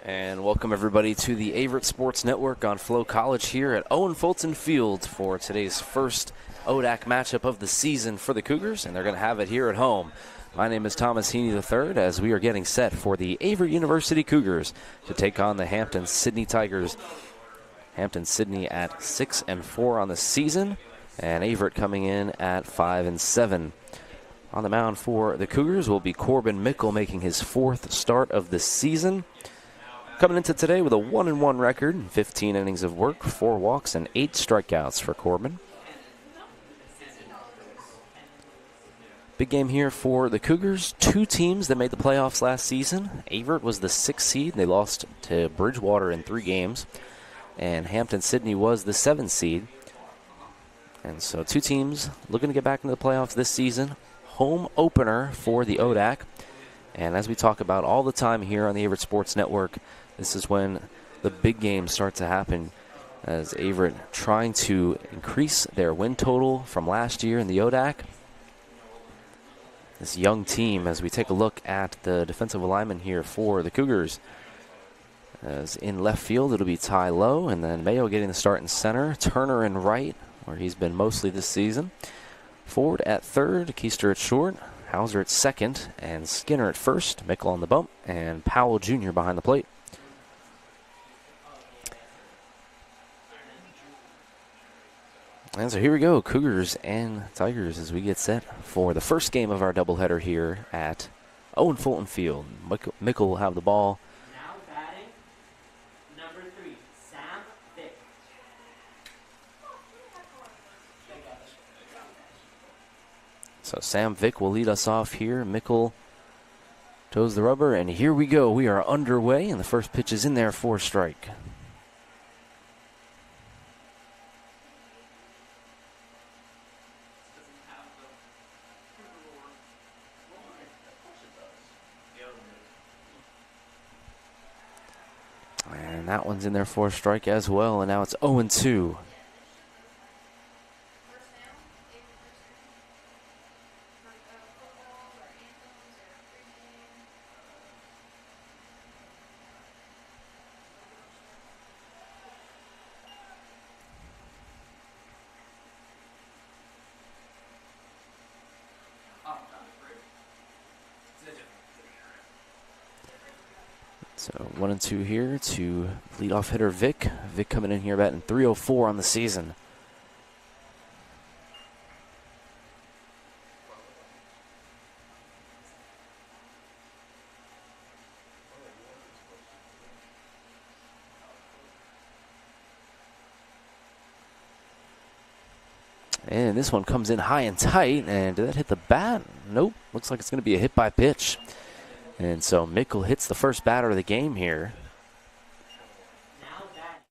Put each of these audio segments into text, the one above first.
And welcome everybody to the Averett Sports Network on Flow College here at Owen Fulton Field for today's first ODAC matchup of the season for the Cougars, and they're going to have it here at home. My name is Thomas Heaney III as we are getting set for the Averett University Cougars to take on the Hampden-Sydney Tigers. Hampden-Sydney at 6-4 on the season, and Averett coming in at 5-7. On the mound for the Cougars will be Corbin Mickle, making his fourth start of the season. Coming into today with a 1-1 record, 15 innings of work, 4 walks, and 8 strikeouts for Corbin. Big game here for the Cougars. 2 teams that made the playoffs last season. Averett was the 6th seed. They lost to Bridgewater in 3 games. And Hampden-Sydney was the 7th seed. And so 2 teams looking to get back into the playoffs this season. Home opener for the ODAC. And as we talk about all the time here on the Averett Sports Network, this is when the big games start to happen, as Averett trying to increase their win total from last year in the ODAC. This young team, as we take a look at the defensive alignment here for the Cougars, as in left field it'll be Ty Lowe, and then Mayo getting the start in center, Turner in right, where he's been mostly this season. Ford at third, Keister at short, Hauser at second, and Skinner at first, Mickle on the bump, and Powell Jr. behind the plate. And so here we go, Cougars and Tigers, as we get set for the first game of our doubleheader here at Owen Fulton Field. Mickle will have the ball. Now batting, number 3, Sam Vick. So Sam Vick will lead us off here. Mickle toes the rubber, and here we go. We are underway, and the first pitch is in there for a strike. And that one's in there for a strike as well, and now it's 0-2. So 1-2 here to leadoff hitter Vick. Vick coming in here batting .304 on the season. And this one comes in high and tight, and did that hit the bat? Nope. Looks like it's going to be a hit by pitch. And so Mickle hits the first batter of the game here. Now batting.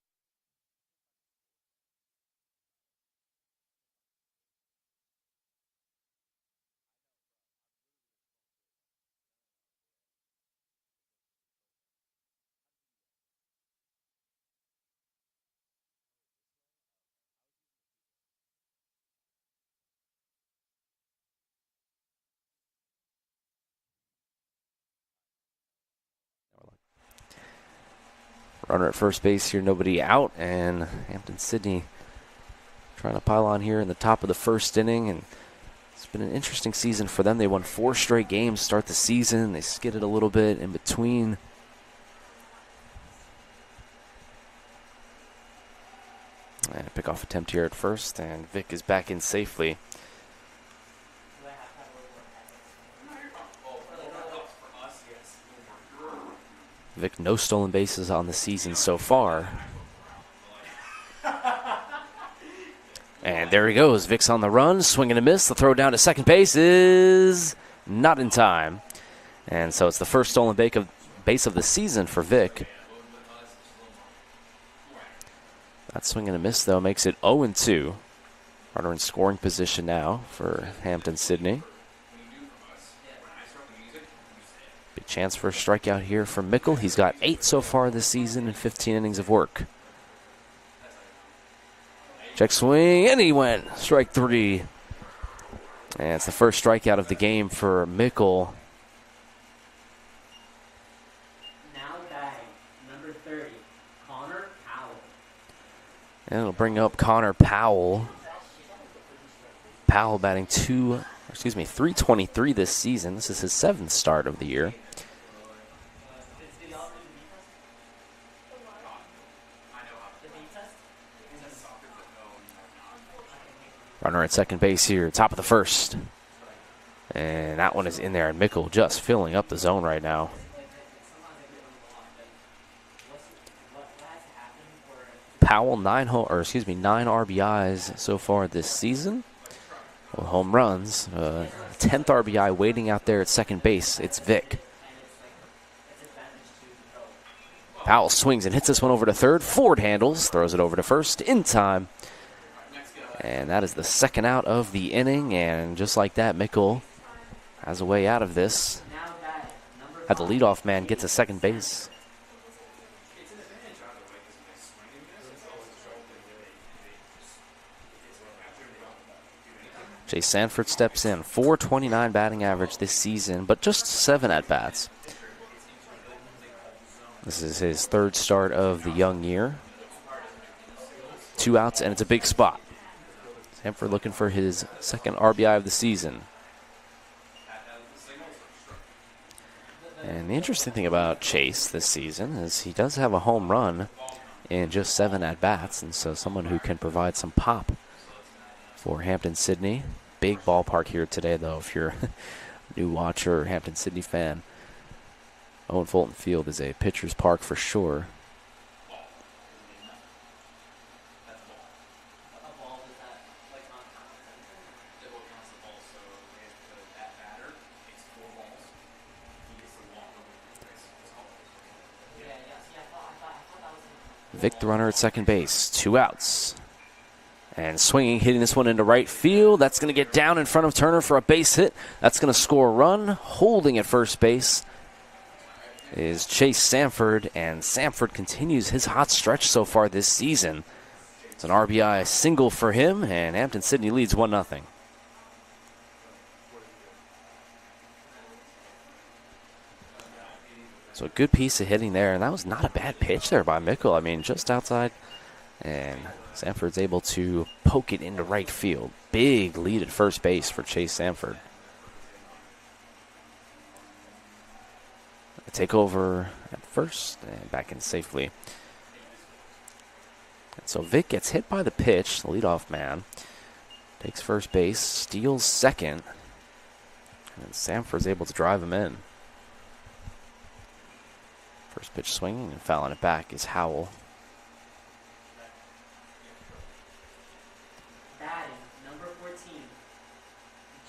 Runner at first base here, nobody out, and Hampden-Sydney trying to pile on here in the top of the first inning, and it's been an interesting season for them. They won 4 straight games to start the season. They skidded a little bit in between. And a pickoff attempt here at first, and Vick is back in safely. Vick, no stolen bases on the season so far. And there he goes. Vick's on the run, swing and a miss. The throw down to second base is not in time. And so it's the first stolen base of the season for Vick. That swing and a miss, though, makes it 0-2. Runner in scoring position now for Hampden-Sydney. Big chance for a strikeout here for Mickle. He's got 8 so far this season in 15 innings of work. Check swing, and he went. Strike 3. And it's the first strikeout of the game for Mickle. Now batting, 30, Connor Powell. And it'll bring up Connor Powell. Powell batting 323 this season. This is his 7th start of the year. Runner at second base here, top of the first. And that one is in there, and Mickle just filling up the zone right now. Powell, 9 RBIs so far this season. Well, home runs. 10th RBI waiting out there at second base. It's Vic. Powell swings and hits this one over to third. Ford handles, throws it over to first in time. And that is the second out of the inning. And just like that, Mickle has a way out of this. Had the leadoff man get to second base. Chase Sanford steps in. .429 batting average this season, but just 7 at-bats. This is his 3rd start of the young year. 2 outs, and it's a big spot. Sanford looking for his 2nd RBI of the season. And the interesting thing about Chase this season is he does have a home run in just 7 at-bats, and so someone who can provide some pop for Hampden-Sydney. Big ballpark here today, though, if you're a new watcher or Hampden-Sydney fan. Owen Fulton Field is a pitcher's park for sure. Vic, the runner at second base, 2 outs. And swinging, hitting this one into right field. That's going to get down in front of Turner for a base hit. That's going to score a run. Holding at first base is Chase Sanford, and Sanford continues his hot stretch so far this season. It's an RBI single for him, and Hampden-Sydney leads 1-0. So a good piece of hitting there, and that was not a bad pitch there by Mickle. I mean, just outside, and Sanford's able to poke it into right field. Big lead at first base for Chase Sanford. A takeover at first and back in safely. And so Vic gets hit by the pitch, the leadoff man. Takes first base, steals second, and Sanford's able to drive him in. First pitch swinging and fouling it back is Howell. Batting, number 14,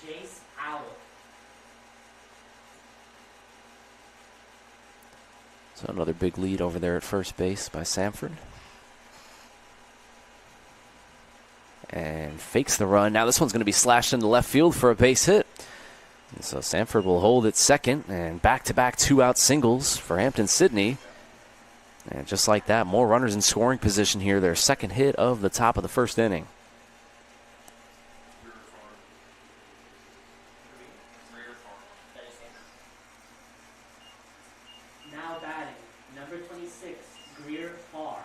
Jace Howell. So another big lead over there at first base by Sanford. And fakes the run. Now this one's going to be slashed into left field for a base hit. And so Sanford will hold at second, and back-to-back 2-out singles for Hampden-Sydney. And just like that, more runners in scoring position here. Their second hit of the top of the first inning. Now batting, number 26, Greer Farr.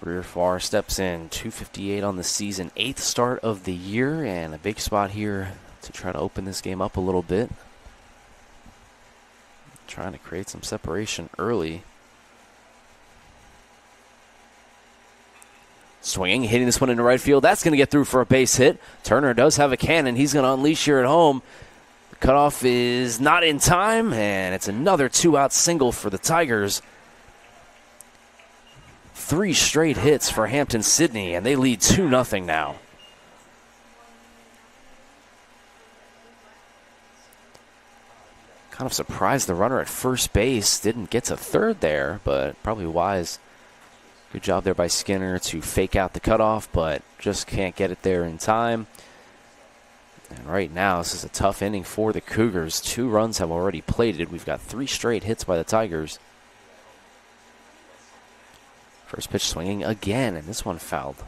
Greer Farr steps in, .258 on the season, 8th start of the year, and a big spot here to try to open this game up a little bit. Trying to create some separation early. Swinging, hitting this one into right field. That's going to get through for a base hit. Turner does have a cannon. He's going to unleash here at home. The cutoff is not in time, and it's another 2-out single for the Tigers. 3 straight hits for Hampden-Sydney, and they lead 2-0 now. Kind of surprised the runner at first base didn't get to third there, but probably wise. Good job there by Skinner to fake out the cutoff, but just can't get it there in time. And right now, this is a tough inning for the Cougars. 2 runs have already plated. We've got 3 straight hits by the Tigers. First pitch swinging again, and this one fouled.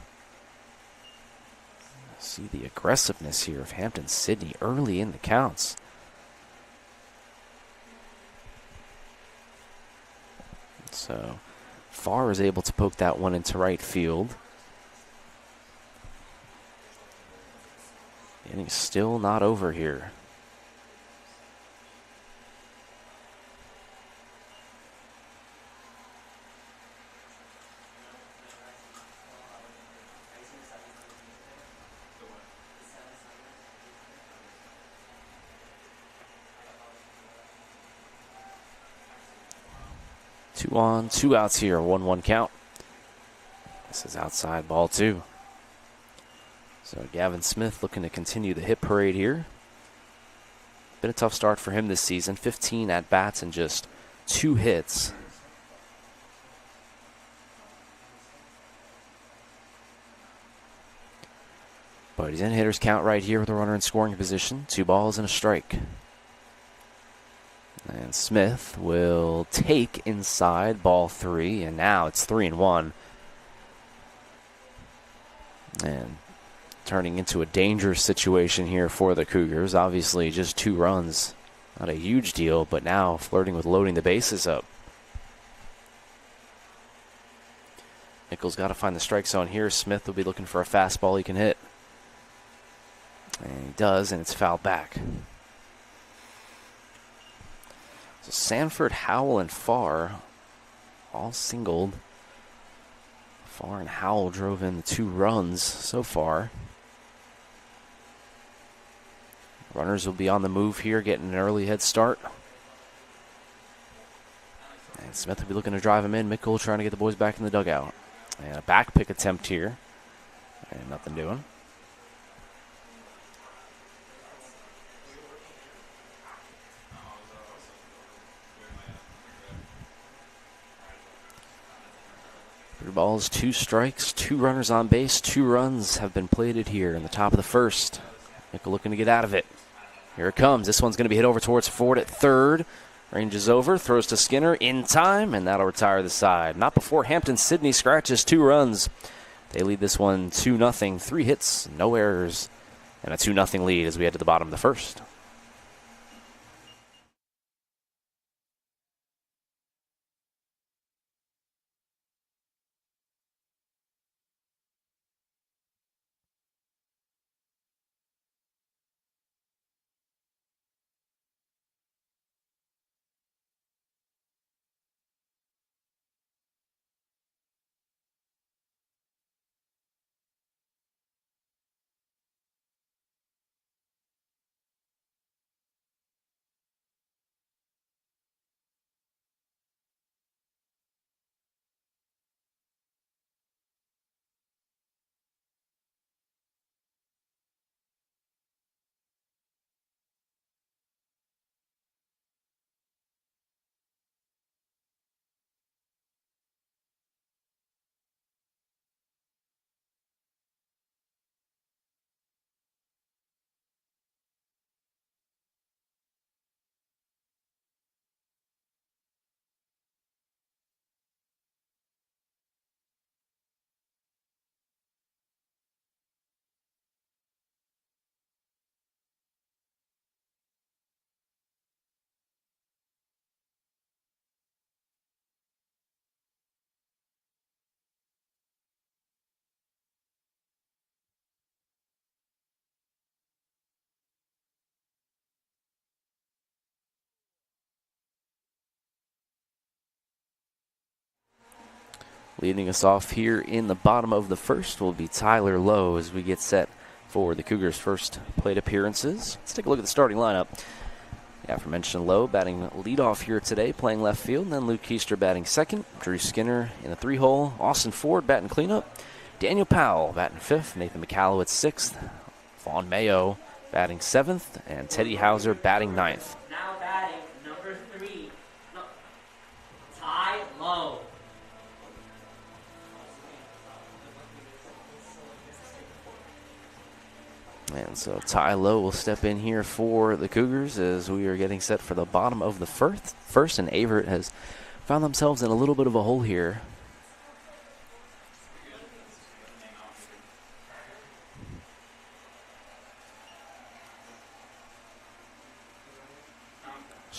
See the aggressiveness here of Hampden-Sydney early in the counts. So Farr is able to poke that one into right field. The inning's still not over here. Two on, 2 outs here, 1-1 count. This is outside ball 2. So Gavin Smith looking to continue the hit parade here. Been a tough start for him this season. 15 at-bats and just 2 hits. But he's in hitter's count right here with a runner in scoring position. 2 balls and a strike. And Smith will take inside ball 3, and now it's 3-1. And turning into a dangerous situation here for the Cougars. Obviously just 2 runs. Not a huge deal, but now flirting with loading the bases up. Nichols got to find the strike zone here. Smith will be looking for a fastball he can hit. And he does, and it's fouled back. So Sanford, Howell, and Farr all singled. Farr and Howell drove in the 2 runs so far. Runners will be on the move here, getting an early head start. And Smith will be looking to drive him in. Mickle trying to get the boys back in the dugout. And a back pick attempt here. And nothing doing. Three balls, 2 strikes, 2 runners on base, 2 runs have been plated here in the top of the first. Mickle looking to get out of it. Here it comes. This one's going to be hit over towards Ford at third. Ranges over, throws to Skinner in time, and that'll retire the side. Not before Hampden-Sydney scratches 2 runs. They lead this one 2-0. 3 hits, no errors, and a 2-0 lead as we head to the bottom of the first. Leading us off here in the bottom of the first will be Tyler Lowe as we get set for the Cougars' first plate appearances. Let's take a look at the starting lineup. The aforementioned Lowe batting leadoff here today, playing left field. And then Luke Keister batting second. Drew Skinner in the 3-hole. Austin Ford batting cleanup. Daniel Powell batting 5th. Nathan McCallowitz 6th. Vaughn Mayo batting 7th. And Teddy Hauser batting 9th. Now batting number 3, Ty Lowe. And so Ty Lowe will step in here for the Cougars as we are getting set for the bottom of the first, and Averett has found themselves in a little bit of a hole here.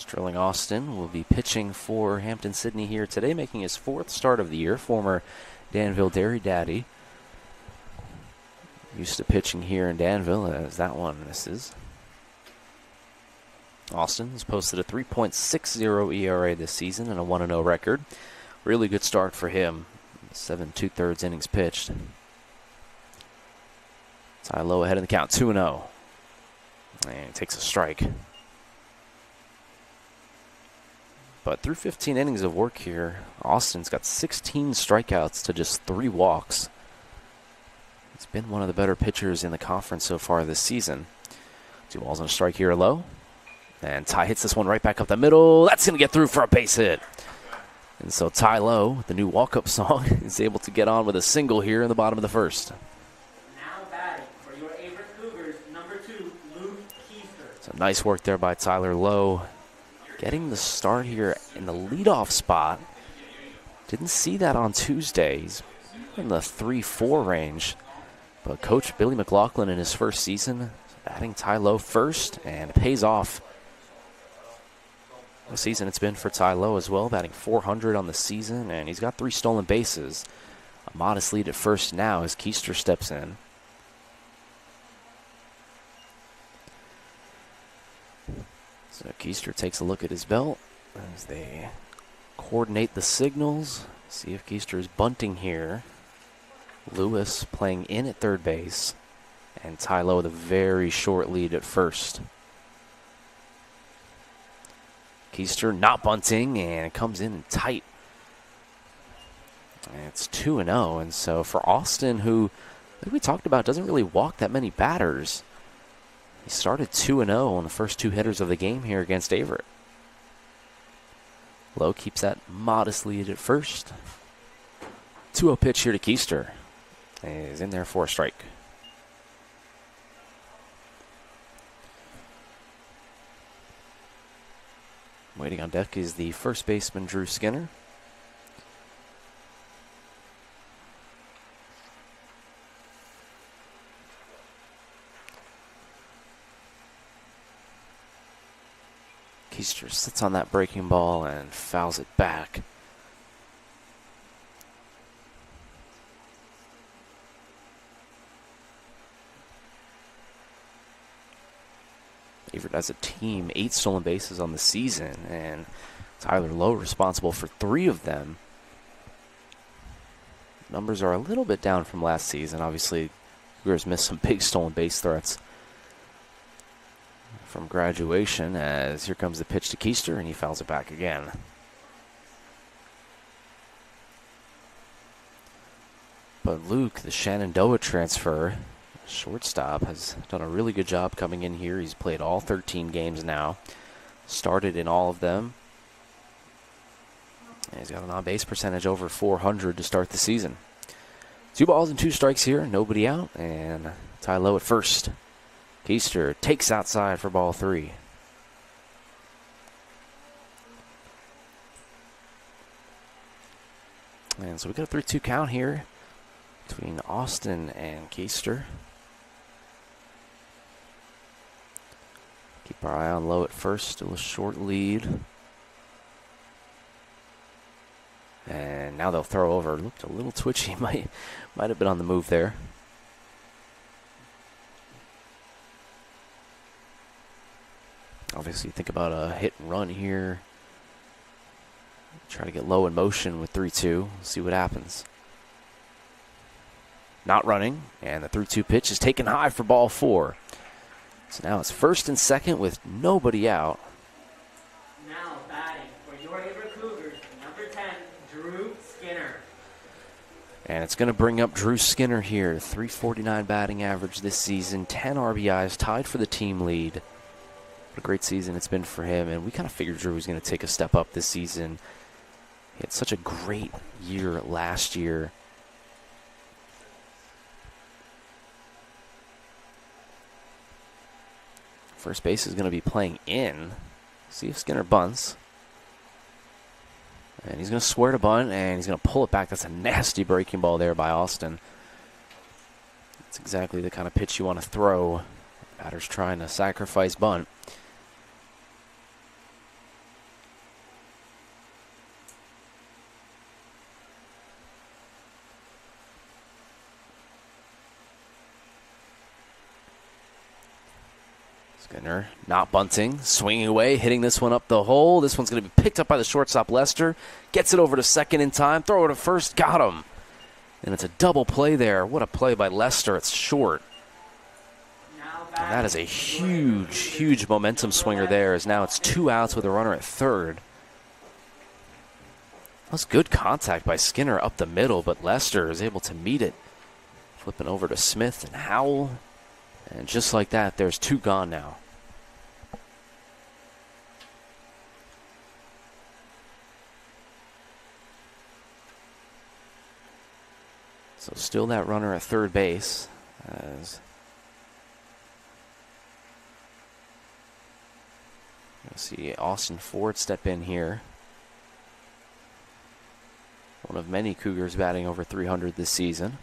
Sterling Austin will be pitching for Hampden-Sydney here today, making his 4th start of the year. Former Danville Dairy Daddy. Used to pitching here in Danville, as that one misses. Austin has posted a 3.60 ERA this season and a 1-0 record. Really good start for him. 7 2/3 innings pitched. Ty Lowe ahead in the count, 2-0. And he takes a strike. But through 15 innings of work here, Austin's got 16 strikeouts to just 3 walks. He's been one of the better pitchers in the conference so far this season. 2 balls and a strike here low. And Ty hits this one right back up the middle. That's going to get through for a base hit. And so Ty Lowe, with the new walk-up song, is able to get on with a single here in the bottom of the first. Now batting for your Averett Cougars, number 2, Luke Keister. So nice work there by Tyler Lowe. Getting the start here in the leadoff spot. Didn't see that on Tuesday. He's in the 3-4 range. But Coach Billy McLaughlin in his first season, adding Ty Lowe first, and it pays off. The season it's been for Ty Lowe as well, batting .400 on the season, and he's got 3 stolen bases. A modest lead at first now as Keister steps in. So Keister takes a look at his belt as they coordinate the signals. See if Keister is bunting here. Lewis playing in at third base, and Ty Lowe with a very short lead at first. Keister not bunting, and it comes in tight. And it's 2-0, and so for Austin, who, like we talked about, doesn't really walk that many batters, he started 2-0 on the first 2 hitters of the game here against Averett. Lowe keeps that modest lead at first. 2-0 pitch here to Keister. Is in there for a strike. Waiting on deck is the first baseman, Drew Skinner. Keister sits on that breaking ball and fouls it back. Averett as a team, 8 stolen bases on the season, and Tyler Lowe responsible for 3 of them. Numbers are a little bit down from last season. Obviously, Cougars missed some big stolen base threats from graduation, as here comes the pitch to Keister, and he fouls it back again. But Luke, the Shenandoah transfer, shortstop, has done a really good job coming in here. He's played all 13 games now. Started in all of them. And he's got an on-base percentage over .400 to start the season. 2 balls and 2 strikes here. Nobody out. And Ty Lowe at first. Keister takes outside for ball 3. And so we got a 3-2 count here between Austin and Keister. Keep our eye on Lowe at first. Still a short lead. And now they'll throw over. Looked a little twitchy. Might have been on the move there. Obviously, think about a hit and run here. Try to get Lowe in motion with 3-2. See what happens. Not running. And the 3-2 pitch is taken high for ball 4. So now it's first and second with nobody out. Now batting for your Averett Cougars, number 10, Drew Skinner. And it's going to bring up Drew Skinner here. .349 batting average this season. 10 RBIs, tied for the team lead. What a great season it's been for him. And we kind of figured Drew was going to take a step up this season. He had such a great year last year. First base is going to be playing in. See if Skinner bunts. And he's going to swear to bunt, and he's going to pull it back. That's a nasty breaking ball there by Austin. That's exactly the kind of pitch you want to throw. Batter's trying to sacrifice bunt. Skinner not bunting, swinging away, hitting this one up the hole. This one's going to be picked up by the shortstop, Lester. Gets it over to second in time. Throw it to first. Got him. And it's a double play there. What a play by Lester. It's short. And that is a huge, huge momentum swinger there, as now it's 2 outs with a runner at third. That was good contact by Skinner up the middle, but Lester is able to meet it. Flipping over to Smith and Howell. And just like that, there's 2 gone now. So still that runner at third base. As you'll see Austin Ford step in here. One of many Cougars batting over 300 this season.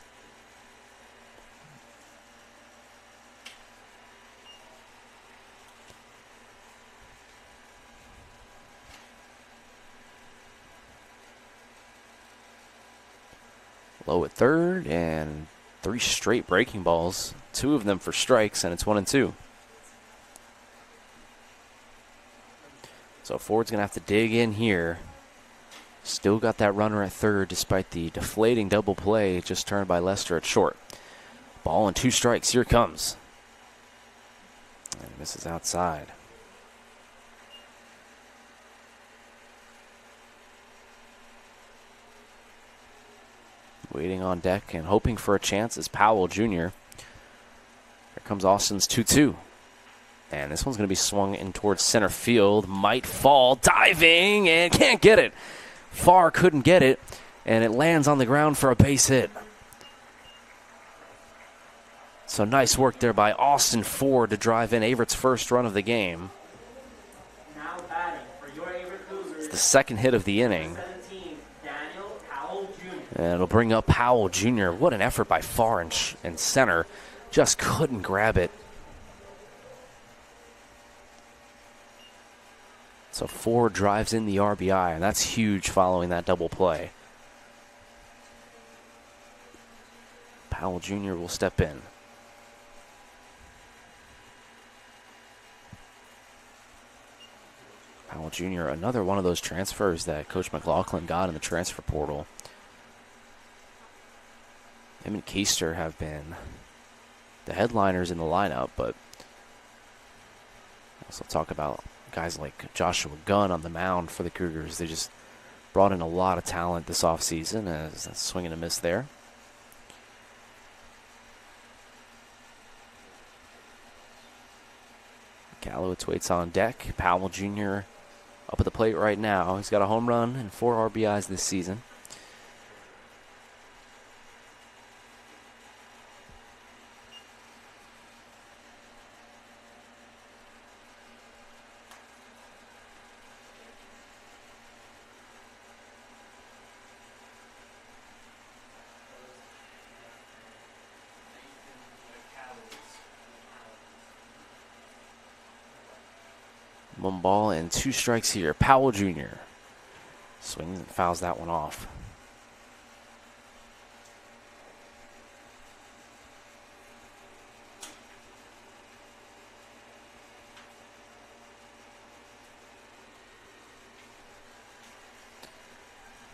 Low at third, and 3 straight breaking balls, 2 of them for strikes, and it's 1-2. So Ford's going to have to dig in here. Still got that runner at third despite the deflating double play just turned by Lester at short. Ball and 2 strikes. Here it comes. And misses outside. Waiting on deck and hoping for a chance is Powell Jr. Here comes Austin's 2-2. And this one's going to be swung in towards center field. Might fall. Diving and can't get it. Farr couldn't get it. And it lands on the ground for a base hit. So nice work there by Austin Ford to drive in Averett's first run of the game. Now batting for your Averett Cougars. It's the second hit of the inning. And it'll bring up Powell Jr. What an effort by Farr and center. Just couldn't grab it. So Ford drives in the RBI, and that's huge following that double play. Powell Jr. will step in. Powell Jr., another one of those transfers that Coach McLaughlin got in the transfer portal. Him and Keister have been the headliners in the lineup, but also talk about guys like Joshua Gunn on the mound for the Cougars. They just brought in a lot of talent this offseason, as a swing and a miss there. Gallowitz waits on deck. Powell Jr. up at the plate right now. He's got a home run and 4 RBIs this season. One ball and 2 strikes here. Powell Jr. swings and fouls that one off.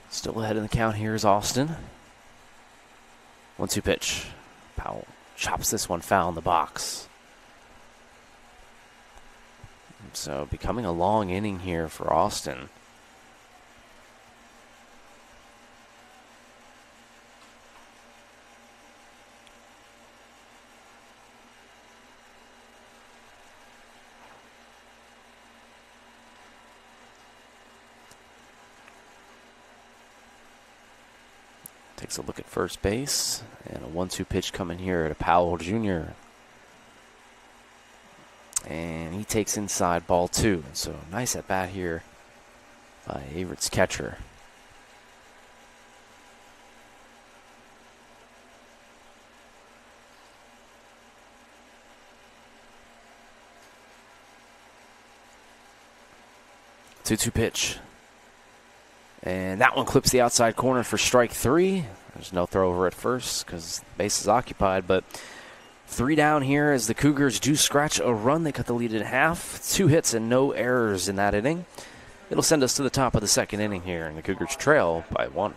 Still ahead in the count here is Austin. 1-2 pitch. Powell chops this one foul in the box. So becoming a long inning here for Austin. Takes a look at first base, and a 1-2 pitch coming here to Powell Jr. And he takes inside, ball 2. So nice at bat here by Averett's catcher. Two-two pitch. And that one clips the outside corner for strike 3. There's no throw over at first because base is occupied, but 3 down here as the Cougars do scratch a run. They cut the lead in half. 2 hits and no errors in that inning. It'll send us to the top of the second inning here, and the Cougars trail by 1.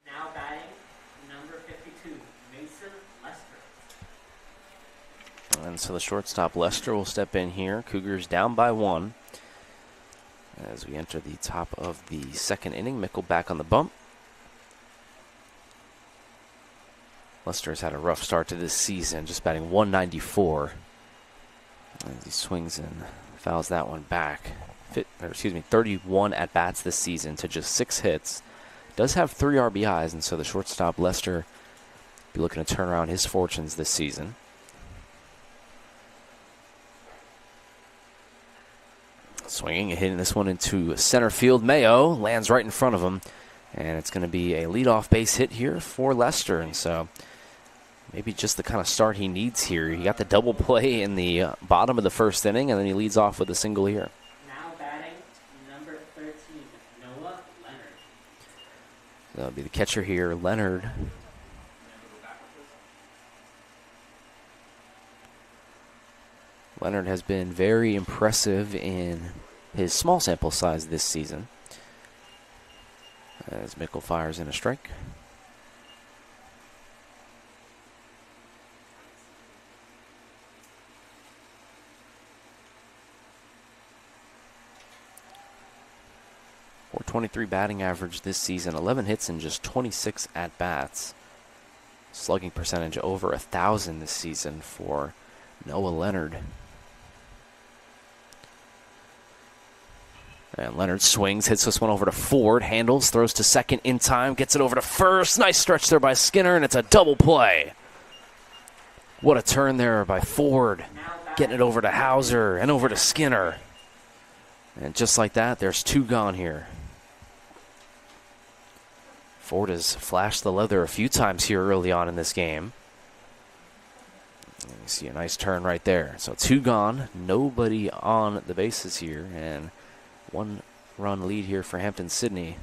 Now batting, number 52, Mason Lester. And so the shortstop Lester will step in here. Cougars down by 1 as we enter the top of the second inning. Mickle back on the bump. Lester has had a rough start to this season, just batting 194. As he swings and fouls that one back. 31 at-bats this season to just 6 hits. Does have 3 RBIs, and so the shortstop Lester be looking to turn around his fortunes this season. Swinging and hitting this one into center field. Mayo lands right in front of him, and it's going to be a leadoff base hit here for Lester, and so maybe just the kind of start he needs here. He got the double play in the bottom of the first inning, and then he leads off with a single here. Now batting, number 13, Noah Leonard. That'll be the catcher here, Leonard. Leonard has been very impressive in his small sample size this season. As Mickle fires in a strike. .423 batting average this season, 11 hits and just 26 at-bats. Slugging percentage over 1,000 this season for Noah Leonard. And Leonard swings, hits this one over to Ford, handles, throws to second in time, gets it over to first. Nice stretch there by Skinner, and it's a double play. What a turn there by Ford, getting it over to Hauser and over to Skinner. And just like that, there's 2 gone here. Ford has flashed the leather a few times here early on in this game. And you see a nice turn right there. So 2 gone, nobody on the bases here, and 1-run lead here for Hampden-Sydney.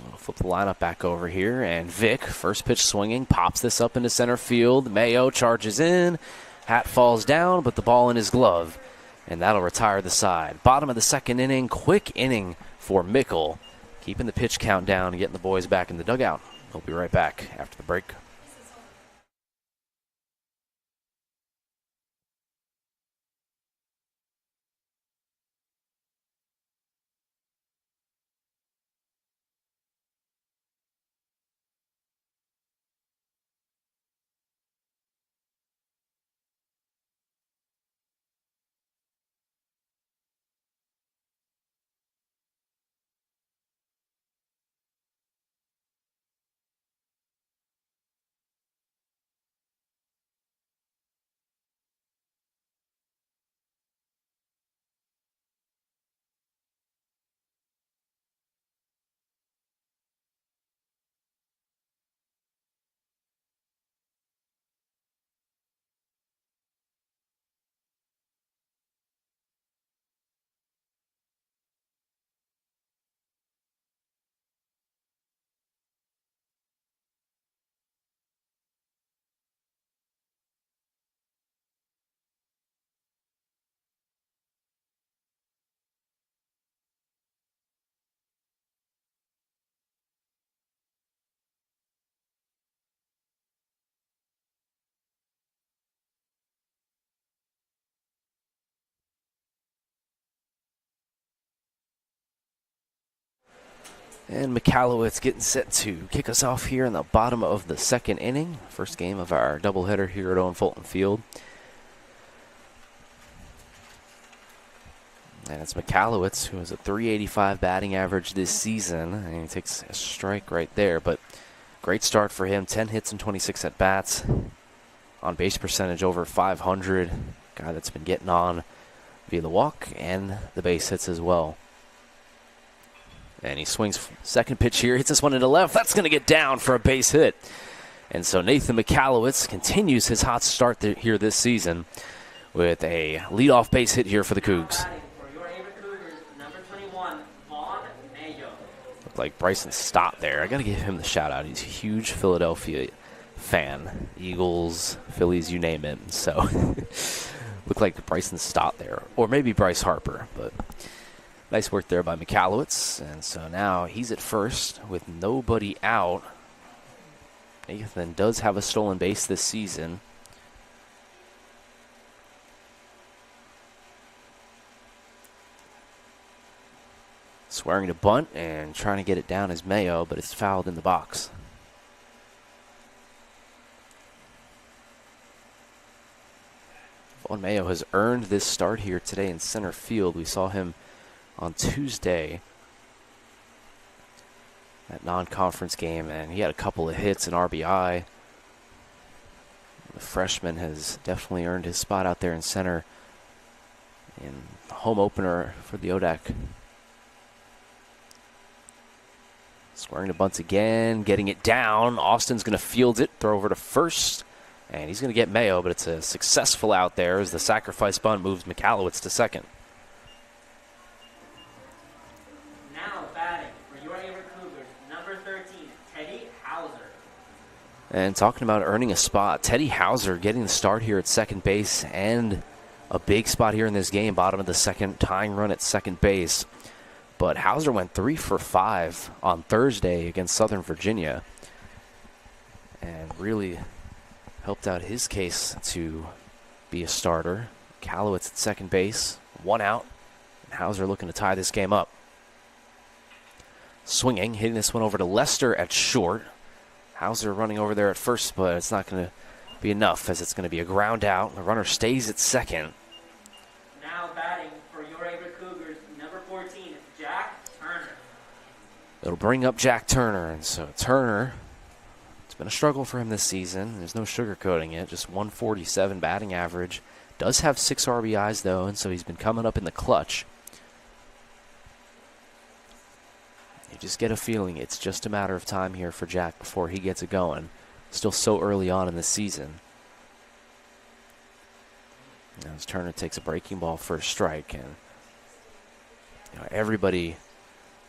We'll flip the lineup back over here, and Vic, first pitch swinging, pops this up into center field. Mayo charges in, hat falls down, but the ball in his glove, and that'll retire the side. Bottom of the second inning, quick inning for Mickle, keeping the pitch count down and getting the boys back in the dugout. We'll be right back after the break. And McAllowitz getting set to kick us off here in the bottom of the second inning. First game of our doubleheader here at Owen Fulton Field. And it's McAllowitz, who has a .385 batting average this season. And he takes a strike right there, but great start for him. 10 hits and 26 at-bats. On base percentage over 500. Guy that's been getting on via the walk and the base hits as well. And he swings second pitch here, hits this one into left. That's going to get down for a base hit. And so Nathan McAllowitz continues his hot start here this season with a leadoff base hit here for the Cougs. Looked like Bryson Stott there. I got to give him the shout out. He's a huge Philadelphia fan. Eagles, Phillies, you name it. So looked like Bryson Stott there. Or maybe Bryce Harper, but nice work there by McAllowitz. And so now he's at first with nobody out. Nathan does have a stolen base this season. Swearing to bunt and trying to get it down is Mayo, but it's fouled in the box. Vaughn Mayo has earned this start here today in center field. We saw him on Tuesday, that non-conference game, and he had a couple of hits and RBI. The freshman has definitely earned his spot out there in center in the home opener for the ODAC. Squaring to bunts again, getting it down. Austin's going to field it, throw over to first, and he's going to get Mayo, but it's a successful out there as the sacrifice bunt moves McAllowitz to second. Now batting for your Averett Cougars, number 13, Teddy Hauser. And talking about earning a spot, Teddy Hauser getting the start here at second base and a big spot here in this game, bottom of the second, tying run at second base. But Hauser went 3 for 5 on Thursday against Southern Virginia and really helped out his case to be a starter. Callowitz at second base, 1 out, and Hauser looking to tie this game up. Swinging, hitting this one over to Lester at short. Hauser running over there at first, but it's not going to be enough as it's going to be a ground out. The runner stays at second. Now batting for your Averett Cougars, number 14, Jack Turner. It'll bring up Jack Turner, and so Turner, it's been a struggle for him this season. There's no sugarcoating it, just 147 batting average. Does have 6 RBIs, though, and so he's been coming up in the clutch. You just get a feeling it's just a matter of time here for Jack before he gets it going. Still so early on in the season. Now as Turner takes a breaking ball for a strike, and everybody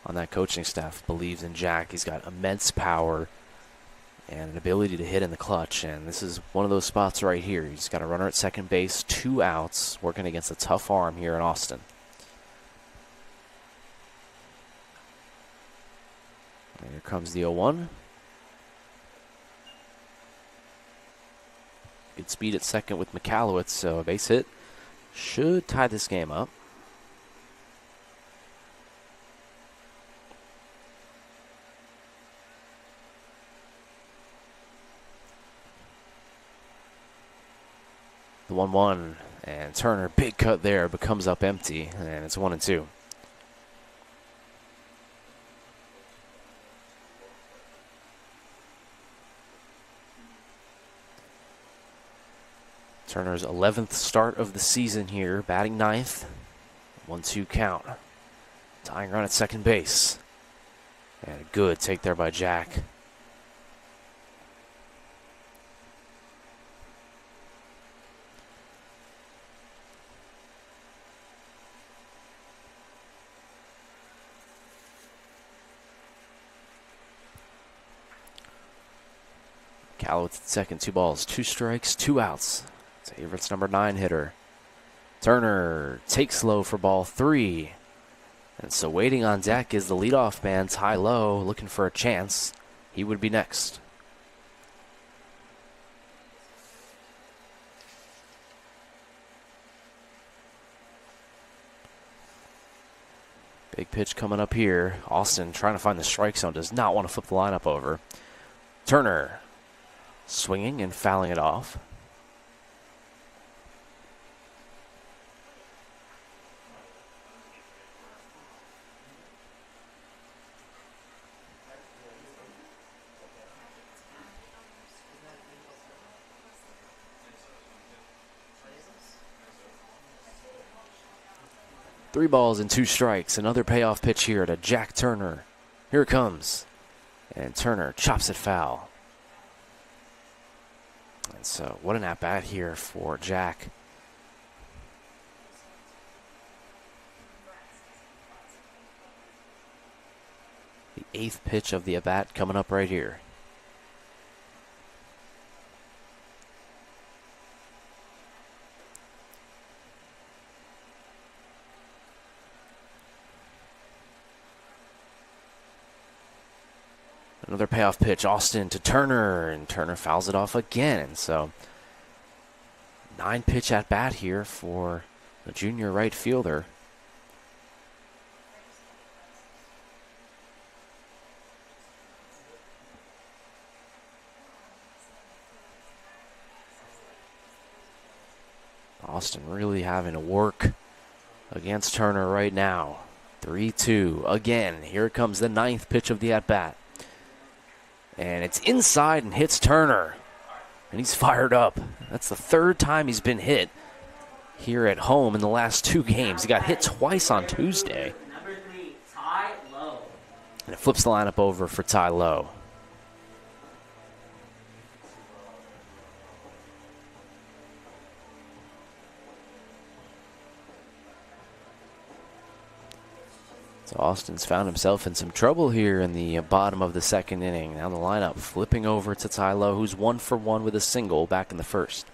on that coaching staff believes in Jack. He's got immense power and an ability to hit in the clutch, and this is one of those spots right here. He's got a runner at second base, 2 outs, working against a tough arm here in Austin. And here comes the 0-1. Good speed at second with McAllowitz, so a base hit should tie this game up. The 1-1, and Turner, big cut there, but comes up empty, and it's 1-2. Turner's 11th start of the season here, batting 9th. 1-2 count. Tying run at second base. And a good take there by Jack. Callowitz at second, 2 balls, 2 strikes, 2 outs. It's Averett's number 9 hitter. Turner takes low for ball 3. And so waiting on deck is the leadoff man, Ty Lowe, looking for a chance. He would be next. Big pitch coming up here. Austin trying to find the strike zone. Does not want to flip the lineup over. Turner swinging and fouling it off. Three balls and two strikes. Another payoff pitch here to Jack Turner. Here it comes. And Turner chops it foul. And so what an at-bat here for Jack. The 8th pitch of the at-bat coming up right here. Another payoff pitch, Austin to Turner, and Turner fouls it off again. And so 9-pitch at bat here for the junior right fielder. Austin really having to work against Turner right now. 3-2 again. Here it comes, the 9th pitch of the at bat. And it's inside and hits Turner. And he's fired up. That's the 3rd time he's been hit here at home in the last 2 games. He got hit twice on Tuesday. Number 3, Ty Lowe. And it flips the lineup over for Ty Lowe. So Austin's found himself in some trouble here in the bottom of the 2nd inning. Now the lineup flipping over to Ty Lowe, who's 1 for 1 with a single back in the 1st.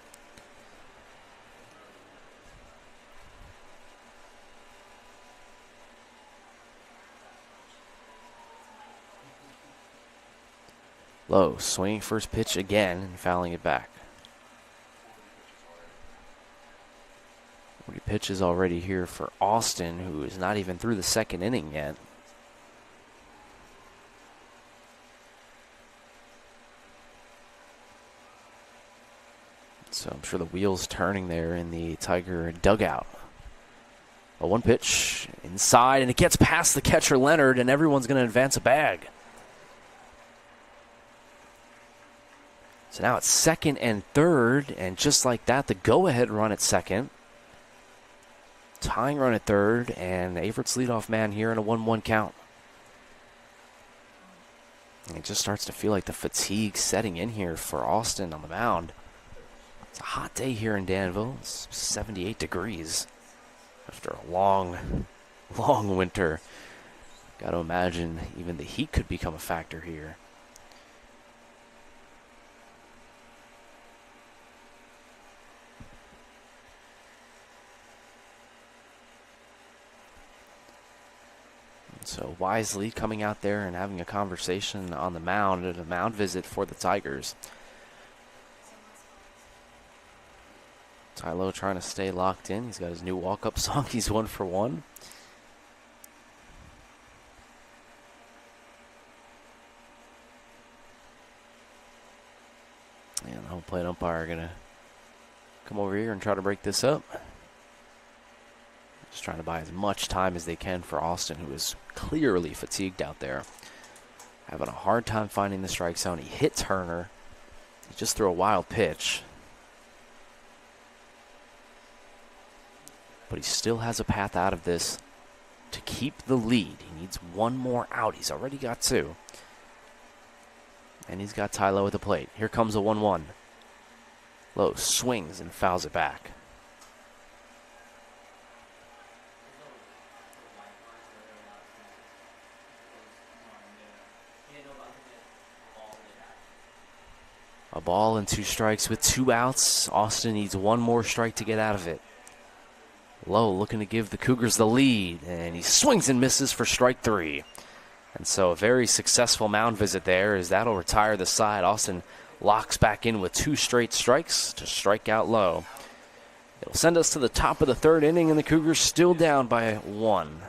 Lowe swinging first pitch again and fouling it back. 40 pitches already here for Austin, who is not even through the 2nd inning yet. So I'm sure the wheels turning there in the Tiger dugout. A 1 pitch inside, and it gets past the catcher Leonard, and everyone's going to advance a bag. So now it's 2nd and 3rd, and just like that, the go-ahead run at 2nd. Tying run at 3rd, and Averett's leadoff man here in a 1-1 count. And it just starts to feel like the fatigue setting in here for Austin on the mound. It's a hot day here in Danville. It's 78 degrees after a long, long winter. Got to imagine even the heat could become a factor here. So Wisely coming out there and having a conversation on the mound at a mound visit for the Tigers. Ty Lowe trying to stay locked in. He's got his new walk-up song. He's 1 for 1. And the home plate umpire are going to come over here and try to break this up. Just trying to buy as much time as they can for Austin, who is clearly fatigued out there. Having a hard time finding the strike zone. He hit Turner. He just threw a wild pitch. But he still has a path out of this to keep the lead. He needs 1 more out. He's already got 2. And he's got Ty Lowe at the plate. Here comes a 1-1. Lowe swings and fouls it back. A ball and 2 strikes with 2 outs. Austin needs 1 more strike to get out of it. Lowe looking to give the Cougars the lead, and he swings and misses for strike 3. And so a very successful mound visit there, as that'll retire the side. Austin locks back in with 2 straight strikes to strike out Lowe. It'll send us to the top of the 3rd inning, and the Cougars still down by 1.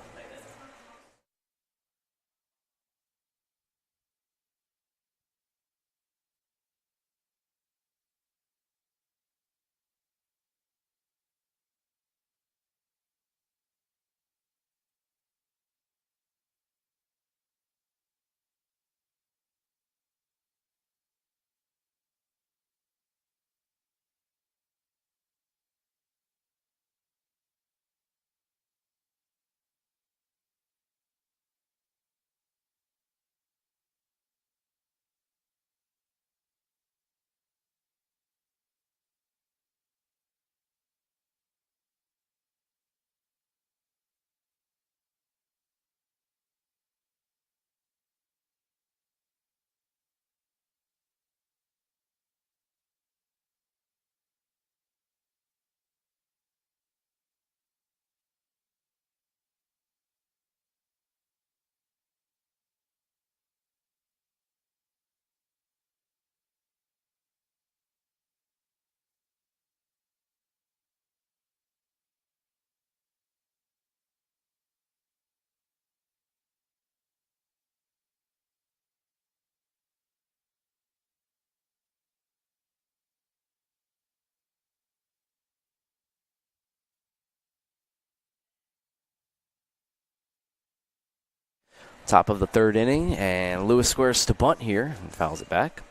Top of the third inning, and Lewis squares to bunt here and fouls it back.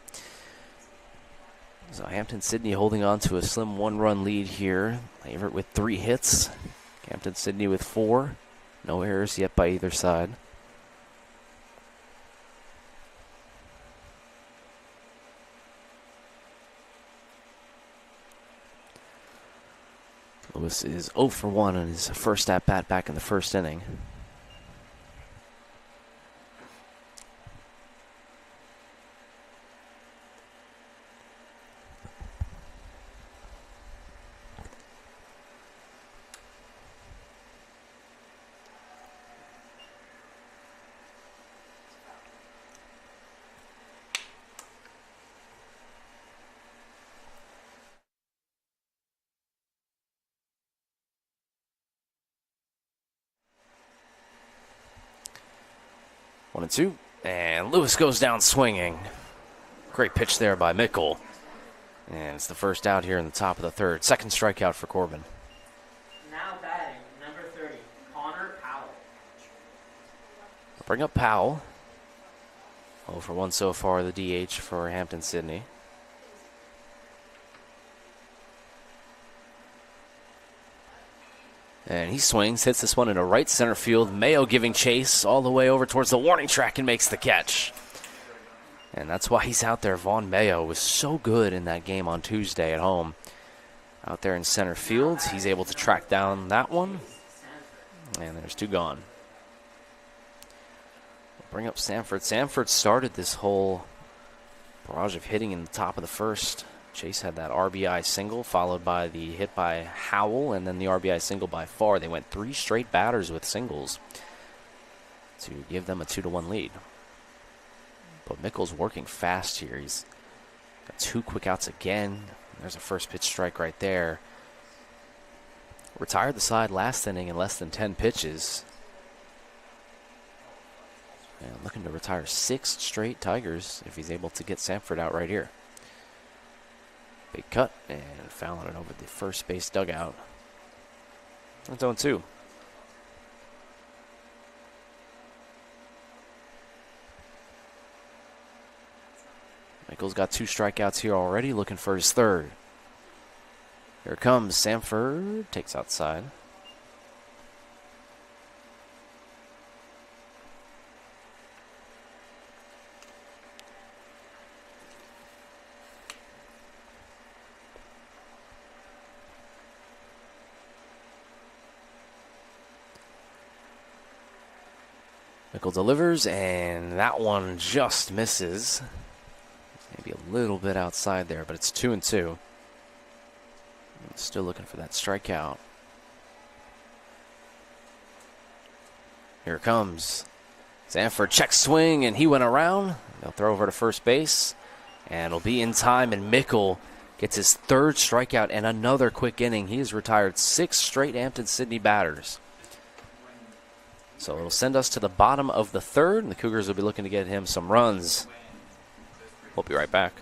So Hampden-Sydney holding on to a slim 1-run lead here. Averett with 3 hits. Hampden-Sydney with 4. No errors yet by either side. Lewis is 0 for 1 on his first at-bat back in the first inning. One and two, and Lewis goes down swinging. Great pitch there by Mickle. And it's the first out here in the top of the third. Second strikeout for Corbin. Now batting, number 30, Connor Powell. Bring up Powell. 0 for 1 so far, the DH for Hampden-Sydney. And he swings, hits this one into right center field. Mayo giving chase all the way over towards the warning track and makes the catch. And that's why he's out there. Vaughn Mayo was so good in that game on Tuesday at home. Out there in center field, he's able to track down that one. And there's 2 gone. We'll bring up Sanford. Sanford started this whole barrage of hitting in the top of the first. Chase had that RBI single, followed by the hit by Howell, and then the RBI single by Farr. They went 3 straight batters with singles to give them a 2-1 lead. But Mickle's working fast here. He's got 2 quick outs again. There's a first pitch strike right there. Retired the side last inning in less than 10 pitches. And looking to retire 6 straight Tigers if he's able to get Sanford out right here. Big cut, and fouling it over the first base dugout. That's 0-2. Michael's got 2 strikeouts here already, looking for his third. Here comes Sanford, takes outside. Mickle delivers, and that one just misses. Maybe a little bit outside there, but it's 2-2. Still looking for that strikeout. Here it comes. Sanford checks swing, and he went around. They'll throw over to first base, and it'll be in time, and Mickle gets his 3rd strikeout and another quick inning. He has retired 6 straight Hampden-Sydney batters. So it'll send us to the bottom of the third, and the Cougars will be looking to get him some runs. We'll be right back.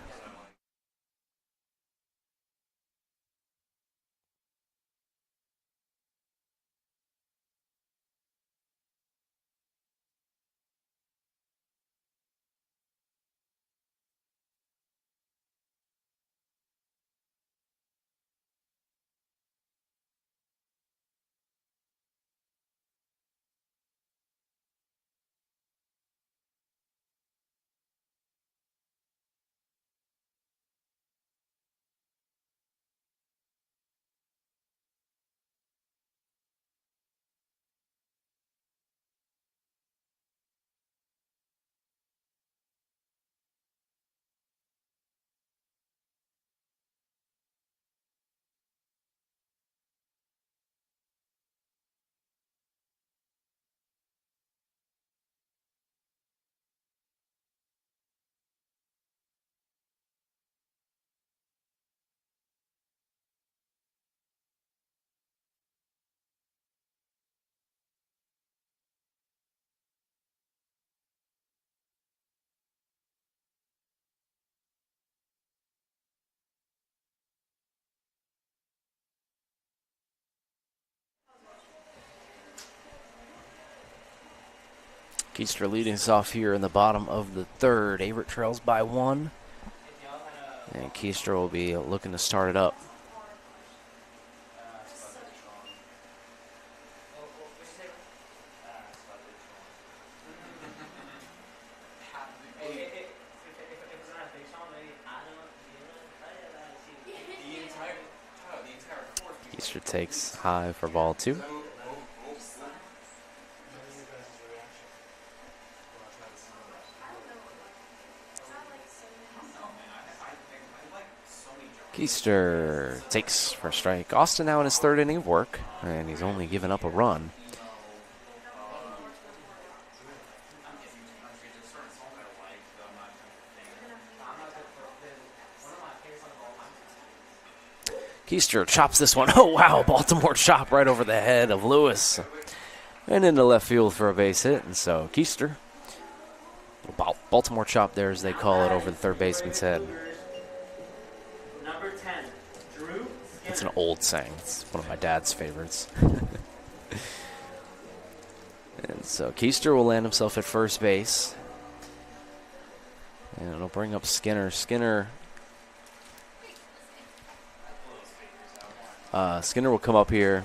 Keister leading us off here in the bottom of the third. Averett trails by 1. And Keister will be looking to start it up. Keister takes high for ball 2. Keister takes for a strike. Austin now in his 3rd inning of work, and he's only given up a run. Keister chops this one. Oh, wow, Baltimore chop right over the head of Lewis. And into left field for a base hit, and so Keister, Baltimore chop there as they call it, over the third baseman's head. It's an old saying. It's one of my dad's favorites. And so Keister will land himself at first base. And it'll bring up Skinner. Skinner will come up here.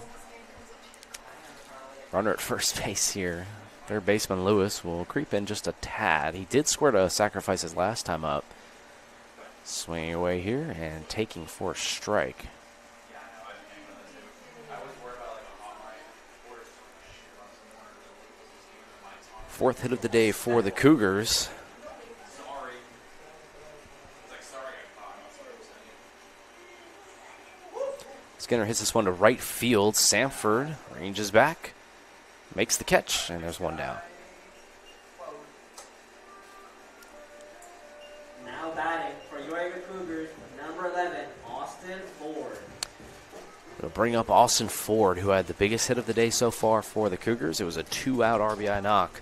Runner at first base here. Third baseman Lewis will creep in just a tad. He did score to sacrifice his last time up. Swinging away here and taking for a strike. Fourth hit of the day for the Cougars. Skinner hits this one to right field. Samford ranges back, makes the catch, and there's one down. Now batting for your Averett Cougars, number 11, Austin Ford. It'll bring up Austin Ford, who had the biggest hit of the day so far for the Cougars. It was a 2-out RBI knock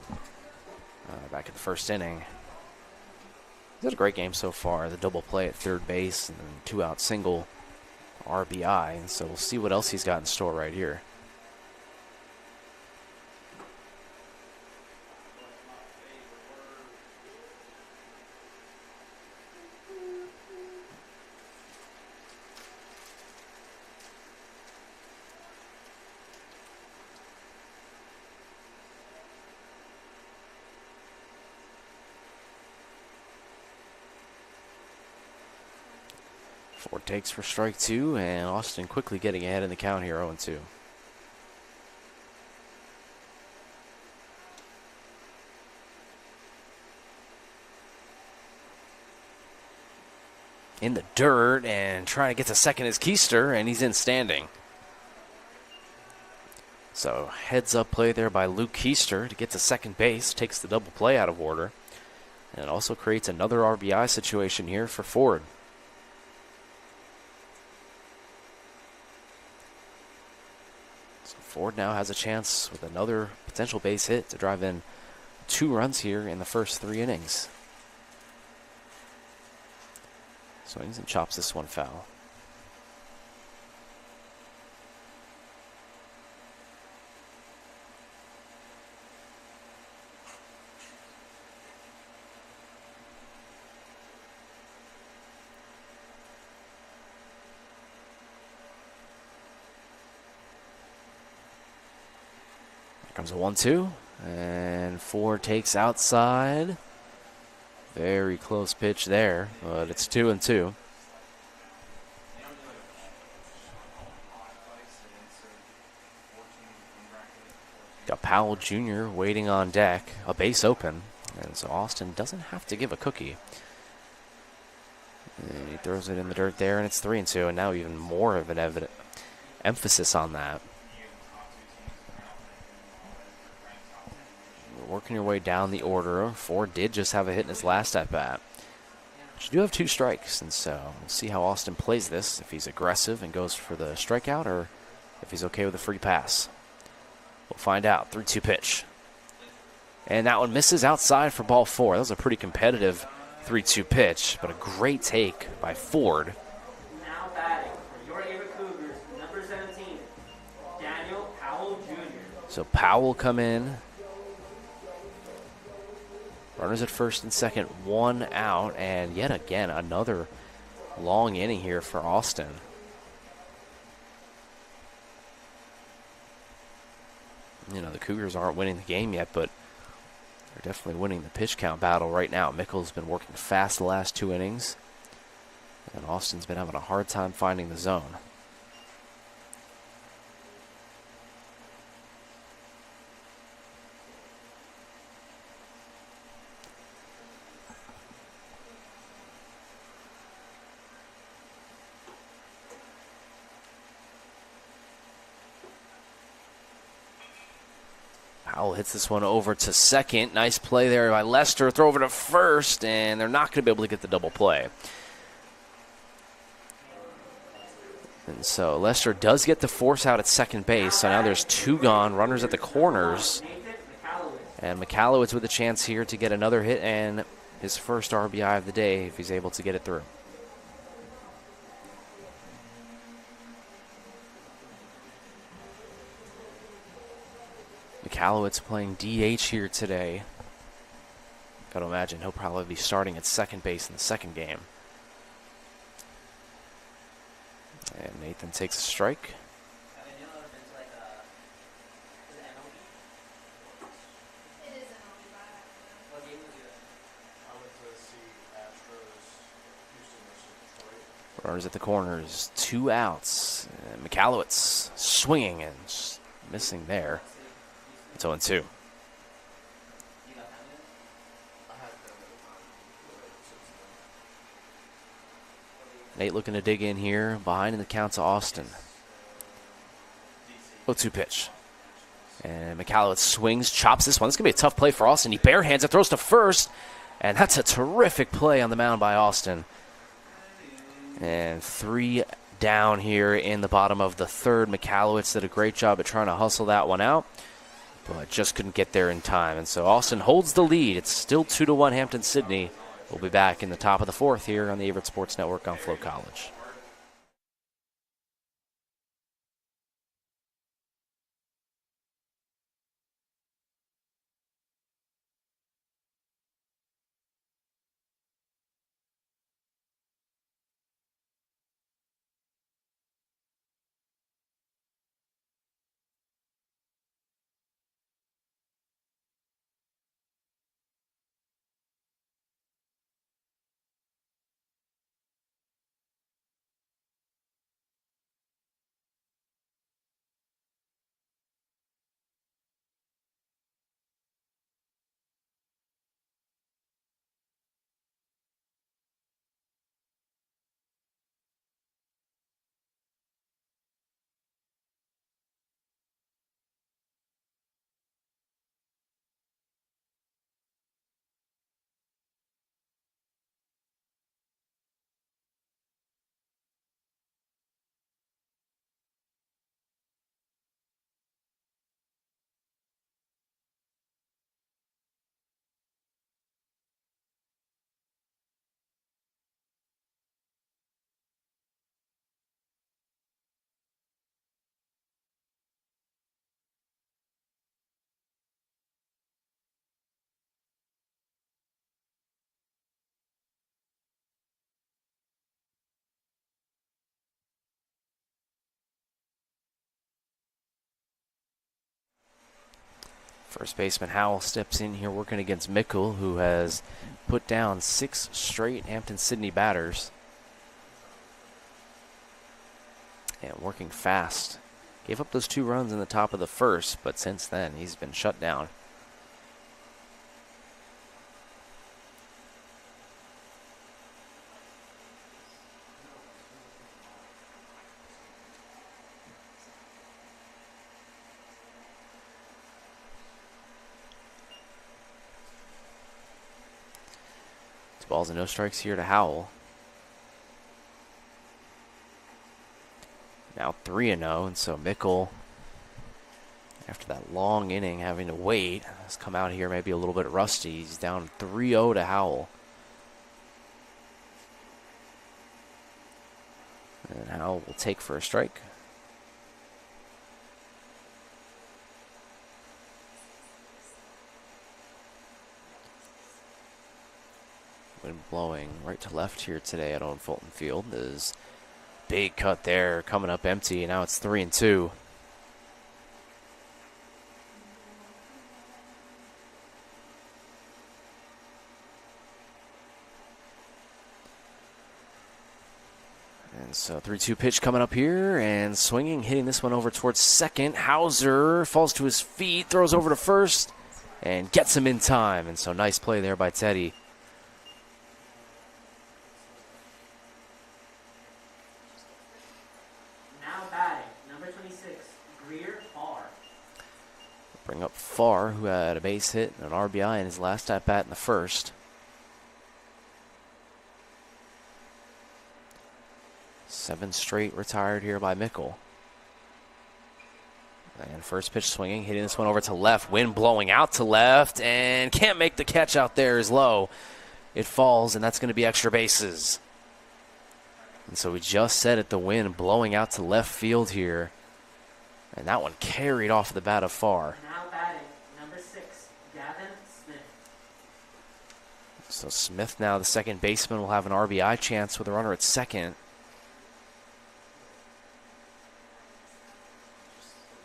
back in the first inning. He's had a great game so far. The double play at third base and then 2-out single RBI. And so we'll see what else he's got in store right here. Ford takes for strike 2, and Austin quickly getting ahead in the count here, 0-2. In the dirt, and trying to get to second is Keister, and he's in standing. So heads up play there by Luke Keister to get to second base, takes the double play out of order, and it also creates another RBI situation here for Ford. Ford now has a chance with another potential base hit to drive in 2 runs here in the first 3 innings. Swings and chops this one foul. Comes a 1-2, and Ford takes outside. Very close pitch there, but it's 2-2. Got Powell Jr. waiting on deck, a base open, and so Austin doesn't have to give a cookie. And he throws it in the dirt there, and it's 3-2, and now even more of an emphasis on that. Working your way down the order. Ford did just have a hit in his last at-bat. But you do have 2 strikes, and so we'll see how Austin plays this, if he's aggressive and goes for the strikeout or if he's okay with a free pass. We'll find out. 3-2 pitch. And that one misses outside for ball 4. That was a pretty competitive 3-2 pitch, but a great take by Ford. Now batting for your Averett Cougars, number 17, Daniel Powell Jr. So Powell will come in. Runners at first and second, 1 out, and yet again another long inning here for Austin. You know, the Cougars aren't winning the game yet, but they're definitely winning the pitch count battle right now. Mickle's been working fast the last 2 innings, and Austin's been having a hard time finding the zone. Powell hits this one over to second. Nice play there by Lester. Throw over to first, and they're not going to be able to get the double play. And so Lester does get the force out at second base. So now there's 2 gone. Runners at the corners. And Michalowicz with a chance here to get another hit and his first RBI of the day if he's able to get it through. Michalowicz playing DH here today. Got to imagine he'll probably be starting at second base in the second game. And Nathan takes a strike. Runners at the corners, 2 outs. And Michalowicz swinging and missing there. It's 0-2. Nate looking to dig in here. Behind in the count to Austin. 0-2 pitch. And Michalowicz swings, chops this one. This is going to be a tough play for Austin. He barehands it, throws to first. And that's a terrific play on the mound by Austin. And 3 down here in the bottom of the third. Michalowicz did a great job at trying to hustle that one out, but just couldn't get there in time. And so Austin holds the lead. It's still 2-1 Hampden-Sydney. We'll be back in the top of the 4th here on the Averett Sports Network on Flow College. First baseman Howell steps in here working against Mickle, who has put down 6 straight Hampden-Sydney batters. And working fast. Gave up those 2 runs in the top of the first, but since then he's been shut down. Balls and no strikes here to Howell. Now 3-0, and so Mickle, after that long inning having to wait, has come out here maybe a little bit rusty. He's down 3-0 to Howell. And Howell will take for a strike. blowing right to left here today at Owen Fulton Field. Is big cut there, coming up empty. Now it's 3-2. And so 3-2 pitch coming up here and swinging, hitting this one over towards second. Hauser falls to his feet, throws over to first, and gets him in time. And so nice play there by Teddy. Now batting, number 26, Greer Farr. Bring up Farr, who had a base hit and an RBI in his last at-bat in the first. 7 straight retired here by Mickle. And first pitch swinging, hitting this one over to left. Wind blowing out to left, and can't make the catch out there is low. It falls, and that's going to be extra bases. And so we just said it, the wind blowing out to left field here. And that one carried off the bat of Farr. Now batting, number 6, Gavin Smith. So Smith now, the second baseman, will have an RBI chance with a runner at second.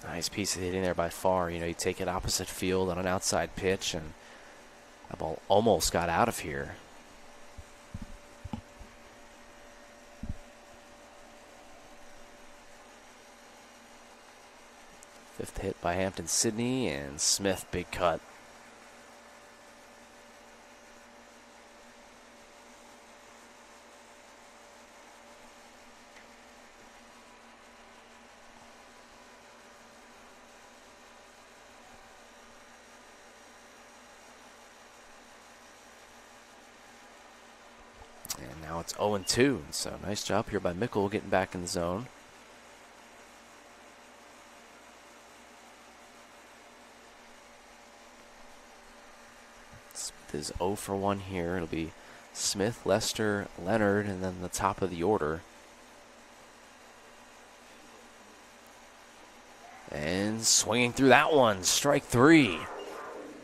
Nice piece of hitting there by Farr. You know, you take it opposite field on an outside pitch, and that ball almost got out of here. Fifth hit by Hampden-Sydney, and Smith, big cut. And now it's 0-2. So nice job here by Mickle getting back in the zone. Smith is 0 for 1 here. It'll be Smith, Lester, Leonard, and then the top of the order. And swinging through that one, strike 3.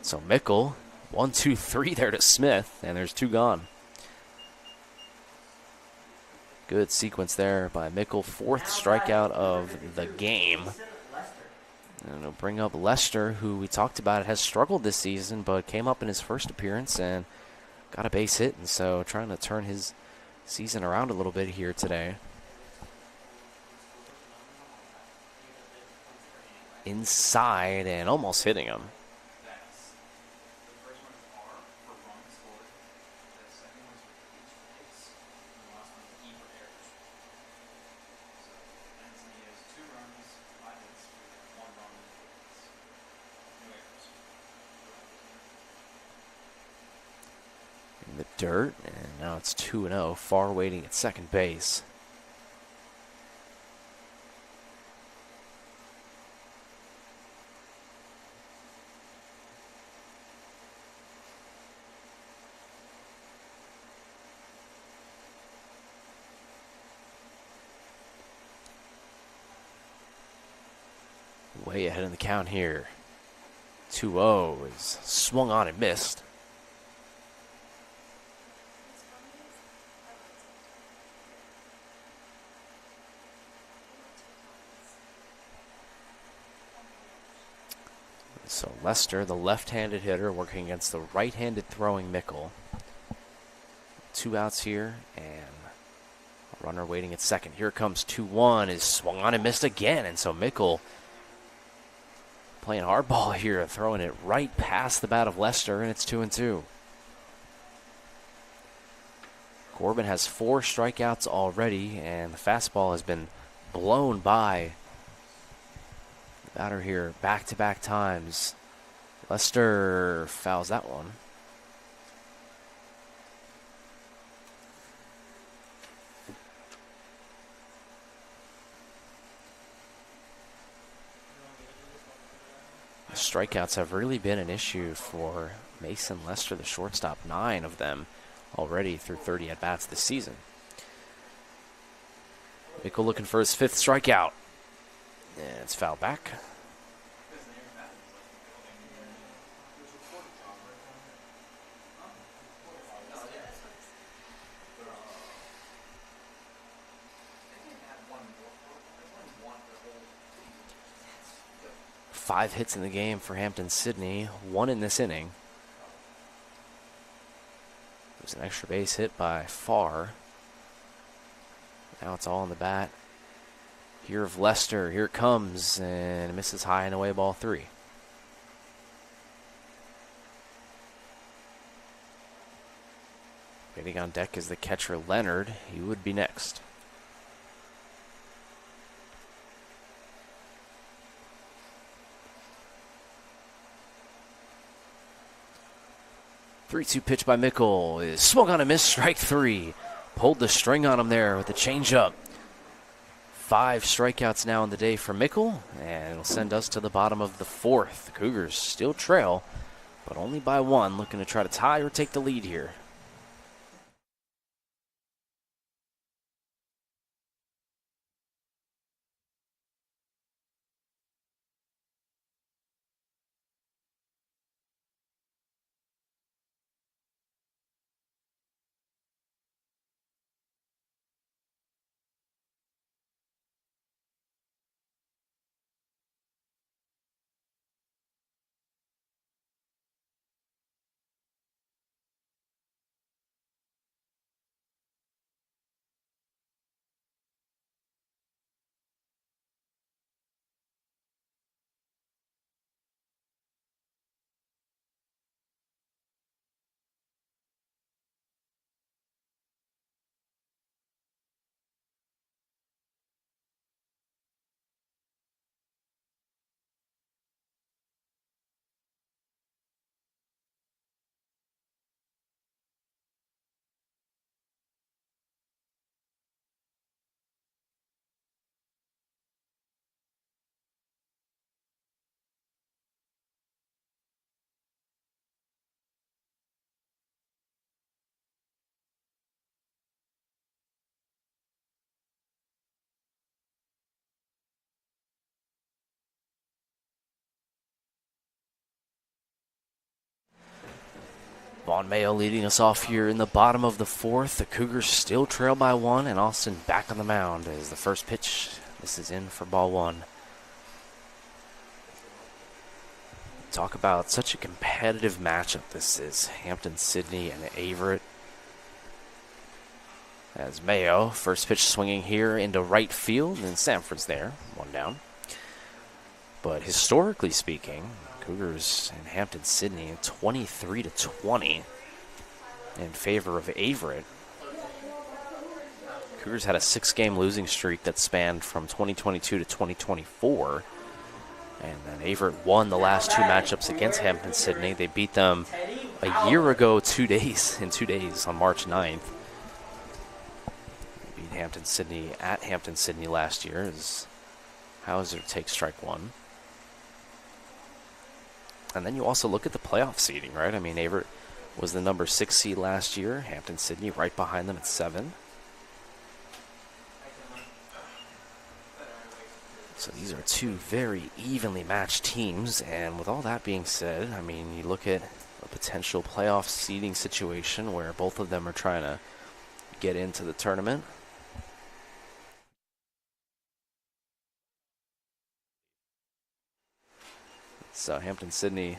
So Mickle, 1, 2, 3 there to Smith, and there's 2 gone. Good sequence there by Mickle, 4th strikeout of the game. And it'll bring up Lester, who we talked about has struggled this season, but came up in his first appearance and got a base hit, and so trying to turn his season around a little bit here today. Inside and almost hitting him. The dirt, and now it's 2-0. Farr waiting at second base. Way ahead in the count here. 2-0 is swung on and missed. So Lester, the left-handed hitter, working against the right-handed throwing Mickle. 2 outs here, and a runner waiting at second. Here comes 2-1, is swung on and missed again, and so Mickle playing hardball here, throwing it right past the bat of Lester, and it's 2-2. Corbin has 4 strikeouts already, and the fastball has been blown by the batter here back-to-back times. Lester fouls that one. The strikeouts have really been an issue for Mason Lester, the shortstop. 9 of them already through 30 at-bats this season. Mickle looking for his 5th strikeout. And it's fouled back. 5 hits in the game for Hampden-Sydney, 1 in this inning. It was an extra base hit by Farr. Now it's all on the bat here of Lester. Here it comes, and it misses high and away, ball 3. Getting on deck is the catcher Leonard. He would be next. Three-two pitch by Mickle is swung on a miss, strike 3. Pulled the string on him there with the changeup. 5 strikeouts now in the day for Mickle, and it'll send us to the bottom of the 4th. The Cougars still trail, but only by 1, looking to try to tie or take the lead here. Vaughn Mayo leading us off here in the bottom of the 4th. The Cougars still trail by 1, and Austin back on the mound as the first pitch. This is in for ball 1. Talk about such a competitive matchup this is. Hampden-Sydney and Averett. As Mayo, first pitch swinging here into right field, and Sanford's there, 1 down. But historically speaking, Cougars and Hampden-Sydney 23-20 in favor of Averett. Cougars had a 6-game losing streak that spanned from 2022 to 2024. And then Averett won the last 2 matchups against Hampden-Sydney. They beat them a year ago, in 2 days on March 9th. They beat Hampden-Sydney at Hampden-Sydney last year as Hauser takes strike 1. And then you also look at the playoff seeding, right? I mean, Averett was the number 6 seed last year. Hampden-Sydney right behind them at 7. So these are 2 very evenly matched teams. And with all that being said, I mean, you look at a potential playoff seeding situation where both of them are trying to get into the tournament. So Hampden-Sydney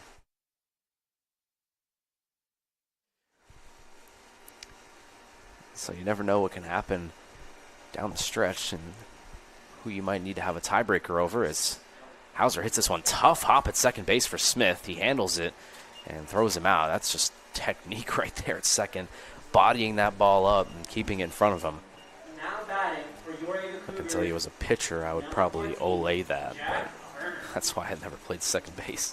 so you never know what can happen down the stretch and who you might need to have a tiebreaker over as Hauser hits this one. Tough hop at second base for Smith. He handles it and throws him out. That's just technique right there at second, bodying that ball up and keeping it in front of him. Now batting for your I can tell you as a pitcher, I would probably olay that, but that's why I never played second base.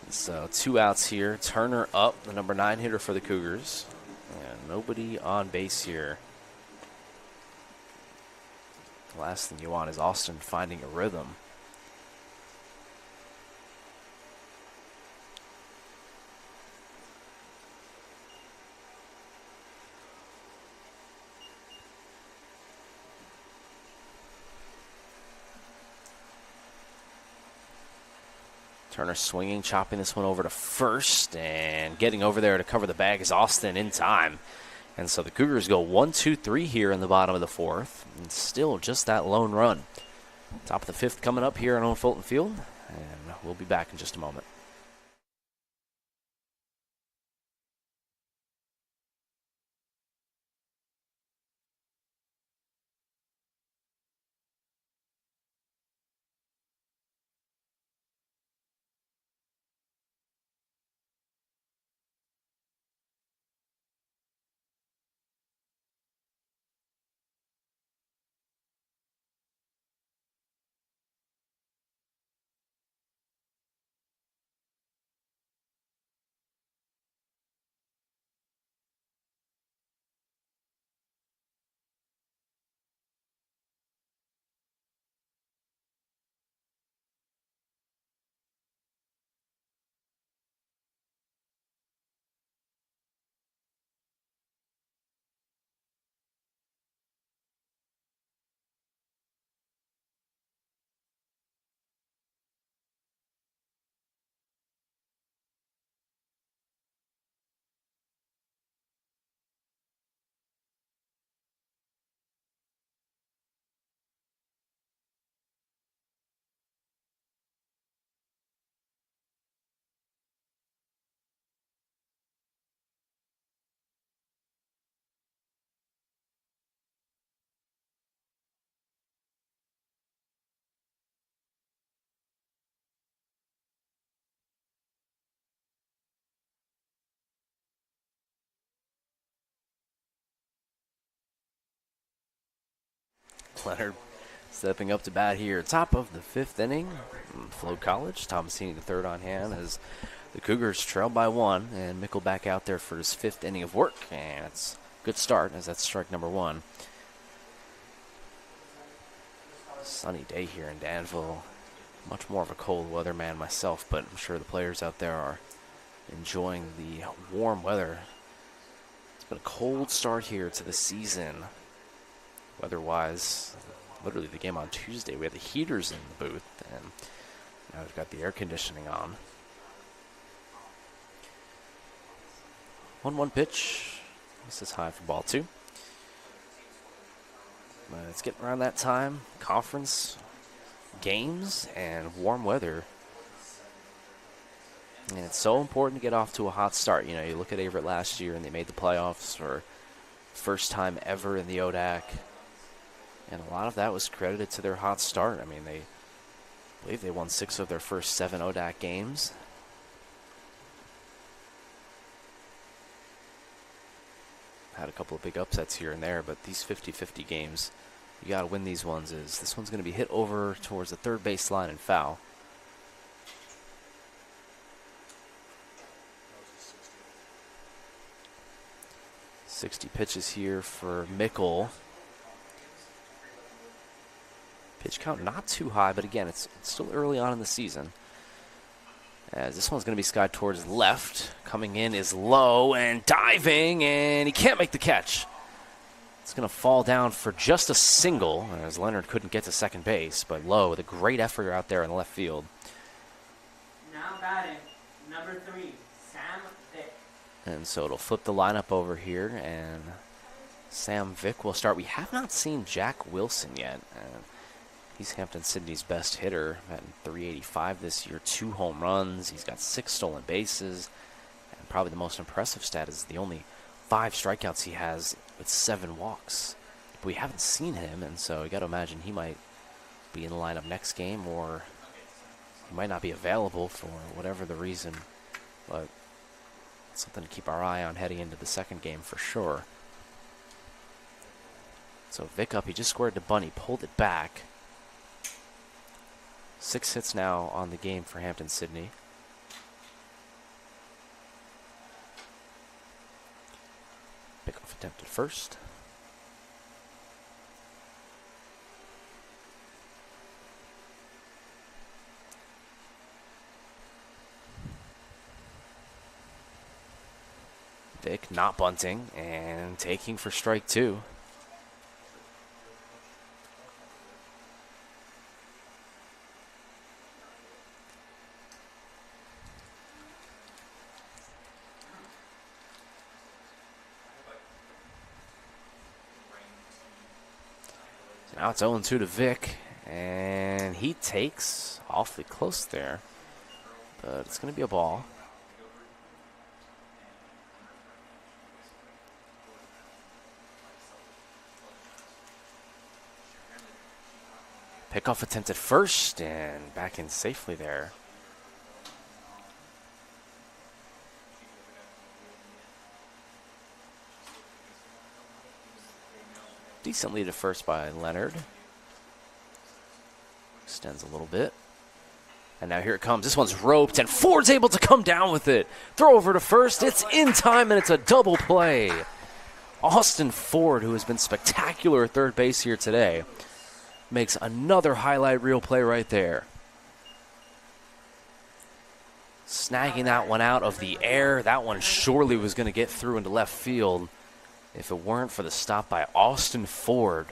So 2 outs here. Turner up, the number 9 hitter for the Cougars. And nobody on base here. The last thing you want is Austin finding a rhythm. Turner swinging, chopping this one over to first, and getting over there to cover the bag is Austin in time. And so the Cougars go 1-2-3 here in the bottom of the 4th, and still just that lone run. Top of the 5th coming up here on Owen Fulton Field. And we'll be back in just a moment. Leonard stepping up to bat here. Top of the 5th inning. Flow College. Thomasini the third on hand as the Cougars trail by 1. And Mickle back out there for his 5th inning of work. And it's a good start as that's strike number 1. Sunny day here in Danville. Much more of a cold weather man myself, but I'm sure the players out there are enjoying the warm weather. It's been a cold start here to the season. Weather-wise, literally the game on Tuesday, we had the heaters in the booth, and now we've got the air conditioning on. 1-1 pitch. This is high for ball 2. But it's getting around that time. Conference games and warm weather. And it's so important to get off to a hot start. You know, you look at Averett last year, and they made the playoffs for first time ever in the ODAC. And a lot of that was credited to their hot start. I mean, I believe they won 6 of their first 7 ODAC games. Had a couple of big upsets here and there, but these 50-50 games, you got to win these ones. This one's going to be hit over towards the third base line and foul. .60 pitches here for Mickle. Pitch count not too high, but again, it's still early on in the season. As this one's going to be skied towards left. Coming in is low and diving, and he can't make the catch. It's going to fall down for just a single, as Leonard couldn't get to second base, but Lowe with a great effort out there in the left field. Now batting, number 3, Sam Vick. And so it'll flip the lineup over here, and Sam Vick will start. We have not seen Jack Wilson yet. He's Hampden-Sydney's best hitter, batting .385 this year, 2 home runs. He's got 6 stolen bases, and probably the most impressive stat is the only 5 strikeouts he has with 7 walks. But we haven't seen him, and so you got to imagine he might be in the lineup next game, or he might not be available for whatever the reason. But it's something to keep our eye on heading into the second game for sure. So Vick up, he just squared the bunt, he pulled it back. 6 hits now on the game for Hampden-Sydney. Pickoff attempt at first. Vick not bunting and taking for strike 2. Now it's 0-2 to Vick, And he takes awfully close there, but it's going to be a ball. Pickoff attempt at first and back in safely there. Decent lead at first by Leonard. Extends a little bit. And now here it comes. This one's roped, and Ford's able to come down with it. Throw over to first. It's in time, and it's a double play. Austin Ford, who has been spectacular at third base here today, makes another highlight reel play right there. Snagging that one out of the air. That one surely was going to get through into left field if it weren't for the stop by Austin Ford.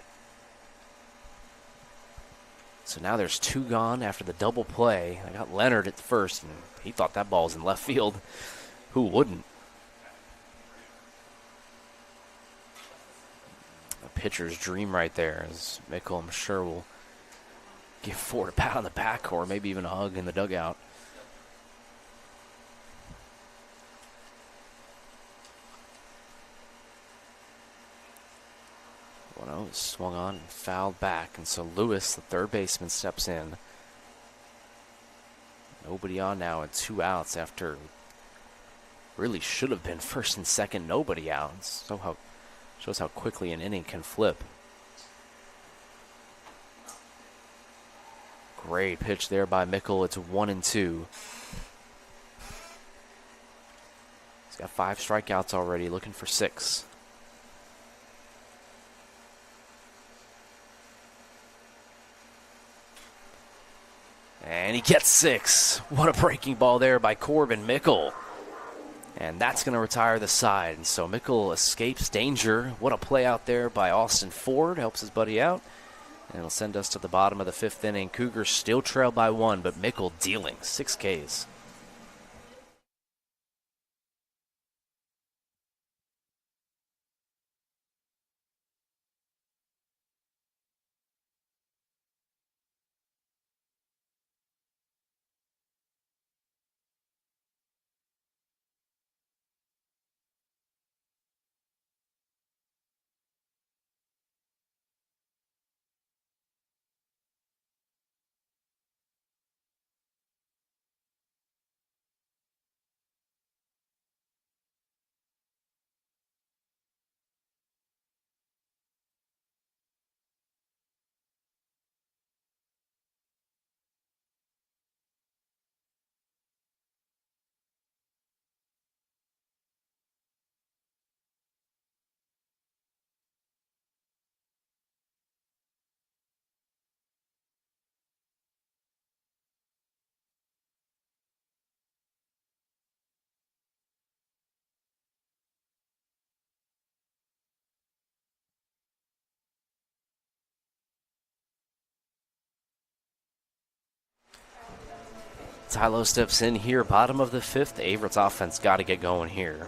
So now there's two gone after the double play. I got Leonard at first, and he thought that ball was in left field. Who wouldn't? A pitcher's dream right there, as Mickle, I'm sure, will give Ford a pat on the back or maybe even a hug in the dugout. 1-0 is swung on and fouled back, and so Lewis, the third baseman, steps in. Nobody on now and 2 outs after really should have been first and second, nobody out. So shows how quickly an inning can flip. Great pitch there by Mickle. It's 1-2. He's got 5 strikeouts already, looking for 6. And he gets 6. What a breaking ball there by Corbin Mickle. And that's going to retire the side. And so Mickle escapes danger. What a play out there by Austin Ford. Helps his buddy out. And it'll send us to the bottom of the 5th inning. Cougars still trail by 1, but Mickle dealing 6 Ks. Tylo steps in here, bottom of the 5th. Averett's offense got to get going here,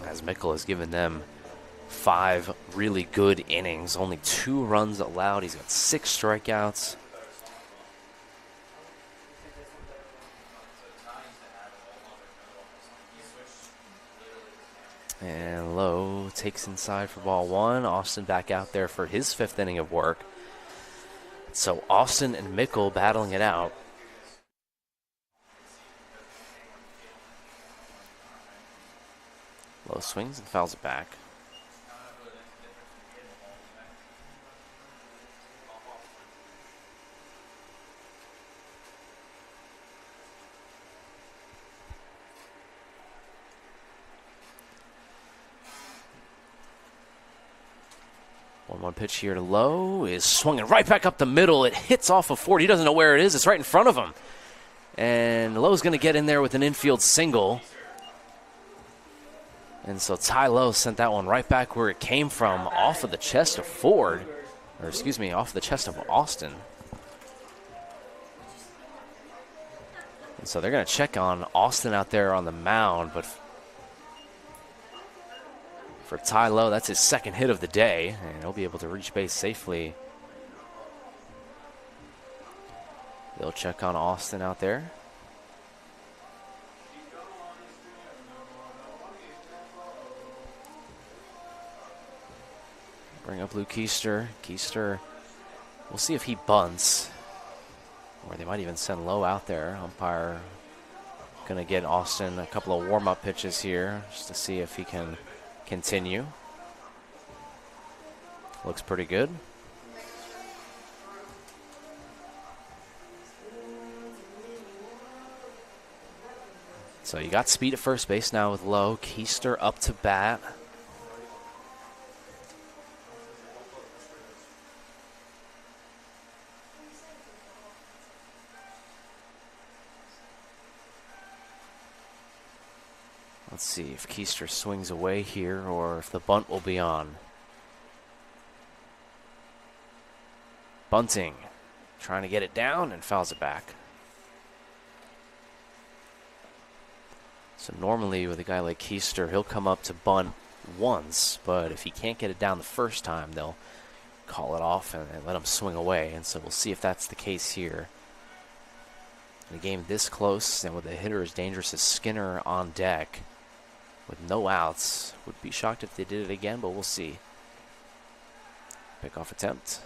as Mickle has given them 5 really good innings. Only 2 runs allowed. He's got 6 strikeouts. And Lowe takes inside for ball 1. Austin back out there for his 5th inning of work. So Austin and Mickle battling it out. Lowe swings and fouls it back. One pitch here to Lowe is swinging right back up the middle. It hits off of Ford. He doesn't know where it is. It's right in front of him. And Lowe's going to get in there with an infield single. And so Ty Lowe sent that one right back where it came from, off of the chest of Ford. Or excuse me, off the chest of Austin. And so they're going to check on Austin out there on the mound. But for Ty Lowe, that's his 2nd hit of the day. And he'll be able to reach base safely They'll check on Austin out there. Bring up Luke Keister. Keister, we'll see if he bunts. Or they might even send low out there. Umpire going to get Austin a couple of warm-up pitches here just to see if he can continue. Looks pretty good. So you got speed at first base now with Lowe. Keister up to bat. Let's see if Keister swings away here or if the bunt will be on. Bunting, trying to get it down and fouls it back. So normally with a guy like Keister, he'll come up to bunt once, but if he can't get it down the first time, they'll call it off and let him swing away. And so we'll see if that's the case here. In a game this close and with a hitter as dangerous as Skinner on deck, with no outs, would be shocked if they did it again, but we'll see. Pickoff attempt.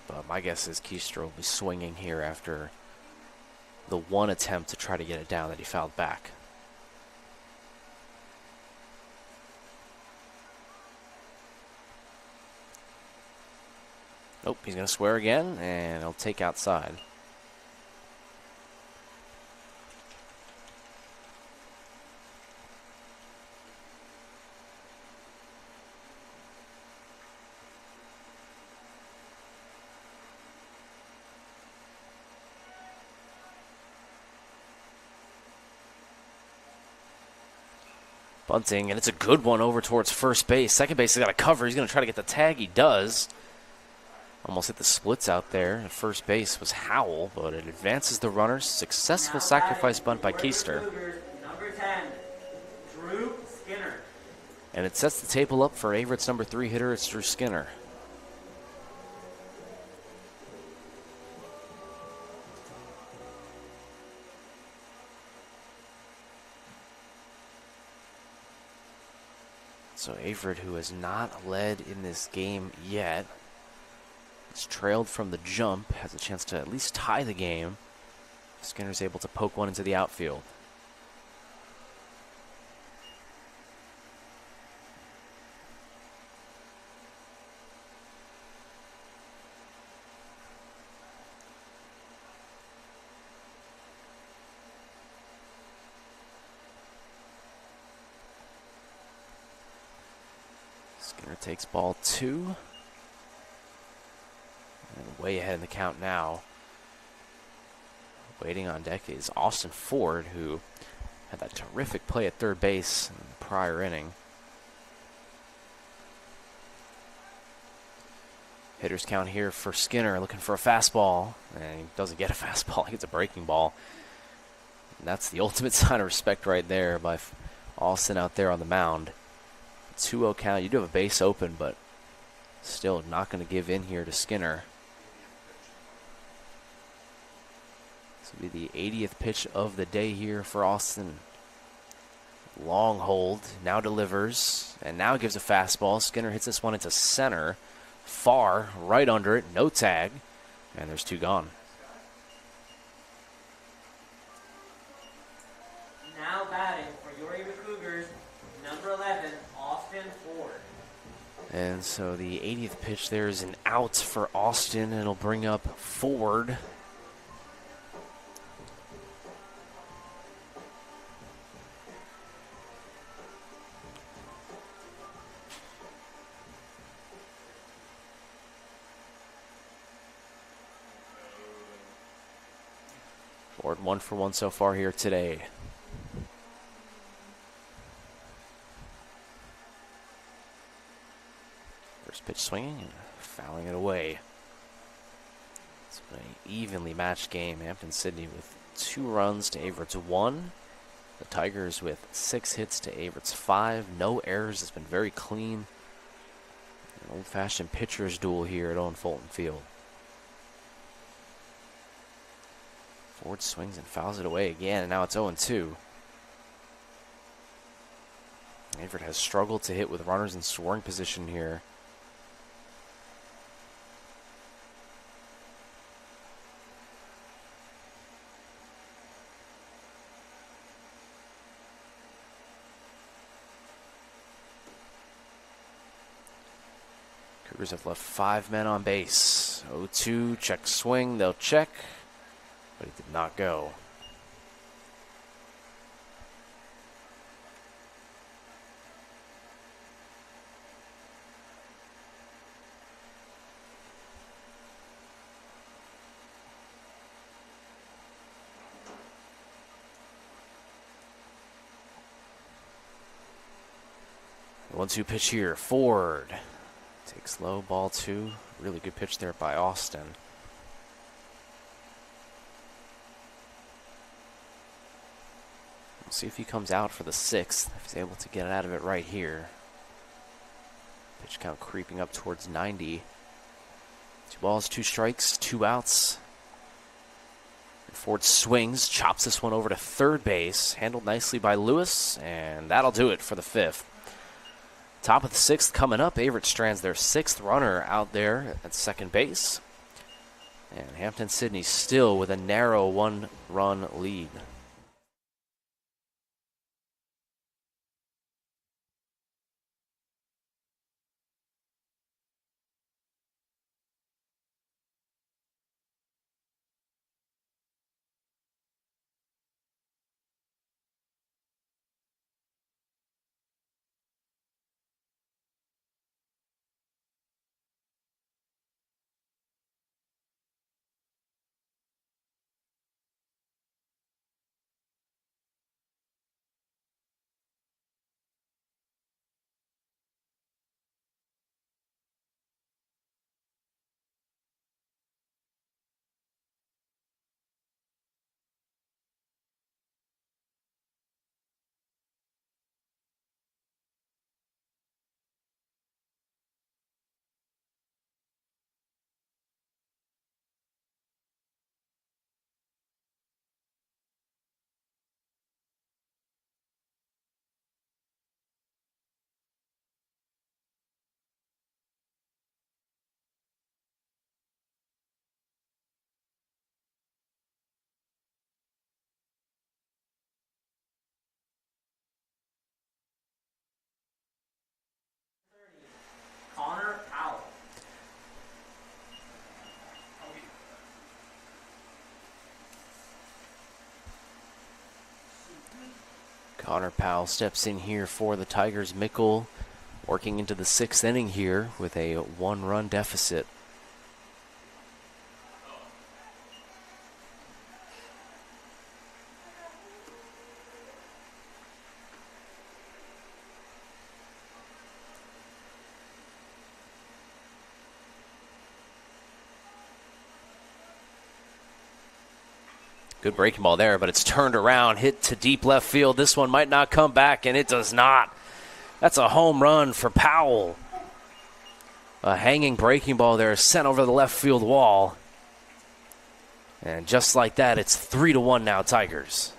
But my guess is Keister will be swinging here after the one attempt to try to get it down that he fouled back. Nope, he's going to swear again, and he'll take outside. Bunting, and it's a good one over towards first base. Second base has got a cover. He's going to try to get the tag. He does. Almost hit the splits out there. At first base was Howell, but it advances the runners. Successful sacrifice bunt by Keister. Number 10, Drew Skinner. And it sets the table up for Averett's number 3 hitter. It's Drew Skinner. So Averett, who has not led in this game yet, has trailed from the jump, has a chance to at least tie the game. Skinner's able to poke one into the outfield. Skinner takes ball 2. And way ahead in the count now. Waiting on deck is Austin Ford, who had that terrific play at third base in the prior inning. Hitters count here for Skinner, looking for a fastball. And he doesn't get a fastball, he gets a breaking ball. And that's the ultimate sign of respect right there by Austin out there on the mound. 2-0 count. You do have a base open, but still not going to give in here to Skinner. This will be the 80th pitch of the day here for Austin. Long hold, now delivers, and now gives a fastball. Skinner hits this one into center, far, right under it, no tag, and there's 2 gone. Now batting for your Averett Cougars, number 11, Austin Ford. And so the 80th pitch there is an out for Austin, and it'll bring up Ford. Ford 1 for 1 so far here today. First pitch swinging and fouling it away. It's been an evenly matched game. Hampden-Sydney with 2 runs to Averett's 1. The Tigers with 6 hits to Averett's 5. No errors. It's been very clean. And Old-fashioned pitcher's duel here at Owen Fulton Field. Ford swings and fouls it away again, and now it's 0-2. Averett has struggled to hit with runners in scoring position here. Cougars have left 5 men on base. 0-2, check swing, they'll check, but it did not go. The 1-2 pitch here, Ford. Takes low, ball 2. Really good pitch there by Austin. We'll see if he comes out for the 6th. If he's able to get out of it right here. Pitch count creeping up towards 90. 2 balls, 2 strikes, 2 outs. And Ford swings, chops this one over to third base. Handled nicely by Lewis, and that'll do it for the 5th. Top of the 6th coming up. Averett strands their 6th runner out there at second base. And Hampden-Sydney still with a narrow 1-run lead. Connor Powell steps in here for the Tigers. Mickle working into the 6th inning here with a 1-run deficit. Good breaking ball there, but it's turned around, hit to deep left field. This one might not come back, and it does not. That's a home run for Powell. A hanging breaking ball there sent over the left field wall. And just like that, it's 3-1 now, Tigers.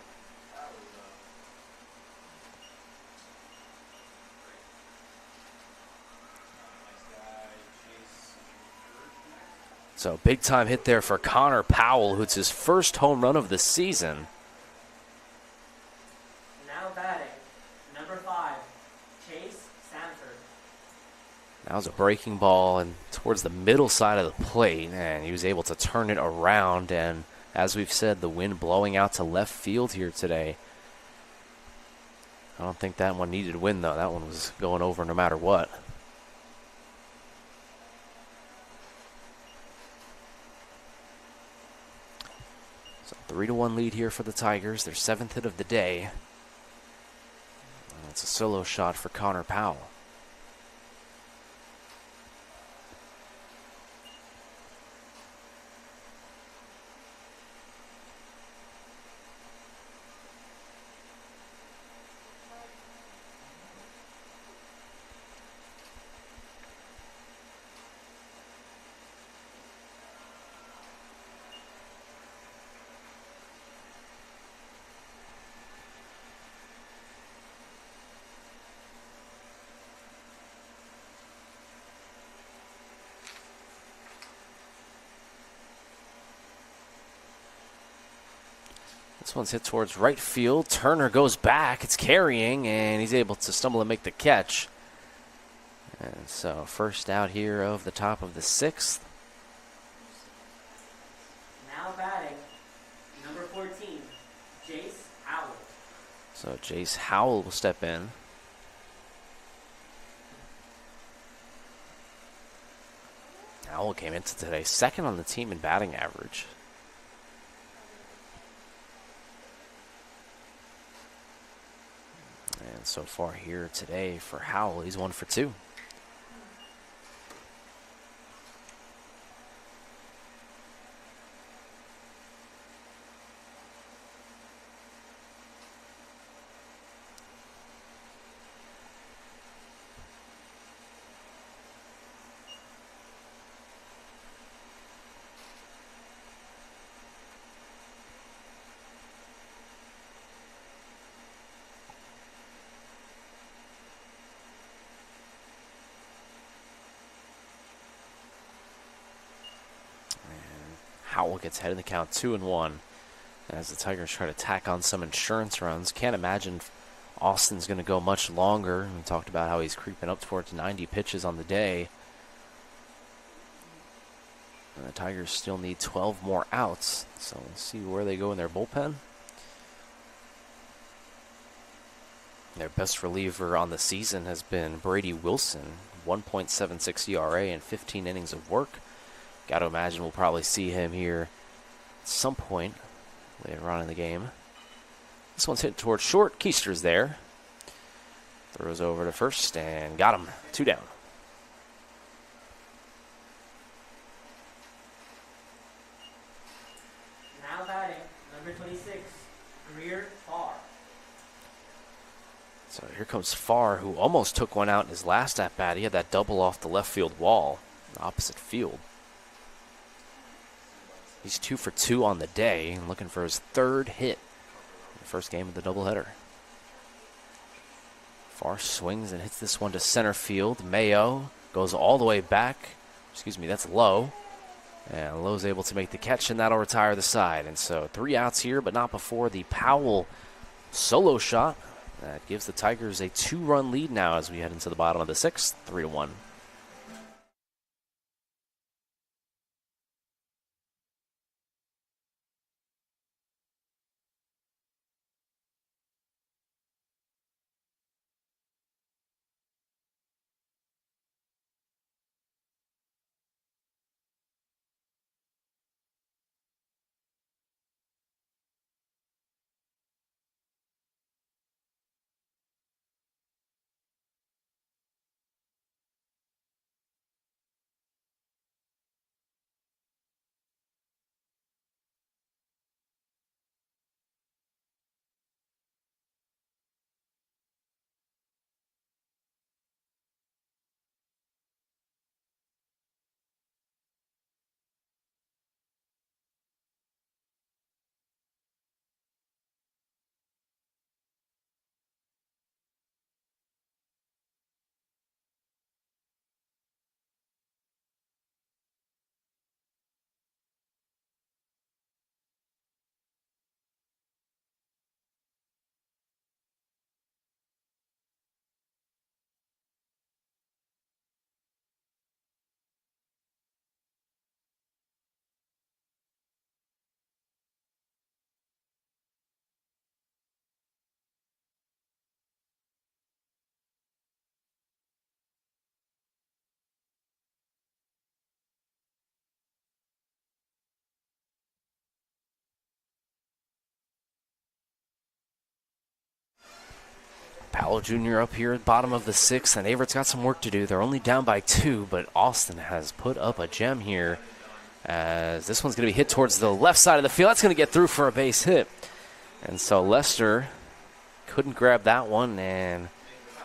So big time hit there for Connor Powell, who's his first home run of the season. Now batting, number 5, Chase Sanford. That was a breaking ball and towards the middle side of the plate, and he was able to turn it around. And as we've said, the wind blowing out to left field here today. I don't think that one needed wind, though. That one was going over no matter what. So 3-1 lead here for the Tigers. Their 7th hit of the day. And it's a solo shot for Connor Powell. This one's hit towards right field. Turner goes back. It's carrying, and he's able to stumble and make the catch. And so first out here of the top of the 6th. Now batting, number 14, Jace Howell. So Jace Howell will step in. Howell came into today second on the team in batting average. And so far here today for Howell, he's 1 for 2. Howell gets ahead in the count 2-1 as the Tigers try to tack on some insurance runs. Can't imagine Austin's going to go much longer. We talked about how he's creeping up towards 90 pitches on the day. And the Tigers still need 12 more outs, so we'll see where they go in their bullpen. Their best reliever on the season has been Brady Wilson, 1.76 ERA and 15 innings of work. Got to imagine we'll probably see him here at some point later on in the game. This one's hit towards short. Keister's there. Throws over to first and got him. 2 down. Now batting, number 26, Greer Farr. So here comes Farr, who almost took one out in his last at-bat. He had that double off the left field wall, the opposite field. He's 2 for 2 on the day and looking for his 3rd hit in the first game of the doubleheader. Farr swings and hits this one to center field. Mayo goes all the way back. Excuse me, that's Lowe. And Lowe's able to make the catch, and that'll retire the side. And so 3 outs here, but not before the Powell solo shot. That gives the Tigers a 2-run lead now as we head into the bottom of the 6th, 3-1. Powell Jr. up here at bottom of the 6th, and Averett's got some work to do. They're only down by 2, but Austin has put up a gem here as this one's going to be hit towards the left side of the field. That's going to get through for a base hit. And so Lester couldn't grab that one, and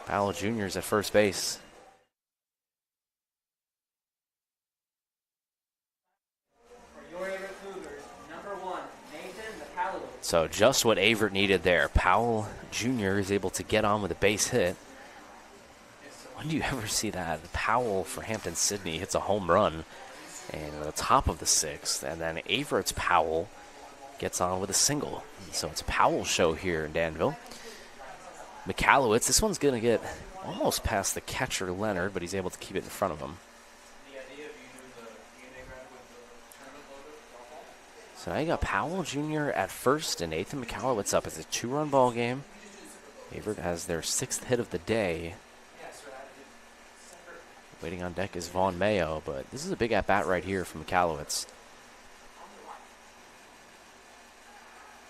Powell Jr. is at first base. So just what Averett needed there. Powell Jr. is able to get on with a base hit. When do you ever see that? Powell for Hampden-Sydney hits a home run and at the top of the 6th. And then Averett's Powell gets on with a single. So it's Powell's show here in Danville. McAllowitz, this one's going to get almost past the catcher, Leonard, but he's able to keep it in front of him. So now you got Powell Jr. at first and Nathan McAllowitz up. It's a 2-run ball game. Averett has their 6th hit of the day. Waiting on deck is Vaughn Mayo, but this is a big at-bat right here from McAllowitz.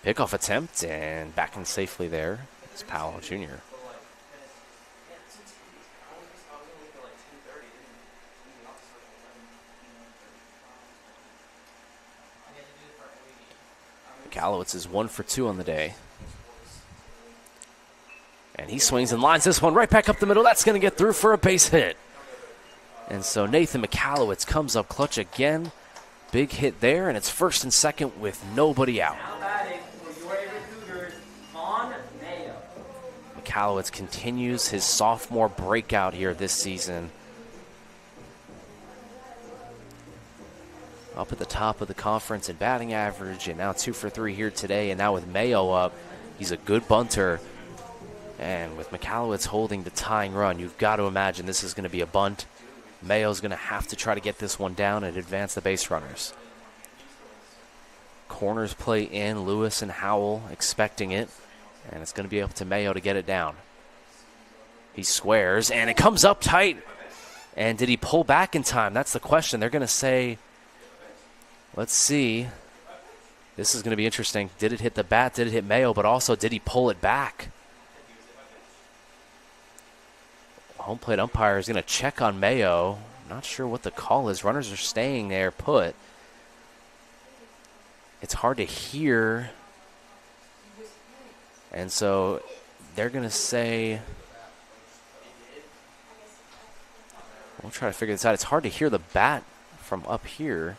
Pickoff attempt, and back in safely there. It's Powell Jr. McAllowitz is 1 for 2 on the day. And he swings and lines this one right back up the middle. That's going to get through for a base hit. And so Nathan McAllowitz comes up clutch again. Big hit there, and it's first and second with nobody out. Now batting for your Averett Cougars, Vaughn Mayo. McAllowitz continues his sophomore breakout here this season. Up at the top of the conference in batting average, and now 2 for 3 here today. And now with Mayo up, he's a good bunter. And with McAllowitz holding the tying run, you've got to imagine this is going to be a bunt. Mayo's going to have to try to get this one down and advance the base runners. Corners play in, Lewis and Howell expecting it. And it's going to be up to Mayo to get it down. He squares, and it comes up tight. And did he pull back in time? That's the question. They're going to say, let's see. This is going to be interesting. Did it hit the bat? Did it hit Mayo? But also, did he pull it back? Home plate umpire is going to check on Mayo. Not sure what the call is. Runners are staying there put. It's hard to hear. And so they're going to say, we'll try to figure this out. It's hard to hear the bat from up here.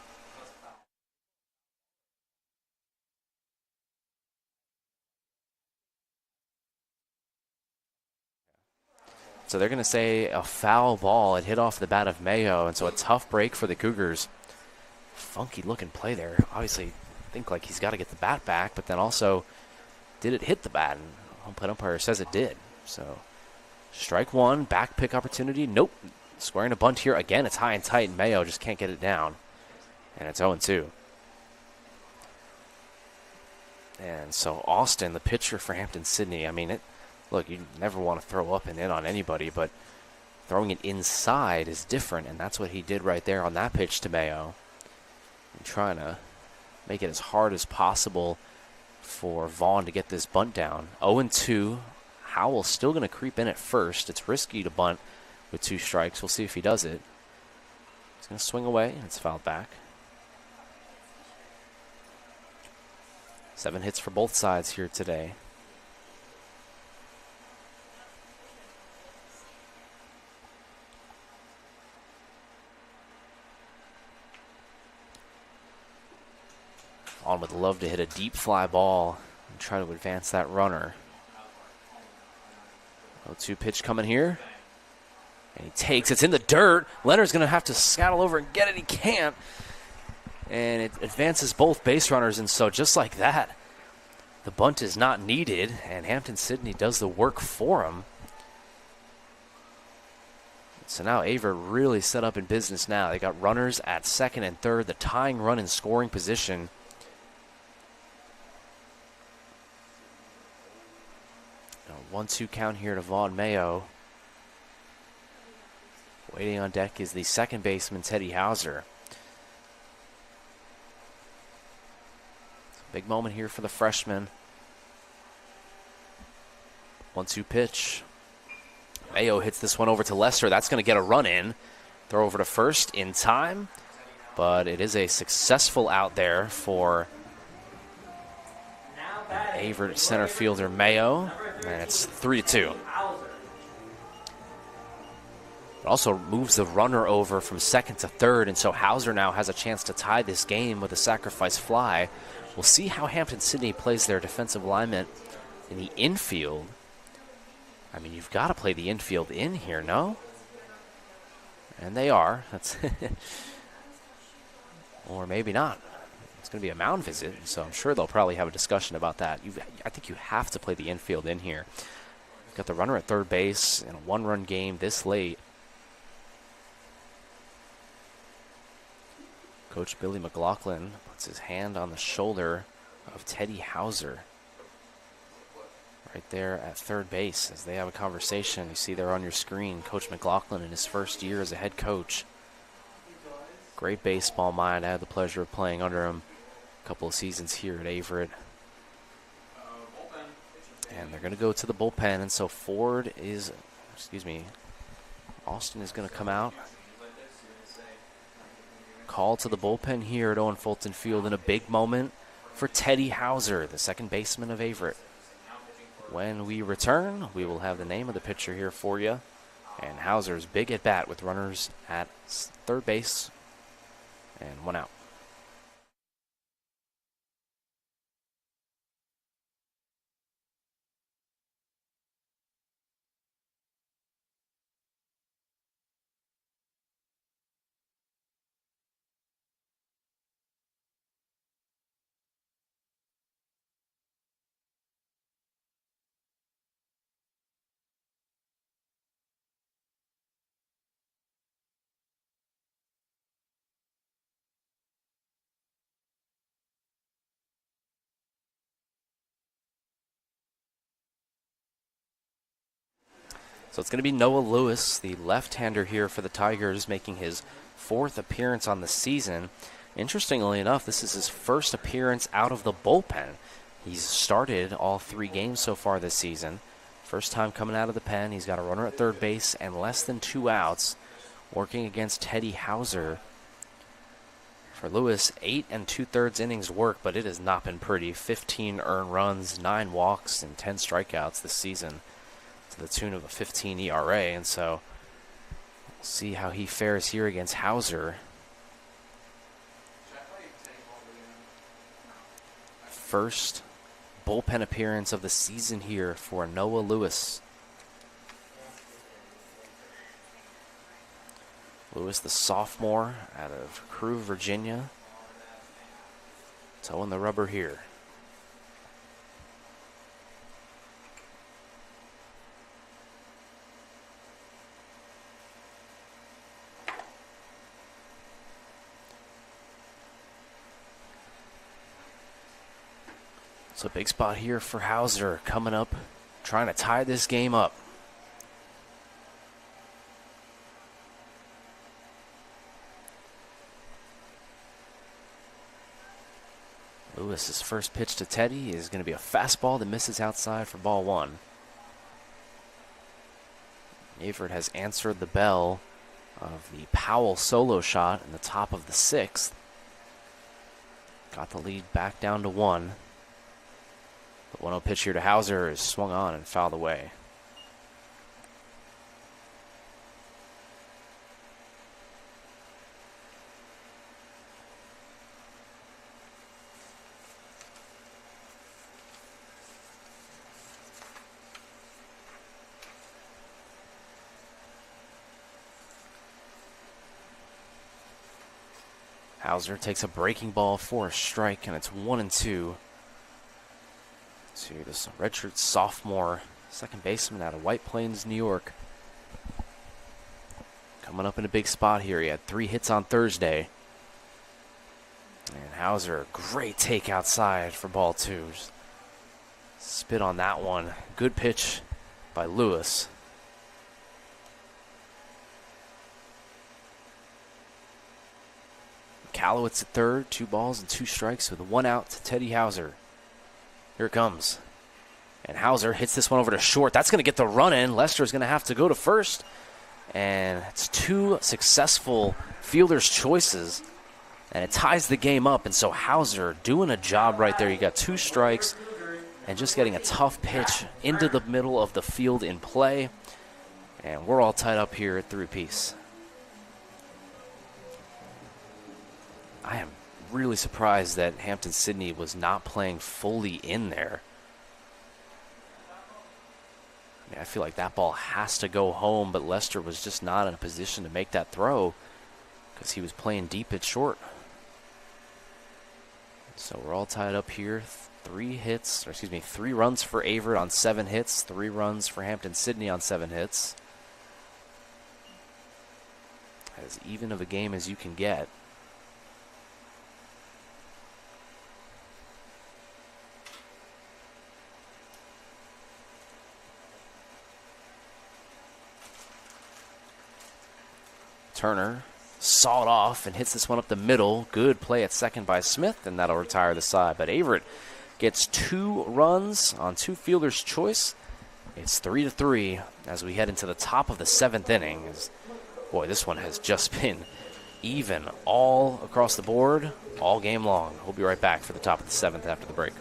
So they're going to say a foul ball. It hit off the bat of Mayo, and so a tough break for the Cougars. Funky looking play there. Obviously, think like he's got to get the bat back, but then also, did it hit the bat? And home plate umpire says it did. So strike one, back pick opportunity. Nope. Squaring a bunt here. Again, it's high and tight, and Mayo just can't get it down. And it's 0-2. And so Austin, the pitcher for Hampden-Sydney, I mean, look, you never want to throw up and in on anybody, but throwing it inside is different, and that's what he did right there on that pitch to Mayo. And trying to make it as hard as possible for Vaughn to get this bunt down. 0-2. Howell's still going to creep in at first. It's risky to bunt with 2 strikes. We'll see if he does it. He's going to swing away, and it's fouled back. 7 hits for both sides here today. On would love to hit a deep fly ball and try to advance that runner. 0-2 pitch coming here. And he takes, it's in the dirt. Leonard's going to have to scuttle over and get it. He can't. And it advances both base runners, and so just like that, the bunt is not needed, and Hampden-Sydney does the work for him. So now Averett really set up in business now. They got runners at second and third, the tying run in scoring position. A 1-2 count here to Vaughn Mayo. Waiting on deck is the second baseman, Teddy Hauser. Big moment here for the freshman. 1-2 pitch. Mayo hits this one over to Lester. That's going to get a run in. Throw over to first in time. But it is a successful out there for Averett center fielder Mayo. And it's 3-2. It also moves the runner over from second to third. And so Hauser now has a chance to tie this game with a sacrifice fly. We'll see how Hampden-Sydney plays their defensive alignment in the infield. I mean, you've got to play the infield in here, no? And they are. That's or maybe not. it's going to be a mound visit, so I'm sure they'll probably have a discussion about that. I think you have to play the infield in here. You've got the runner at third base in a one-run game this late. Coach Billy McLaughlin puts his hand on the shoulder of Teddy Hauser right there at third base as they have a conversation. You see there on your screen, Coach McLaughlin in his first year as a head coach. Great baseball mind. I had the pleasure of playing under him a couple of seasons here at Averett. And they're going to go to the bullpen, and so Austin is going to come out. Call to the bullpen here at Owen Fulton Field in a big moment for Teddy Hauser, the second baseman of Averett. When we return, we will have the name of the pitcher here for you. And Hauser's big at bat with runners at third base and one out. So it's going to be Noah Lewis, the left-hander here for the Tigers, making his fourth appearance on the season. Interestingly enough, this is his first appearance out of the bullpen. He's started all 3 games so far this season. First time coming out of the pen. He's got a runner at third base and less than 2 outs, working against Teddy Hauser. For Lewis, 8 2/3 innings work, but it has not been pretty. 15 earned runs, 9 walks, and 10 strikeouts this season, to the tune of a 15 ERA, and so we'll see how he fares here against Hauser. First bullpen appearance of the season here for Noah Lewis. Lewis, the sophomore out of Crewe, Virginia, toeing the rubber here. So big spot here for Hauser coming up, trying to tie this game up. Lewis's first pitch to Teddy is going to be a fastball that misses outside for ball 1. Averett has answered the bell of the Powell solo shot in the top of the 6th. Got the lead back down to 1. The 1-0 pitch here to Hauser is swung on and fouled away. Hauser takes a breaking ball for a strike, and it's 1-2. To this redshirt sophomore second baseman out of White Plains, New York. Coming up in a big spot here. He had 3 hits on Thursday. And Hauser, great take outside for ball 2. Just spit on that one. Good pitch by Lewis. Callowitz at third, 2 balls and 2 strikes with 1 out to Teddy Hauser. Here it comes. And Hauser hits this one over to short. That's going to get the run in. Lester's going to have to go to first. And it's 2 successful fielder's choices. And it ties the game up. And so Hauser doing a job right there. You got 2 strikes and just getting a tough pitch into the middle of the field in play. And we're all tied up here at 3 apiece. I am really surprised that Hampden-Sydney was not playing fully in there. I mean, I feel like that ball has to go home, but Lester was just not in a position to make that throw because he was playing deep at short. So we're all tied up here. 3 runs for Averett on 7 hits, 3 runs for Hampden-Sydney on 7 hits. As even of a game as you can get. Turner sawed off and hits this one up the middle. Good play at second by Smith, and that'll retire the side. But Averett gets 2 runs on 2 fielders' choice. It's 3-3 as we head into the top of the 7th inning. Boy, this one has just been even all across the board all game long. We'll be right back for the top of the 7th after the break.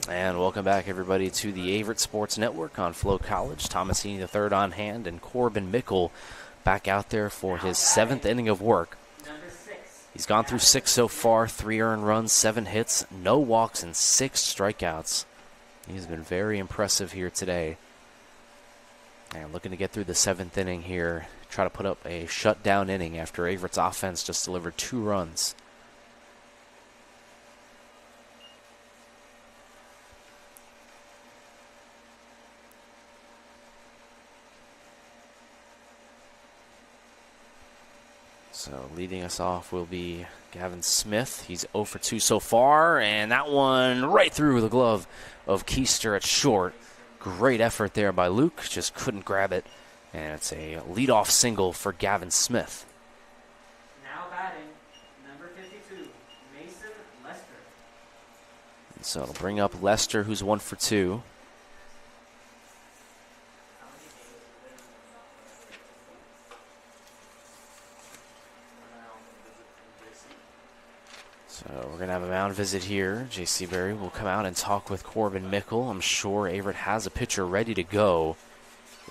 And welcome back, everybody, to the Averett Sports Network on Flow College. Thomas Heaney III on hand, and Corbin Mickle back out there for his 7th inning of work. He's gone through 6 so far, 3 earned runs, 7 hits, no walks, and 6 strikeouts. He's been very impressive here today. And looking to get through the 7th inning here, try to put up a shutdown inning after Averett's offense just delivered 2 runs. So leading us off will be Gavin Smith. He's 0 for 2 so far, and that one right through the glove of Keister at short. Great effort there by Luke, just couldn't grab it, and it's a leadoff single for Gavin Smith. Now batting, number 52, Mason Lester. So it'll bring up Lester, who's 1 for 2. So we're going to have a mound visit here. J.C. Berry will come out and talk with Corbin Mickle. I'm sure Averett has a pitcher ready to go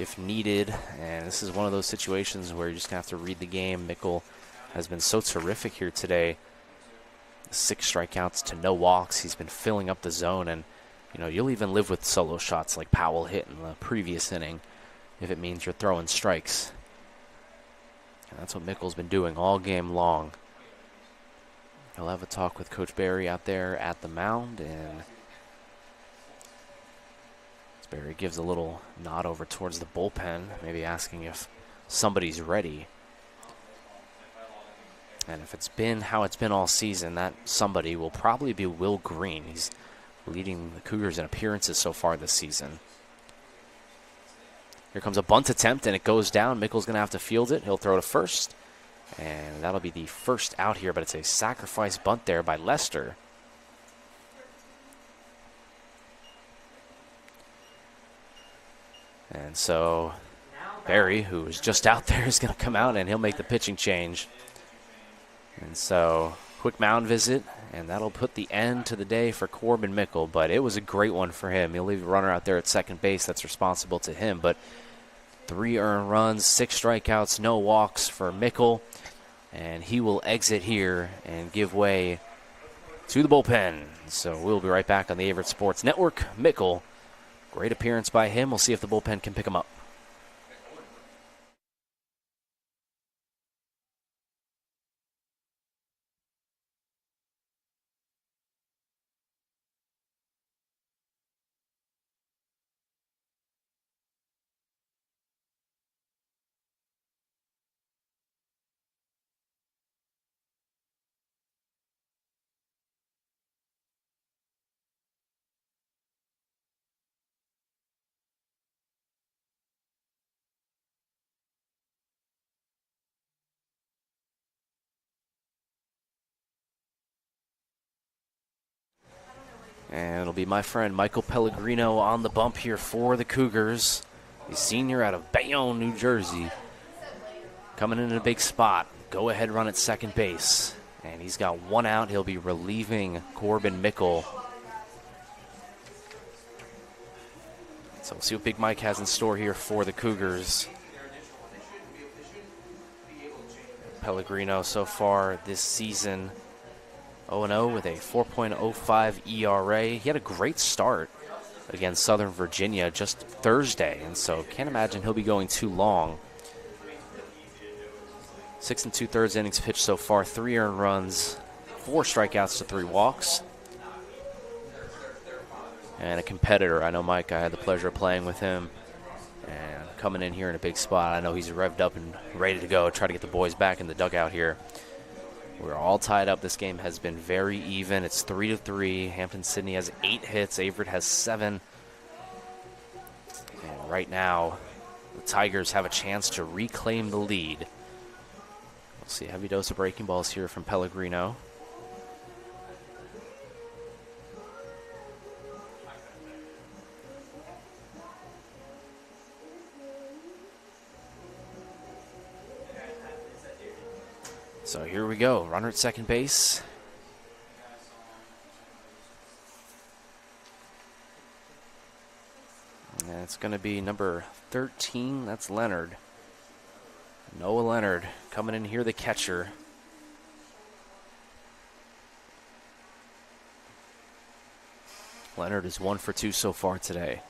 if needed. And this is one of those situations where you're just going to have to read the game. Mickle has been so terrific here today. 6 strikeouts to no walks. He's been filling up the zone. And, you know, you'll even live with solo shots like Powell hit in the previous inning if it means you're throwing strikes. And that's what Mickle's been doing all game long. He'll have a talk with Coach Berry out there at the mound, and Berry gives a little nod over towards the bullpen, maybe asking if somebody's ready. And if it's been how it's been all season, that somebody will probably be Will Green. He's leading the Cougars in appearances so far this season. Here comes a bunt attempt, and it goes down. Mickle's going to have to field it. He'll throw to first. And that'll be the first out here, but it's a sacrifice bunt there by Lester. And so Berry, who is just out there, is going to come out, and he'll make the pitching change. And so quick mound visit, and that'll put the end to the day for Corbin Mickle. But it was a great one for him. He'll leave a runner out there at second base. That's responsible to him. But 3 earned runs, 6 strikeouts, no walks for Mickle. And he will exit here and give way to the bullpen. So we'll be right back on the Averett Sports Network. Mickle, great appearance by him. We'll see if the bullpen can pick him up. And it'll be my friend Michael Pellegrino on the bump here for the Cougars. He's senior out of Bayonne, New Jersey. Coming in a big spot. Go ahead run at second base. And he's got one out. He'll be relieving Corbin Mickle. So we'll see what Big Mike has in store here for the Cougars. Pellegrino so far this season 0-0 with a 4.05 ERA. He had a great start against Southern Virginia just Thursday, and so can't imagine he'll be going too long. 6 2/3 innings pitched so far, 3 earned runs, 4 strikeouts to 3 walks. And a competitor. I know Mike, I had the pleasure of playing with him. And coming in here in a big spot, I know he's revved up and ready to go, try to get the boys back in the dugout here. We're all tied up. This game has been very even. It's 3-3. Hampden-Sydney has 8 hits. Averett has 7. And right now, the Tigers have a chance to reclaim the lead. We'll see a heavy dose of breaking balls here from Pellegrino. So here we go. Runner at second base. And it's going to be number 13. That's Leonard. Noah Leonard coming in here, the catcher. Leonard is 1 for 2 so far today.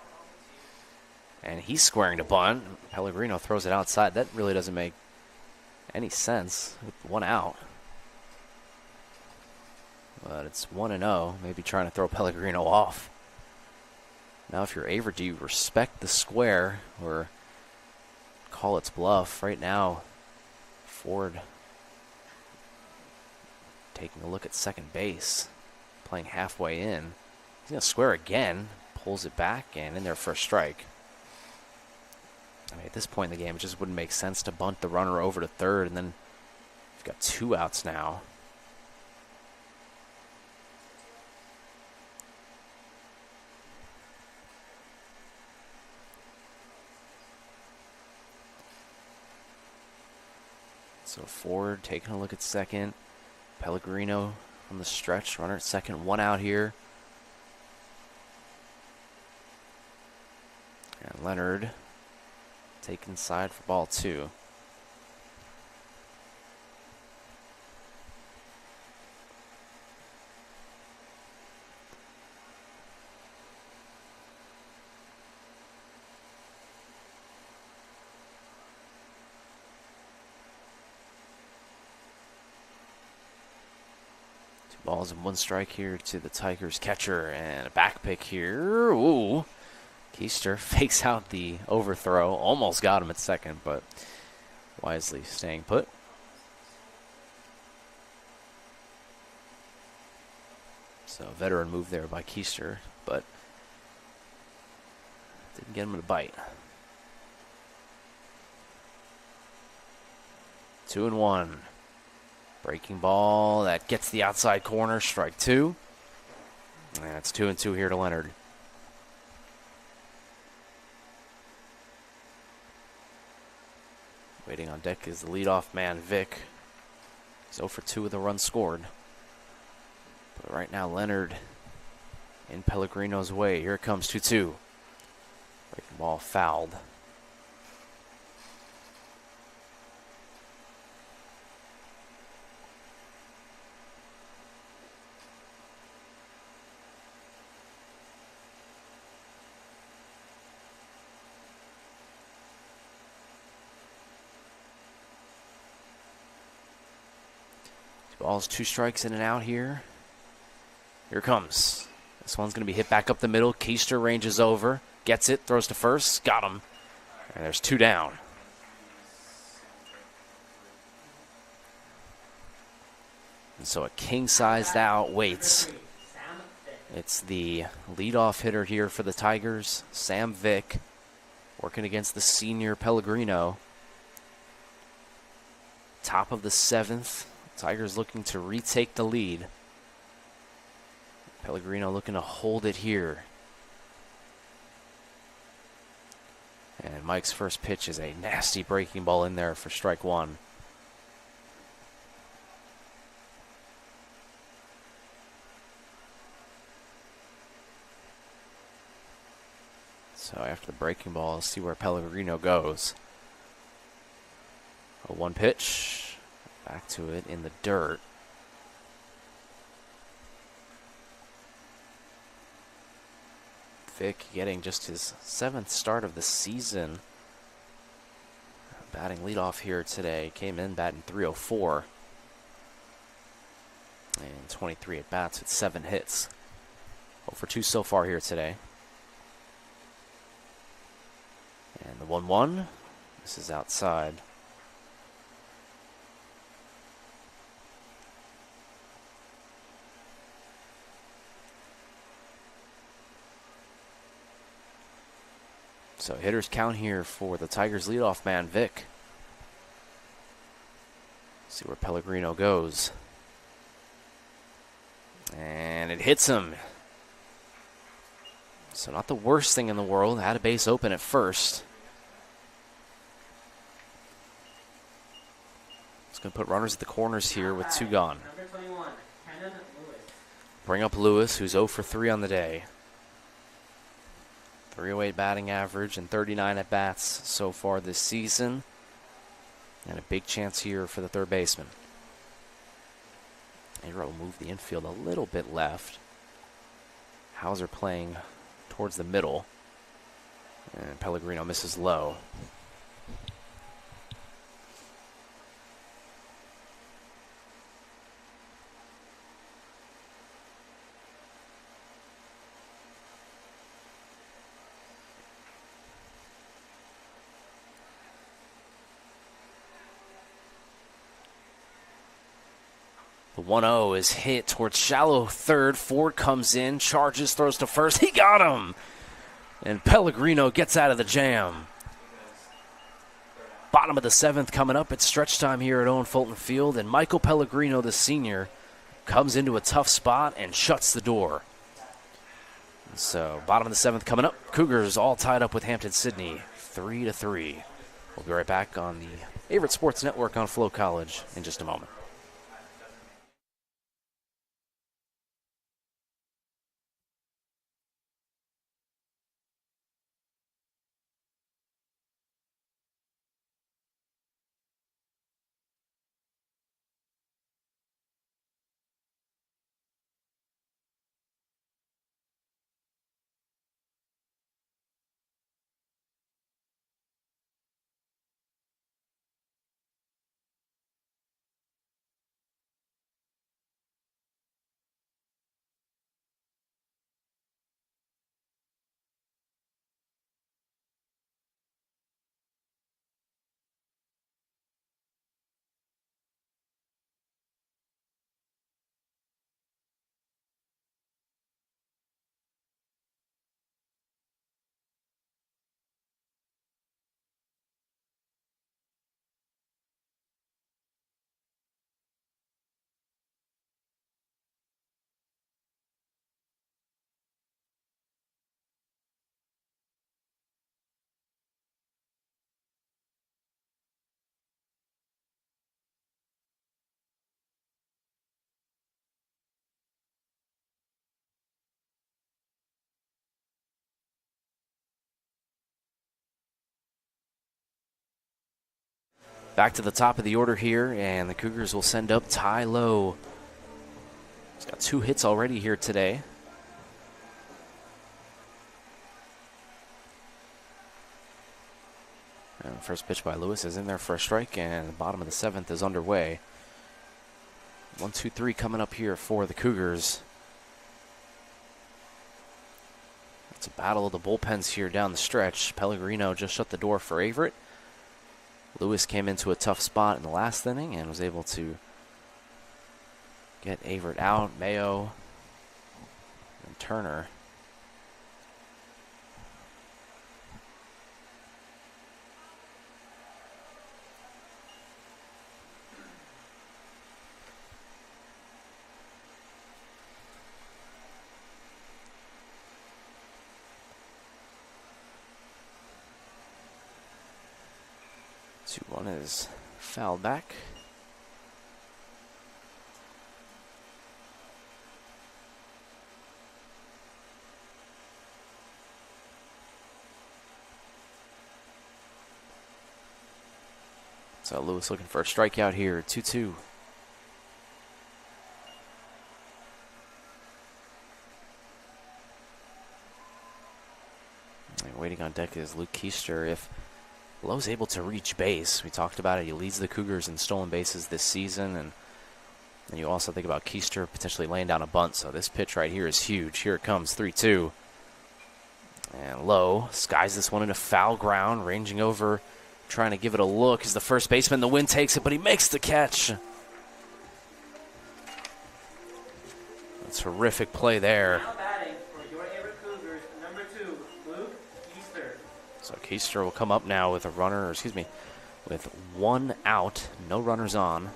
And he's squaring to bunt. Pellegrino throws it outside. That really doesn't make any sense with 1 out. But it's 1-0. Maybe trying to throw Pellegrino off. Now if you're Averett, do you respect the square or call its bluff? Right now, Ford taking a look at second base, playing halfway in. He's going to square again, pulls it back, and in there for a strike. I mean, at this point in the game, it just wouldn't make sense to bunt the runner over to third, and then you've got 2 outs now. So Ford taking a look at second. Pellegrino from the stretch, runner at second, 1 out here. And Leonard taken inside for ball 2. Balls and 1 strike here to the Tigers catcher, and a back pick here. Ooh. Keister fakes out the overthrow. Almost got him at second, but wisely staying put. So veteran move there by Keister, but didn't get him to bite. 2-1. Breaking ball that gets the outside corner, strike 2. And it's 2-2 here to Leonard. Waiting on deck is the leadoff man, Vic. He's 0 for 2 with a run scored. But right now, Leonard in Pellegrino's way. Here it comes, 2-2. Breaking ball fouled. Ball's 2 strikes in and out here. Here it comes. This one's going to be hit back up the middle. Keister ranges over, gets it, throws to first, got him. And there's 2 down. And so a king-sized out waits. It's the leadoff hitter here for the Tigers, Sam Vick, working against the senior Pellegrino. Top of the 7th. Tigers looking to retake the lead. Pellegrino looking to hold it here. And Mike's first pitch is a nasty breaking ball in there for strike one. So after the breaking ball, let's see where Pellegrino goes. A one pitch. Back to it in the dirt. Vic getting just his 7th start of the season. Batting leadoff here today. Came in batting .304. And 23 at bats with 7 hits. 0 for 2 so far here today. And the 1-1. This is outside. So hitters count here for the Tigers leadoff man, Vic. See where Pellegrino goes. And it hits him. So not the worst thing in the world. Had a base open at first. It's going to put runners at the corners here with 2 gone. Number 21, Lewis. Bring up Lewis, who's 0 for 3 on the day. 308 batting average and 39 at bats so far this season. And a big chance here for the third baseman. Averett will move the infield a little bit left. Hauser playing towards the middle. And Pellegrino misses low. The 1-0 is hit towards shallow third. Ford comes in, charges, throws to first. He got him! And Pellegrino gets out of the jam. Bottom of the 7th coming up. It's stretch time here at Owen Fulton Field. And Michael Pellegrino, the senior, comes into a tough spot and shuts the door. So bottom of the 7th coming up. Cougars all tied up with Hampden-Sydney 3-3. We'll be right back on the Averett Sports Network on Flow College in just a moment. Back to the top of the order here, and the Cougars will send up Ty Lowe. He's got 2 hits already here today. And the first pitch by Lewis is in there for a strike, and the bottom of the 7th is underway. 1-2-3 coming up here for the Cougars. It's a battle of the bullpens here down the stretch. Pellegrino just shut the door for Averett. Lewis came into a tough spot in the last inning and was able to get Averett out. Mayo and Turner. 2-1 is fouled back. So Lewis looking for a strikeout here, 2-2. And waiting on deck is Luke Keister. If Lowe's able to reach base, we talked about it, he leads the Cougars in stolen bases this season, and you also think about Keister potentially laying down a bunt, so this pitch right here is huge. Here it comes, 3-2. And Lowe skies this one into foul ground, ranging over, trying to give it a look as the first baseman. The wind takes it, but he makes the catch. A terrific play there. Now batting for your Averett Cougars, number 2, Luke Keister. So Keister will come up now with a runner, or excuse me, with 1 out, no runners on.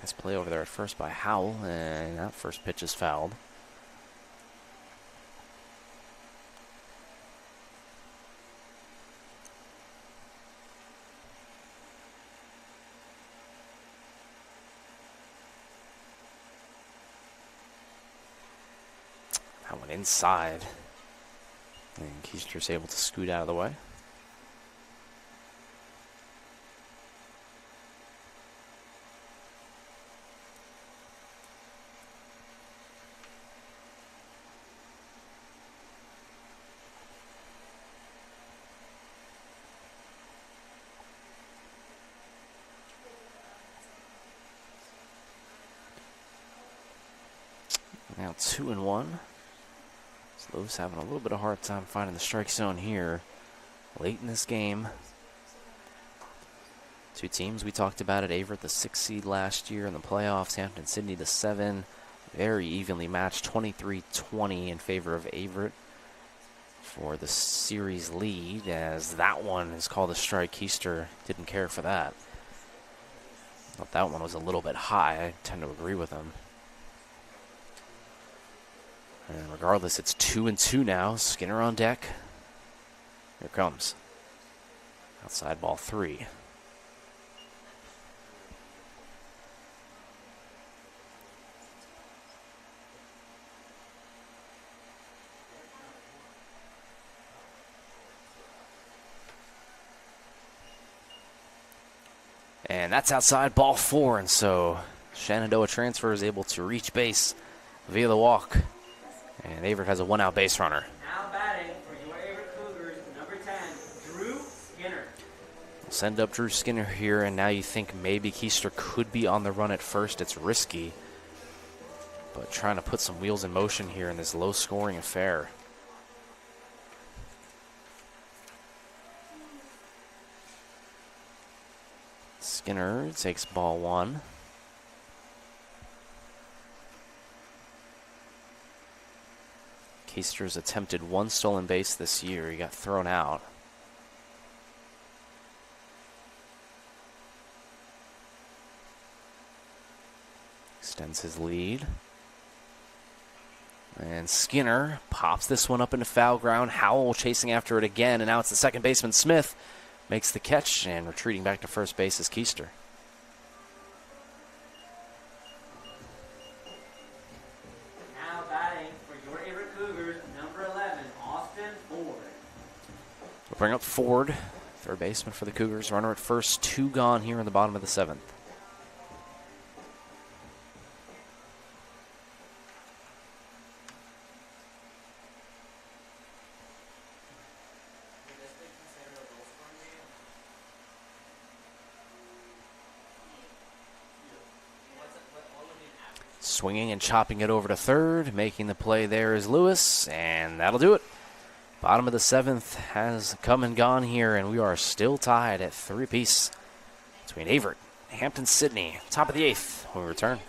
Nice play over there at first by Howell, and that first pitch is fouled. That one inside. And Keister's able to scoot out of the way. Now 2-1. Lewis having a little bit of a hard time finding the strike zone here late in this game. Two teams we talked about at Averett, the 6 seed last year in the playoffs, Hampden-Sydney the 7. Very evenly matched, 23-20 in favor of Averett for the series lead, as that one is called a strike. Keister didn't care for that. Thought that one was a little bit high. I tend to agree with him. And regardless, it's 2-2 now. Skinner on deck. Here it comes. Outside ball 3. And that's outside ball 4. And so Shenandoah transfer is able to reach base via the walk. And Averett has a 1-out base runner. Now batting for your Averett Cougars, number 10, Drew Skinner. We'll send up Drew Skinner here, and now you think maybe Keister could be on the run at first. It's risky, but trying to put some wheels in motion here in this low-scoring affair. Skinner takes ball 1. Keister's attempted 1 stolen base this year. He got thrown out. Extends his lead. And Skinner pops this one up into foul ground. Howell chasing after it again, and now it's the second baseman, Smith. Makes the catch, and retreating back to first base is Keister. Bring up Ford, third baseman for the Cougars. Runner at first, 2 gone here in the bottom of the 7th. Swinging and chopping it over to third. Making the play there is Lewis, and that'll do it. Bottom of the 7th has come and gone here, and we are still tied at 3 apiece between Averett and Hampden-Sydney. Top of the 8th when we return.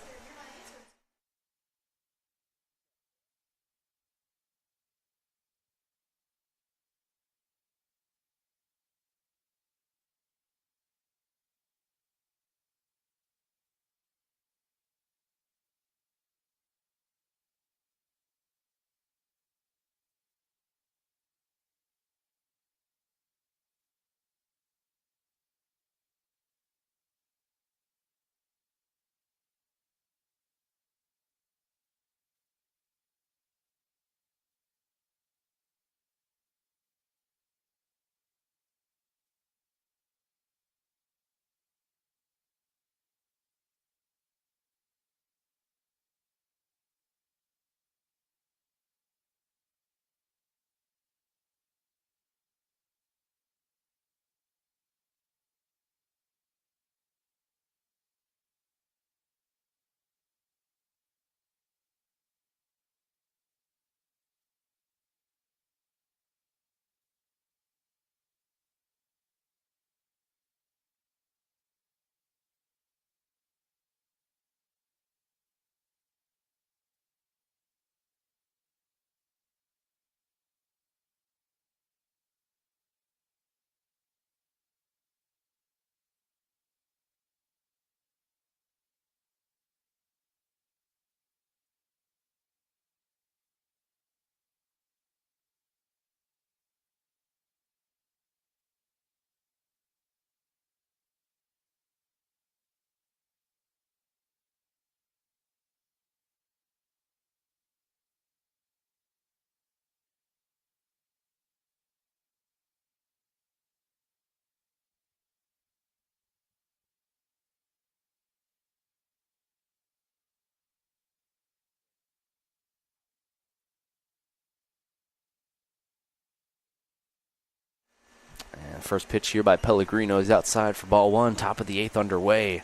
First pitch here by Pellegrino is outside for ball one. Top of the eighth underway.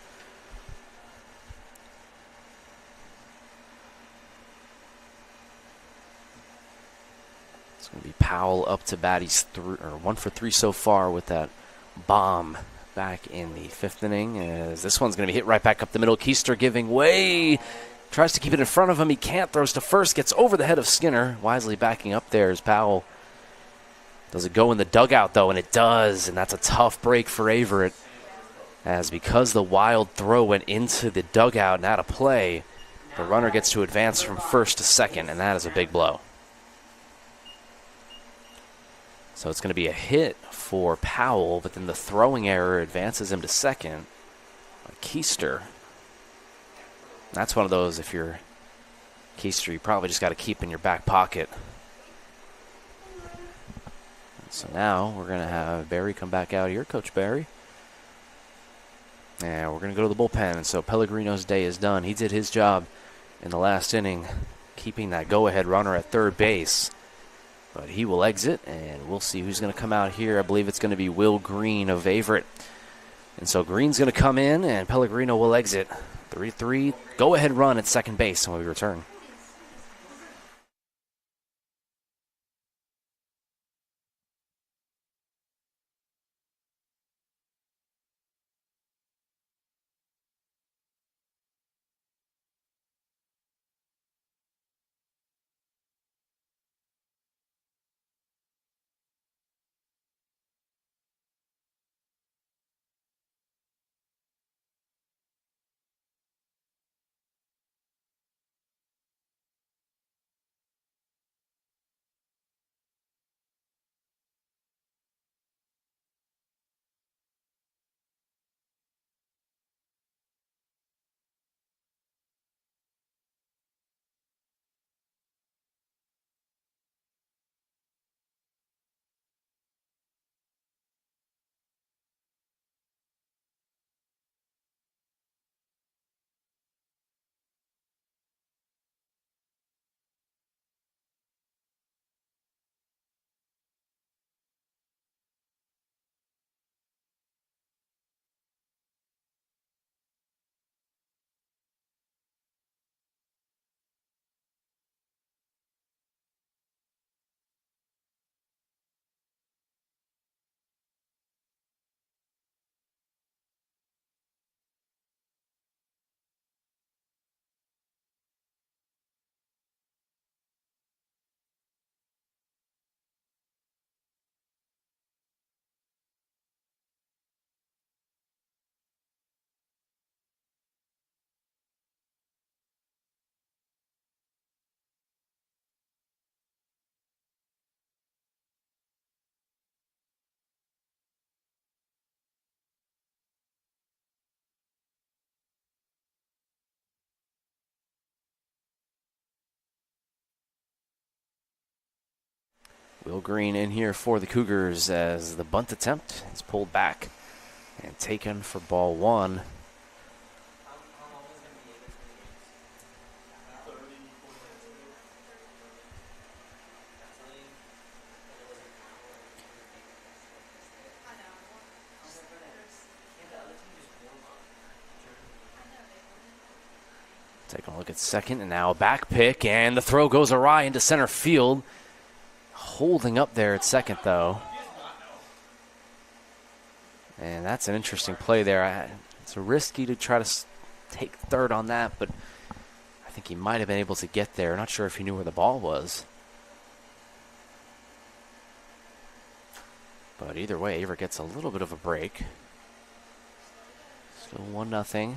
It's going to be Powell up to bat. He's 1 for 3 so far with that bomb back in the fifth inning. As this one's going to be hit right back up the middle. Keister giving way. Tries to keep it in front of him. He can't. Throws to first. Gets over the head of Skinner. Wisely backing up there as Powell. Does it go in the dugout, though? And it does. And that's a tough break for Averett. As because the wild throw went into the dugout and out of play, the runner gets to advance from first to second. And that is a big blow. So it's going to be a hit for Powell, but then the throwing error advances him to second. Keister. That's one of those, if you're Keister, you probably just got to keep in your back pocket. So now we're going to have Barry come back out here, Coach Barry. And we're going to go to the bullpen. And so Pellegrino's day is done. He did his job in the last inning, keeping that go-ahead runner at third base. But he will exit, and we'll see who's going to come out here. I believe it's going to be Will Green of Averett. And so Green's going to come in, and Pellegrino will exit. 3-3, go-ahead run at second base when we return. Will Green in here for the Cougars as the bunt attempt is pulled back and taken for ball one. Taking a look at second, and now a back pick, and the throw goes awry into center field. Holding up there at second, though. And that's an interesting play there. It's risky to try to take third on that, but I think he might have been able to get there. Not sure if he knew where the ball was. But either way, Averett gets a little bit of a break. Still 1-0.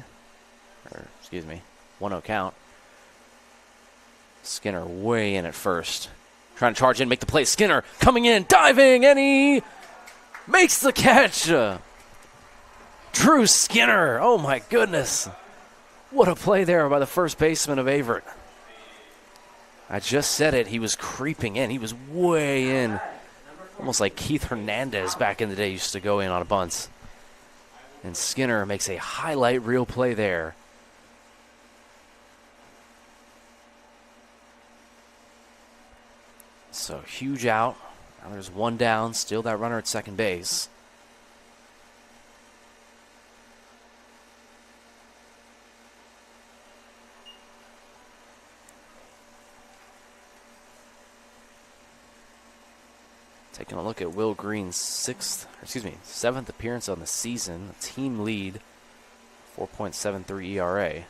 Or, excuse me, 1-0 count. Skinner way in at first. Trying to charge in, make the play. Skinner coming in, diving, and he makes the catch. Drew Skinner. Oh, my goodness. What a play there by the first baseman of Averett. I just said it. He was creeping in. He was way in. Almost like Keith Hernandez back in the day used to go in on a bunt. And Skinner makes a highlight reel play there. So huge out. Now there's one down. Still that runner at second base. Taking a look at Will Green's seventh appearance on the season, a team lead, 4.73 ERA.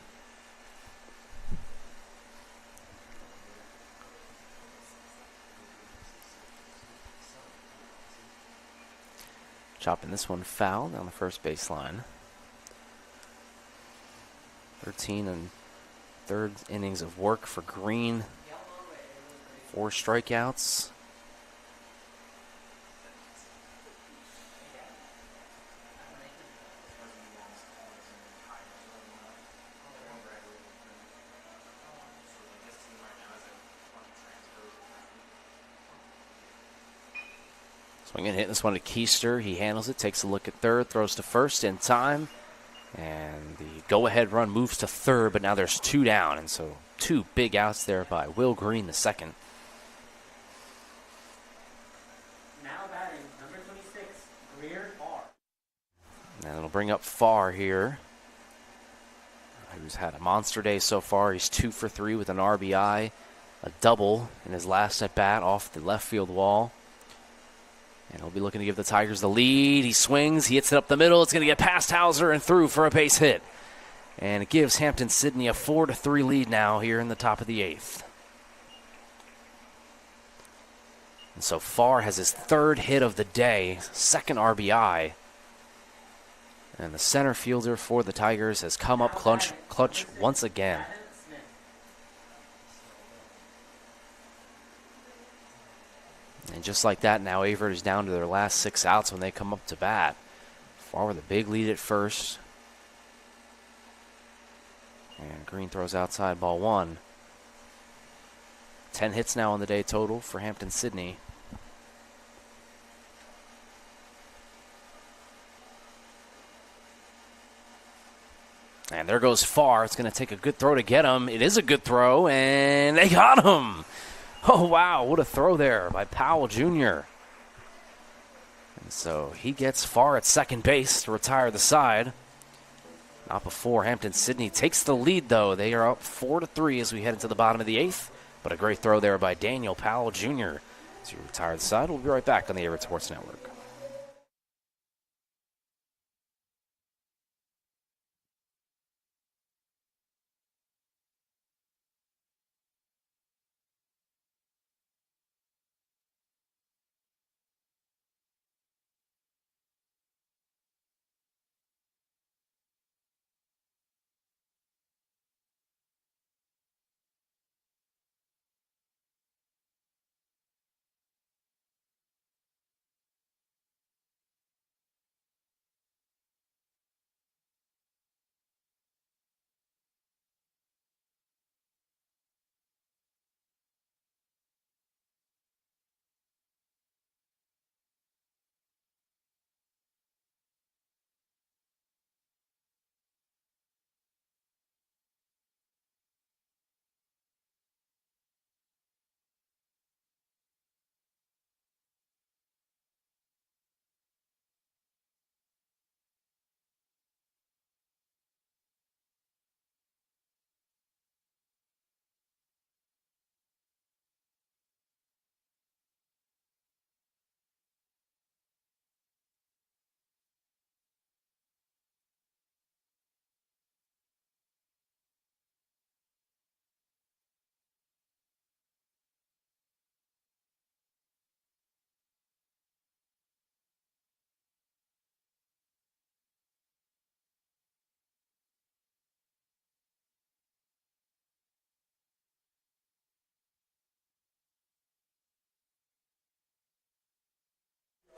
Chopping this one foul down the first baseline. 13 and third innings of work for Green. 4 strikeouts. Swinging, hitting this one to Keister. He handles it, takes a look at third, throws to first in time. And the go-ahead run moves to third, but now there's 2 down. And so 2 big outs there by Will Green, the second. Now batting, number 26, Greer Farr. And it'll bring up Farr here, who's had a monster day so far. He's 2 for 3 with an RBI, a double in his last at-bat off the left field wall. And he'll be looking to give the Tigers the lead. He swings, he hits it up the middle. It's going to get past Hauser and through for a base hit. And it gives Hampden-Sydney a 4-3 lead now here in the top of the 8th. And so Farr has his 3rd hit of the day, 2nd RBI. And the center fielder for the Tigers has come up clutch once again. And just like that, now Averett is down to their last 6 outs when they come up to bat. Farr with a big lead at first. And Green throws outside, ball 1. 10 hits now on the day total for Hampden-Sydney. And there goes Farr. It's going to take a good throw to get him. It is a good throw, and they got him. Oh, wow, what a throw there by Powell Jr. And so he gets Farr at second base to retire the side. Not before Hampden-Sydney takes the lead, though. They are up 4-3 as we head into the bottom of the 8th. But a great throw there by Daniel Powell Jr. to retire the side. We'll be right back on the Averett Sports Network.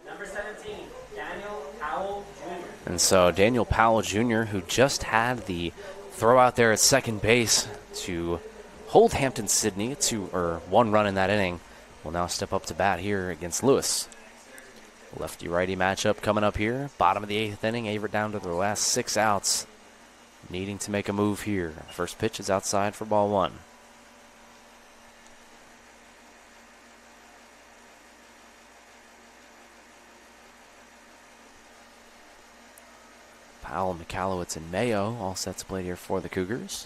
Number 17, Daniel Powell Jr. And so Daniel Powell Jr., who just had the throw out there at second base to hold Hampden-Sydney to 1 run in that inning, will now step up to bat here against Lewis. Lefty-righty matchup coming up here. Bottom of the 8th inning. Averett down to their last 6 outs, needing to make a move here. First pitch is outside for ball 1. Powell, McAllowitz, and Mayo all set to play here for the Cougars.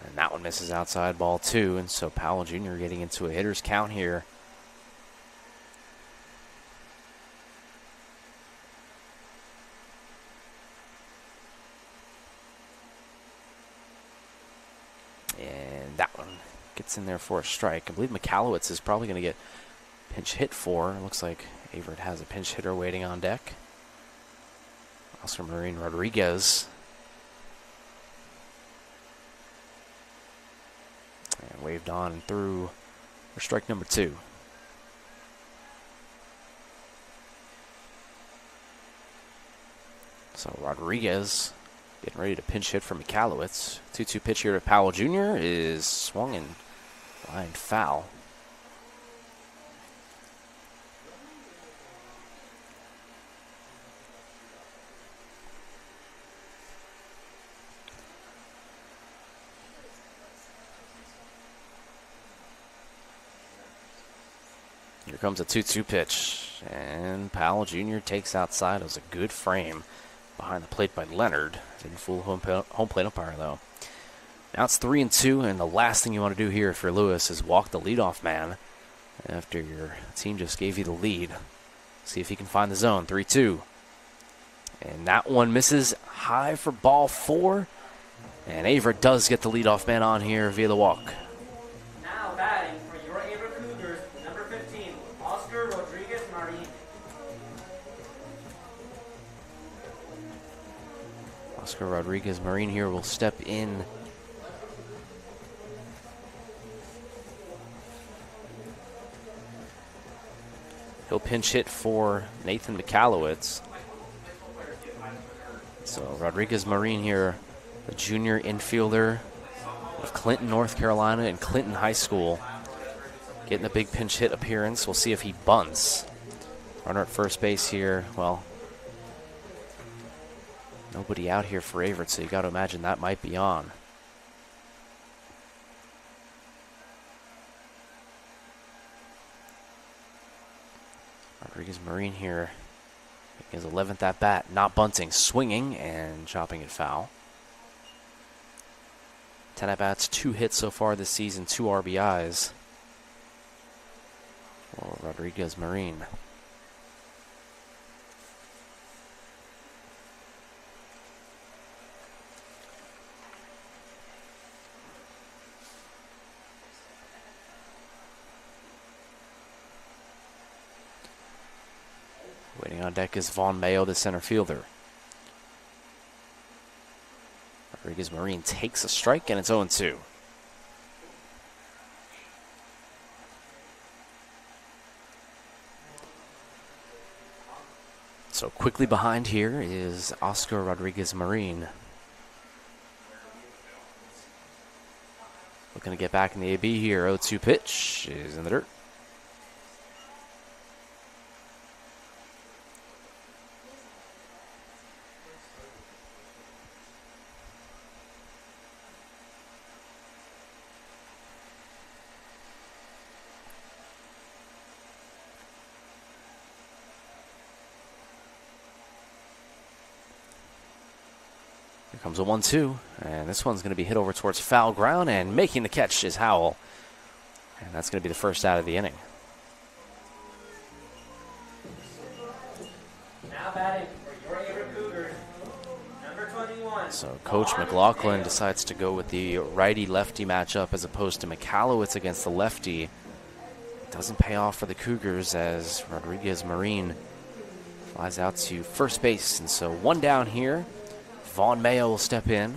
And that one misses outside, ball 2. And so Powell Jr. getting into a hitter's count here. gets in there for a strike. I believe McAllowitz is probably going to get pinch hit for. It looks like Averett has a pinch hitter waiting on deck. Oscar Marine Rodriguez. And waved on and through for strike number 2. So Rodriguez getting ready to pinch hit for McAllowitz. 2-2 pitch here to Powell Jr. is swung and line foul. Here comes a 2-2 pitch, and Powell Jr. takes outside. It was a good frame behind the plate by Leonard. Didn't fool home plate umpire, though. Now it's 3-2, and the last thing you want to do here if you're Lewis is walk the leadoff man after your team just gave you the lead. See if he can find the zone. 3-2. And that one misses high for ball 4. And Averett does get the leadoff man on here via the walk. Now batting for your Averett Cougars, number 15, Oscar Rodriguez Marin. Oscar Rodriguez Marin here will step in. He'll pinch hit for Nathan McAllowitz. So Rodriguez Marin here, the junior infielder of Clinton, North Carolina, and Clinton High School, getting a big pinch hit appearance. We'll see if he bunts. Runner at first base here. Well, nobody out here for Averett, so you got to imagine that might be on. Rodriguez Marin here, his 11th at bat, not bunting, swinging and chopping it foul. 10 at bats, 2 hits so far this season, 2 RBIs for Rodriguez Marin. Waiting on deck is Vaughn Mayo, the center fielder. Rodriguez Marin takes a strike, and it's 0-2. So quickly behind here is Oscar Rodriguez Marin. Looking to get back in the AB here. 0-2 pitch is in the dirt. Here comes a 1-2, and this one's going to be hit over towards foul ground, and making the catch is Howell. And that's going to be the first out of the inning. Now batting for your Averett Cougars, number 21. So Coach McLaughlin decides to go with the righty-lefty matchup as opposed to McAllowitz against the lefty. It doesn't pay off for the Cougars as Rodriguez Marin flies out to first base. And so 1 down here. Vaughn Mayo will step in.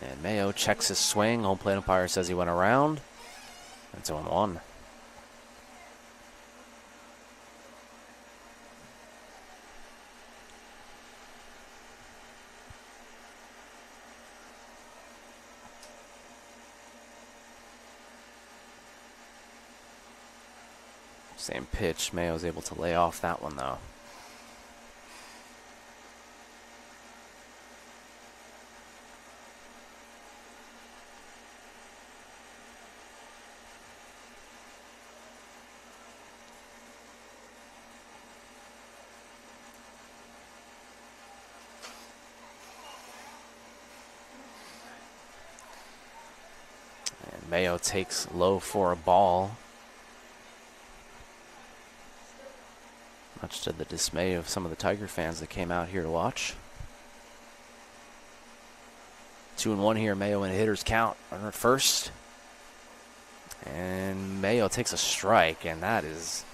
And Mayo checks his swing. Home plate umpire says he went around. It's 0-1. Same pitch. Mayo's able to lay off that one, though. And Mayo takes low for a ball. much to the dismay of some of the Tiger fans that came out here to watch. 2-1 here. Mayo in a hitter's count. Runner at first. And Mayo takes a strike, and that is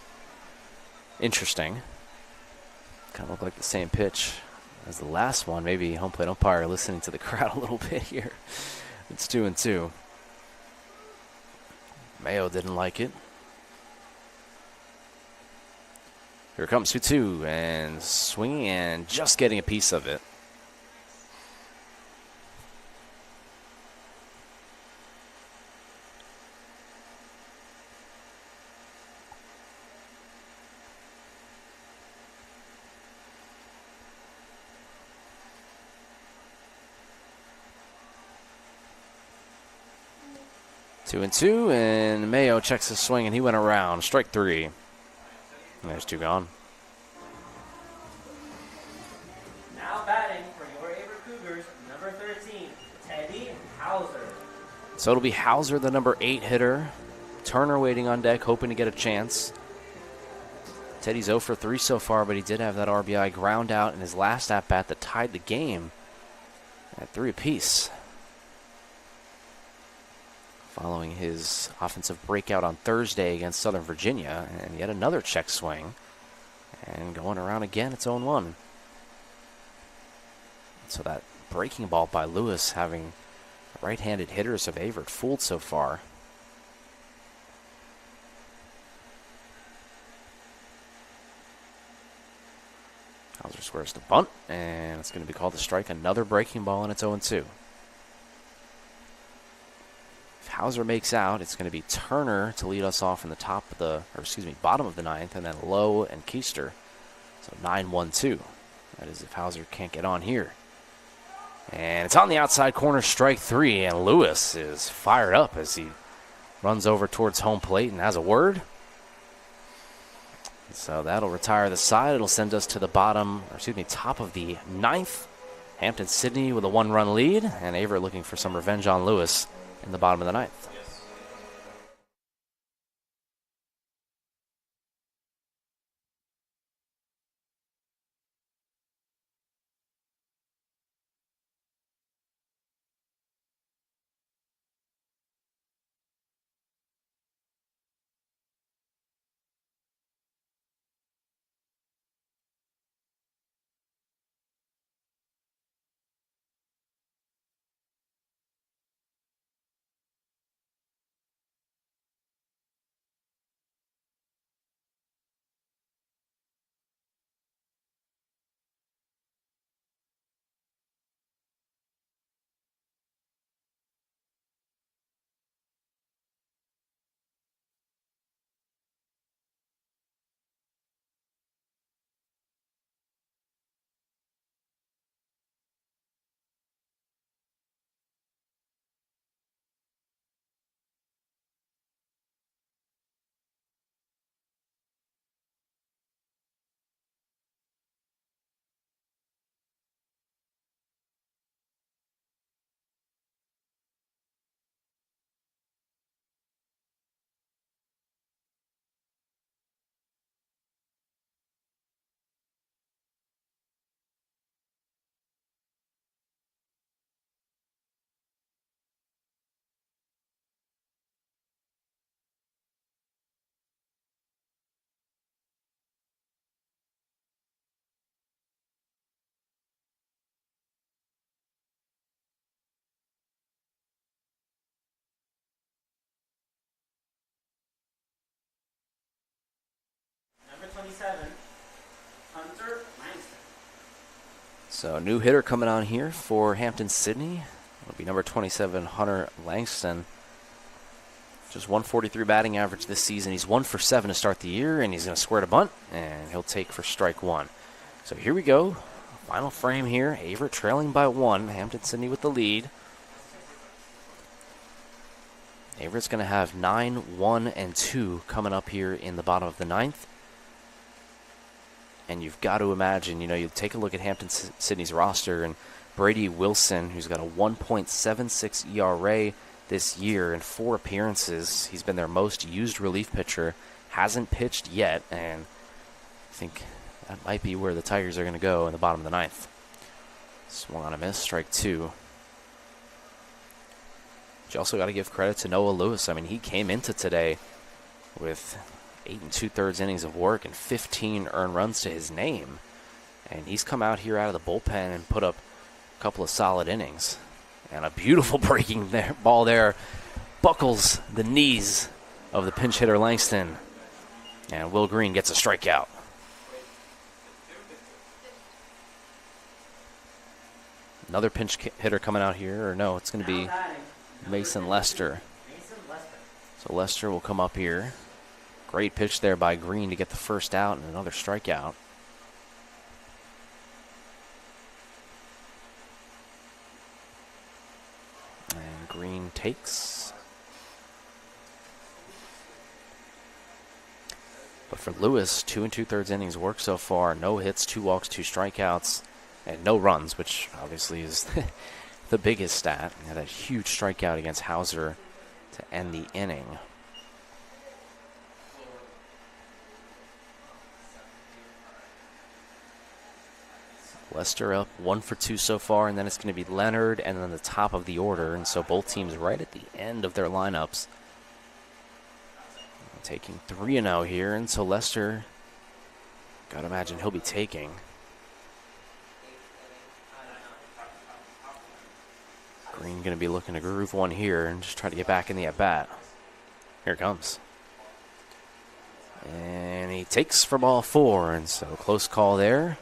interesting. Kind of look like the same pitch as the last one. Maybe home plate umpire listening to the crowd a little bit here. It's 2-2. Mayo didn't like it. Here comes 2-2, and swinging and just getting a piece of it. Two and two, and Mayo checks his swing, and he went around. Strike three. And there's two gone. Now batting for your Averett Cougars, number 13, Teddy Hauser. So it'll be Hauser, the number 8 hitter. Turner waiting on deck, hoping to get a chance. Teddy's 0 for 3 so far, but he did have that RBI ground out in his last at-bat that tied the game at 3 apiece. Following his offensive breakout on Thursday against Southern Virginia, and yet another check swing. And going around again, it's 0-1. So that breaking ball by Lewis, having right-handed hitters of Averett fooled so far. Hauser squares the bunt, and it's going to be called a strike. Another breaking ball, and it's 0-2. If Hauser makes out, it's going to be Turner to lead us off in the bottom of the ninth, and then Lowe and Keister. So 9-1-2. That is if Hauser can't get on here. And it's on the outside corner, strike 3, and Lewis is fired up as he runs over towards home plate and has a word. So that'll retire the side. It'll send us to the top of the ninth. Hampden-Sydney with a 1-run lead, and Averett looking for some revenge on Lewis in the bottom of the ninth. Number 27, Hunter Langston. So new hitter coming on here for Hampden-Sydney. It'll be number 27, Hunter Langston. Just 143 batting average this season. He's 1 for 7 to start the year, and he's going to square to bunt, and he'll take for strike 1. So here we go. Final frame here. Averett trailing by 1. Hampden-Sydney with the lead. Averett's going to have 9, 1, and 2 coming up here in the bottom of the ninth. And you've got to imagine, you take a look at Hampden-Sydney's roster, and Brady Wilson, who's got a 1.76 ERA this year in 4 appearances. He's been their most used relief pitcher. Hasn't pitched yet, and I think That might be where the Tigers are going to go in the bottom of the ninth. Swung on a miss, strike 2. But you also got to give credit to Noah Lewis. I mean, he came into today with 8 2/3 innings of work and 15 earned runs to his name. And he's come out here out of the bullpen and put up a couple of solid innings. And a beautiful breaking ball there buckles the knees of the pinch hitter Langston. And Will Green gets a strikeout. Another pinch hitter coming out here, or no, it's going to be Mason Lester. So Lester will come up here. Great pitch there by Green to get the first out and another strikeout. And Green takes. But for Lewis, 2 2/3 innings work so far. No hits, 2 walks, 2 strikeouts, and no runs, which obviously is the biggest stat. He had a huge strikeout against Hauser to end the inning. Lester up 1 for 2 so far, and then it's going to be Leonard and then the top of the order. And so both teams right at the end of their lineups. Taking 3-0 here, and so Lester, got to imagine he'll be taking. Green going to be looking to groove one here and just try to get back in the at-bat. Here it comes. And he takes for ball 4, and so close call there.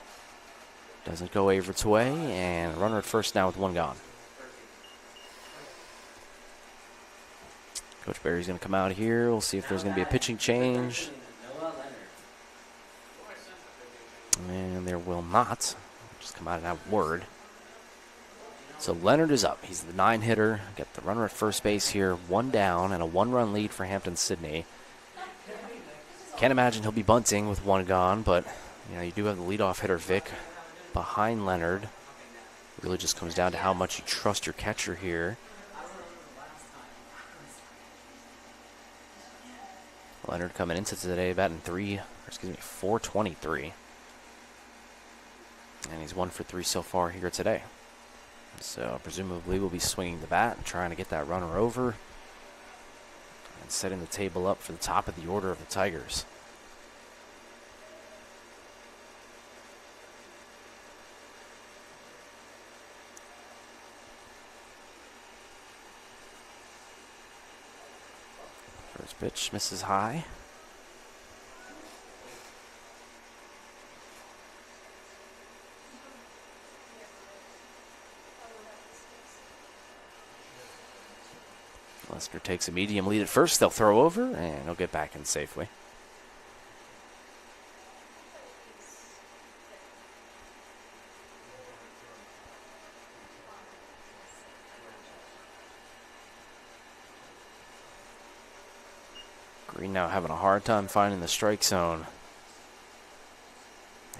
Doesn't go Averett's way, and runner at first now with 1 gone. Coach Barry's going to come out here. We'll see if there's going to be a pitching change. And there will not. Just come out and have word. So Leonard is up. He's the 9 hitter. Got the runner at first base here. 1 down and a 1-run lead for Hampden-Sydney. Can't imagine he'll be bunting with 1 gone, but you do have the leadoff hitter Vic behind Leonard. It really just comes down to how much you trust your catcher here. Leonard coming into today batting 423. And he's 1 for 3 so far here today. So presumably we'll be swinging the bat and trying to get that runner over and setting the table up for the top of the order of the Tigers. First pitch misses high. Lester takes a medium lead at first. They'll throw over, and he'll get back in safely. Green now having a hard time finding the strike zone.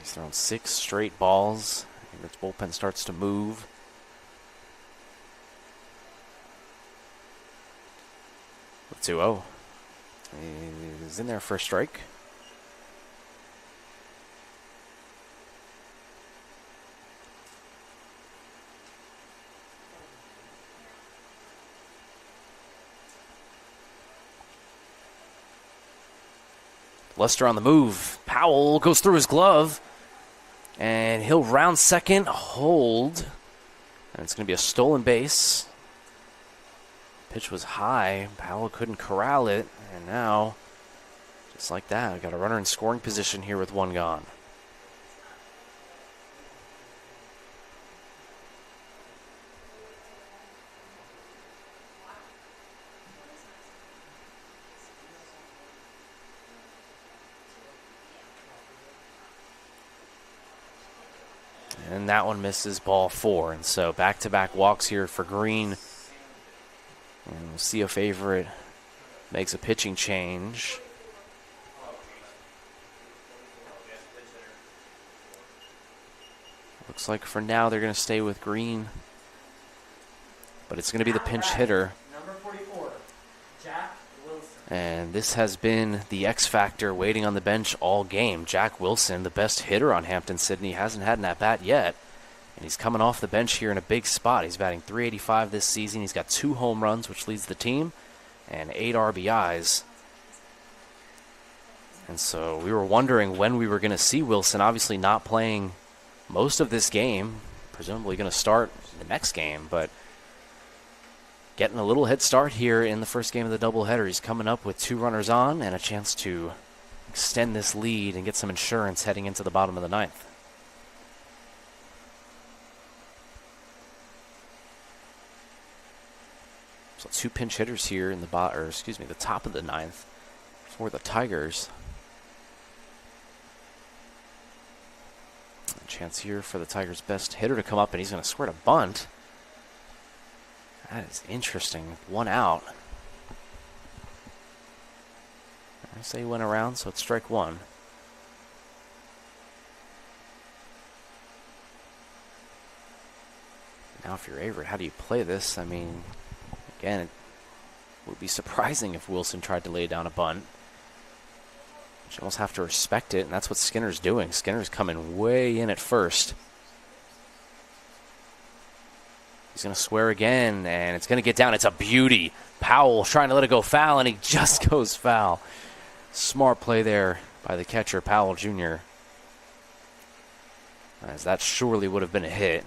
He's thrown 6 straight balls. Averett's bullpen starts to move. With 2-0. He's in there for a strike. Lester on the move. Powell goes through his glove. And he'll round second, hold. And it's going to be a stolen base. Pitch was high. Powell couldn't corral it. And now, just like that, got a runner in scoring position here with 1 gone. And that one misses ball 4. And so back-to-back walks here for Green. And we'll see if Averett makes a pitching change. Looks like for now they're going to stay with Green. But it's going to be the pinch hitter. Number 44, Jack Wilson. And this has been the X factor waiting on the bench all game. Jack Wilson, the best hitter on Hampden-Sydney, hasn't had an at-bat yet. And he's coming off the bench here in a big spot. He's batting .385 this season. He's got 2 home runs, which leads the team, and 8 RBIs. And so we were wondering when we were going to see Wilson, obviously not playing most of this game, presumably going to start the next game, but getting a little head start here in the first game of the doubleheader. He's coming up with 2 runners on and a chance to extend this lead and get some insurance heading into the bottom of the 9th. So 2 pinch hitters here in the the top of the 9th for the Tigers. A chance here for the Tigers' best hitter to come up, and he's going to square to bunt. That is interesting. 1 out. I say he went around, so it's strike 1. Now if you're Averett, how do you play this? I mean, again, it would be surprising if Wilson tried to lay down a bunt. You almost have to respect it, and that's what Skinner's doing. Skinner's coming way in at first. He's going to swear again, and it's going to get down. It's a beauty. Powell trying to let it go foul, and he just goes foul. Smart play there by the catcher, Powell Jr., as that surely would have been a hit.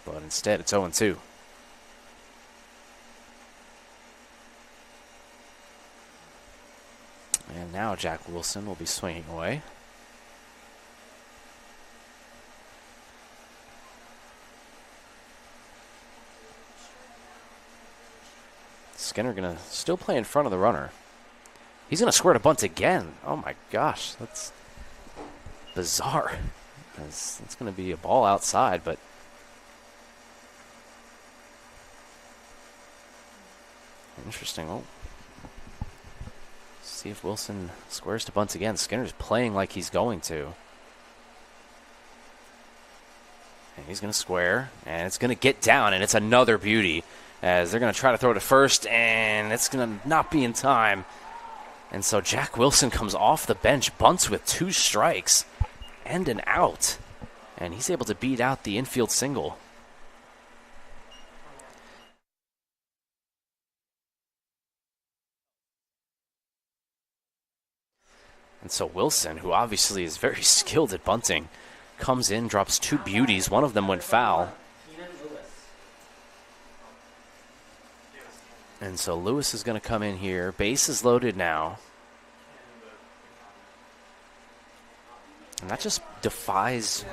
But instead, it's 0-2. And now Jack Wilson will be swinging away. Skinner going to still play in front of the runner. He's going to square to bunt again. Oh my gosh, that's bizarre. It's going to be a ball outside, but interesting. Oh. See if Wilson squares to bunt again. Skinner's playing like he's going to. And he's going to square, and it's going to get down, and it's another beauty as they're going to try to throw to first, and it's going to not be in time. And so Jack Wilson comes off the bench, bunts with 2 strikes and an out, and he's able to beat out the infield single. And so Wilson, who obviously is very skilled at bunting, comes in, drops 2 beauties. One of them went foul. And so Lewis is going to come in here. Base is loaded now. And that just defies,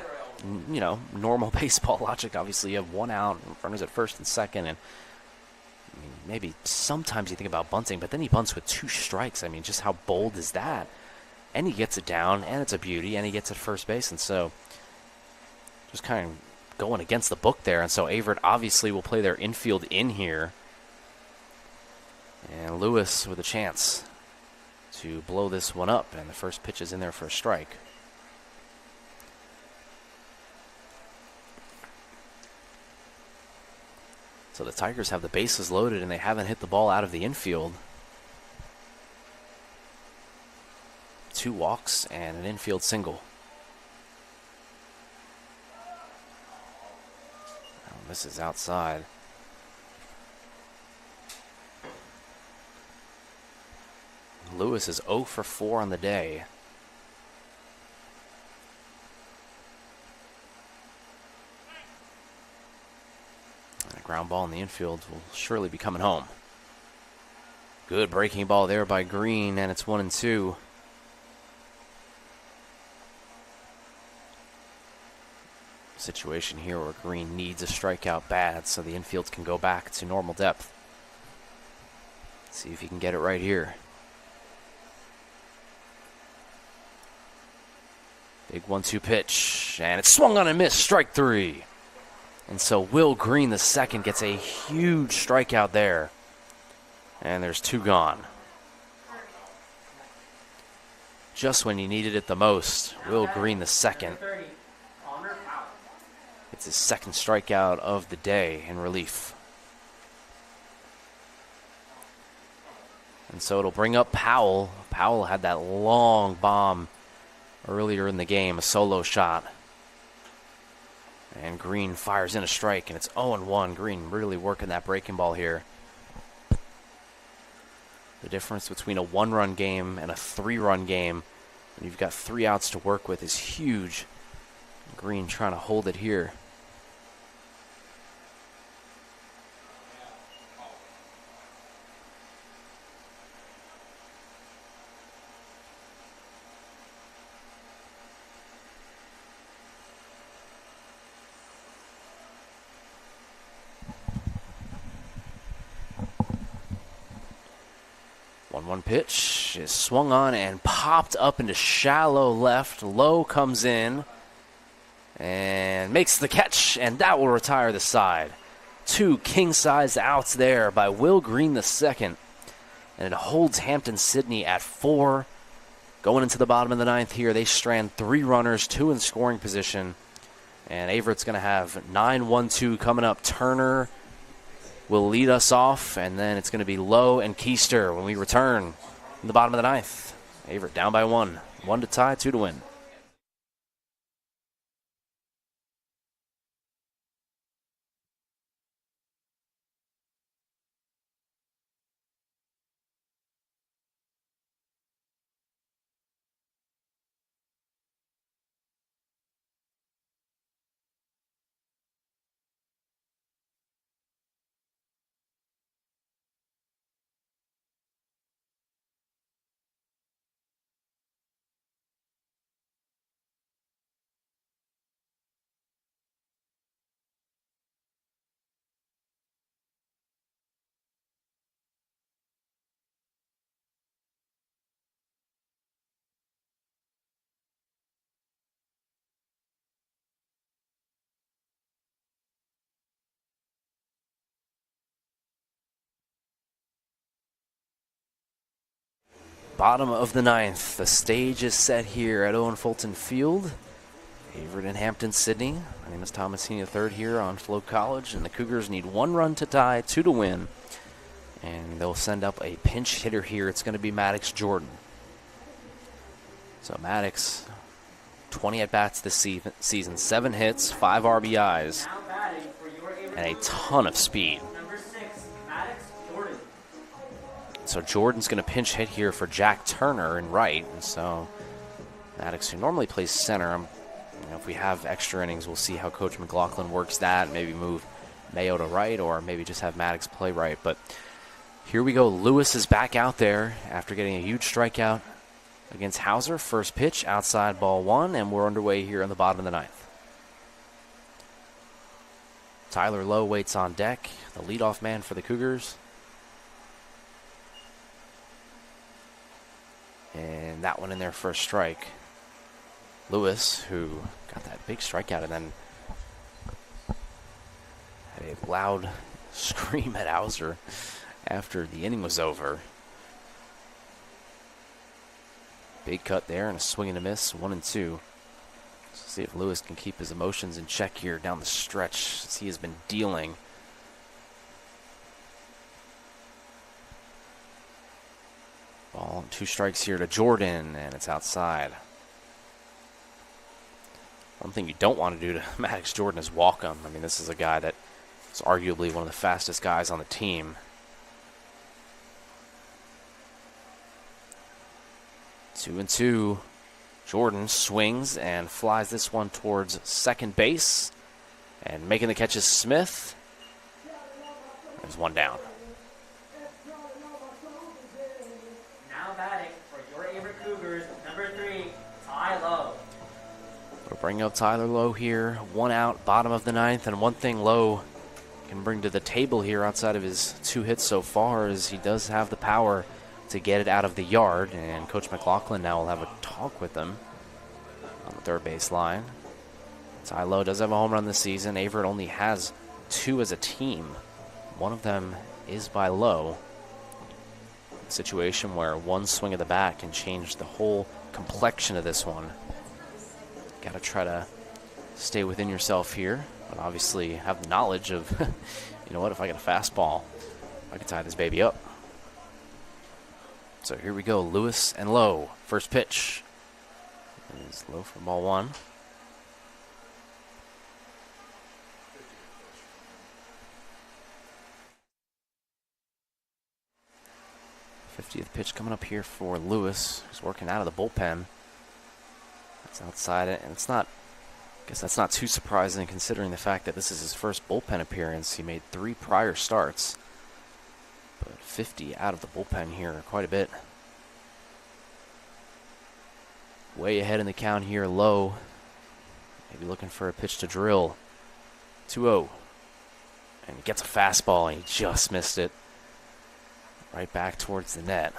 normal baseball logic. Obviously, you have 1 out, runners at first and second, and I mean, maybe sometimes you think about bunting, but then he bunts with 2 strikes. I mean, just how bold is that? And he gets it down, and it's a beauty, and he gets at first base. And so just kind of going against the book there. And so Averett obviously will play their infield in here. And Lewis with a chance to blow this one up. And the first pitch is in there for a strike. So the Tigers have the bases loaded, and they haven't hit the ball out of the infield. 2 walks and an infield single. Oh, this is outside. Lewis is 0 for 4 on the day. And a ground ball in the infield will surely be coming home. Good breaking ball there by Green, and it's 1-2. Situation here where Green needs a strikeout bad so the infield can go back to normal depth. Let's see if he can get it right here. Big 1-2 pitch, and it's swung on and missed, strike 3. And so Will Green, the second, gets a huge strikeout there. And there's 2 gone. Just when you needed it the most, Will Green, the second. It's his second strikeout of the day in relief. And so it'll bring up Powell. Powell had that long bomb earlier in the game, a solo shot. And Green fires in a strike, and it's 0-1. Green really working that breaking ball here. The difference between a 1-run game and a 3-run game, when you've got 3 outs to work with, is huge. Green trying to hold it here. One pitch is swung on and popped up into shallow left. Low comes in and makes the catch, and that will retire the side. 2 king-size outs there by Will Green II, and it holds Hampden-Sydney at 4. Going into the bottom of the 9th here, they strand 3 runners, 2 in scoring position, and Averett's going to have 9-1-2 coming up. Turner will lead us off, and then it's going to be Lowe and Keister when we return in the bottom of the 9th. Averett down by 1. 1 to tie, 2 to win. Bottom of the 9th. The stage is set here at Owen Fulton Field. Averett and Hampden-Sydney. My name is Thomas Heaney III here on Flow College, and the Cougars need 1 run to tie, 2 to win. And they'll send up a pinch hitter here. It's going to be Maddox Jordan. So Maddox, 20 at-bats this season, 7 hits, 5 RBIs, and a ton of speed. So Jordan's going to pinch hit here for Jack Turner in right. And so Maddox, who normally plays center, if we have extra innings, we'll see how Coach McLaughlin works that. Maybe move Mayo to right, or maybe just have Maddox play right. But here we go. Lewis is back out there after getting a huge strikeout against Hauser. First pitch, outside, ball 1, and we're underway here in the bottom of the 9th. Tyler Lowe waits on deck, the leadoff man for the Cougars. And that one in there for a strike. Lewis, who got that big strikeout and then had a loud scream at Hauser after the inning was over. Big cut there and a swing and a miss, 1-2. Let's see if Lewis can keep his emotions in check here down the stretch, as he has been dealing. Ball and 2 strikes here to Jordan, and it's outside. One thing you don't want to do to Maddox Jordan is walk him. I mean, this is a guy that is arguably one of the fastest guys on the team. 2-2. Jordan swings and flies this one towards second base. And making the catch is Smith. There's 1 down. We'll bring up Tyler Lowe here. 1 out, bottom of the 9th. And one thing Lowe can bring to the table here outside of his 2 hits so far is he does have the power to get it out of the yard. And Coach McLaughlin now will have a talk with him on the third base line. Ty Lowe does have a home run this season. Averett only has 2 as a team. One of them is by Lowe. A situation where 1 swing of the bat can change the whole complexion of this one. Got to try to stay within yourself here, but obviously have the knowledge of, you know what, if I get a fastball, I can tie this baby up. So here we go, Lewis and low. First pitch is low for ball one. '50th pitch coming up here for Lewis, who's working out of the bullpen. That's outside it, and it's not, I guess that's not too surprising considering the fact that this is his first bullpen appearance. He made 3 prior starts, but 50 out of the bullpen here, quite a bit. Way ahead in the count here, low. Maybe looking for a pitch to drill. 2-0. And he gets a fastball, and he just missed it. Right back towards the net.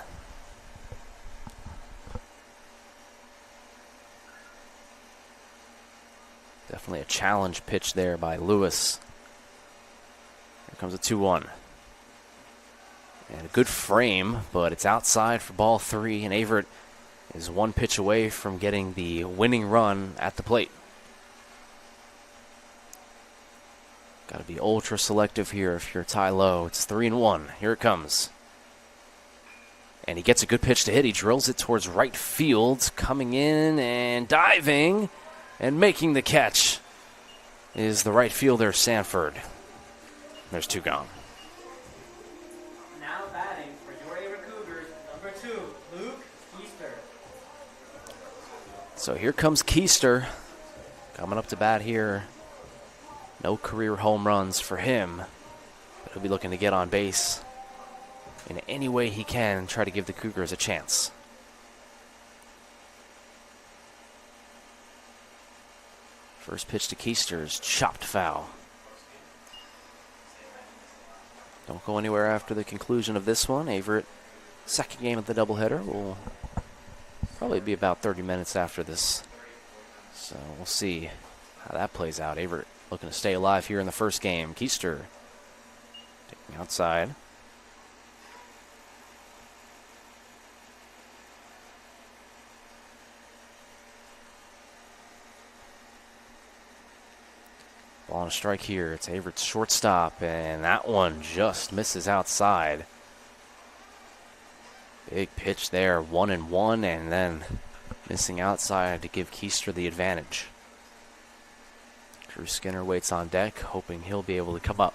Definitely a challenge pitch there by Lewis. Here comes a 2-1. And a good frame, but it's outside for ball 3, and Averett is 1 pitch away from getting the winning run at the plate. Got to be ultra selective here if you're tie low. It's 3-1. Here it comes. And he gets a good pitch to hit. He drills it towards right field. Coming in and diving and making the catch is the right fielder, Sanford. There's 2 gone. Now batting for your Averett Cougars, number 2, Luke Easter. So here comes Keister coming up to bat here. No career home runs for him, but he'll be looking to get on base in any way he can and try to give the Cougars a chance. First pitch to Keister is chopped foul. Don't go anywhere after the conclusion of this one. Averett, second game of the doubleheader, will probably be about 30 minutes after this. So we'll see how that plays out. Averett looking to stay alive here in the first game. Keister taking outside. Ball on a strike here. It's Averett's shortstop, and that one just misses outside. Big pitch there, 1-1, and then missing outside to give Keister the advantage. Drew Skinner waits on deck, hoping he'll be able to come up.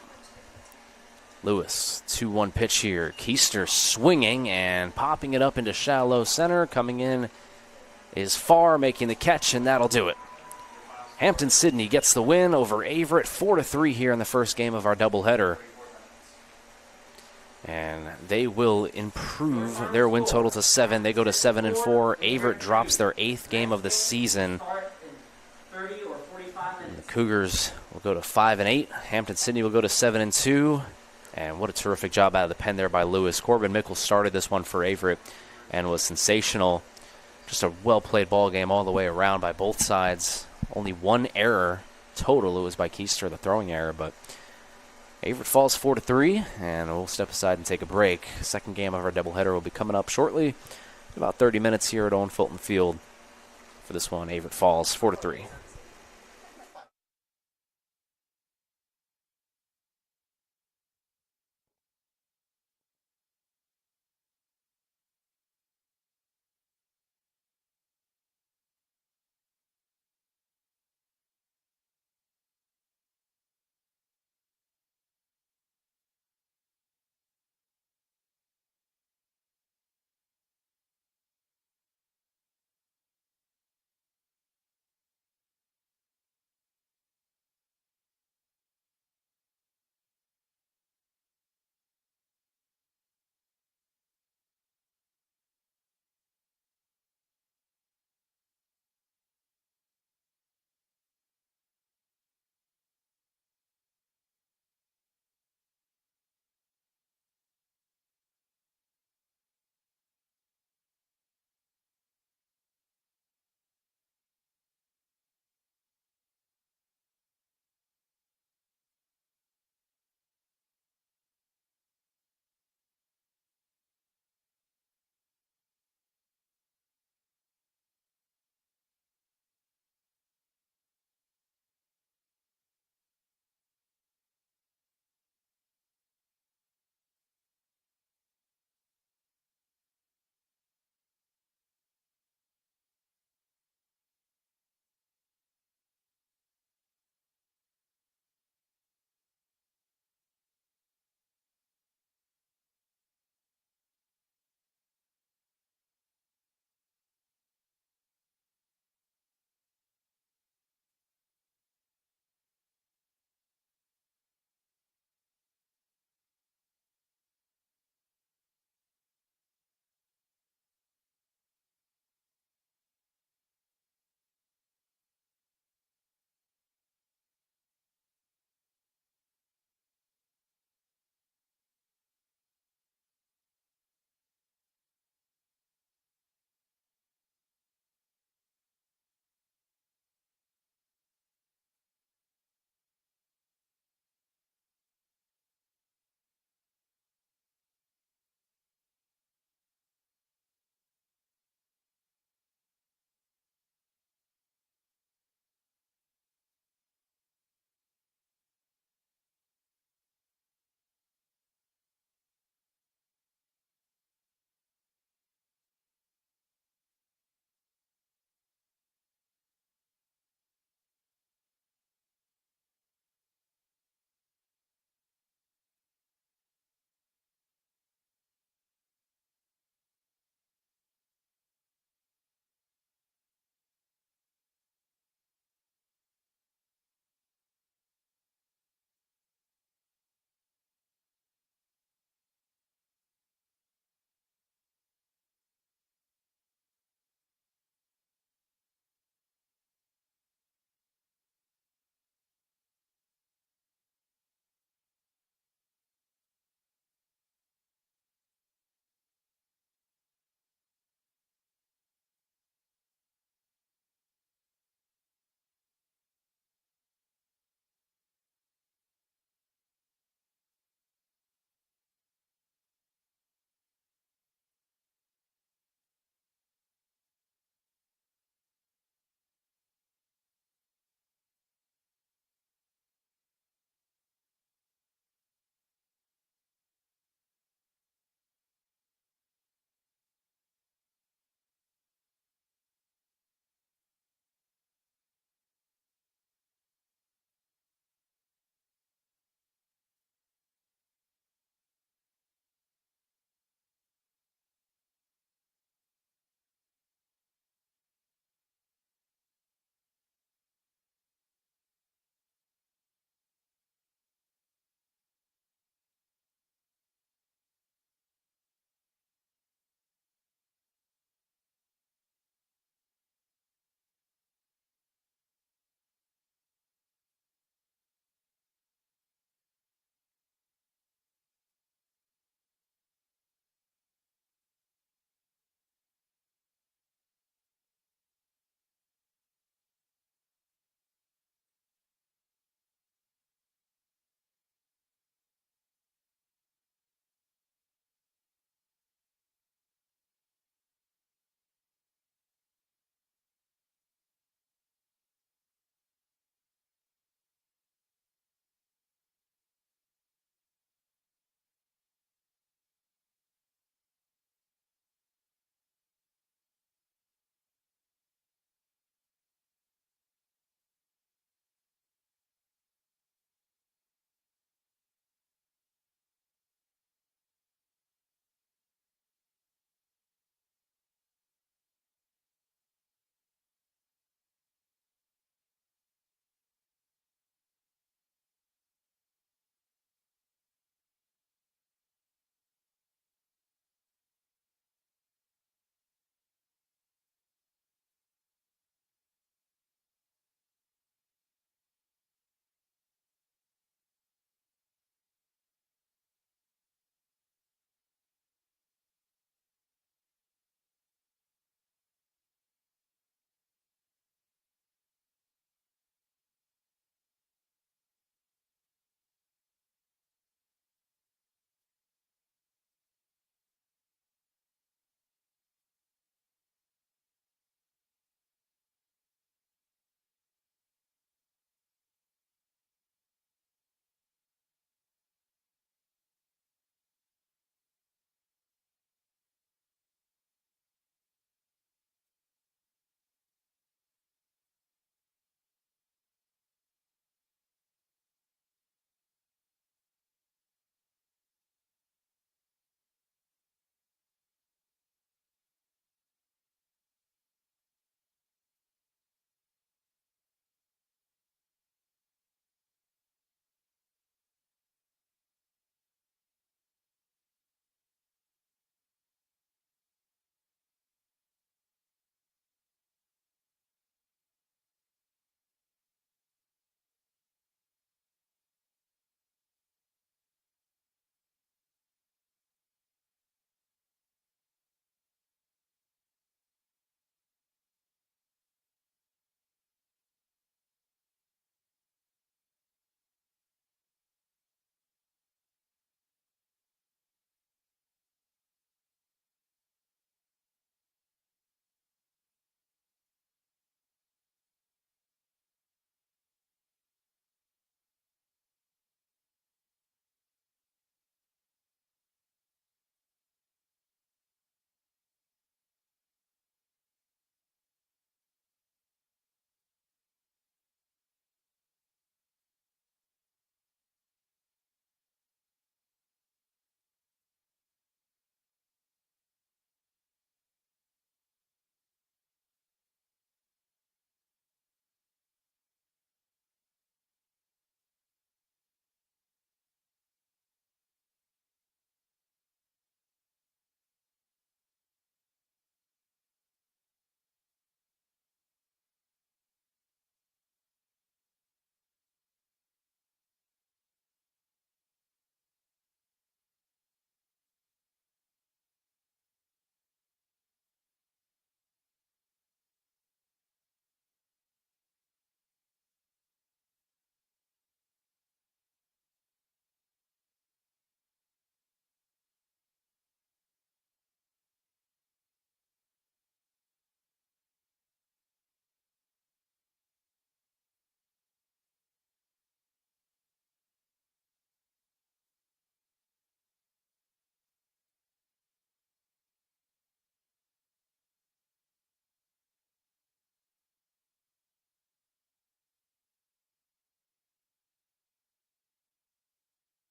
Lewis, 2-1 pitch here. Keister swinging and popping it up into shallow center. Coming in is far, making the catch, and that'll do it. Hampden-Sydney gets the win over Averett, 4-3 here in the first game of our doubleheader. And they will improve their win total to 7. They go to 7-4. Averett drops their 8th game of the season. And the Cougars will go to 5-8. Hampden-Sydney will go to 7-2. And what a terrific job out of the pen there by Lewis. Corbin Mickle started this one for Averett and was sensational. Just a well-played ball game all the way around by both sides. Only 1 error total. It was by Keister, the throwing error, but Averett falls 4-3, and we'll step aside and take a break. Second game of our doubleheader will be coming up shortly. In about 30 minutes here at Owen Fulton Field. For this one, Averett falls 4-3.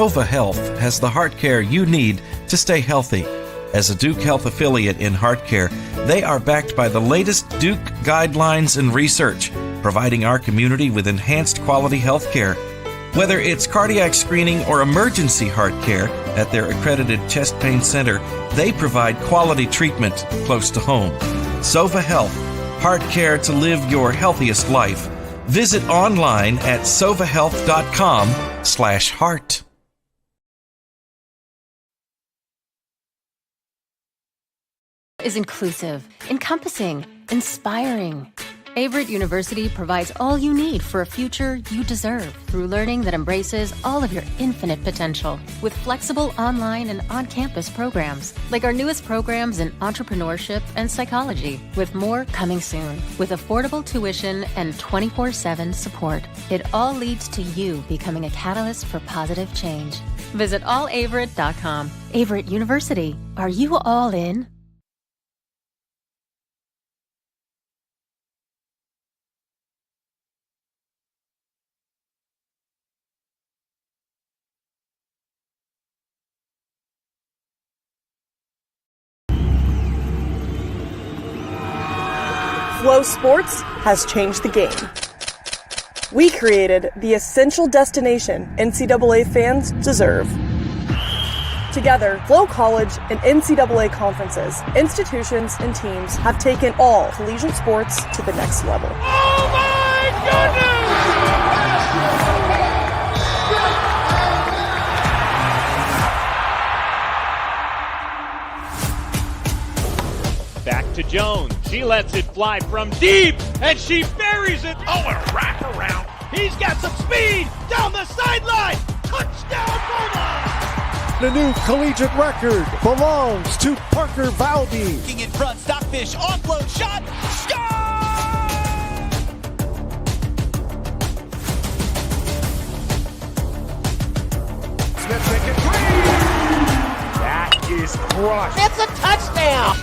Sova Health has the heart care you need to stay healthy. As a Duke Health affiliate in heart care, they are backed by the latest Duke guidelines and research, providing our community with enhanced quality health care. Whether it's cardiac screening or emergency heart care at their accredited chest pain center, they provide quality treatment close to home. Sova Health, heart care to live your healthiest life. Visit online at sovahealth.com/heart. Is inclusive, encompassing, inspiring. Averett University provides all you need for a future you deserve through learning that embraces all of your infinite potential with flexible online and on-campus programs like our newest programs in entrepreneurship and psychology, with more coming soon, with affordable tuition and 24/7 support. It all leads to you becoming a catalyst for positive change. Visit allaverett.com. Averett University. Are you all in? Flow Sports has changed the game. We created the essential destination NCAA fans deserve. Together, Flow College and NCAA conferences, institutions, and teams have taken all collegiate sports to the next level. Oh my goodness! Back to Jones. She lets it fly from deep, and she buries it. Oh, a wraparound. He's got some speed down the sideline. Touchdown, Bulldogs! The new collegiate record belongs to Parker Valby. In front, Stockfish, offload shot, Smith making three. That is crushed. It's a touchdown.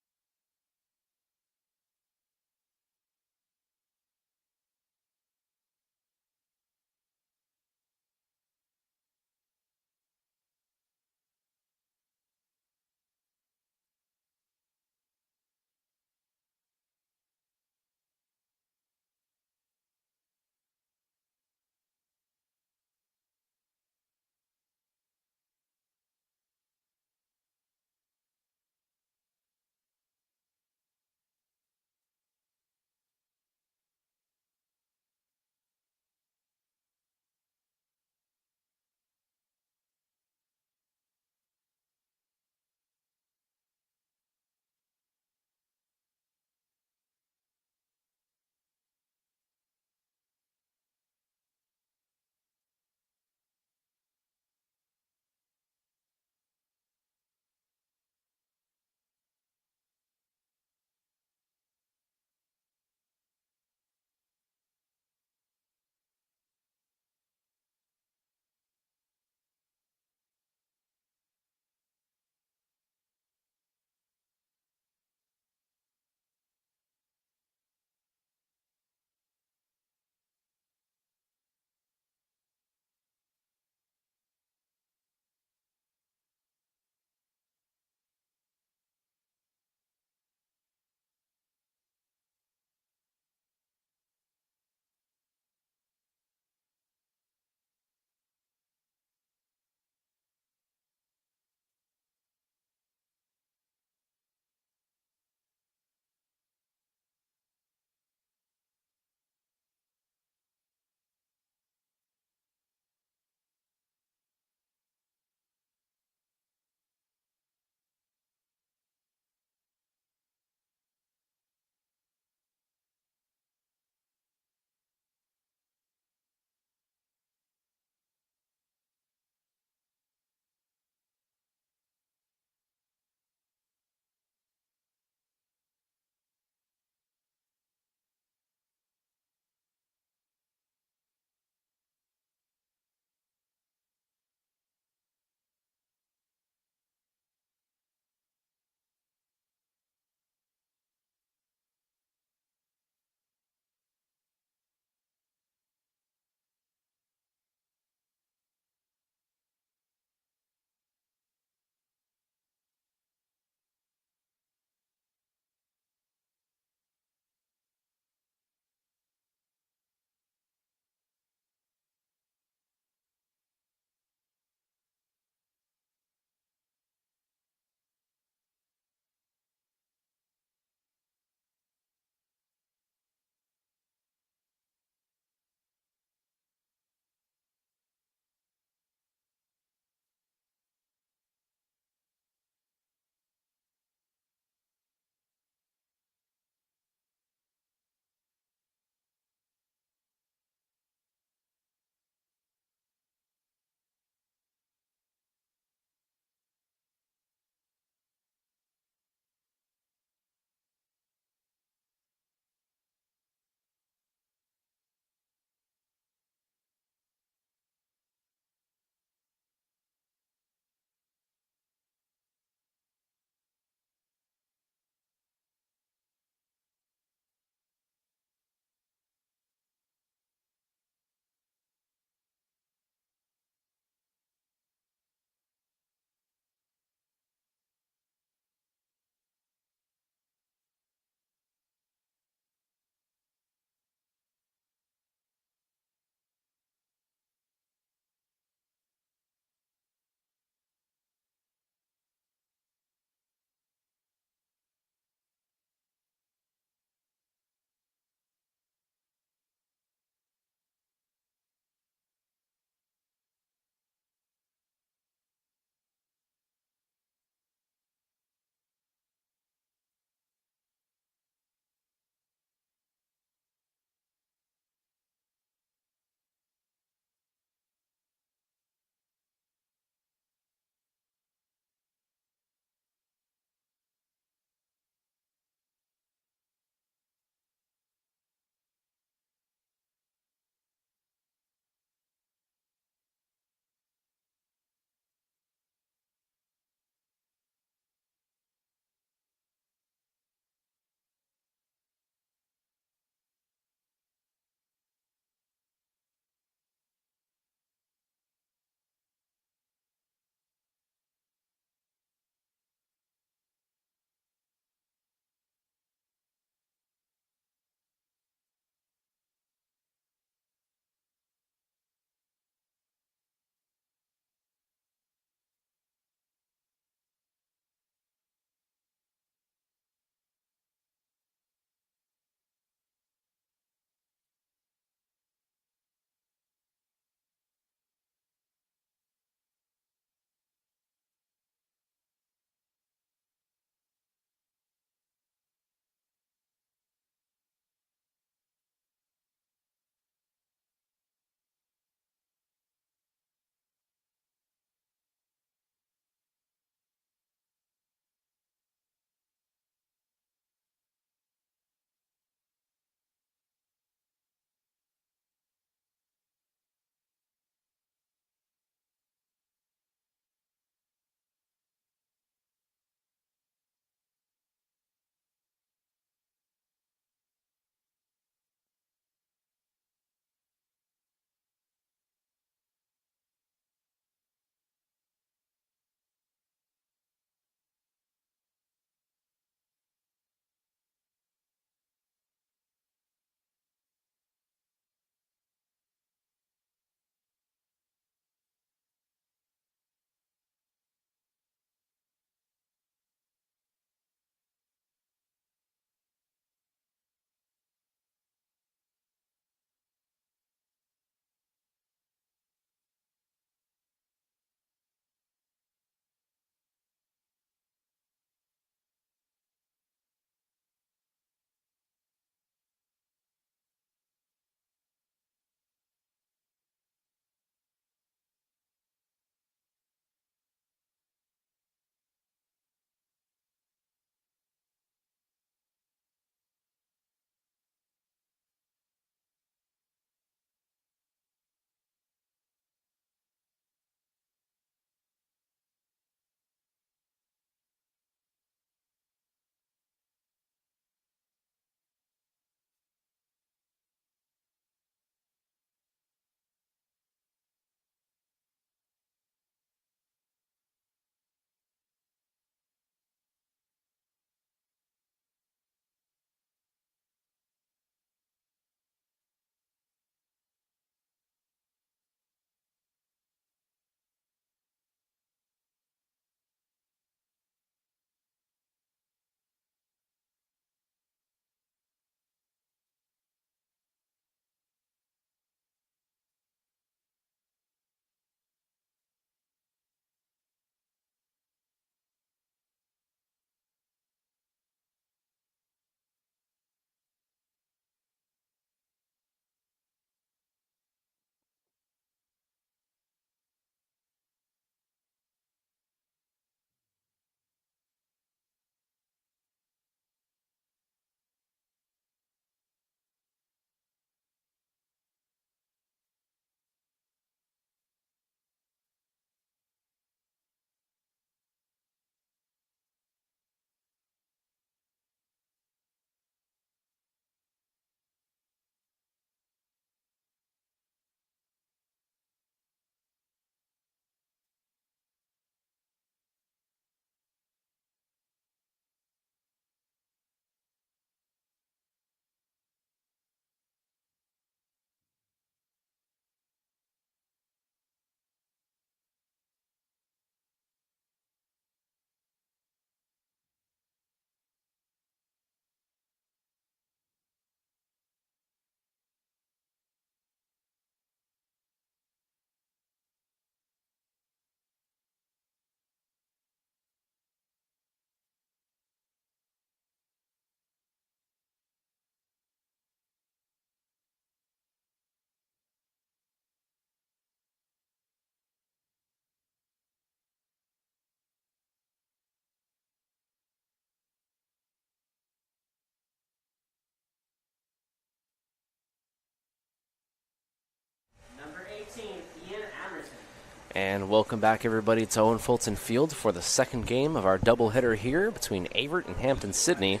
And welcome back, everybody, to Owen Fulton Field for the second game of our doubleheader here between Averett and Hampden-Sydney.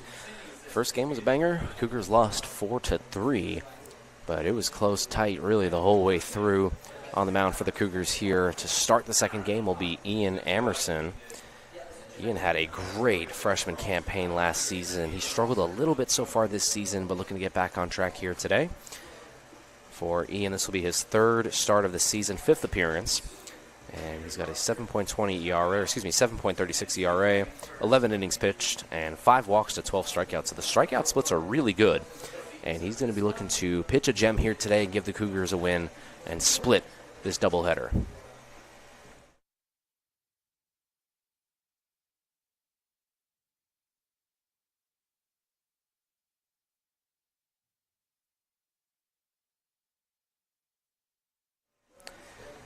First game was a banger. Cougars lost 4-3, but it was close, tight, really the whole way through. On the mound for the Cougars here to start the second game will be Ian Amerson. Ian had a great freshman campaign last season. He struggled a little bit so far this season, but looking to get back on track here today. For Ian, this will be his third start of the season, fifth appearance. And he's got a 7.36 ERA, 11 innings pitched, and 5 walks to 12 strikeouts. So the strikeout splits are really good. And he's going to be looking to pitch a gem here today and give the Cougars a win and split this doubleheader.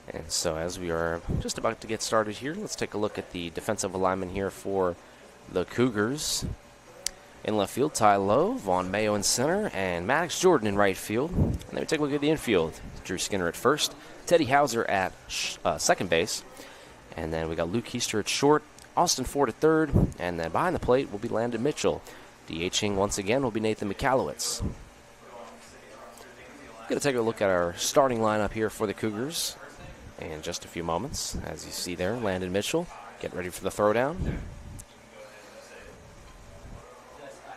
And so as we are just about to get started here, let's take a look at the defensive alignment here for the Cougars. In left field, Ty Lowe, Vaughn Mayo in center, and Maddox Jordan in right field. And then we take a look at the infield. Drew Skinner at first, Teddy Hauser at second base. And then we got Luke Heister at short, Austin Ford at third, and then behind the plate will be Landon Mitchell. DHing once again will be Nathan McAllowitz. Going to take a look at our starting lineup here for the Cougars in just a few moments. As you see there, Landon Mitchell, get ready for the throwdown.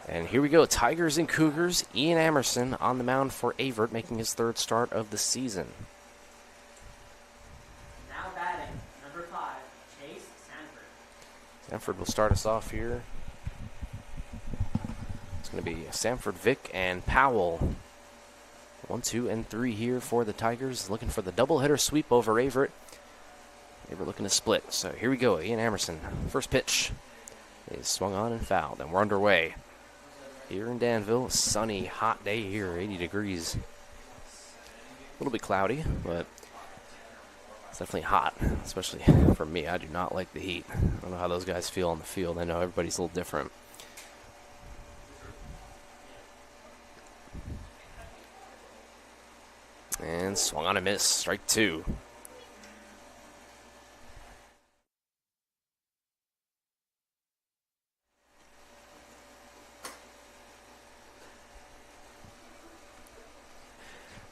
And here we go, Tigers and Cougars. Ian Amerson on the mound for Averett, making his third start of the season. Now batting, number 5, Chase Sanford. Sanford will start us off here. It's going to be Sanford, Vick, and Powell. 1, 2, and 3 here for the Tigers, looking for the doubleheader sweep over Averett. Averett looking to split. So here we go, Ian Amerson. First pitch is swung on and fouled, and we're underway. Here in Danville, sunny, hot day here, 80 degrees. A little bit cloudy, but it's definitely hot, especially for me. I do not like the heat. I don't know how those guys feel on the field. I know everybody's a little different. And swung on a miss, strike 2.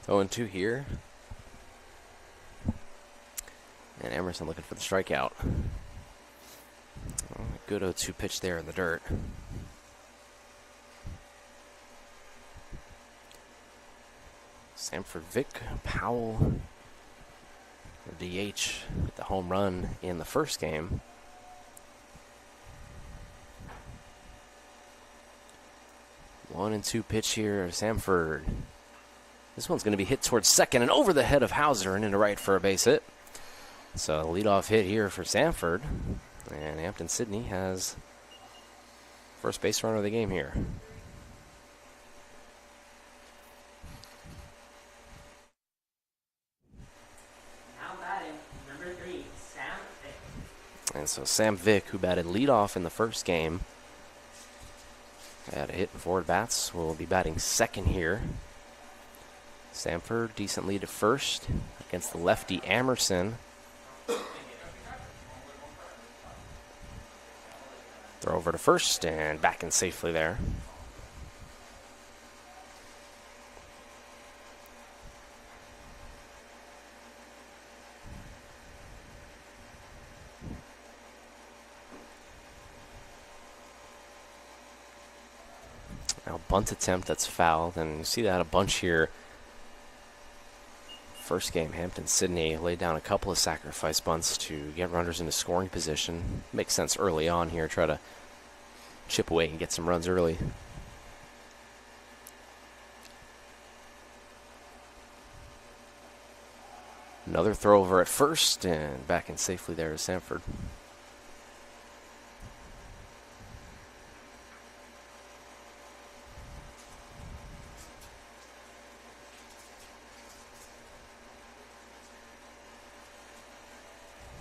Oh, and 2 here. And Emerson looking for the strikeout. Oh, good 0-2 pitch there in the dirt. Sanford, Vick, Powell, DH with the home run in the first game. One and 2 pitch here, Sanford. This one's going to be hit towards second and over the head of Hauser and into right for a base hit. So a leadoff hit here for Sanford. And Hampden-Sydney has first base runner of the game here. Now batting, number 3, Sam Vick. And so Sam Vick, who batted leadoff in the first game, had a hit and 4 at-bats, will be batting second here. Sanford, decent lead at first against the lefty Amerson. Throw over to first and back in safely there. Now bunt attempt that's fouled, and you see that a bunch here. First game, Hampden-Sydney laid down a couple of sacrifice bunts to get runners into scoring position. Makes sense early on here, try to chip away and get some runs early. Another throw over at first, and back in safely there is Sanford.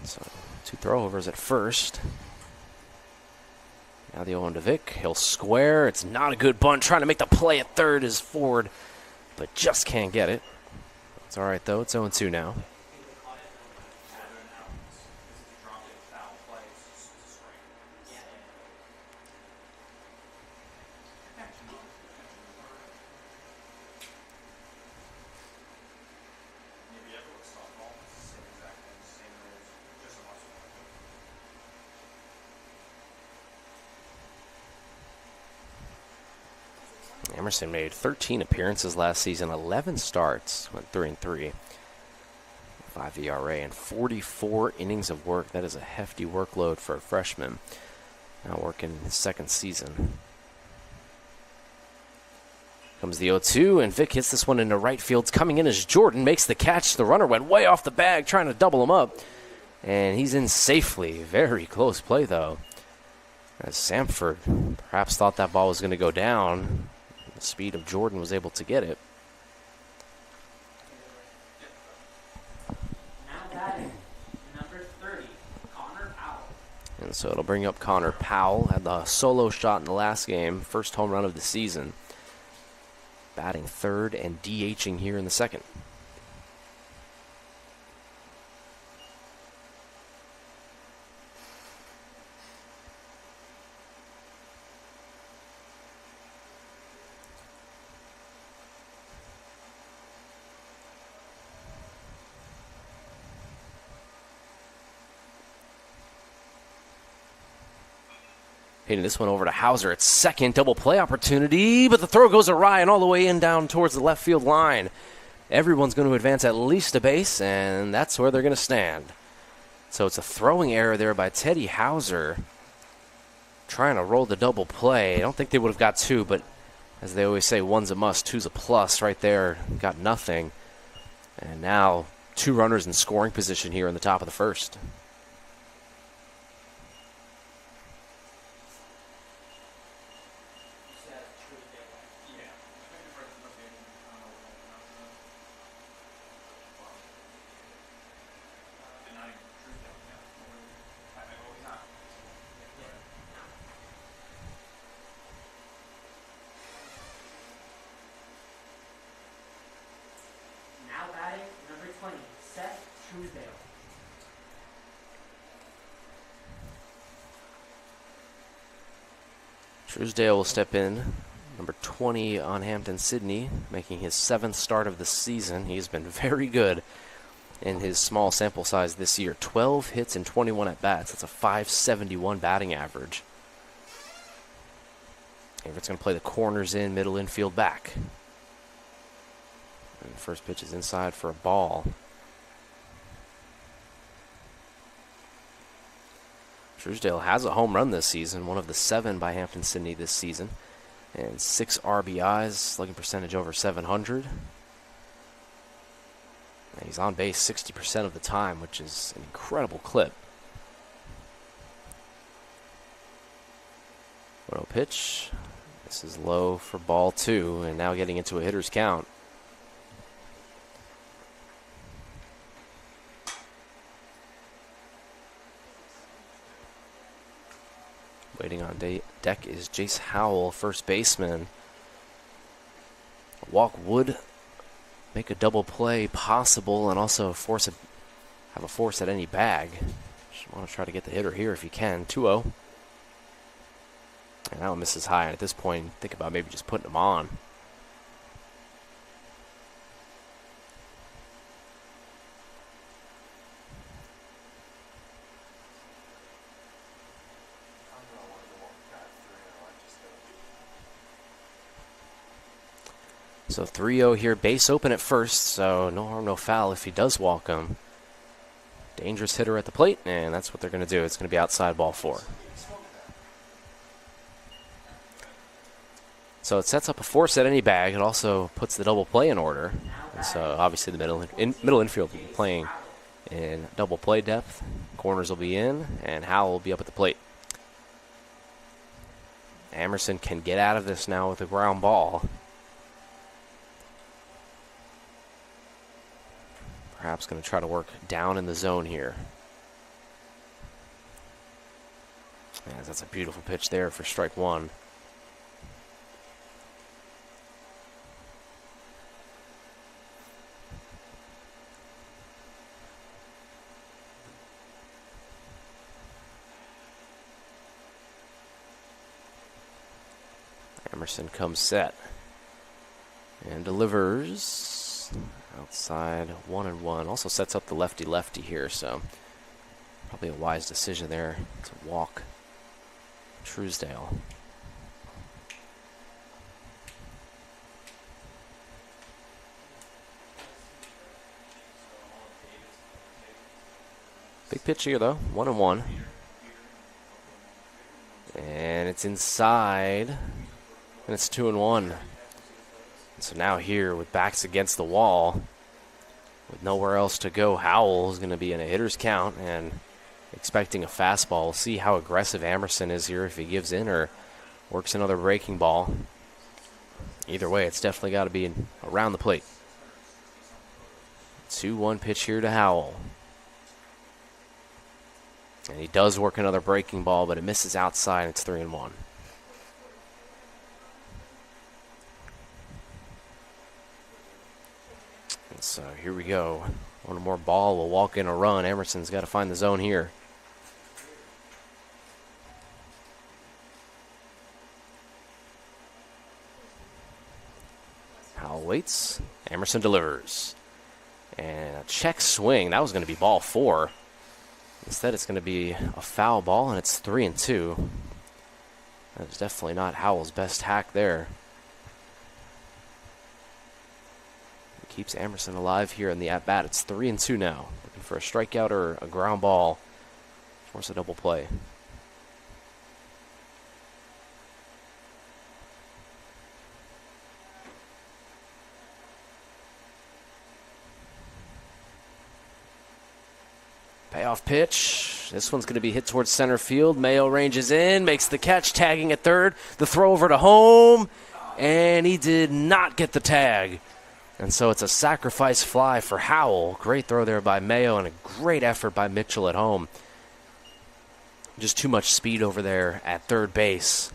So 2 throwovers at first. Now the 0-1 to Vick. He'll square. It's not a good bunt. Trying to make the play at third is Ford, but just can't get it. It's all right, though. It's 0-2 now. Emerson made 13 appearances last season, 11 starts, went 3-3. 5 ERA and 44 innings of work. That is a hefty workload for a freshman. Now working his second season. Comes the 0-2, and Vic hits this one into right field. Coming in as Jordan makes the catch. The runner went way off the bag, trying to double him up. And he's in safely. Very close play, though. As Samford perhaps thought that ball was going to go down. The speed of Jordan was able to get it. And so it'll bring up Connor Powell. Had the solo shot in the last game. First home run of the season. Batting third and DHing here in the second. Hitting this one over to Hauser at second. Double play opportunity, but the throw goes awry and all the way in down towards the left field line. Everyone's going to advance at least a base, and that's where they're going to stand. So it's a throwing error there by Teddy Hauser. Trying to roll the double play. I don't think they would have got two, but as they always say, one's a must, two's a plus. Right there, got nothing. And now 2 runners in scoring position here in the top of the first. Truesdale will step in, number 20 on Hampden-Sydney, making his 7th start of the season. He's been very good in his small sample size this year. 12 hits and 21 at-bats. That's a .571 batting average. Averett's going to play the corners in, middle infield back. And the first pitch is inside for a ball. Truesdale has a home run this season, one of the 7 by Hampden-Sydney this season, and 6 RBIs, slugging percentage over 700. And he's on base 60% of the time, which is an incredible clip. 1-0 pitch. This is low for ball 2, and now getting into a hitter's count. Waiting on deck is Jace Howell, first baseman. A walk would make a double play possible and also have a force at any bag. Just want to try to get the hitter here if you can. 2-0. And that one misses high. And at this point, think about maybe just putting him on. So 3-0 here, base open at first, so no harm, no foul if he does walk him. Dangerous hitter at the plate, and that's what they're going to do. It's going to be outside ball 4. So it sets up a force at any bag. It also puts the double play in order. And so obviously the middle infield will be playing in double play depth. Corners will be in, and Howell will be up at the plate. Emerson can get out of this now with a ground ball. Perhaps going to try to work down in the zone here. Yeah, that's a beautiful pitch there for strike 1. Emerson comes set and delivers outside 1-1. Also sets up the lefty-lefty here, so probably a wise decision there to walk Truesdale. Big pitch here, though. 1-1. And it's inside. And it's 2-1. So now here with backs against the wall, with nowhere else to go, Howell is going to be in a hitter's count and expecting a fastball. We'll see how aggressive Amerson is here, if he gives in or works another breaking ball. Either way, it's definitely got to be around the plate. 2-1 pitch here to Howell. And he does work another breaking ball, but it misses outside. It's 3-1. And so here we go. One more ball will walk in a run. Emerson's got to find the zone here. Howell waits. Amerson delivers. And a check swing. That was going to be ball 4. Instead, it's going to be a foul ball, and it's 3-2. That's definitely not Howell's best hack there. He keeps Amerson alive here in the at-bat. It's 3-2 now. Looking for a strikeout or a ground ball. Force a double play. Payoff pitch. This one's going to be hit towards center field. Mayo ranges in, makes the catch, tagging at third. The throw over to home, and he did not get the tag. And so it's a sacrifice fly for Howell. Great throw there by Mayo and a great effort by Mitchell at home. Just too much speed over there at third base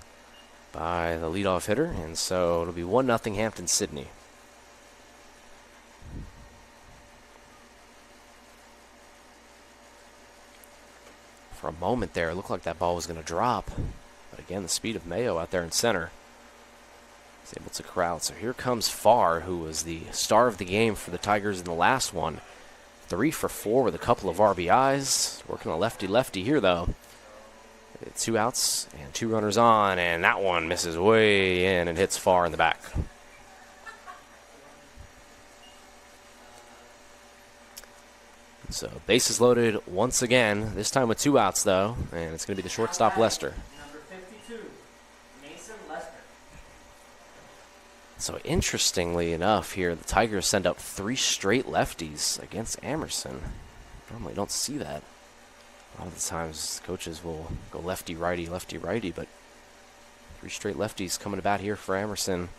by the leadoff hitter. And so it'll be 1-0 Hampden-Sydney. For a moment there, it looked like that ball was going to drop. But again, the speed of Mayo out there in center is able to corral. So here comes Farr, who was the star of the game for the Tigers in the last one. 3 for 4 with a couple of RBIs. Working a lefty-lefty here, though. 2 outs and 2 runners on, and that one misses way in and hits Farr in the back. So bases loaded once again, this time with 2 outs, though, and it's going to be the shortstop, Lester. Number 52, Mason Lester. So interestingly enough here, the Tigers send up 3 straight lefties against Amerson. Normally don't see that. A lot of the times coaches will go lefty-righty, but 3 straight lefties coming to bat here for Amerson.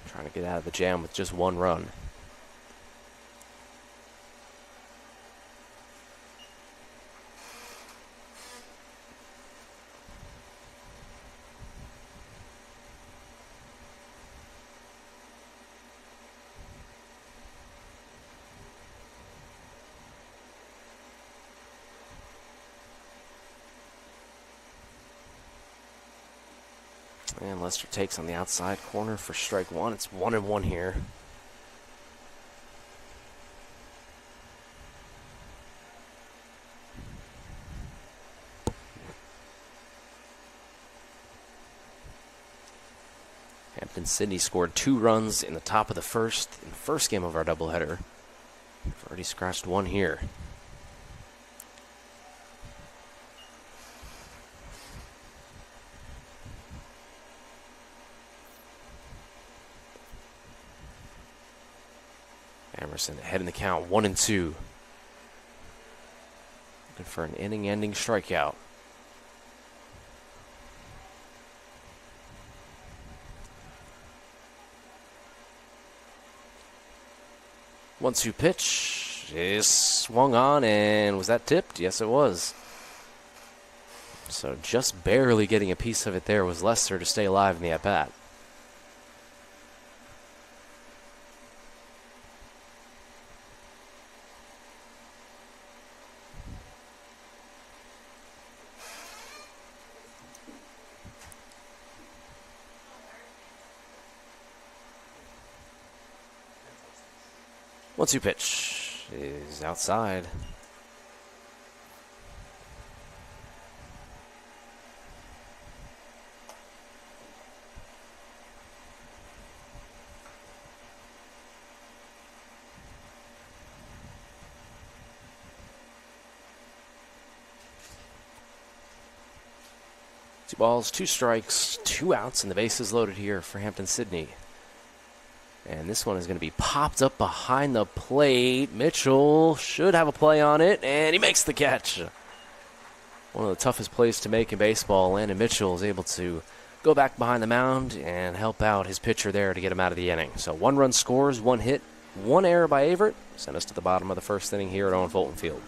Trying to get out of the jam with just 1 run. And Lester takes on the outside corner for strike 1. It's 1-1 here. Hampden-Sydney scored 2 runs in the top of the first in the first game of our doubleheader. We've already scratched 1 here. Emerson ahead in the count, 1-2. Looking for an inning-ending strikeout. One-two pitch is swung on, and was that tipped? Yes, it was. So just barely getting a piece of it there was Lester to stay alive in the at-bat. One-two pitch is outside. 2 balls, 2 strikes, 2 outs, and the bases loaded here for Hampden-Sydney. And this one is going to be popped up behind the plate. Mitchell should have a play on it, and he makes the catch. One of the toughest plays to make in baseball. Landon Mitchell is able to go back behind the mound and help out his pitcher there to get him out of the inning. So 1 run scores, 1 hit, 1 error by Averett. Sent us to the bottom of the first inning here at Owen Fulton Field.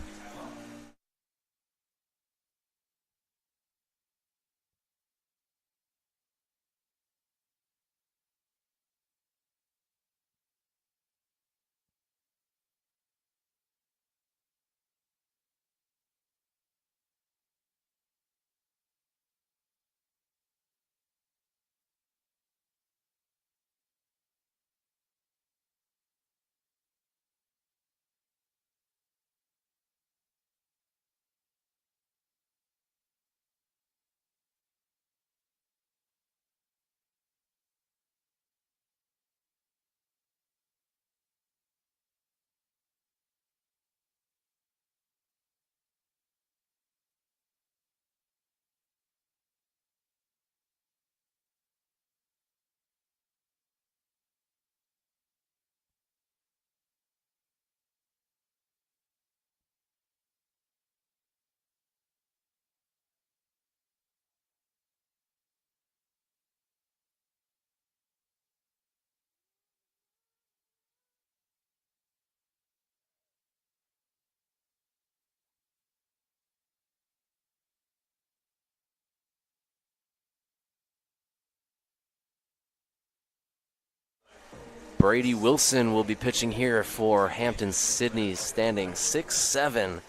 Brady Wilson will be pitching here for Hampden-Sydney, standing 6-7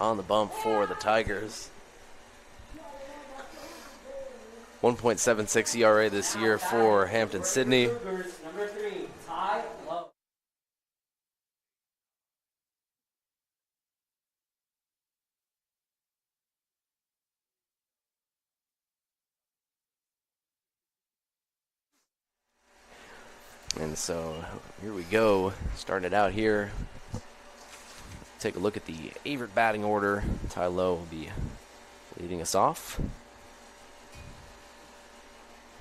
on the bump for the Tigers. 1.76 ERA this year for Hampden-Sydney. Number 3, Ty Lowe. And so here we go, starting it out here. Take a look at the Averett batting order. Ty Lowe will be leading us off.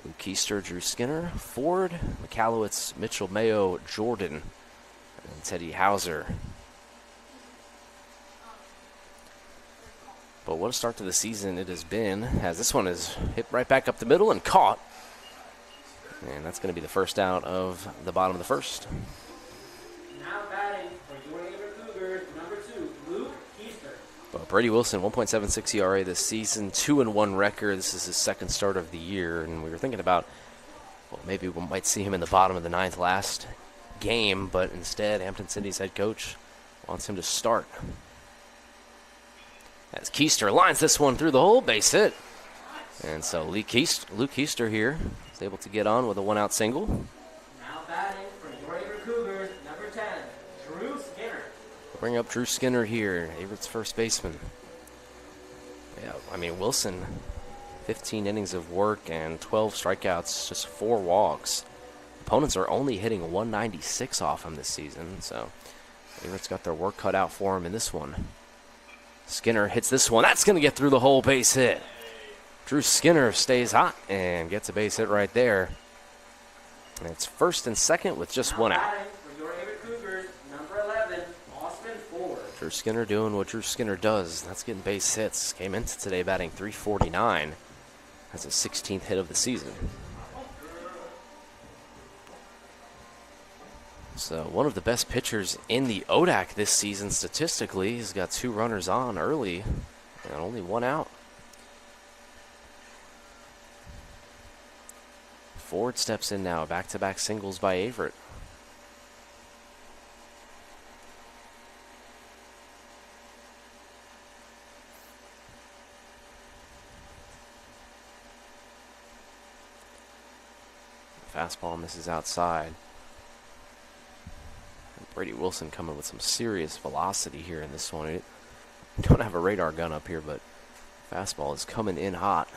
Luke Keister, Drew Skinner, Ford, McAllowitz, Mitchell, Mayo, Jordan, and Teddy Hauser. But what a start to the season it has been, as this one is hit right back up the middle and caught. And that's going to be the first out of the bottom of the first. Now batting for your Averett Cougars, number 2, Luke Keister. Well, Brady Wilson, 1.76 ERA this season, 2-1 record. This is his second start of the year, and we were thinking about, well, maybe we might see him in the bottom of the 9th last game, but instead, Hampden-Sydney's head coach wants him to start. As Keister lines this one through the hole, base hit. And so Luke Keister here is able to get on with a 1-out single. Now batting for your Averett Cougars, number 10, Drew Skinner. Bring up Drew Skinner here, Averett's first baseman. Yeah, I mean, Wilson, 15 innings of work and 12 strikeouts, just 4 walks. Opponents are only hitting 196 off him this season, so Averett's got their work cut out for him in this one. Skinner hits this one. That's going to get through the hole, base hit. Drew Skinner stays hot and gets a base hit right there. And it's first and second with just 1 out. For your Averett Cougars, number 11, Austin Ford. Drew Skinner doing what Drew Skinner does. That's getting base hits. Came into today batting .349. That's his 16th hit of the season. So one of the best pitchers in the ODAC this season statistically. He's got 2 runners on early and only 1 out. Ford steps in now, back-to-back singles by Averett. Fastball misses outside. Brady Wilson coming with some serious velocity here in this one. Don't have a radar gun up here, but fastball is coming in hot.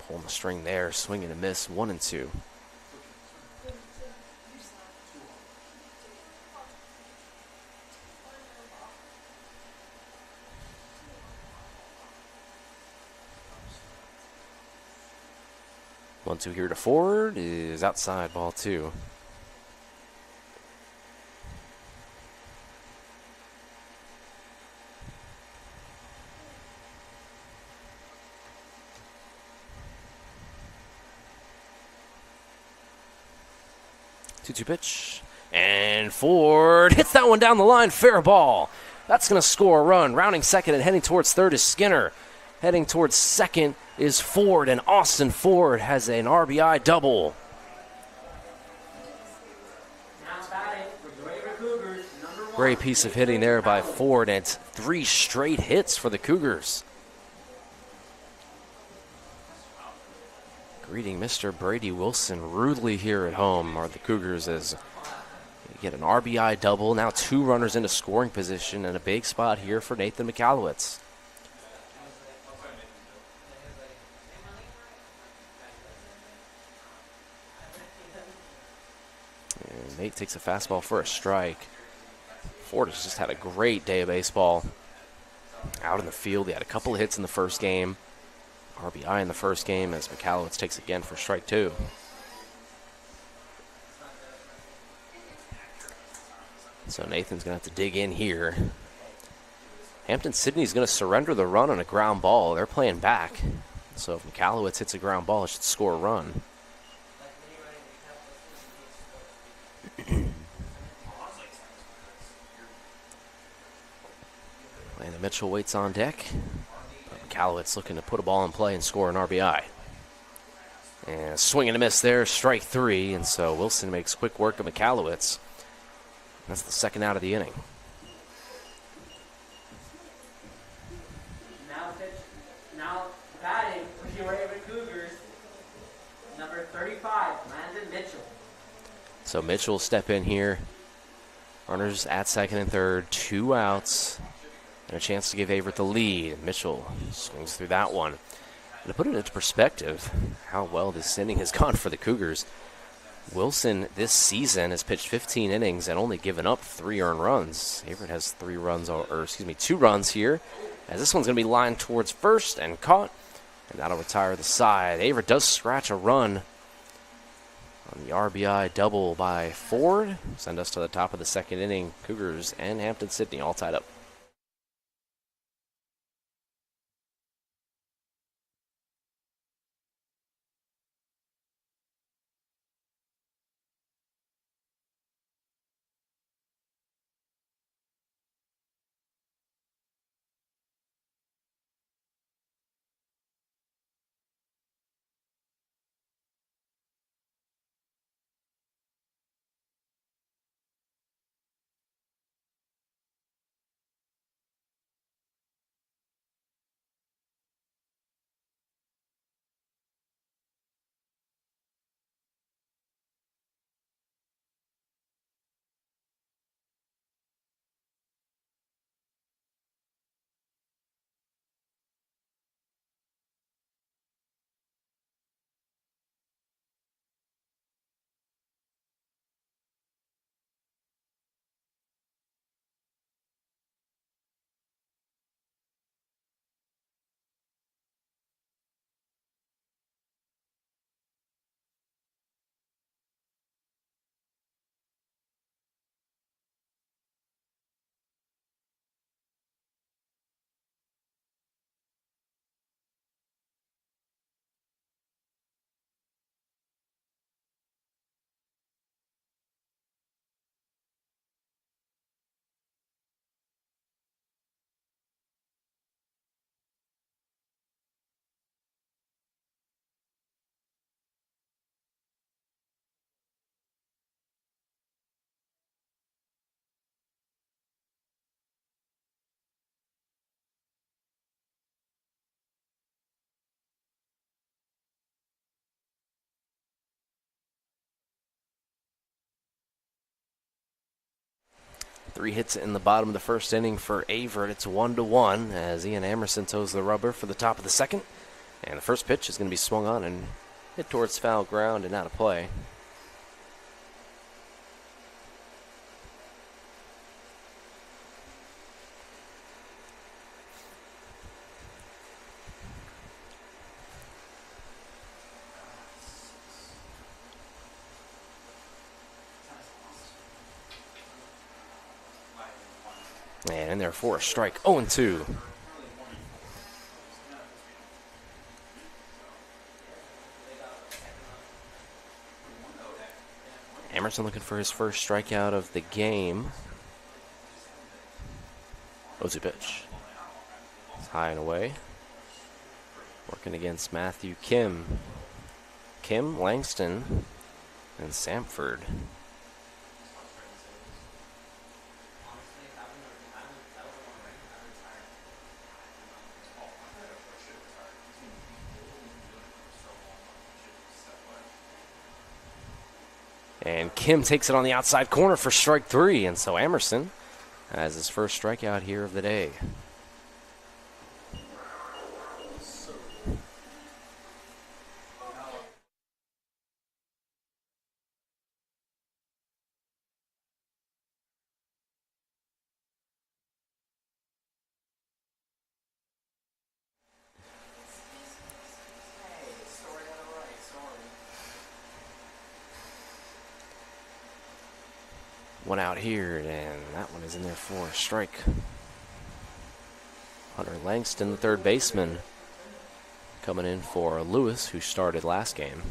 Pulling the string there, swing and a miss, 1-2. 1-2 here to Ford is outside, ball 2. Two pitch, and Ford hits that one down the line, fair ball. That's going to score a run. Rounding second and heading towards third is Skinner. Heading towards second is Ford, and Austin Ford has an RBI double. Now batting for your Averett Cougars, number 1. Great piece of hitting there by Ford, and it's 3 straight hits for the Cougars. Greeting Mr. Brady Wilson rudely here at home are the Cougars as they get an RBI double. Now 2 runners into scoring position and a big spot here for Nathan McAllowitz. And Nate takes a fastball for a strike. Ford has just had a great day of baseball out in the field. He had a couple of hits in the first game. RBI in the first game as McAllowitz takes again for strike 2. So Nathan's going to have to dig in here. Hampden-Sydney is going to surrender the run on a ground ball. They're playing back. So if McAllowitz hits a ground ball, it should score a run. Landon Mitchell waits on deck. McAllowitz looking to put a ball in play and score an RBI. And swing and a miss there, strike 3. And so Wilson makes quick work of McAllowitz. That's the second out of the inning. Now batting for your Averett Cougars, number 35, Landon Mitchell. So Mitchell will step in here. Runners at second and third, 2 outs. And a chance to give Averett the lead. Mitchell swings through that one. And to put it into perspective, how well this inning has gone for the Cougars. Wilson this season has pitched 15 innings and only given up 3 earned runs. Averett has 2 runs here. As this one's going to be lined towards first and caught. And that'll retire the side. Averett does scratch a run on the RBI double by Ford. Send us to the top of the second inning. Cougars and Hampden-Sydney all tied up. Three hits in the bottom of the first inning for Averett. It's 1-1 as Ian Amerson toes the rubber for the top of the second. And the first pitch is going to be swung on and hit towards foul ground and out of play. And in there for a strike, 0-2. Emerson looking for his first strikeout of the game. 0-2 pitch. It's high and away. Working against Matthew Kim. Kim, Langston, and Samford. And Kim takes it on the outside corner for strike 3. And so Emerson has his first strikeout here of the day. One out here, and that one is in there for a strike. Hunter Langston, the third baseman, coming in for Lewis, who started last game.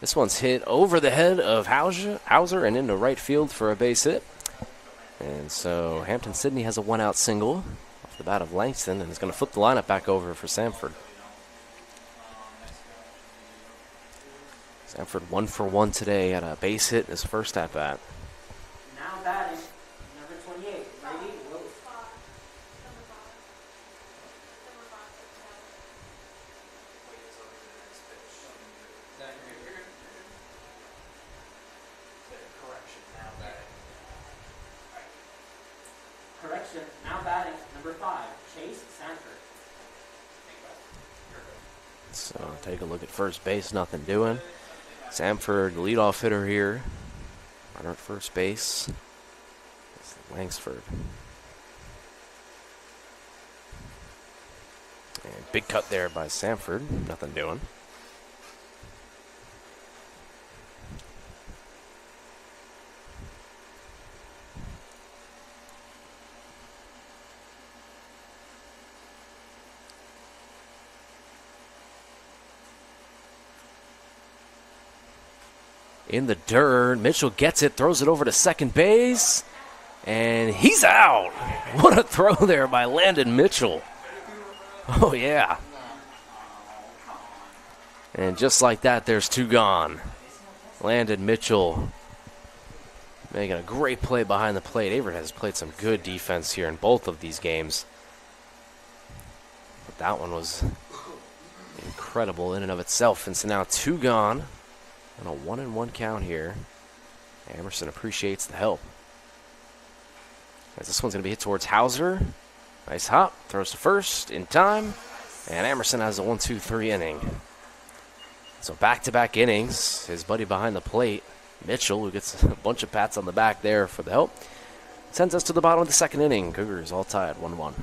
This one's hit over the head of Hauser and into right field for a base hit. And so Hampden-Sydney has a one-out single off the bat of Langston and is going to flip the lineup back over for Samford. Samford 1 for 1 today at a base hit in his first at-bat. Now batting, number 28, Brady Willis. Correction, now batting, number 5, Chase Sanford. So take a look at first base, nothing doing. Samford, the leadoff hitter here. Runner at first base. It's Langsford. And big cut there by Samford, nothing doing. In the dirt, Mitchell gets it, throws it over to second base, and he's out. What a throw there by Landon Mitchell. Oh, yeah. And just like that, there's two gone. Landon Mitchell making a great play behind the plate. Averett has played some good defense here in both of these games. But that one was incredible in and of itself. And so now two gone. On a 1-1 count here. Emerson appreciates the help. As this one's going to be hit towards Hauser. Nice hop. Throws to first in time. And Emerson has a 1-2-3 inning. So back-to-back innings. His buddy behind the plate, Mitchell, who gets a bunch of pats on the back there for the help, sends us to the bottom of the second inning. Cougars all tied 1-1.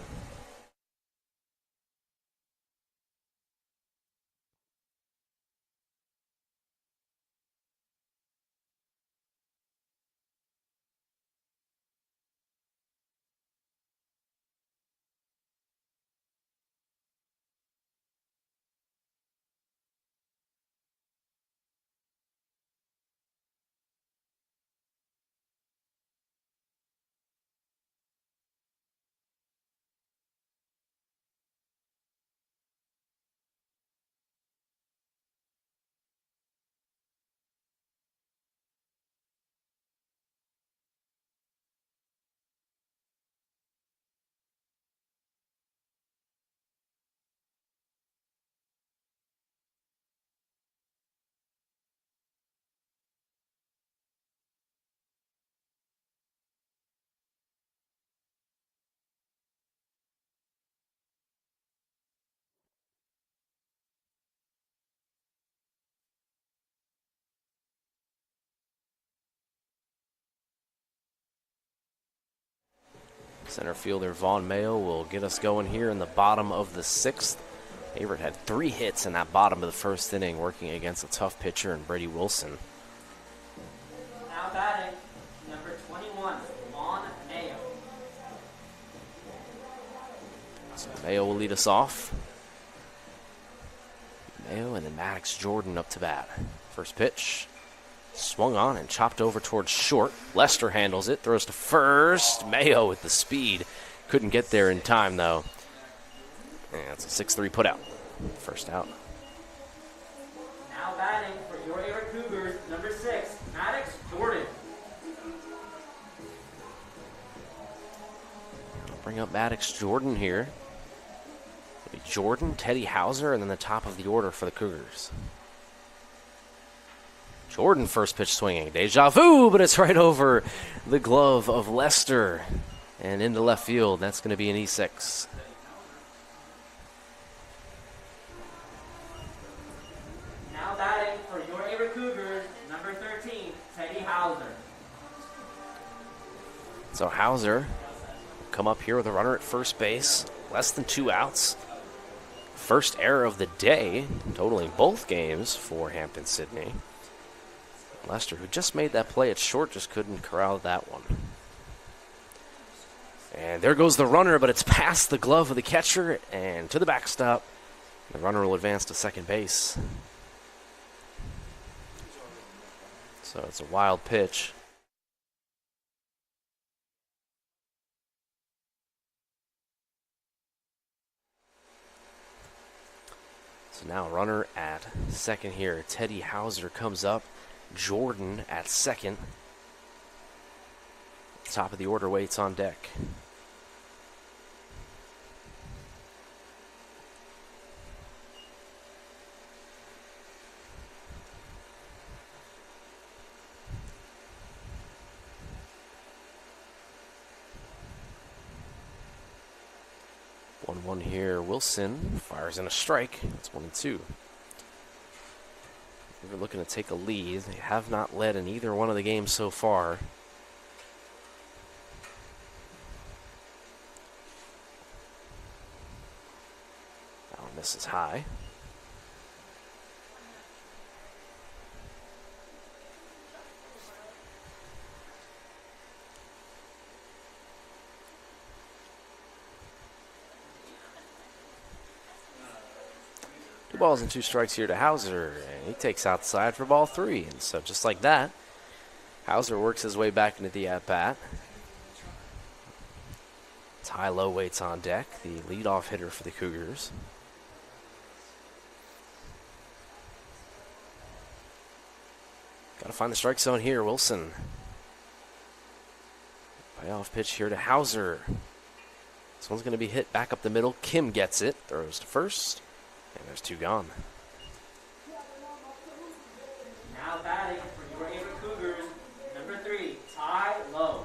Center fielder Vaughn Mayo will get us going here in the bottom of the sixth. Averett had 3 hits in that bottom of the first inning, working against a tough pitcher in Brady Wilson. Now batting, number 21, Lon Mayo. So Mayo will lead us off. Mayo and then Maddox Jordan up to bat. First pitch, swung on and chopped over towards short. Lester handles it, throws to first. Mayo with the speed. Couldn't get there in time, though. And it's a 6-3 putout. First out. Now batting for your Averett Cougars, number 6, Maddox Jordan. I'll bring up Maddox Jordan here. It'll be Jordan, Teddy Hauser, and then the top of the order for the Cougars. Jordan first pitch swinging. Deja vu, but it's right over the glove of Lester and into left field. That's going to be an E6. Now batting for your Averett Cougars, number 13, Teddy Hauser. So Hauser come up here with a runner at first base. Less than 2 outs. First error of the day, totaling both games for Hampden-Sydney. Lester, who just made that play at short, just couldn't corral that one. And there goes the runner, but it's past the glove of the catcher and to the backstop. The runner will advance to second base. So it's a wild pitch. So now runner at second here. Teddy Hauser comes up. Jordan at second. Top of the order waits on deck. One here. Wilson fires in a strike. It's 1-2. We're looking to take a lead. They have not led in either one of the games so far. That one misses high. Two balls and 2 strikes here to Hauser, and he takes outside for ball 3. And so just like that, Hauser works his way back into the at-bat. Ty Lowe waits on deck, the leadoff hitter for the Cougars. Got to find the strike zone here, Wilson. Payoff pitch here to Hauser. This one's going to be hit back up the middle. Kim gets it, throws to first. And there's 2 gone. Now batting for your Averett Cougars, number 3, Ty Lowe.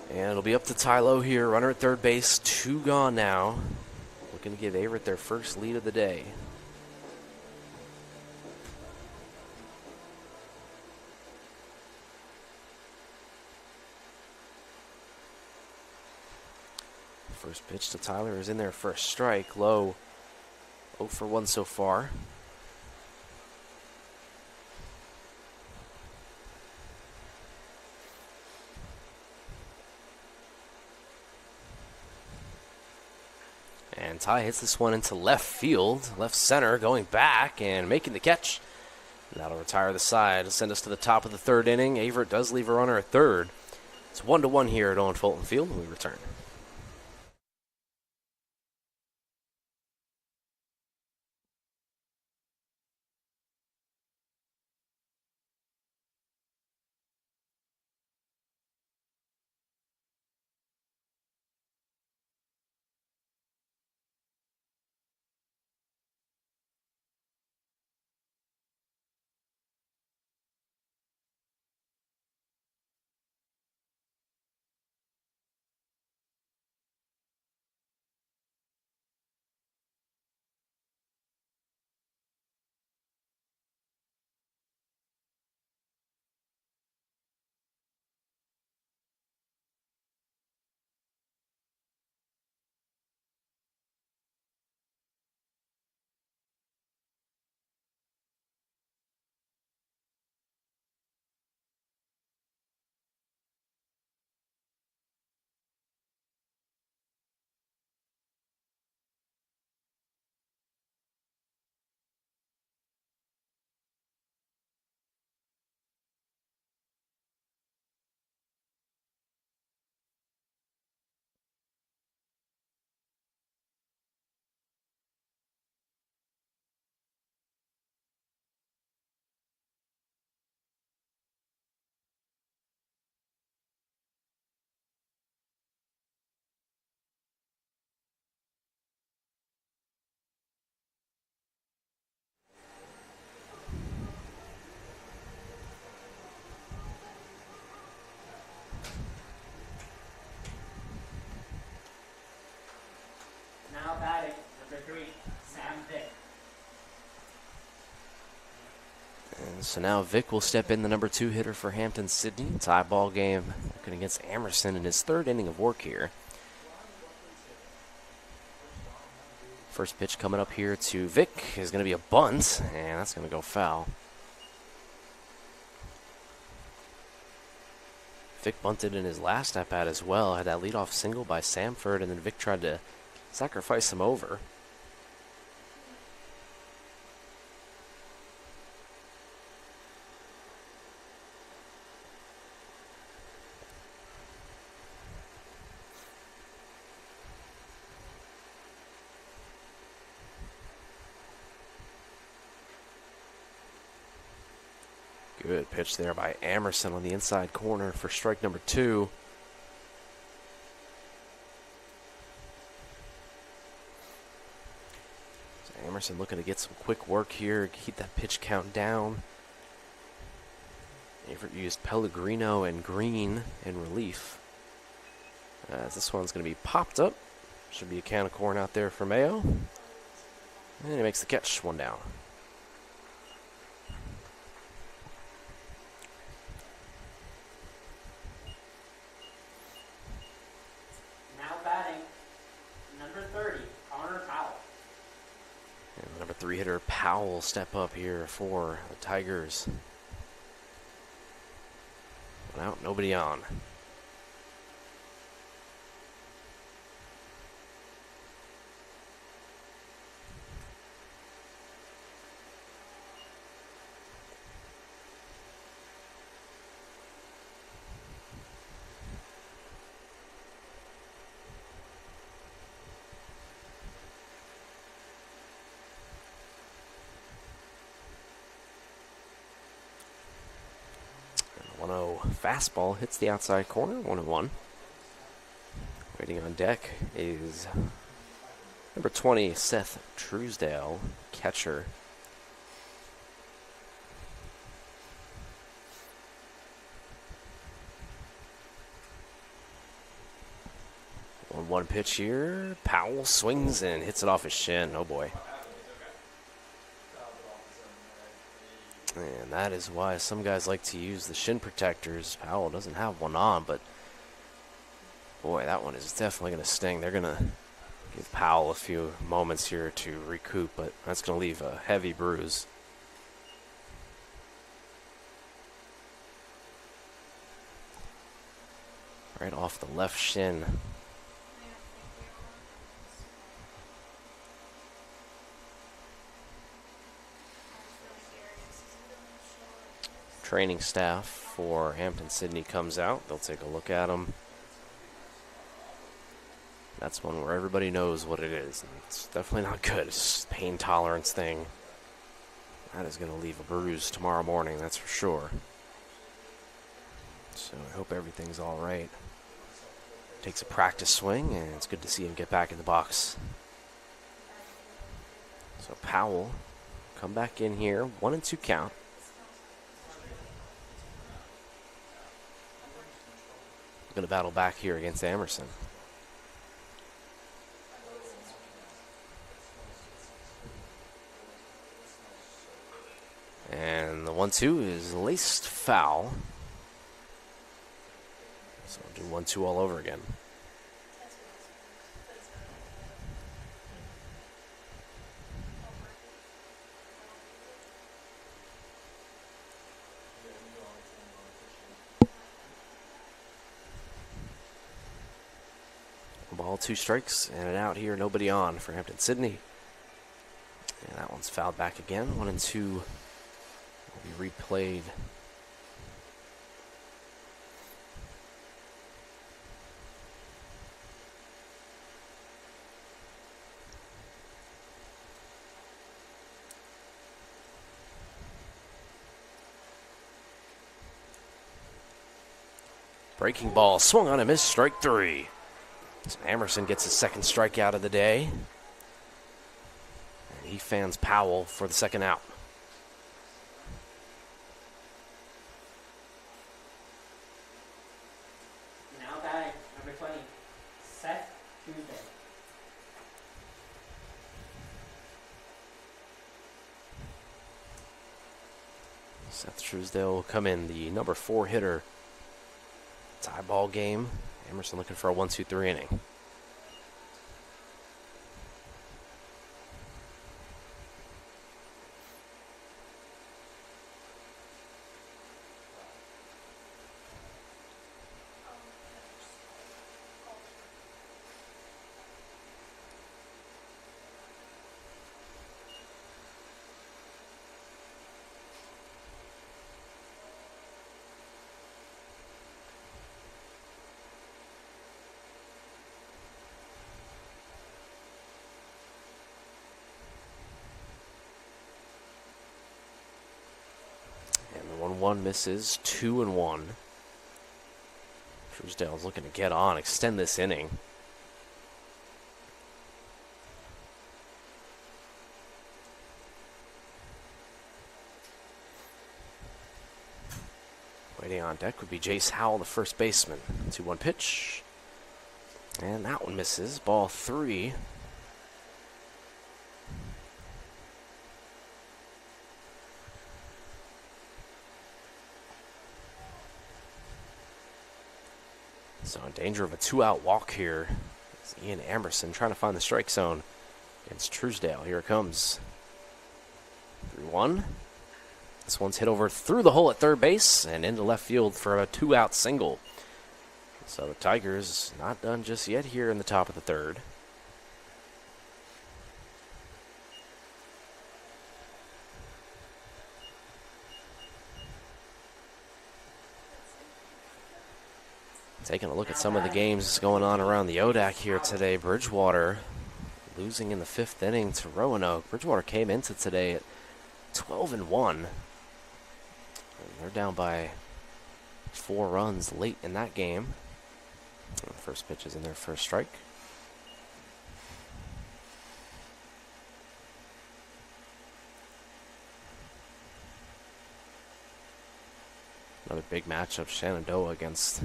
And it'll be up to Ty Lowe here, runner at third base, 2 gone now. Looking to give Averett their first lead of the day. First pitch to Tyler is in there for a strike. Lowe 0 for 1 so far. And Ty hits this one into left field, left center, going back and making the catch. That'll retire the side, send us to the top of the 3rd inning. Averett does leave a runner at third. It's 1-1 here at Owen Fulton Field when we return. Now batting, number 3, Sam Vick. And so now Vick will step in, the number 2 hitter for Hampden-Sydney. Tie ball game looking against Emerson in his 3rd inning of work here. First pitch coming up here to Vick is going to be a bunt, and that's going to go foul. Vick bunted in his last at-bat as well. Had that leadoff single by Samford, and then Vick tried to sacrifice him over. Good pitch there by Emerson on the inside corner for strike number 2. So Emerson looking to get some quick work here, keep that pitch count down. Averett used Pellegrino and Green in relief. This one's going to be popped up. Should be a can of corn out there for Mayo. And he makes the catch, 1 down. Number 3 hitter Powell step up here for the Tigers. 1 out, nobody on. Fastball hits the outside corner, 1-1. Waiting on deck is number 20, Seth Truesdale, catcher. On 1 pitch here, Powell swings and hits it off his shin. Oh boy. And that is why some guys like to use the shin protectors. Powell doesn't have one on, but boy, that one is definitely going to sting. They're going to give Powell a few moments here to recoup, but that's going to leave a heavy bruise. Right off the left shin. Training staff for Hampden-Sydney comes out. They'll take a look at him. That's one where everybody knows what it is. It's definitely not good. It's a pain tolerance thing. That is going to leave a bruise tomorrow morning, that's for sure. So I hope everything's all right. Takes a practice swing, and it's good to see him get back in the box. So Powell come back in here, 1-2 count. Going to battle back here against Emerson. And the 1-2 is laced foul. So we'll do 1-2 all over again. Ball, 2 strikes, and an out here. Nobody on for Hampden-Sydney. And that one's fouled back again. 1-2 will be replayed. Breaking ball, swung on and missed, strike 3. So Emerson gets his 2nd strikeout of the day. And he fans Powell for the 2nd out. Now batting, number 20, Seth Truesdale. Seth Truesdale will come in, the number 4 hitter. Tie ball game. Emerson looking for a 1-2-3 inning. And the 1-1 misses, 2-1. Truesdale's looking to get on, extend this inning. Waiting on deck would be Jace Howell, the first baseman. 2-1 pitch. And that one misses. Ball 3. So in danger of a 2-out walk here. It's Ian Emerson trying to find the strike zone against Truesdale. Here it comes. 3-1. This one's hit over through the hole at third base and into left field for a 2-out single. So the Tigers not done just yet here in the top of the third. Taking a look at some of the games going on around the ODAC here today. Bridgewater losing in the 5th inning to Roanoke. Bridgewater came into today at 12-1. They're down by 4 runs late in that game. And the first pitch is in their first strike. Another big matchup, Shenandoah against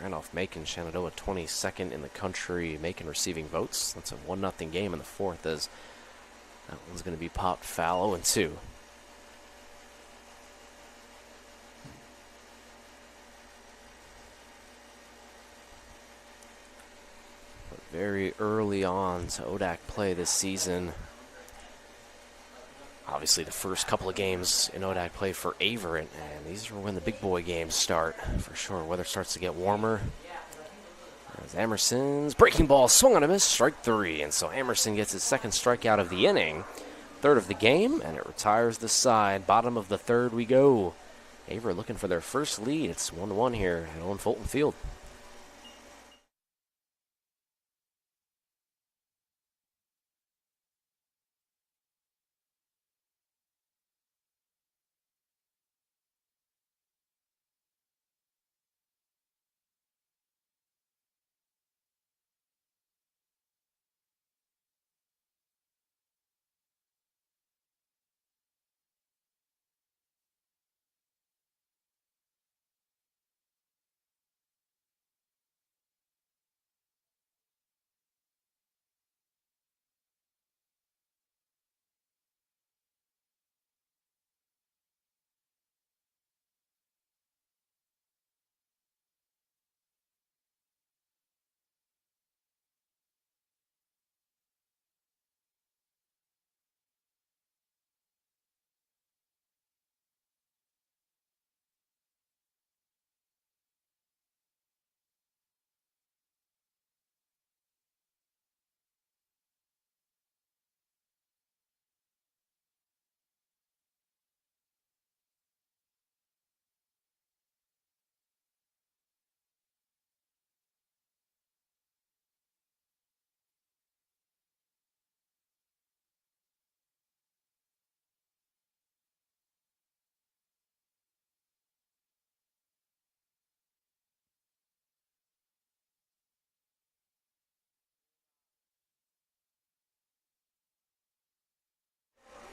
Randolph-Macon. Shenandoah 22nd in the country. Macon receiving votes. That's a 1-0 game in the 4th as that one's going to be popped foul, 0-2. But very early on to ODAC play this season. Obviously, the first couple of games in ODAC play for Averett, and these are when the big boy games start, for sure. Weather starts to get warmer. As Emerson's breaking ball swung on a miss, strike 3. And so Emerson gets his second strikeout of the inning, 3rd of the game, and it retires the side. Bottom of the 3rd we go. Averett looking for their first lead. It's 1-1 here at Owen Fulton Field.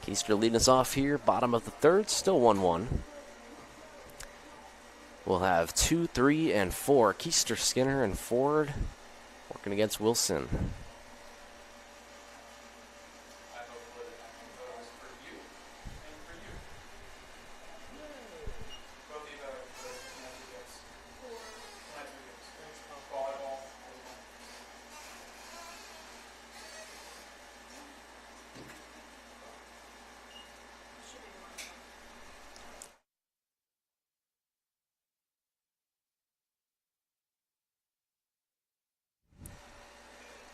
Keister leading us off here, bottom of the 3rd, still 1-1. We'll have 2, 3, and 4. Keister, Skinner, and Ford working against Wilson.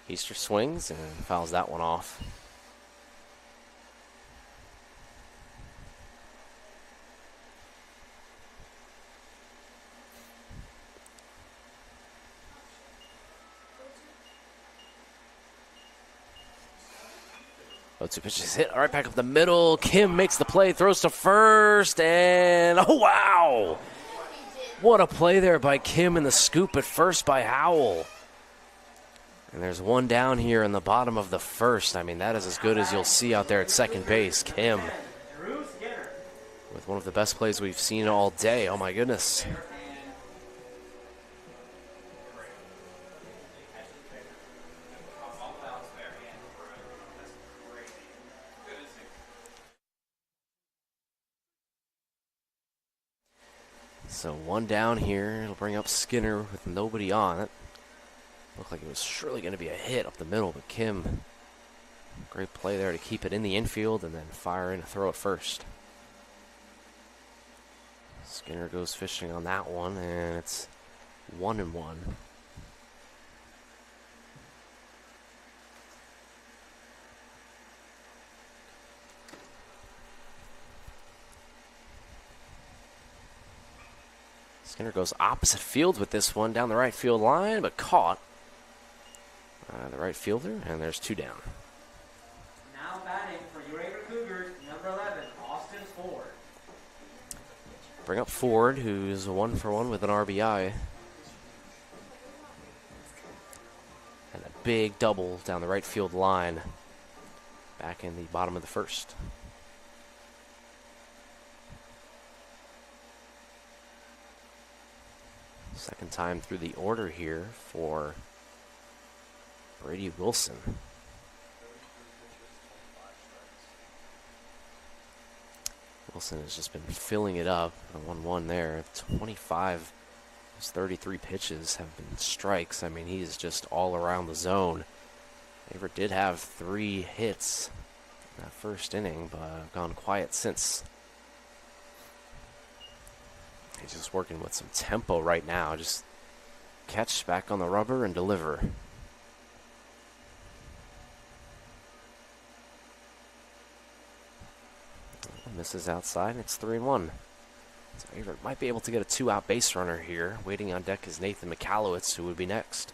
Easter swings and fouls that one off. Two pitches hit right back up the middle. Kim makes the play, throws to first, and oh wow! What a play there by Kim, and the scoop at first by Howell. And there's one down here in the bottom of the first. I mean, that is as good as you'll see out there at second base. Kim with one of the best plays we've seen all day. Oh my goodness. So one down here. It'll bring up Skinner with nobody on it. Looked like it was surely going to be a hit up the middle, but Kim, great play there to keep it in the infield and then fire in a throw at first. Skinner goes fishing on that one, and it's 1-1. Skinner goes opposite field with this one down the right field line, but caught the right fielder, and there's two down. Now batting for your Averett Cougars, number 11, Austin Ford. Bring up Ford, who's 1-for-1 with an RBI. And a big double down the right field line back in the bottom of the first. Second time through the order here for Brady Wilson. Wilson has just been filling it up. A 1-1 there. 25, his 33 pitches have been strikes. I mean, he is just all around the zone. Averett did have 3 hits in that first inning, but gone quiet since. He's just working with some tempo right now. Just catch back on the rubber and deliver. Misses outside, and it's 3-1. So Averett might be able to get a 2-out base runner here. Waiting on deck is Nathan McAllowitz, who would be next.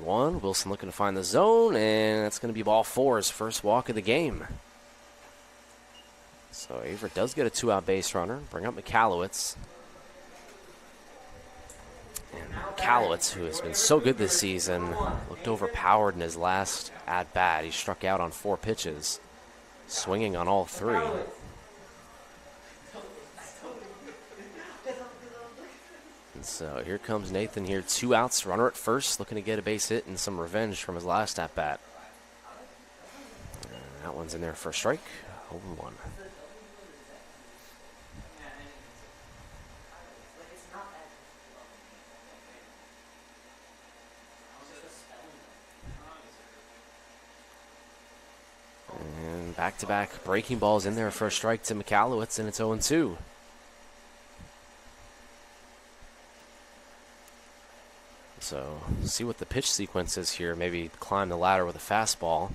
Wilson looking to find the zone, and that's going to be ball 4, his first walk of the game. So Averett does get a 2-out base runner. Bring up McAllowitz. And McAllowitz, who has been so good this season, looked overpowered in his last at-bat. He struck out on 4 pitches, swinging on all 3. And so here comes Nathan here, 2 outs, runner at first, looking to get a base hit and some revenge from his last at-bat. That one's in there for a strike, 0-1. And back-to-back breaking balls in there for a strike to McAllowitz, and it's 0-2. So see what the pitch sequence is here. Maybe climb the ladder with a fastball.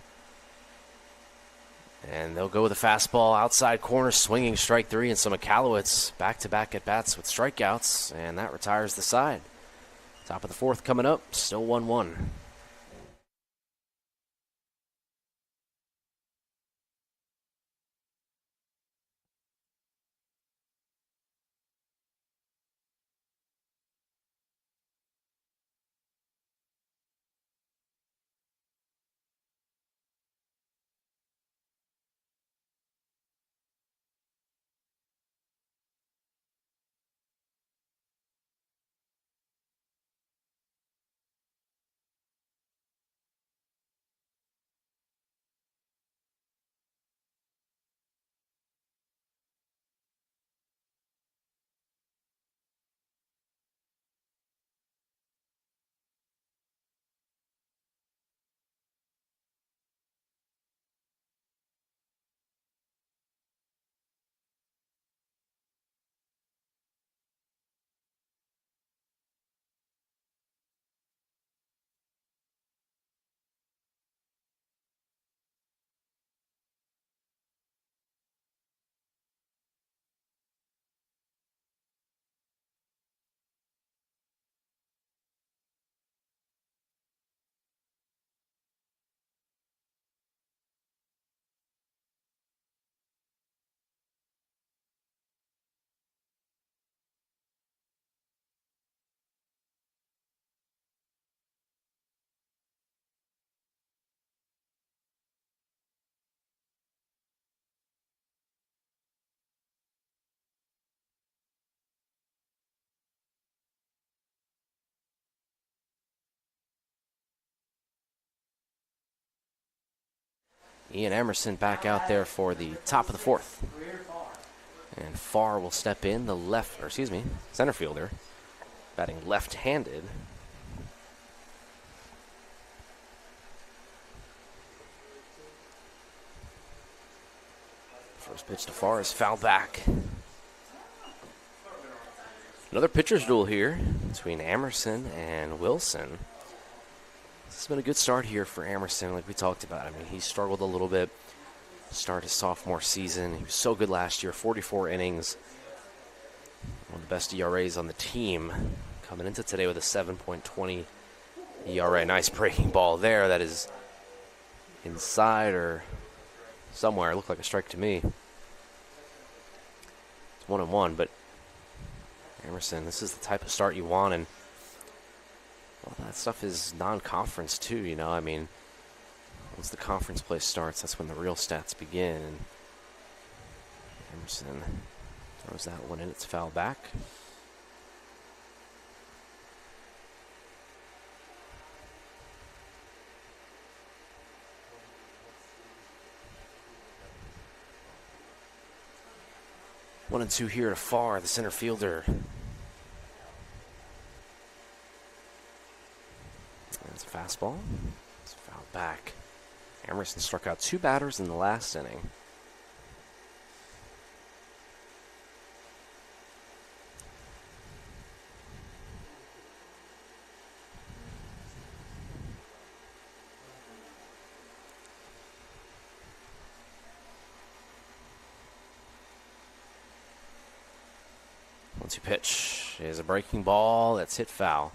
And they'll go with a fastball outside corner, swinging strike 3, and so McAllowitz back-to-back at-bats with strikeouts, and that retires the side. Top of the 4th coming up, still 1-1. Ian Emerson back out there for the top of the fourth. And Farr will step in, the center fielder, batting left-handed. First pitch to Farr is fouled back. Another pitcher's duel here between Emerson and Wilson. This has been a good start here for Emerson, like we talked about. I mean, he struggled a little bit to start his sophomore season. He was so good last year, 44 innings. One of the best ERAs on the team. Coming into today with a 7.20 ERA. Nice breaking ball there. That is inside or somewhere. It looked like a strike to me. It's 1-1, but Emerson, this is the type of start you want, and well, that stuff is non-conference too, you know. I mean, once the conference play starts, that's when the real stats begin. And Emerson throws that one in. It's foul back. One and two here to Farr, the center fielder. That's a fastball. It's fouled back. Emerson struck out 2 batters in the last inning. One-two pitch is a breaking ball that's hit foul.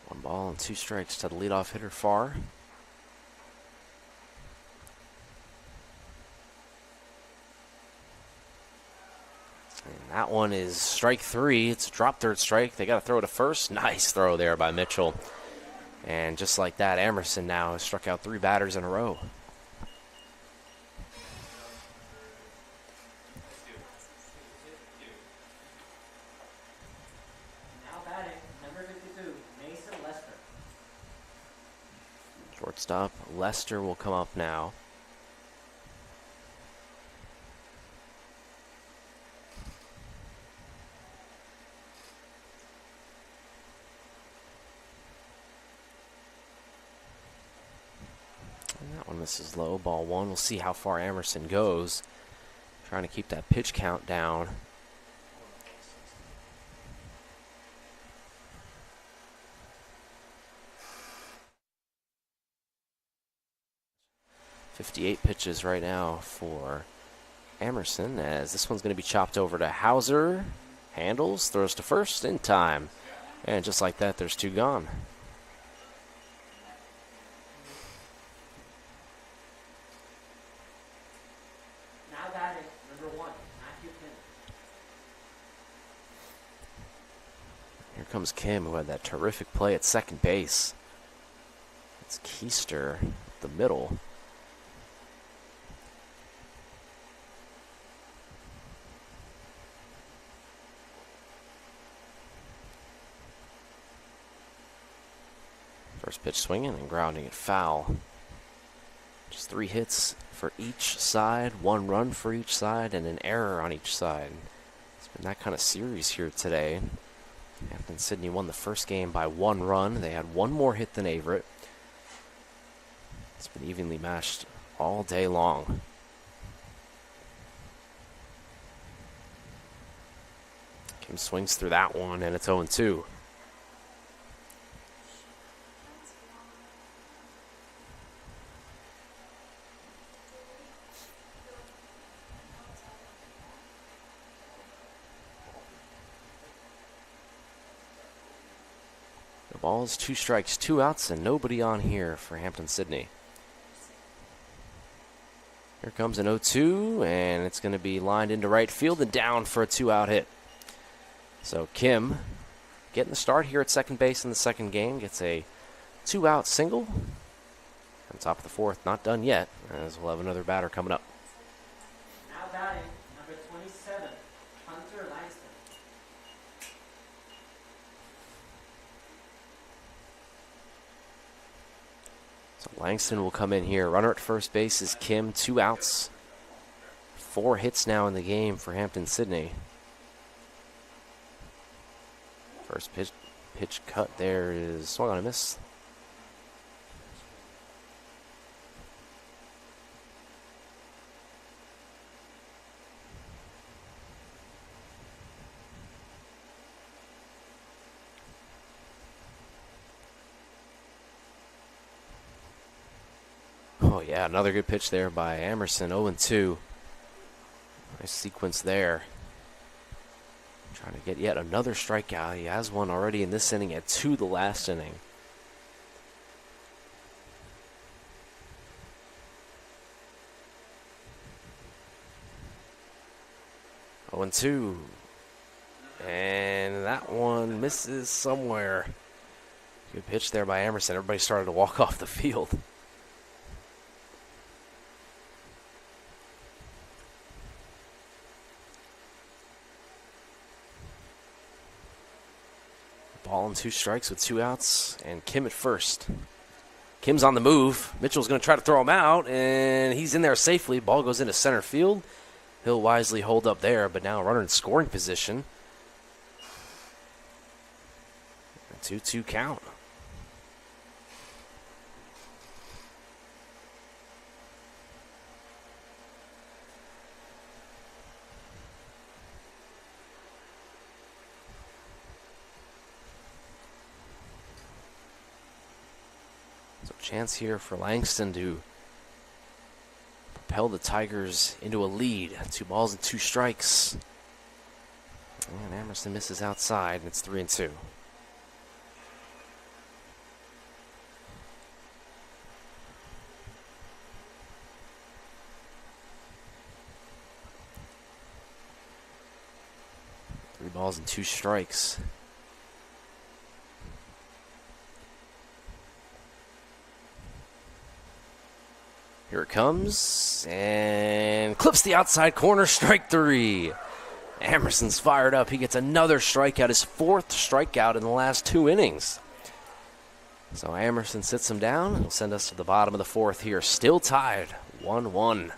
One ball and 2 strikes to the leadoff hitter, Farr. That one is strike 3. It's a drop third strike. They got to throw to first. Nice throw there by Mitchell. And just like that, Emerson now has struck out 3 batters in a row. Now batting, number 52, Mason Lester. Shortstop Lester will come up now. This is low, ball 1. We'll see how far Emerson goes. Trying to keep that pitch count down. .58 pitches right now for Emerson, as this one's going to be chopped over to Hauser. Handles, throws to first in time. And just like that, there's 2 gone. Here comes Kim, who had that terrific play at second base. It's Keister, the middle. First pitch swinging and grounding it foul. Just 3 hits for each side, 1 run for each side, and an error on each side. It's been that kind of series here today. Hampden-Sydney won the first game by 1 run. They had 1 more hit than Averett. It's been evenly matched all day long. Kim swings through that one, and it's 0-2. Balls, 2 strikes, 2 outs, and nobody on here for Hampden-Sydney. Here comes an 0-2, and it's going to be lined into right field and down for a 2-out hit. So Kim getting the start here at second base in the second game, gets a 2-out single. On top of the fourth, not done yet, as we'll have another batter coming up. Now batting, number 27, Hunter Langston. So Langston will come in here. Runner at first base is Kim, 2 outs. 4 hits now in the game for Hampden-Sydney. First pitch cut there is swung on a miss. Oh yeah, another good pitch there by Emerson, 0-2. Nice sequence there. Trying to get yet another strikeout. He has one already in this inning, at 2 the last inning. Oh, and 2. And that one misses somewhere. Good pitch there by Emerson. Everybody started to walk off the field. Ball and 2 strikes with 2 outs, and Kim at first. Kim's on the move. Mitchell's going to try to throw him out, and he's in there safely. Ball goes into center field. He'll wisely hold up there, but now a runner in scoring position. A 2-2 count. Chance here for Langston to propel the Tigers into a lead. 2 balls and 2 strikes. And Emerson misses outside, and it's 3-2. Three balls and 2 strikes. Here it comes, and clips the outside corner, strike 3. Emerson's fired up. He gets another strikeout, his 4th strikeout in the last 2 innings. So Emerson sits him down. He'll send us to the bottom of the 4th here. Still tied, 1-1.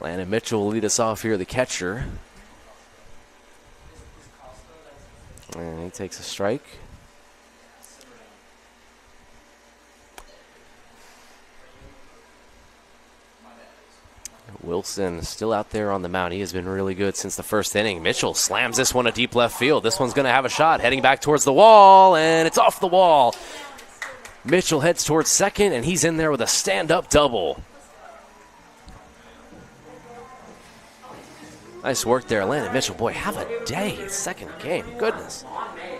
Landon Mitchell will lead us off here, the catcher. And he takes a strike. Wilson still out there on the mound. He has been really good since the first inning. Mitchell slams this one to deep left field. This one's going to have a shot heading back towards the wall, and it's off the wall. Mitchell heads towards second, and he's in there with a stand-up double. Nice work there, Landon Mitchell. Boy, have a day. Second game. Goodness.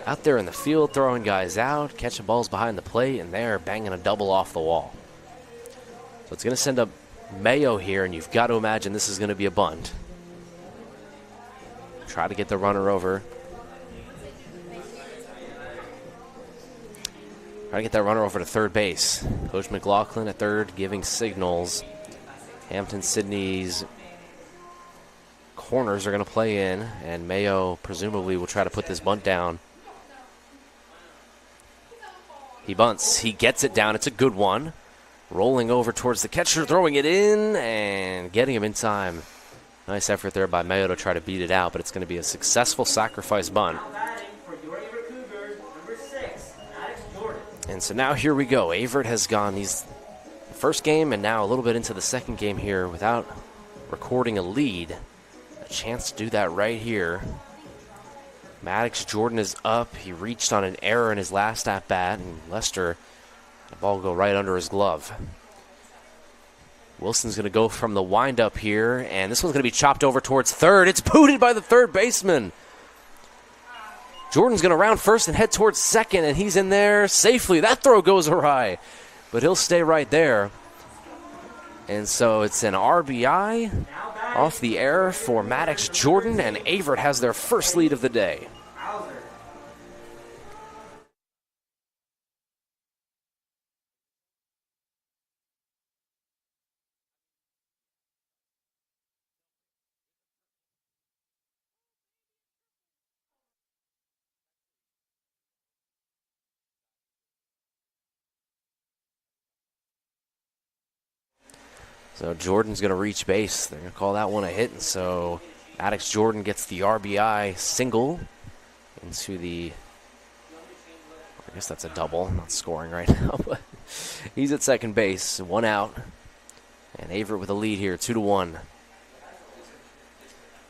Out there in the field, throwing guys out, catching balls behind the plate, and they're banging a double off the wall. So it's going to send up Mayo here, and you've got to imagine this is going to be a bunt. Try to get the runner over. Try to get that runner over to third base. Coach McLaughlin at third giving signals. Hampden-Sydney's corners are going to play in, and Mayo presumably will try to put this bunt down. He bunts. He gets it down. It's a good one. Rolling over towards the catcher, throwing it in, and getting him in time. Nice effort there by Mayo to try to beat it out, but it's going to be a successful sacrifice bunt. And so now here we go. Averett has gone these first game and now a little bit into the second game here without recording a lead. A chance to do that right here. Maddox Jordan is up. He reached on an error in his last at-bat, and Lester, the ball go right under his glove. Wilson's going to go from the windup here, and this one's going to be chopped over towards third. It's booted by the third baseman. Jordan's going to round first and head towards second, and he's in there safely. That throw goes awry, but he'll stay right there. And so it's an RBI off the error for Maddox Jordan, and Averett has their first lead of the day. So Jordan's going to reach base. They're going to call that one a hit, and so Maddox Jordan gets the RBI single into the, I guess that's a double. I'm not scoring right now, but he's at second base, one out. And Averett with a lead here, 2-1.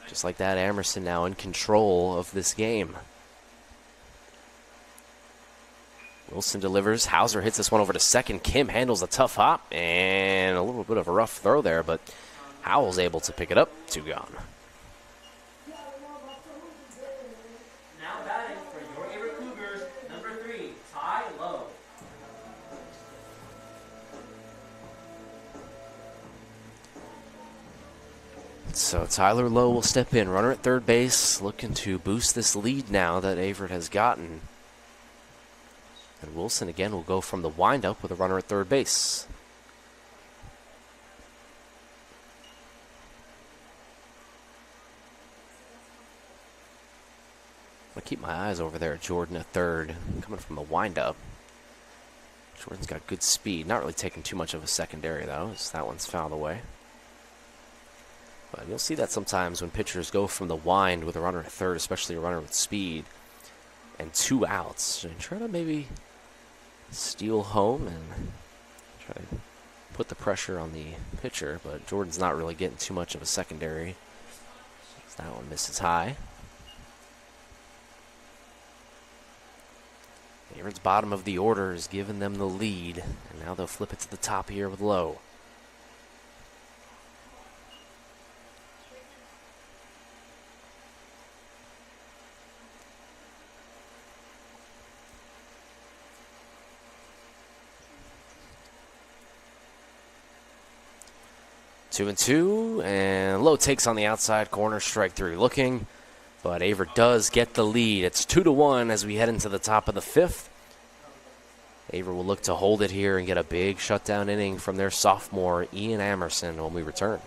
Just like that, Amerson now in control of this game. Wilson delivers. Hauser hits this one over to second. Kim handles a tough hop and a little bit of a rough throw there, but Howell's able to pick it up. 2 gone. Now batting for your Averett Cougars, number 3, Ty Lowe. So Tyler Lowe will step in. Runner at third base, looking to boost this lead now that Averett has gotten. And Wilson again will go from the windup with a runner at third base. I'm going to keep my eyes over there at Jordan at third, coming from the windup. Jordan's got good speed. Not really taking too much of a secondary, though, as that one's fouled away. But you'll see that sometimes when pitchers go from the wind with a runner at third, especially a runner with speed, and 2 outs. And try to maybe steal home and try to put the pressure on the pitcher, but Jordan's not really getting too much of a secondary. That one misses high. Averett's bottom of the order is giving them the lead, and now they'll flip it to the top here with Lowe. 2-2, and Lowe takes on the outside corner, strike 3 looking, but Averett does get the lead. It's 2-1 as we head into the top of the 5th. Averett will look to hold it here and get a big shutdown inning from their sophomore Ian Amerson when we return.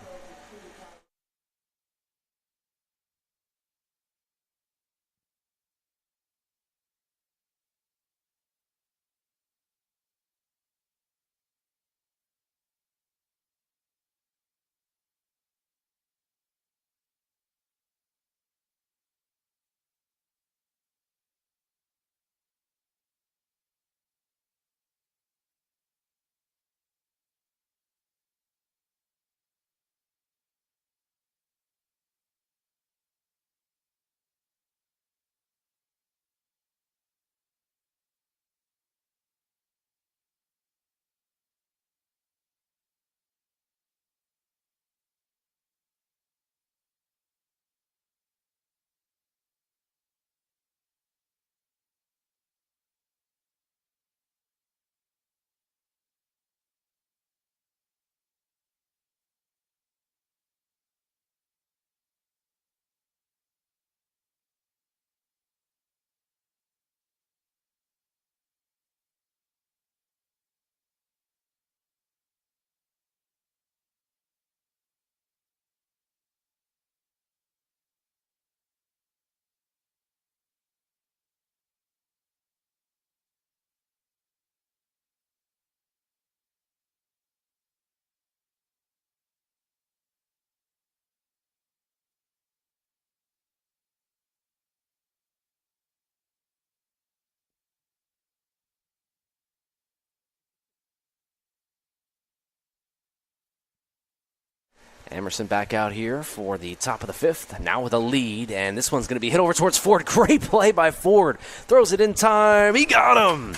Emerson back out here for the top of the fifth, now with a lead, and this one's going to be hit over towards Ford. Great play by Ford. Throws it in time. He got him.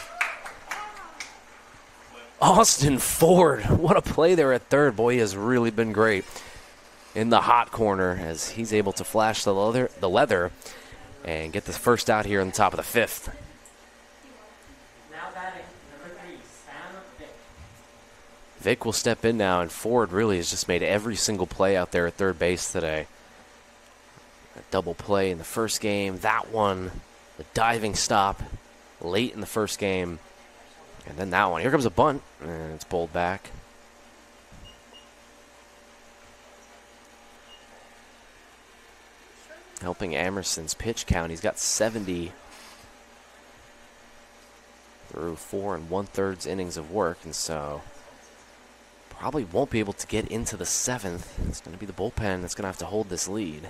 Austin Ford. What a play there at third. Boy, he has really been great in the hot corner as he's able to flash the leather and get the first out here on the top of the fifth. Now batting number 3, Sam Vick. Vick will step in now, and Ford really has just made every single play out there at third base today. A double play in the first game, that one, the diving stop late in the first game, and then that one. Here comes a bunt, and it's bowled back. Helping Emerson's pitch count. He's got 70 through 4 1/3 innings of work, and so probably won't be able to get into the 7th. It's going to be the bullpen that's going to have to hold this lead.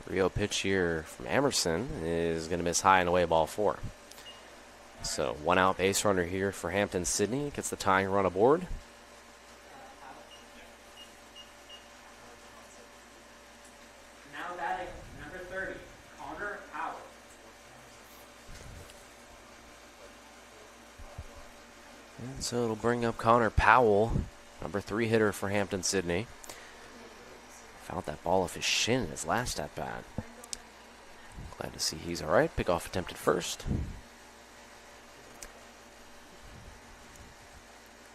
Rio pitch here from Emerson is going to miss high and away, ball 4. So 1 out base runner here for Hampden-Sydney. Gets the tying run aboard. Now batting number 30, Connor Howard. And so it'll bring up Connor Powell, number 3 hitter for Hampden-Sydney. Fouled that ball off his shin in his last at bat. Glad to see he's all right. Pickoff attempted first.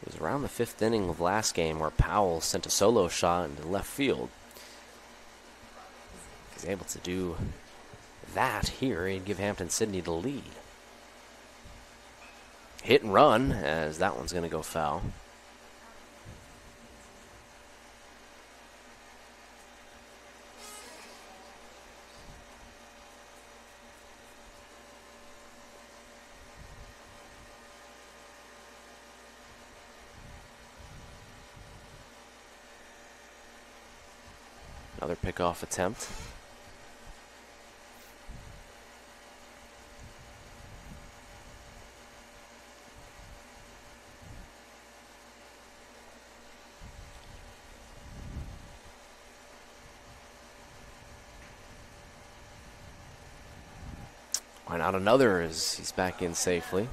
It was around the 5th inning of last game where Powell sent a solo shot into left field. If he's able to do that here, he'd give Hampden-Sydney the lead. Hit and run, as that one's going to go foul. Another pickoff attempt. Why not another as he's back in safely?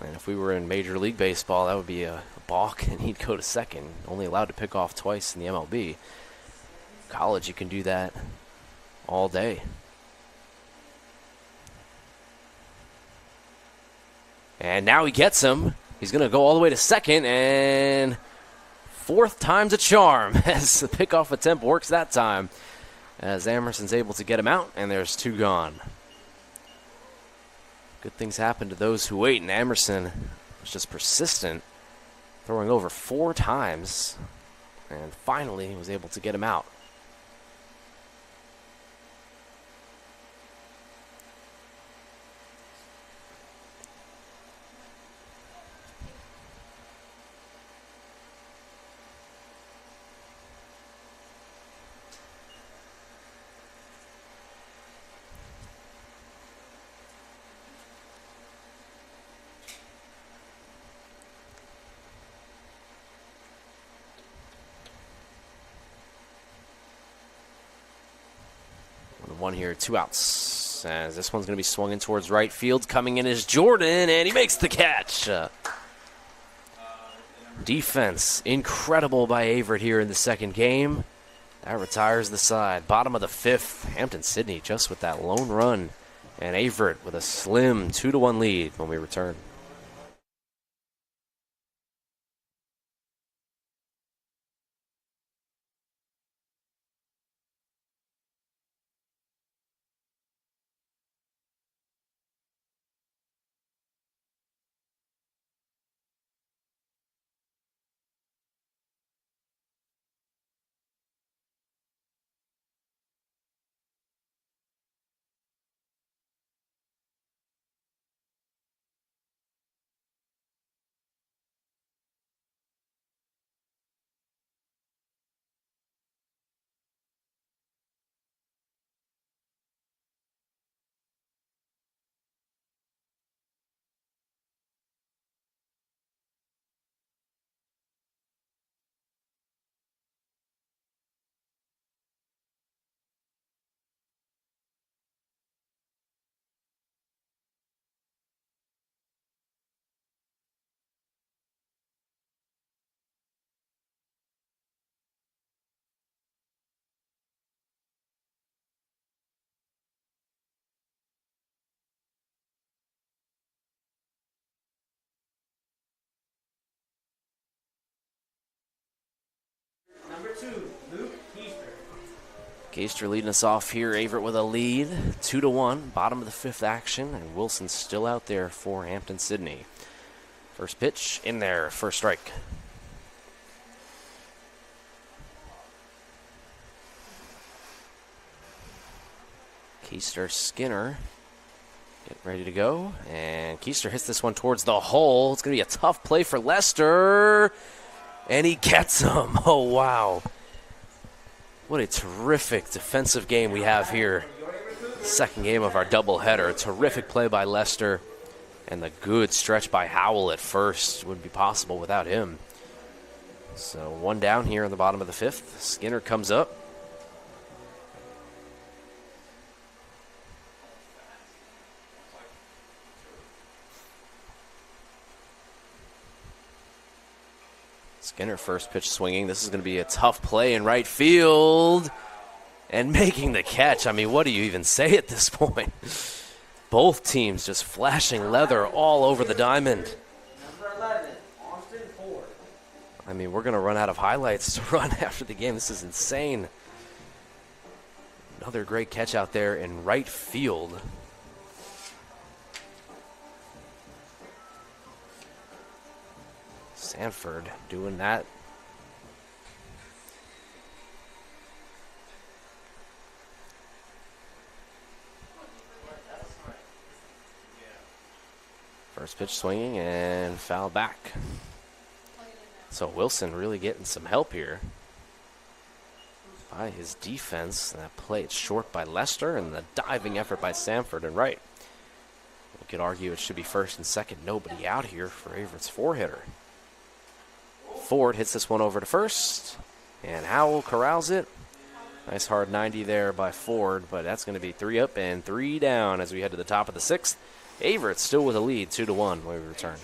And if we were in Major League Baseball, that would be a balk, and he'd go to second. Only allowed to pick off twice in the MLB. College, you can do that all day. And now he gets him. He's going to go all the way to second, and 4th time's a charm as the pickoff attempt works that time. As Emerson's able to get him out, and there's 2 gone. Good things happen to those who wait, and Emerson was just persistent, throwing over 4 times, and finally was able to get him out. One here, 2 outs. As this one's going to be swung in towards right field. Coming in is Jordan, and he makes the catch. Defense incredible by Averett here in the second game. That retires the side. Bottom of the 5th. Hampden-Sydney just with that lone run. And Averett with a slim 2-1 lead when we return. Keister leading us off here. Averett with a lead, 2-1, bottom of the fifth action, and Wilson's still out there for Hampden-Sydney. First pitch in there, first strike. Keister, Skinner, getting ready to go, and Keister hits this one towards the hole. It's going to be a tough play for Lester, and he gets him. Oh, wow. What a terrific defensive game we have here. Second game of our doubleheader. Terrific play by Lester, and the good stretch by Howell at first wouldn't be possible without him. So one down here in the bottom of the fifth. Skinner comes up. Skinner first pitch swinging. This is going to be a tough play in right field. And making the catch. I mean, what do you even say at this point? Both teams just flashing leather all over the diamond. Number 11, Austin Ford. I mean, we're going to run out of highlights to run after the game. This is insane. Another great catch out there in right field. Sanford doing that. First pitch swinging and foul back. So Wilson really getting some help here by his defense. That play, it's short by Lester, and the diving effort by Sanford and right. We could argue it should be first and second. Nobody out here for Averett's four-hitter. Ford hits this one over to first, and Howell corrals it. Nice hard 90 there by Ford, but that's going to be 3 up and 3 down as we head to the top of the sixth. Averett still with a lead, 2-1 when we return.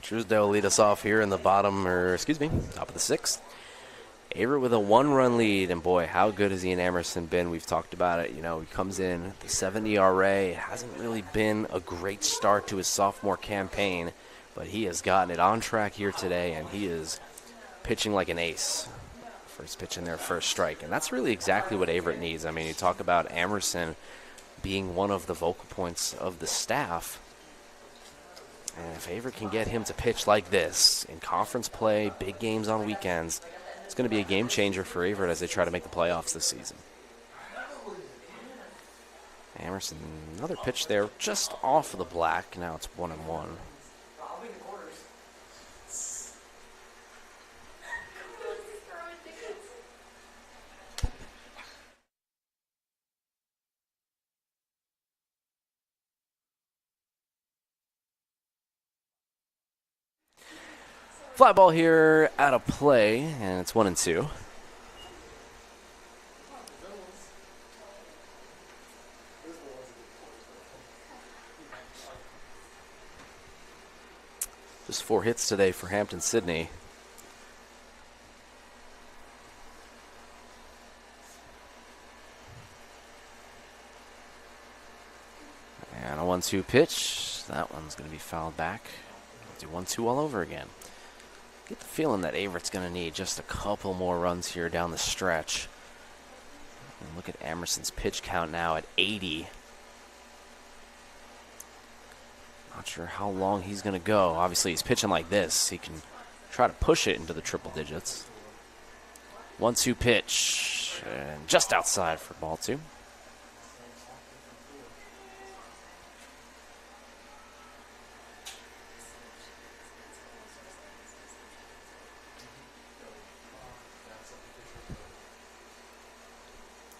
Truesdale will lead us off here in the top of the sixth. Averett with a 1-run lead, and boy, how good has Ian Emerson been? We've talked about it. You know, he comes in at the 70 ERA. It hasn't really been a great start to his sophomore campaign, but he has gotten it on track here today, and he is pitching like an ace. First pitch in there, first strike, and that's really exactly what Averett needs. I mean, you talk about Emerson being one of the vocal points of the staff. And if Averett can get him to pitch like this in conference play, big games on weekends, it's going to be a game changer for Averett as they try to make the playoffs this season. Emerson, another pitch there just off of the black. Now it's 1-1. Fly ball here out of play, and it's 1-2. Just 4 hits today for Hampden-Sydney. And a 1-2 pitch. That one's going to be fouled back. Do 1-2 all over again. Get the feeling that Averett's going to need just a couple more runs here down the stretch. And look at Emerson's pitch count now at 80. Not sure how long he's going to go. Obviously, he's pitching like this. He can try to push it into the triple digits. 1-2 pitch. And just outside for ball 2.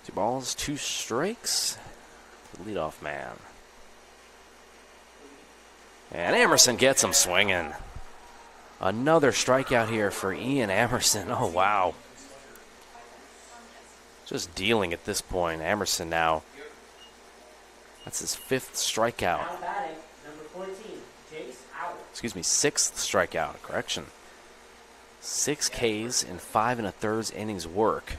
Two balls, 2 strikes. The leadoff man. And Emerson gets him swinging. Another strikeout here for Ian Emerson. Oh, wow. Just dealing at this point. Emerson now. That's his 5th strikeout. Now batting, number 14, Jace Howard. Excuse me, 6th strikeout. Correction. 6 Ks in 5 1/3 innings work.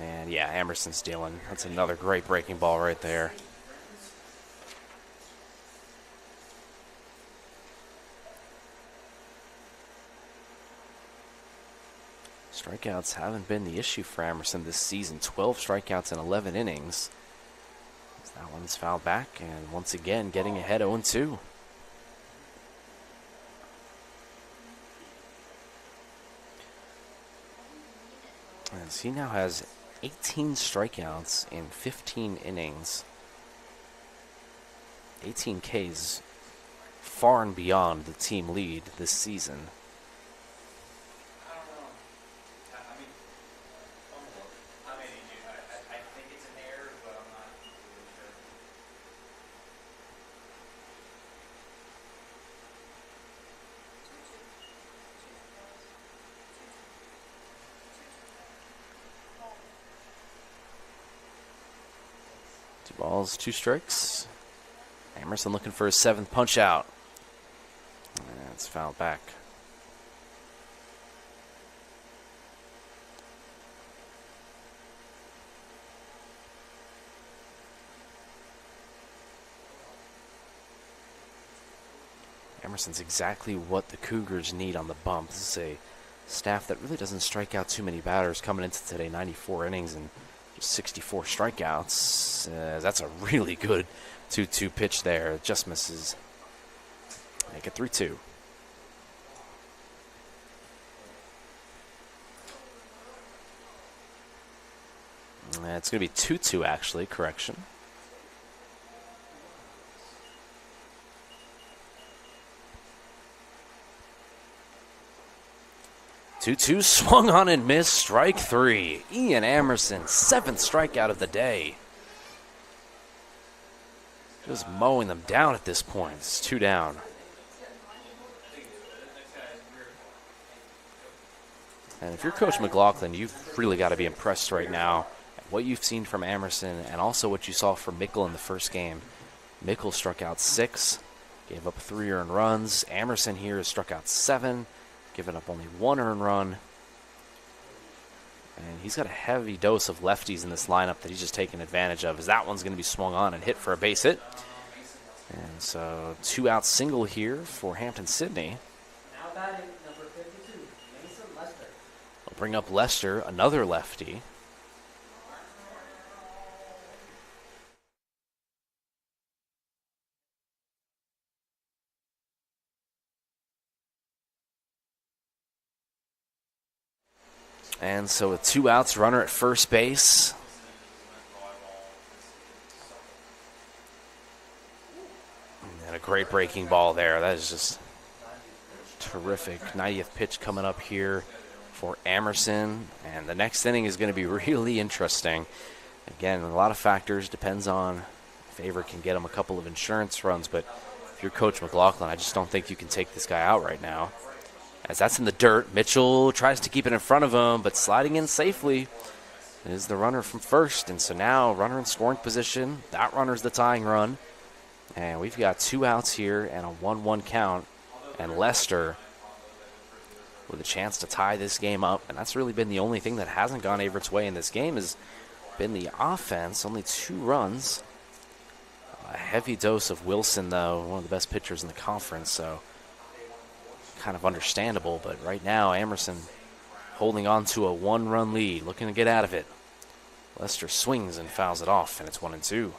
And yeah, Emerson's dealing. That's another great breaking ball right there. Strikeouts haven't been the issue for Emerson this season. 12 strikeouts in 11 innings. That one's fouled back, and once again getting ahead 0-2. As he now has 18 strikeouts in 15 innings. 18 Ks, far and beyond the team lead this season. Balls, 2 strikes. Emerson looking for his 7th punch out. And it's fouled back. Emerson's exactly what the Cougars need on the bump. This is a staff that really doesn't strike out too many batters coming into today. 94 innings and 64 strikeouts. That's a really good 2-2 pitch there. It just misses. Make it 3-2. It's going to be 2-2 actually. Correction. Two swung on and missed. Strike 3. Ian Emerson, 7th strikeout of the day. Just mowing them down at this point. It's 2 down. And if you're Coach McLaughlin, you've really got to be impressed right now at what you've seen from Emerson and also what you saw from Mickle in the first game. Mickle struck out 6, gave up 3 earned runs. Emerson here has struck out 7. Giving up only 1 earned run. And he's got a heavy dose of lefties in this lineup that he's just taking advantage of, as that one's going to be swung on and hit for a base hit. And so 2-out single here for Hampden-Sydney. Now batting, number 52, Mason Lester. We'll bring up Lester, another lefty. And so with 2 outs, runner at first base. And a great breaking ball there. That is just terrific. 90th pitch coming up here for Emerson. And the next inning is going to be really interesting. Again, a lot of factors. Depends on if Averett can get him a couple of insurance runs. But if you're Coach McLaughlin, I just don't think you can take this guy out right now. As that's in the dirt, Mitchell tries to keep it in front of him, but sliding in safely is the runner from first. And so now runner in scoring position. That runner's the tying run. And we've got 2 outs here and a 1-1 count. And Lester with a chance to tie this game up. And that's really been the only thing that hasn't gone Averett's way in this game has been the offense. Only 2 runs. A heavy dose of Wilson, though, one of the best pitchers in the conference. So kind of understandable. But right now, Amerson holding on to a 1-run lead, looking to get out of it. Lester swings and fouls it off, and it's 1-2.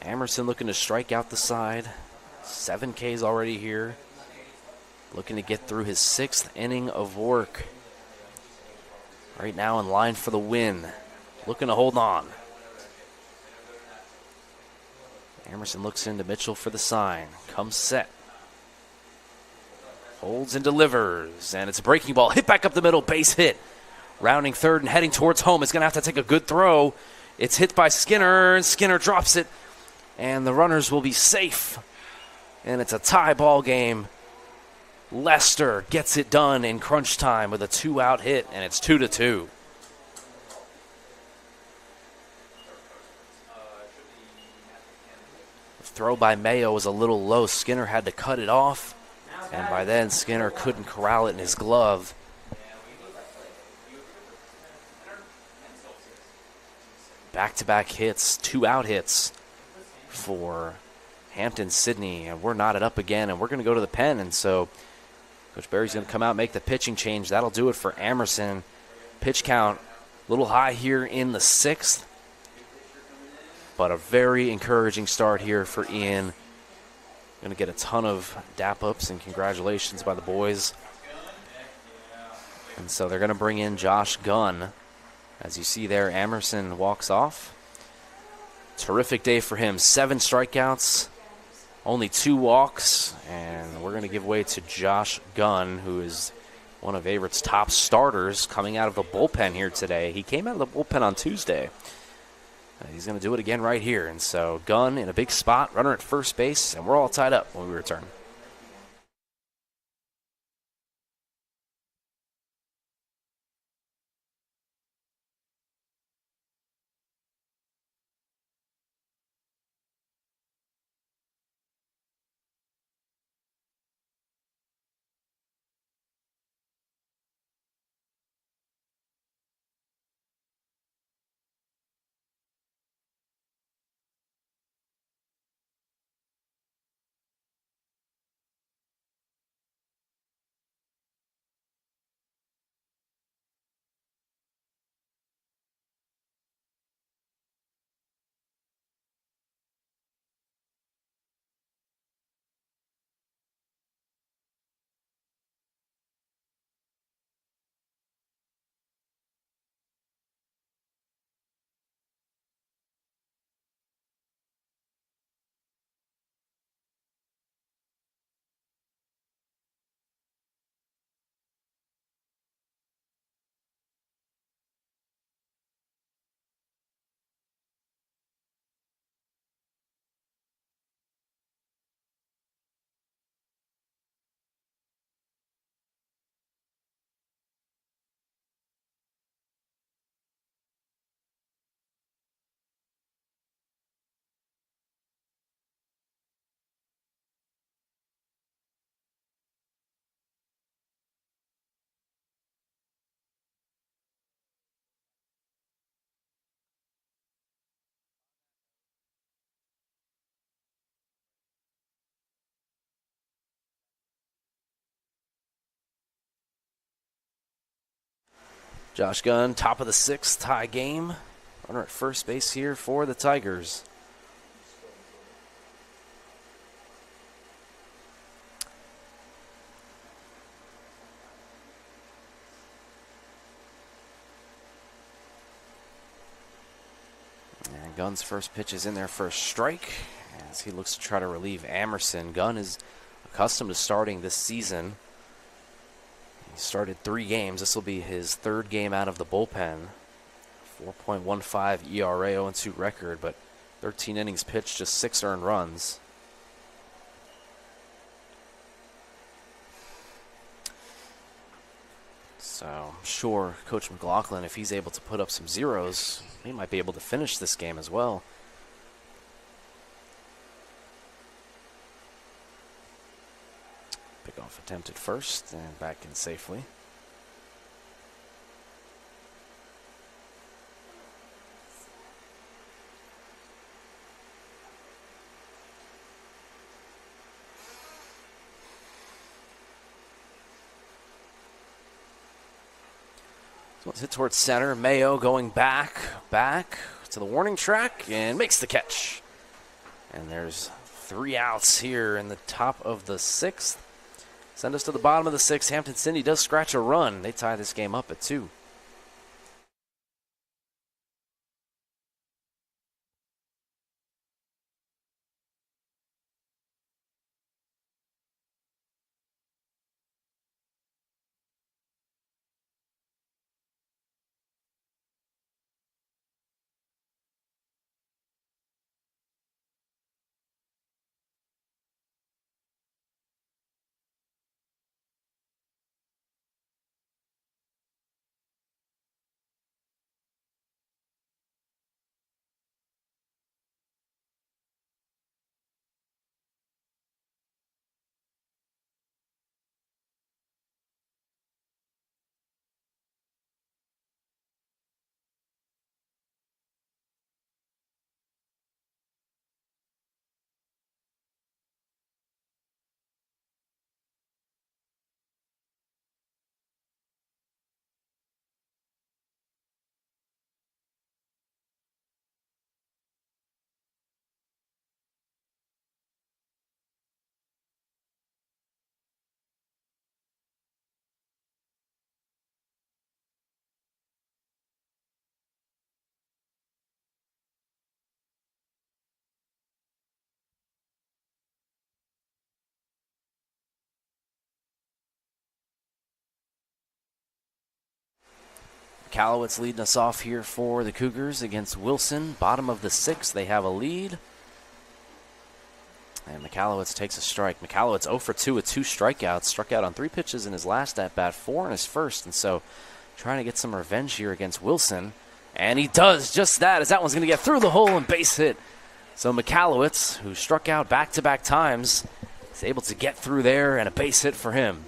Amerson looking to strike out the side. 7 Ks already here. Looking to get through his 6th inning of work. Right now in line for the win. Looking to hold on. Amerson looks into Mitchell for the sign. Comes set. Holds and delivers. And it's a breaking ball. Hit back up the middle. Base hit. Rounding third and heading towards home. It's going to have to take a good throw. It's hit by Skinner. And Skinner drops it. And the runners will be safe. And it's a tie ball game. Lester gets it done in crunch time with a 2-out hit. And it's 2-2. Throw by Mayo was a little low. Skinner had to cut it off. And by then, Skinner couldn't corral it in his glove. Back-to-back hits, 2-out hits for Hampden-Sydney. And we're knotted up again, and we're going to go to the pen. And so Coach Berry's going to come out and make the pitching change. That'll do it for Amerson. Pitch count a little high here in the 6th. But a very encouraging start here for Ian. Going to get a ton of dap-ups and congratulations by the boys. And so they're going to bring in Josh Gunn. As you see there, Amerson walks off. Terrific day for him. 7 strikeouts, only 2 walks. And we're going to give way to Josh Gunn, who is one of Averett's top starters coming out of the bullpen here today. He came out of the bullpen on Tuesday. He's going to do it again right here. And so Gunn in a big spot, runner at first base, and we're all tied up when we return. Josh Gunn, top of the 6th, tie game. Runner at first base here for the Tigers. And Gunn's first pitch is in there for a strike as he looks to try to relieve Amerson. Gunn is accustomed to starting this season. He started 3 games. This will be his 3rd game out of the bullpen. 4.15 ERA, 0-2 record, but 13 innings pitched, just 6 earned runs. So I'm sure Coach McLaughlin, if he's able to put up some zeros, he might be able to finish this game as well. Pickoff attempted first and back in safely. So let's hit towards center. Mayo going back to the warning track and makes the catch. And there's 3 outs here in the top of the 6th. Send us to the bottom of the 6th. Hampden-Sydney does scratch a run. They tie this game up at 2. Callowitz leading us off here for the Cougars against Wilson. Bottom of the 6th, they have a lead. And McCallowitz takes a strike. McCallowitz 0 for 2 with 2 strikeouts. Struck out on 3 pitches in his last at-bat, 4 in his first. And so trying to get some revenge here against Wilson. And he does just that, as that one's going to get through the hole and base hit. So McCallowitz, who struck out back-to-back times, is able to get through there, and a base hit for him.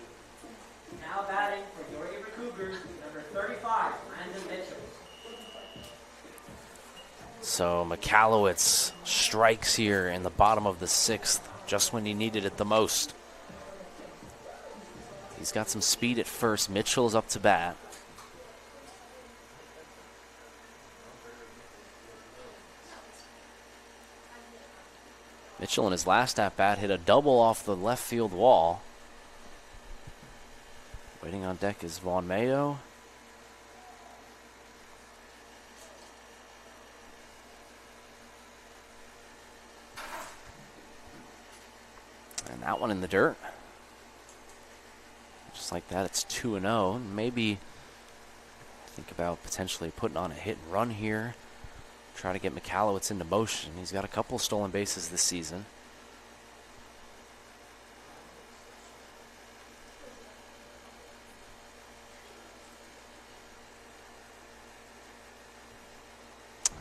Now batting for your Averett Cougars, number 35, Brandon Mitchell. So McCallowitz strikes here in the bottom of the 6th, just when he needed it the most. He's got some speed at first. Mitchell's up to bat. Mitchell in his last at-bat hit a double off the left field wall. Waiting on deck is Vaughn Mayo. And that one in the dirt. Just like that, it's 2-0. Maybe think about potentially putting on a hit and run here. Try to get McCallowitz into motion. He's got a couple stolen bases this season.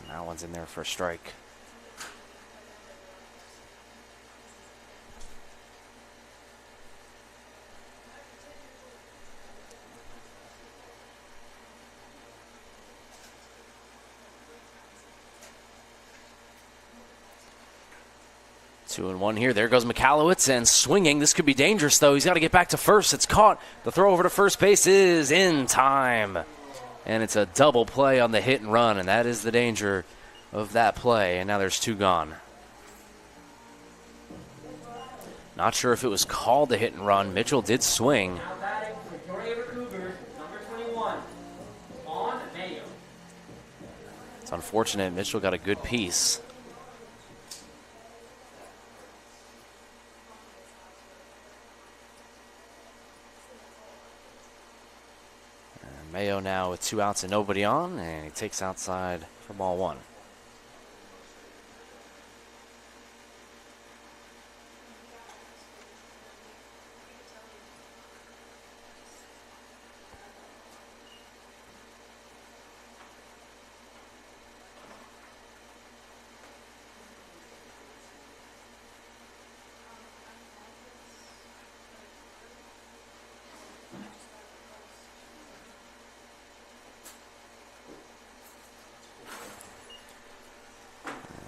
And that one's in there for a strike. Two and one here. There goes McCallowitz and swinging. This could be dangerous, though. He's got to get back to first. It's caught. The throw over to first base is in time. And it's a double play on the hit and run, and that is the danger of that play. And now there's 2 gone. Not sure if it was called a hit and run. Mitchell did swing. Now batting for your Averett Cougars, number 21, Vaughn Mayo. It's unfortunate. Mitchell got a good piece. Mayo now with 2 outs and nobody on, and he takes outside for ball 1.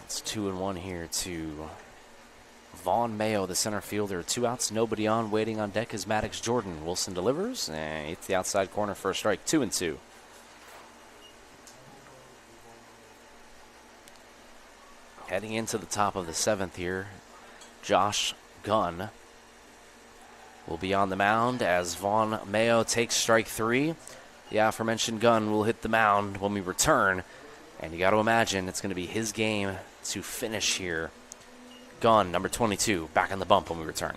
It's 2-1 here to Vaughn Mayo, the center fielder. 2 outs, nobody on. Waiting on deck is Maddox Jordan. Wilson delivers, and hits the outside corner for a strike. 2-2. Heading into the top of the 7th here, Josh Gunn will be on the mound as Vaughn Mayo takes strike 3. The aforementioned Gunn will hit the mound when we return, and you got to imagine it's going to be his game to finish here. Gunn, number 22, back on the bump when we return.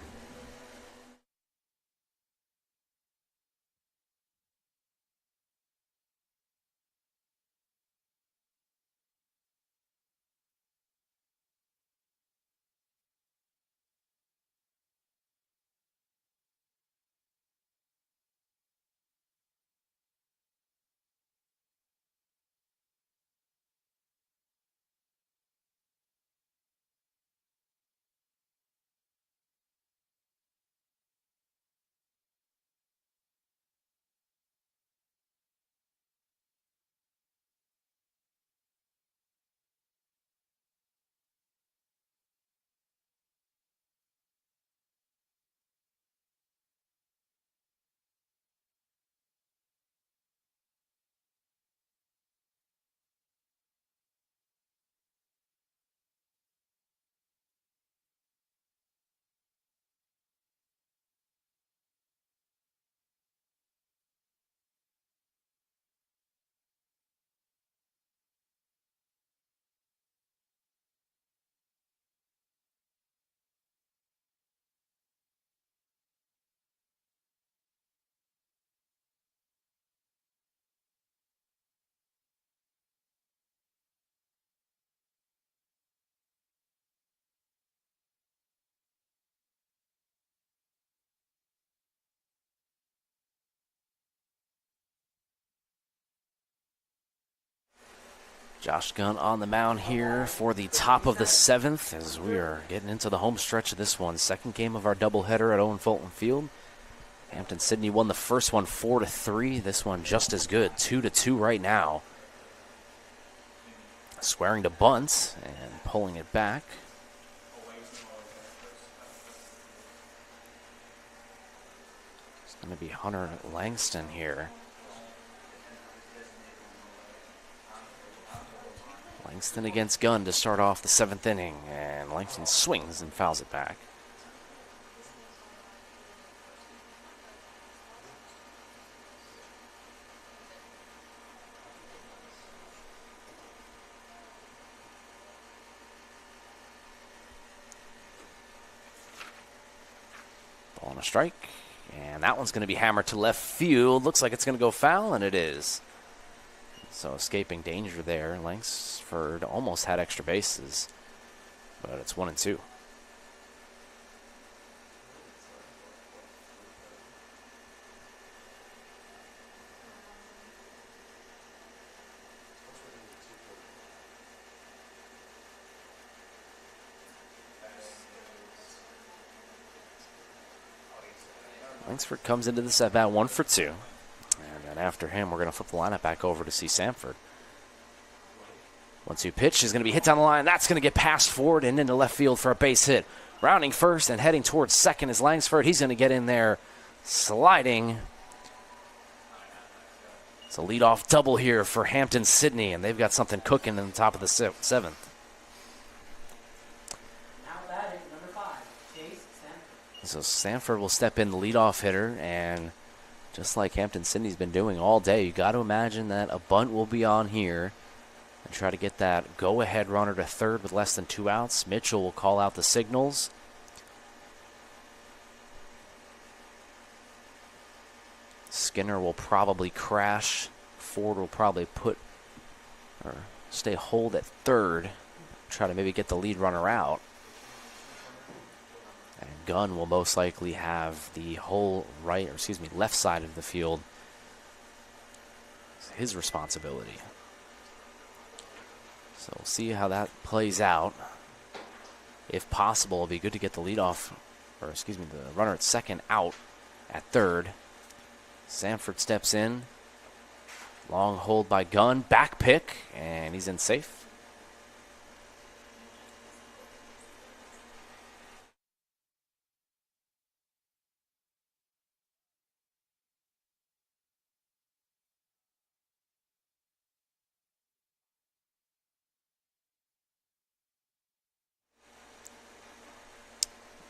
Josh Gunn on the mound here for the top of the 7th as we are getting into the home stretch of this one. Second game of our doubleheader at Owen Fulton Field. Hampden-Sydney won the first one 4-3. This one just as good, 2-2 right now. Swearing to bunt and pulling it back. It's going to be Hunter Langston here. Langston against Gunn to start off the 7th inning, and Langston swings and fouls it back. Ball on a strike, and that one's going to be hammered to left field. Looks like it's going to go foul, and it is. So escaping danger there. Langsford almost had extra bases, but it's 1-2. Langsford comes into this at bat 1 for 2. And after him, we're going to flip the lineup back over to see Samford. 1-2 pitch is going to be hit down the line. That's going to get passed forward and into left field for a base hit. Rounding first and heading towards second is Langsford. He's going to get in there sliding. It's a leadoff double here for Hampden-Sydney, and they've got something cooking in the top of the 7th. Now batting, number 5, Chase Sanford. So Sanford will step in the leadoff hitter, and just like Hampden-Sydney's been doing all day, you got to imagine that a bunt will be on here and try to get that go-ahead runner to third with less than 2 outs. Mitchell will call out the signals. Skinner will probably crash. Ford will probably stay hold at third, try to maybe get the lead runner out. And Gunn will most likely have the whole left side of the field. It's his responsibility. So we'll see how that plays out. If possible, it'll be good to get the the runner at second out at third. Sanford steps in. Long hold by Gunn, back pick, and he's in safe.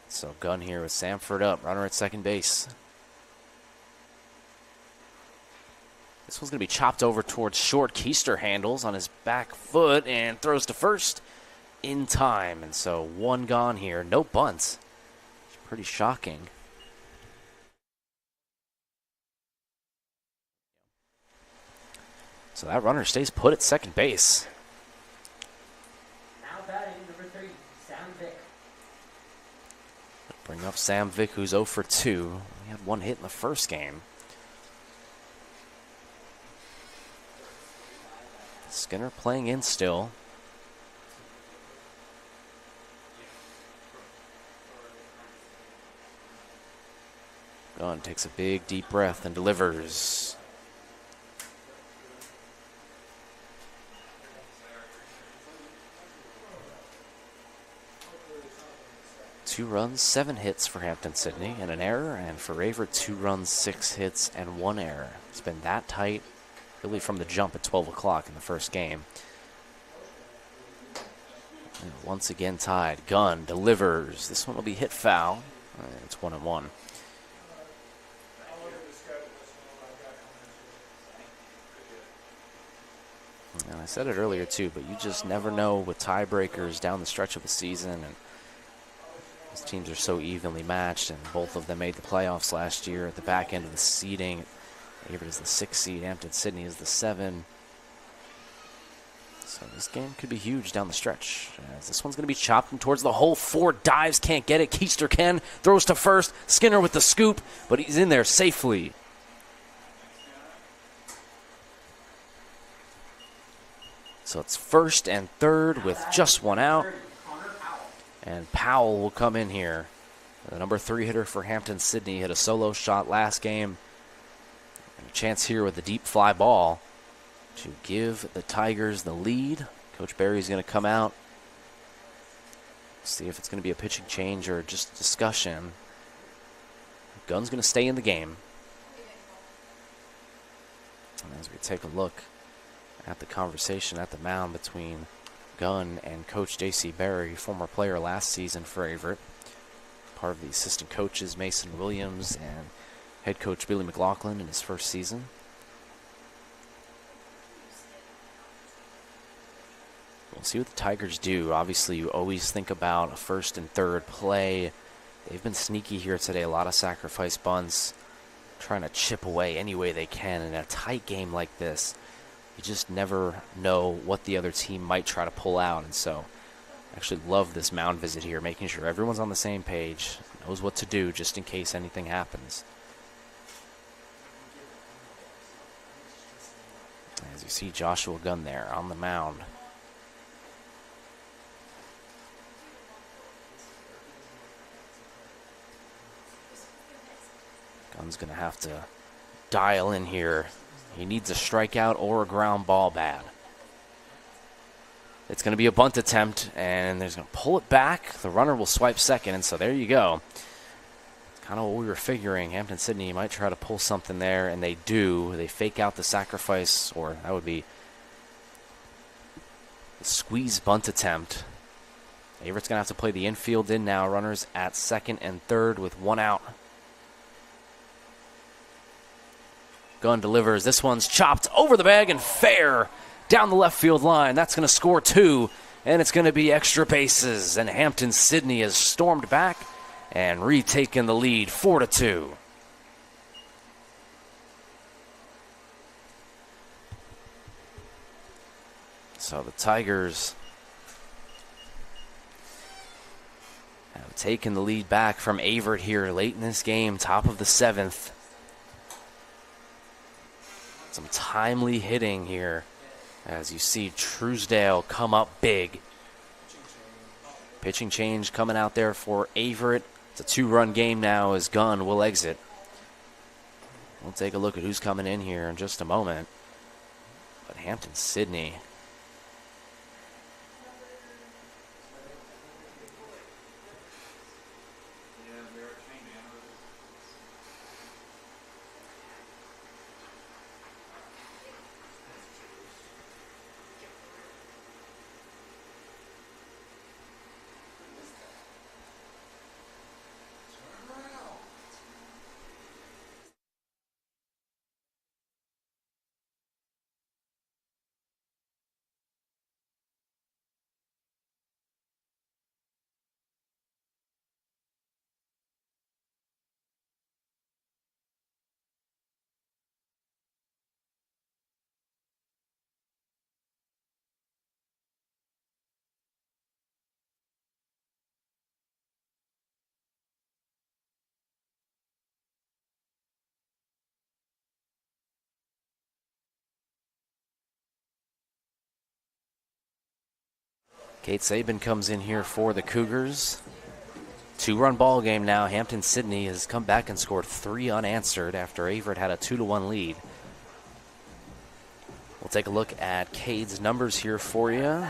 So Gunn here with Samford up, runner at second base. This one's going to be chopped over towards short. Keister handles on his back foot and throws to first in time. And so one gone here, no bunts. It's pretty shocking. So that runner stays put at second base. Now batting, number 3, Sam Vick. Bring up Sam Vick, who's 0 for 2. He had one hit in the first game. Skinner playing in still. Gunn takes a big deep breath and delivers. Two runs, 7 hits for Hampden-Sydney and an error, and for Averett, 2 runs, 6 hits and 1 error. It's been that tight really from the jump at 12 o'clock in the first game. And once again tied. Gunn delivers. This one will be hit foul. It's 1-1. And I said it earlier too, but you just never know with tiebreakers down the stretch of the season, and these teams are so evenly matched, and both of them made the playoffs last year at the back end of the seeding. Averett is the 6 seed, Hampden-Sydney is the 7. So this game could be huge down the stretch, as this one's going to be chopped in towards the hole. 4 dives, can't get it. Keister can, throws to first. Skinner with the scoop, but he's in there safely. So it's first and third with just one out. And Powell will come in here. The number 3 hitter for Hampden-Sydney hit a solo shot last game. And a chance here with the deep fly ball to give the Tigers the lead. Coach Barry's going to come out. See if it's going to be a pitching change or just discussion. Gunn's going to stay in the game. And as we take a look at the conversation at the mound between Gunn and Coach J.C. Barry, former player last season for Averett, part of the assistant coaches Mason Williams and head coach Billy McLaughlin in his first season. We'll see what the Tigers do. Obviously, you always think about a first and third play. They've been sneaky here today, a lot of sacrifice bunts, trying to chip away any way they can. In a tight game like this, you just never know what the other team might try to pull out. And so I actually love this mound visit here, making sure everyone's on the same page, knows what to do just in case anything happens. As you see Joshua Gunn there on the mound. Gunn's going to have to dial in here. He needs a strikeout or a ground ball bad. It's going to be a bunt attempt, and they're going to pull it back. The runner will swipe second, and so there you go. It's kind of what we were figuring. Hampden-Sydney might try to pull something there, and they do. They fake out the sacrifice, or that would be a squeeze bunt attempt. Averett's going to have to play the infield in now. Runners at second and third with one out. Gunn delivers. This one's chopped over the bag and fair down the left field line. That's going to score 2, and it's going to be extra bases. And Hampden-Sydney has stormed back and retaken the lead 4-2. So the Tigers have taken the lead back from Averett here late in this game, top of the 7th. Some timely hitting here as you see Truesdale come up big. Pitching change coming out there for Averett. It's a 2-run game now as Gunn will exit. We'll take a look at who's coming in here in just a moment. Hampden-Sydney. Kate Saban comes in here for the Cougars. 2-run ball game now. Hampden-Sydney has come back and scored 3 unanswered after Averett had a 2-1 lead. We'll take a look at Cade's numbers here for you.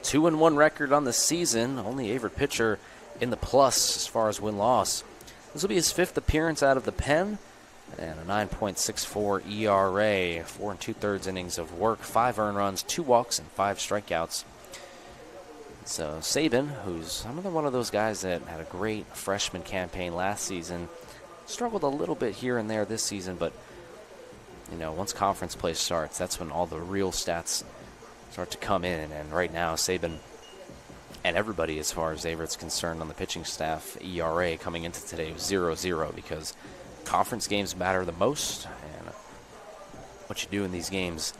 2-1 record on the season. Only Averett pitcher in the plus as far as win-loss. This will be his 5th appearance out of the pen. And a 9.64 ERA. 4 2/3 innings of work. 5 earned runs, 2 walks, and 5 strikeouts. So Saban, who's another one of those guys that had a great freshman campaign last season, struggled a little bit here and there this season, but you know, once conference play starts, that's when all the real stats start to come in. And right now, Saban and everybody, as far as Averett's concerned on the pitching staff, ERA coming into today was 0-0 because conference games matter the most, and what you do in these games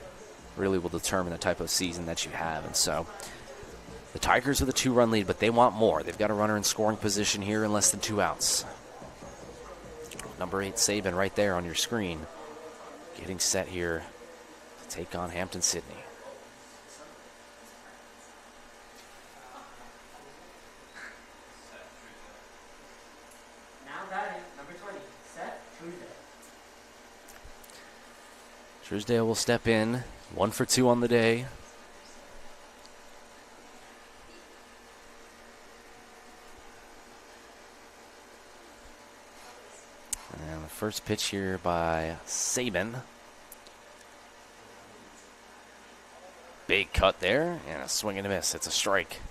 really will determine the type of season that you have. And so the Tigers with a 2-run lead, but they want more. They've got a runner in scoring position here in less than 2 outs. Number 8, Saban, right there on your screen, getting set here to take on Hampden-Sydney. Now batting, number 20, Seth Truesdale. Truesdale will step in, 1 for 2 on the day. And the first pitch here by Saban. Big cut there, and a swing and a miss. It's a strike.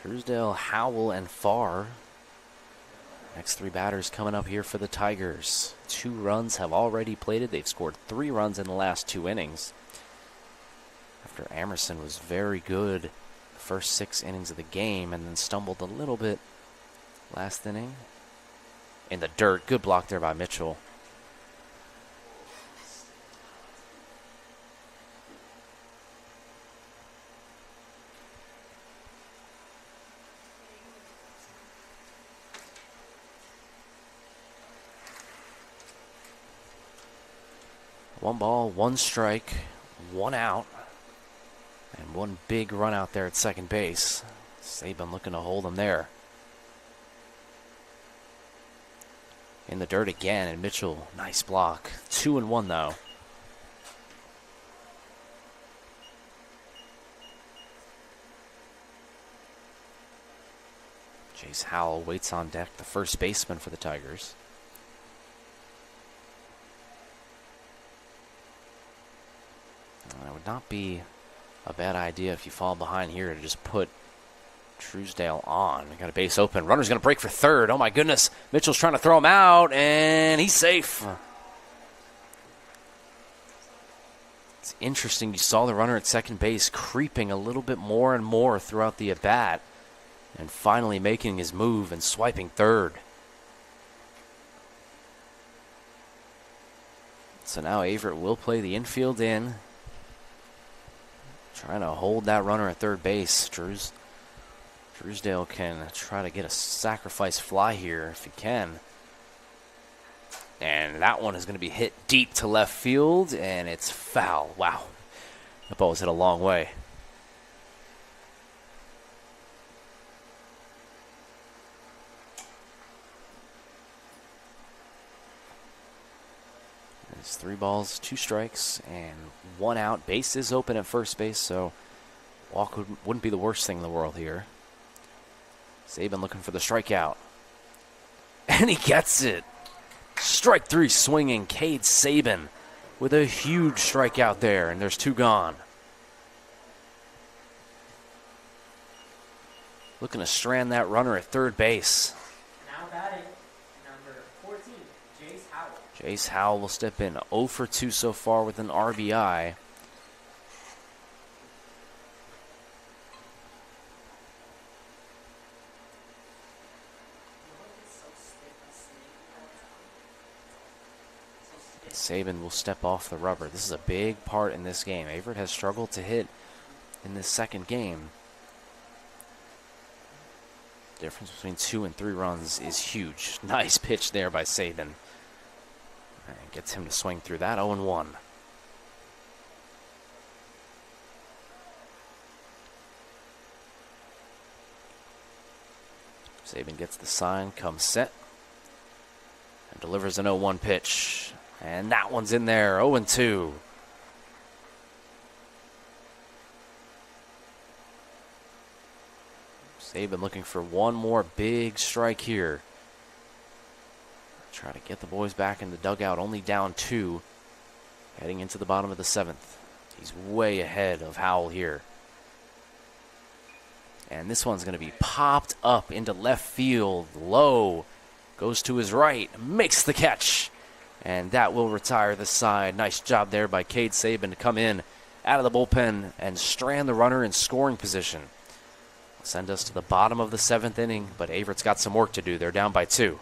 Truesdale, Howell, and Farr. Next 3 batters coming up here for the Tigers. 2 runs have already plated. They've scored 3 runs in the last 2 innings. After Amerson was very good the first 6 innings of the game and then stumbled a little bit last inning. In the dirt. Good block there by Mitchell. One ball, 1 strike, 1 out, and 1 big run out there at second base. Saban looking to hold him there. In the dirt again, and Mitchell, nice block. 2-1 though. Chase Howell waits on deck, the first baseman for the Tigers. It would not be a bad idea if you fall behind here to just put Truesdale on. We got a base open. Runner's going to break for third. Oh, my goodness. Mitchell's trying to throw him out, and he's safe. It's interesting. You saw the runner at second base creeping a little bit more and more throughout the at-bat and finally making his move and swiping third. So now Averett will play the infield in. Trying to hold that runner at third base. Truesdale can try to get a sacrifice fly here if he can. And that one is going to be hit deep to left field, and it's foul. Wow. That ball was hit a long way. It's 3 balls, 2 strikes, and 1 out. Base is open at first base, so walk wouldn't be the worst thing in the world here. Saban looking for the strikeout. And he gets it. Strike 3 swinging. Cade Saban with a huge strikeout there, and there's 2 gone. Looking to strand that runner at third base. Now batting, number 14, Jace Howell. Jace Howell will step in. 0 for 2 so far with an RBI. Saban will step off the rubber. This is a big part in this game. Averett has struggled to hit in this second game. The difference between 2 and 3 runs is huge. Nice pitch there by Saban. And gets him to swing through that. 0-1. Saban gets the sign, comes set, and delivers an 0-1 pitch. And that one's in there, 0-2. Saban looking for one more big strike here. Try to get the boys back in the dugout, only down 2, heading into the bottom of the 7th. He's way ahead of Howell here. And this one's going to be popped up into left field, low, goes to his right, makes the catch. And that will retire the side. Nice job there by Cade Saban to come in out of the bullpen and strand the runner in scoring position. Send us to the bottom of the 7th inning, but Averett's got some work to do. They're down by 2.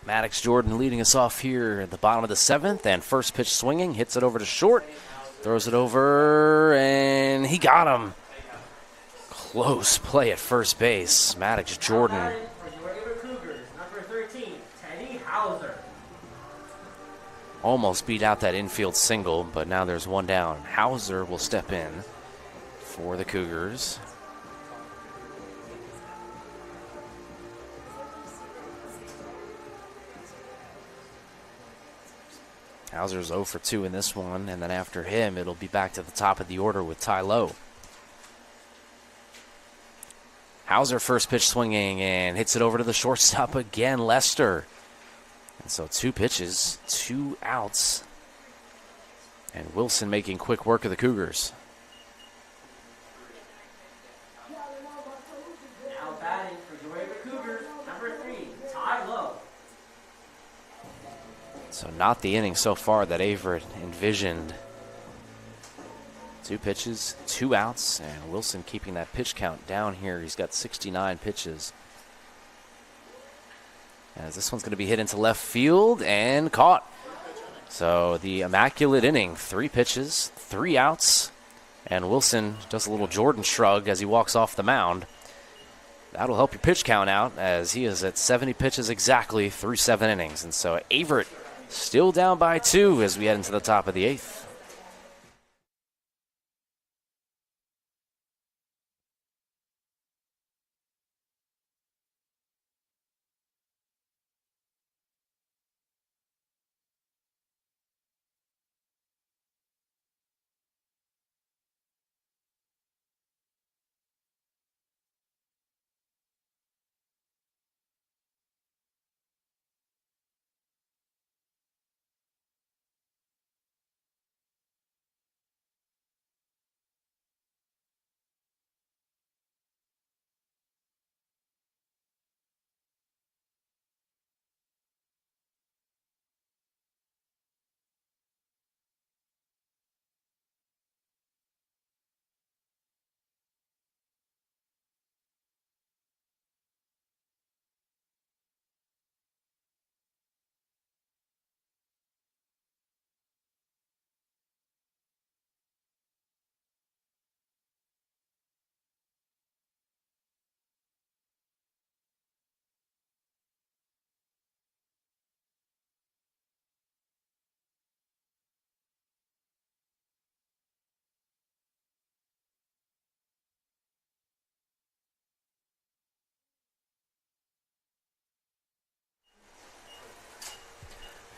Maddox Jordan leading us off here at the bottom of the 7th, and first pitch swinging, hits it over to short, throws it over, and he got him. Close play at first base. Maddox Jordan. Almost beat out that infield single, but now there's one down. Hauser will step in for the Cougars. Hauser's 0 for 2 in this one, and then after him, it'll be back to the top of the order with Ty Lowe. Hauser first pitch swinging and hits it over to the shortstop again, Lester. And so 2 pitches, 2 outs, and Wilson making quick work of the Cougars. Now batting for your favorite Cougars, number 3, Ty Lowe. So not the inning so far that Averett envisioned. 2 pitches, 2 outs, and Wilson keeping that pitch count down here. He's got 69 pitches. As this one's going to be hit into left field and caught. So the immaculate inning, 3 pitches, 3 outs, and Wilson does a little Jordan shrug as he walks off the mound. That'll help your pitch count out, as he is at 70 pitches exactly through 7 innings. And so Averett still down by 2 as we head into the top of the 8th.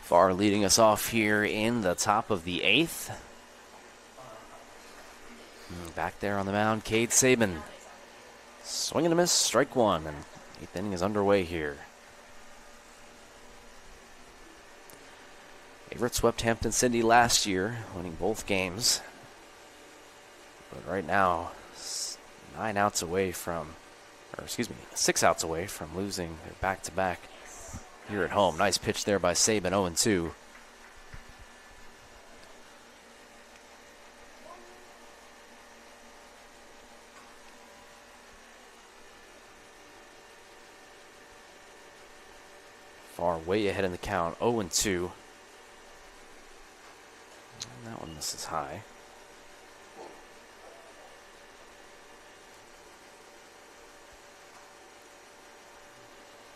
Farr leading us off here in the top of the 8th. Back there on the mound, Cade Sabin. Swing and a miss, strike 1, and 8th inning is underway here. Averett swept Hampden-Sydney last year, winning both games. But right now, 6 outs away from losing their back-to-back here at home. Nice pitch there by Sabin, 0-2. Far way ahead in the count, 0-2. And that one misses high.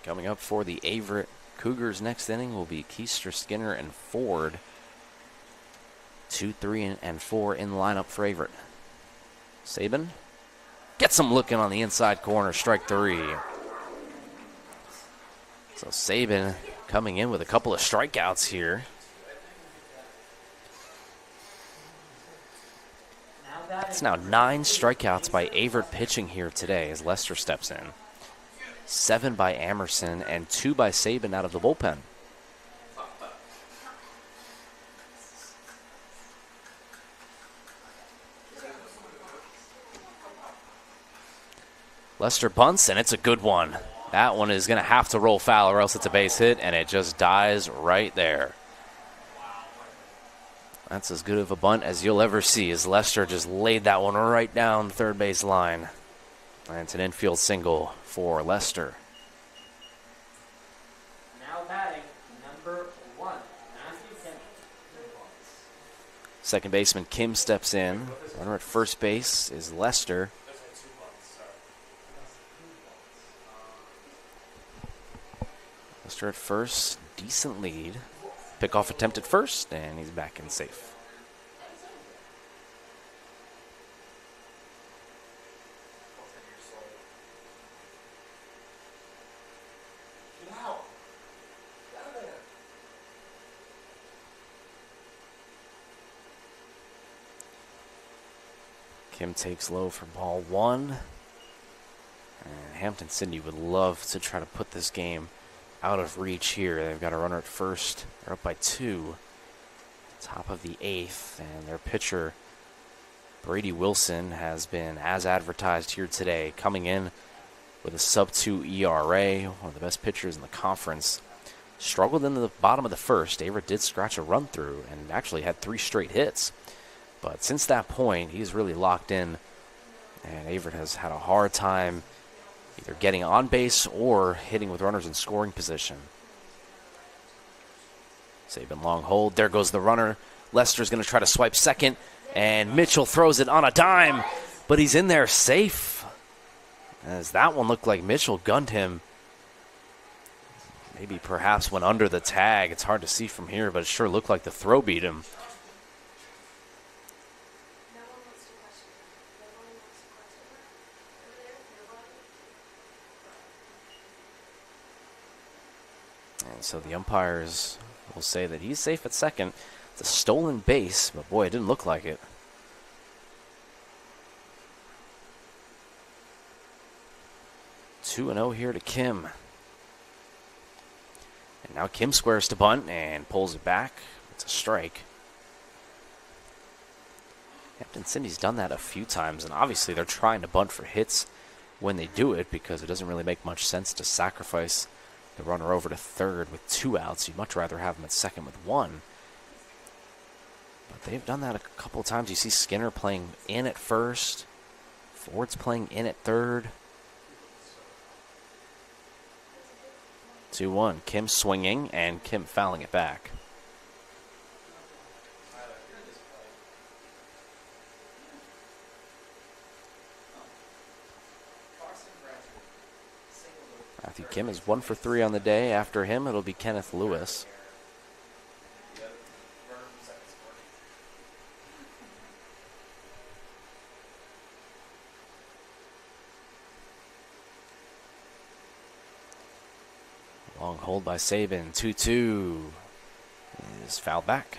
Coming up for the Averett Cougars next inning will be Keister, Skinner, and Ford. 2, 3, and 4 in the lineup for Averett. Sabin gets him looking on the inside corner, strike 3. So Sabin coming in with a couple of strikeouts here. It's now 9 strikeouts by Averett pitching here today as Lester steps in. 7 by Amerson and 2 by Sabin out of the bullpen. Lester bunts, and it's a good one. That one is going to have to roll foul or else it's a base hit, and it just dies right there. That's as good of a bunt as you'll ever see, as Lester just laid that one right down the third base line. And it's an infield single for Lester. Now batting, number 1, Matthew Kim. Second baseman Kim steps in. Runner at first base is Lester. Lester at first, decent lead. Pickoff attempt at first, and he's back in safe. Kim takes low for ball 1. And Hampden-Sydney would love to try to put this game out of reach here. They've got a runner at first. They're up by 2. Top of the 8th. And their pitcher, Brady Wilson, has been as advertised here today, coming in with a sub-2 ERA, one of the best pitchers in the conference. Struggled in the bottom of the first. Averett did scratch a run through and actually had 3 straight hits. But since that point, he's really locked in, and Averett has had a hard time either getting on base or hitting with runners in scoring position. Sabin long hold. There goes the runner. Lester's going to try to swipe second, and Mitchell throws it on a dime, but he's in there safe. as that one looked like Mitchell gunned him. Maybe perhaps went under the tag. It's hard to see from here, but it sure looked like the throw beat him. And so the umpires will say that he's safe at second. It's a stolen base, but boy, it didn't look like it. Two and 0 here to Kim. And now Kim squares to bunt and pulls it back. It's a strike. Hampden-Sydney's done that a few times, and obviously they're trying to bunt for hits when they do it because it doesn't really make much sense to sacrifice the runner over to third with 2 outs. You'd much rather have him at second with 1. But they've done that a couple of times. You see Skinner playing in at first. Ford's playing in at third. 2-1. Kim swinging and Kim fouling it back. Matthew Kim is 1 for 3 on the day. After him, it'll be Kenneth Lewis. Long hold by Sabin. 2-2 is fouled back.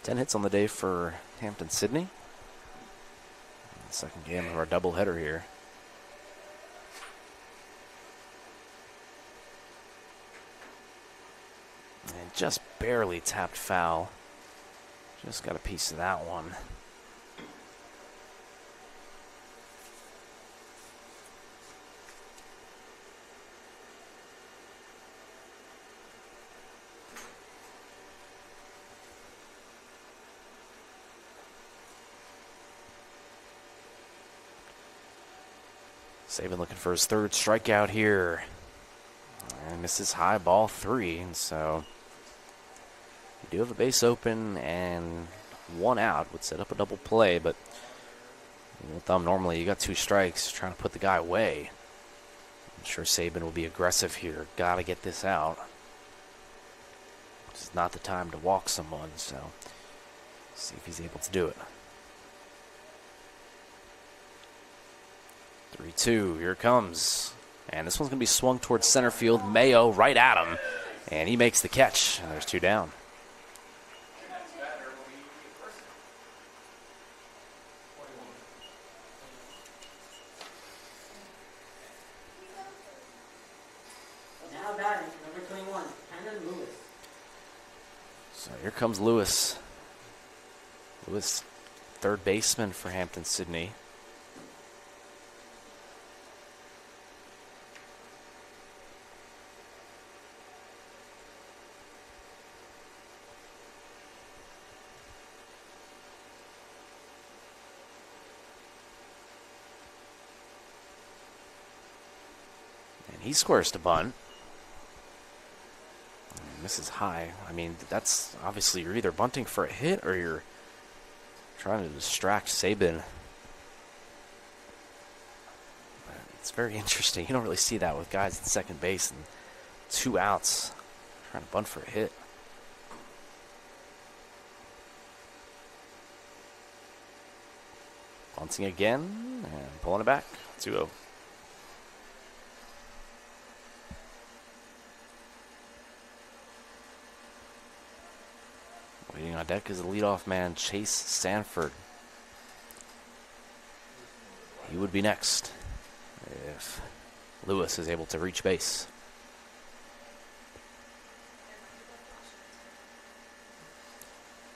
Ten hits on the day for Hampden-Sydney. Second game of our doubleheader here. And just barely tapped foul. Just got a piece of that one. Sabin looking for his third strikeout here. And this is high ball 3, and so you do have a base open and 1 out. Would set up a double play, but with them normally you got 2 strikes trying to put the guy away. I'm sure Sabin will be aggressive here. Got to get this out. This is not the time to walk someone, so see if he's able to do it. 3-2, here it comes. And this one's going to be swung towards center field. Mayo right at him, and he makes the catch. And there's 2 down. Now batting, number 21, Cannon Lewis. So here comes Lewis. Lewis, third baseman for Hampden-Sydney. He squares to bunt. And this is high. I mean, that's obviously you're either bunting for a hit or you're trying to distract Sabin. But it's very interesting. You don't really see that with guys at second base and 2 outs trying to bunt for a hit. Bunting again and pulling it back. 2-0. Waiting on deck is the leadoff man, Chase Sanford. He would be next if Lewis is able to reach base.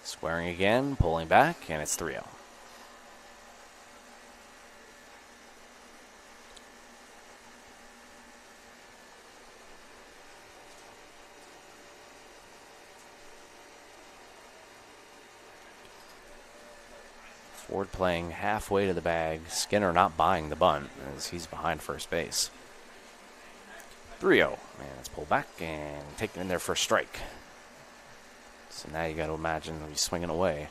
Squaring again, pulling back, and it's 3-0. Ford playing halfway to the bag. Skinner not buying the bunt as he's behind first base. 3-0. And it's pulled back and taken in there for a strike. So now you got to imagine he's swinging away.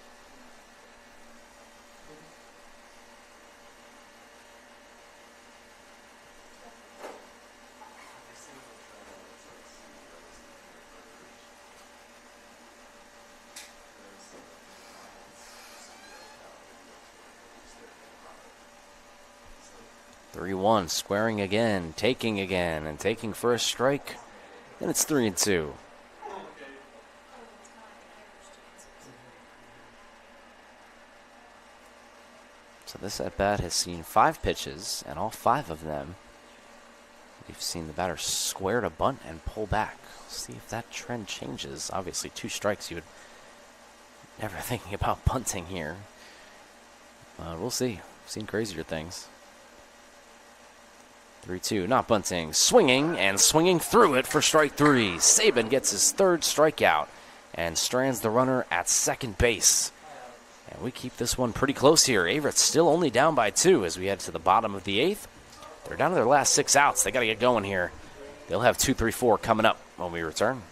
Squaring again, and taking for a strike. And it's 3-2. So this at-bat has seen 5 pitches, and all 5 of them, we've seen the batter square to bunt and pull back. We'll see if that trend changes. Obviously, 2 strikes, you would never thinking about bunting here. We'll see. We've seen crazier things. 3-2, not bunting, swinging and swinging through it for strike 3. Saban gets his 3rd strikeout and strands the runner at second base. And we keep this one pretty close here. Averett's still only down by 2 as we head to the bottom of the 8th. They're down to their last 6 outs. They got to get going here. They'll have 2, 3, 4 coming up when we return.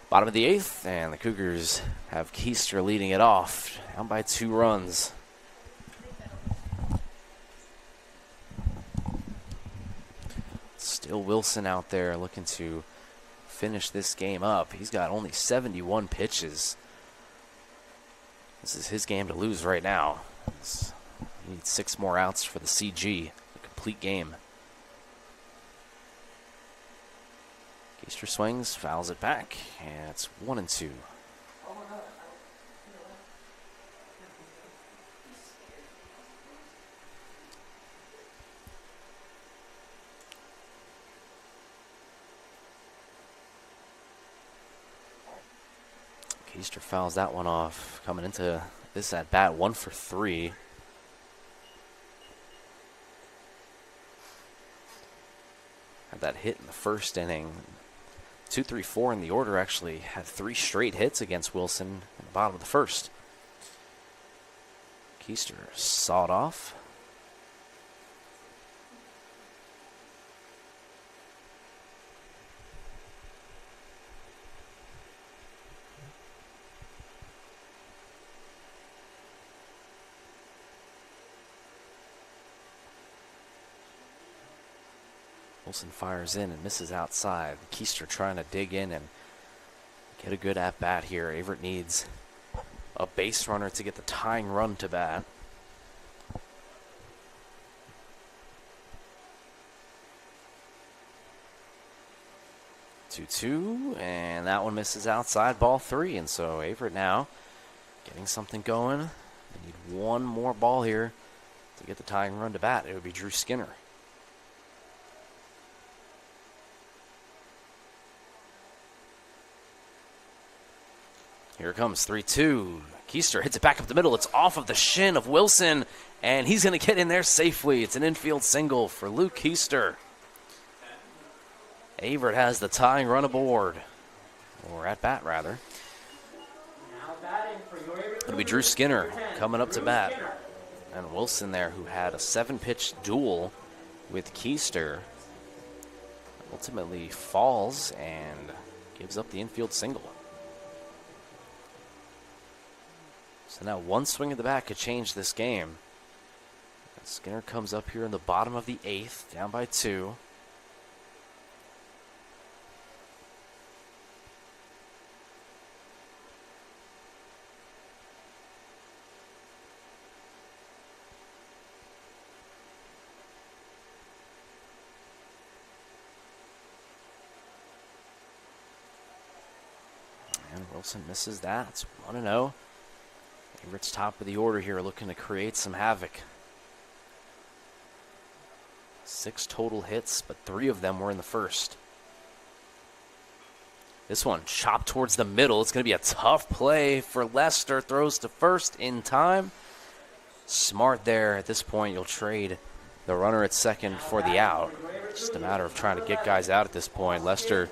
Bottom of the 8th, and the Cougars have Keister leading it off, down by 2 runs. Still Wilson out there looking to finish this game up. He's got only 71 pitches. This is his game to lose right now. He needs 6 more outs for the CG, a complete game. Keister swings, fouls it back, and it's 1-2. Keister fouls that one off, coming into this at bat 1 for 3. Had that hit in the first inning. 2, 3, 4 in the order, actually had 3 straight hits against Wilson in the bottom of the first. Keister sawed off. Wilson fires in and misses outside. Keister trying to dig in and get a good at-bat here. Averett needs a base runner to get the tying run to bat. Two, and that one misses outside, ball 3. And so Averett now getting something going. They need one more ball here to get the tying run to bat. It would be Drew Skinner. Here comes 3-2. Keister hits it back up the middle. It's off of the shin of Wilson, and he's going to get in there safely. It's an infield single for Luke Keister. Averett has the tying run aboard, or at bat, rather. It'll be Drew Skinner coming up to bat. And Wilson there, who had a 7-pitch duel with Keister, ultimately falls and gives up the infield single. So now one swing at the bat could change this game. And Skinner comes up here in the bottom of the 8th, down by 2. And Wilson misses that. It's 1-0. Averett's top of the order here, looking to create some havoc. 6 total hits, but 3 of them were in the first. This one chopped towards the middle. It's going to be a tough play for Lester. Throws to first in time. Smart there. At this point, you'll trade the runner at second for the out. Just a matter of trying to get guys out at this point. Lester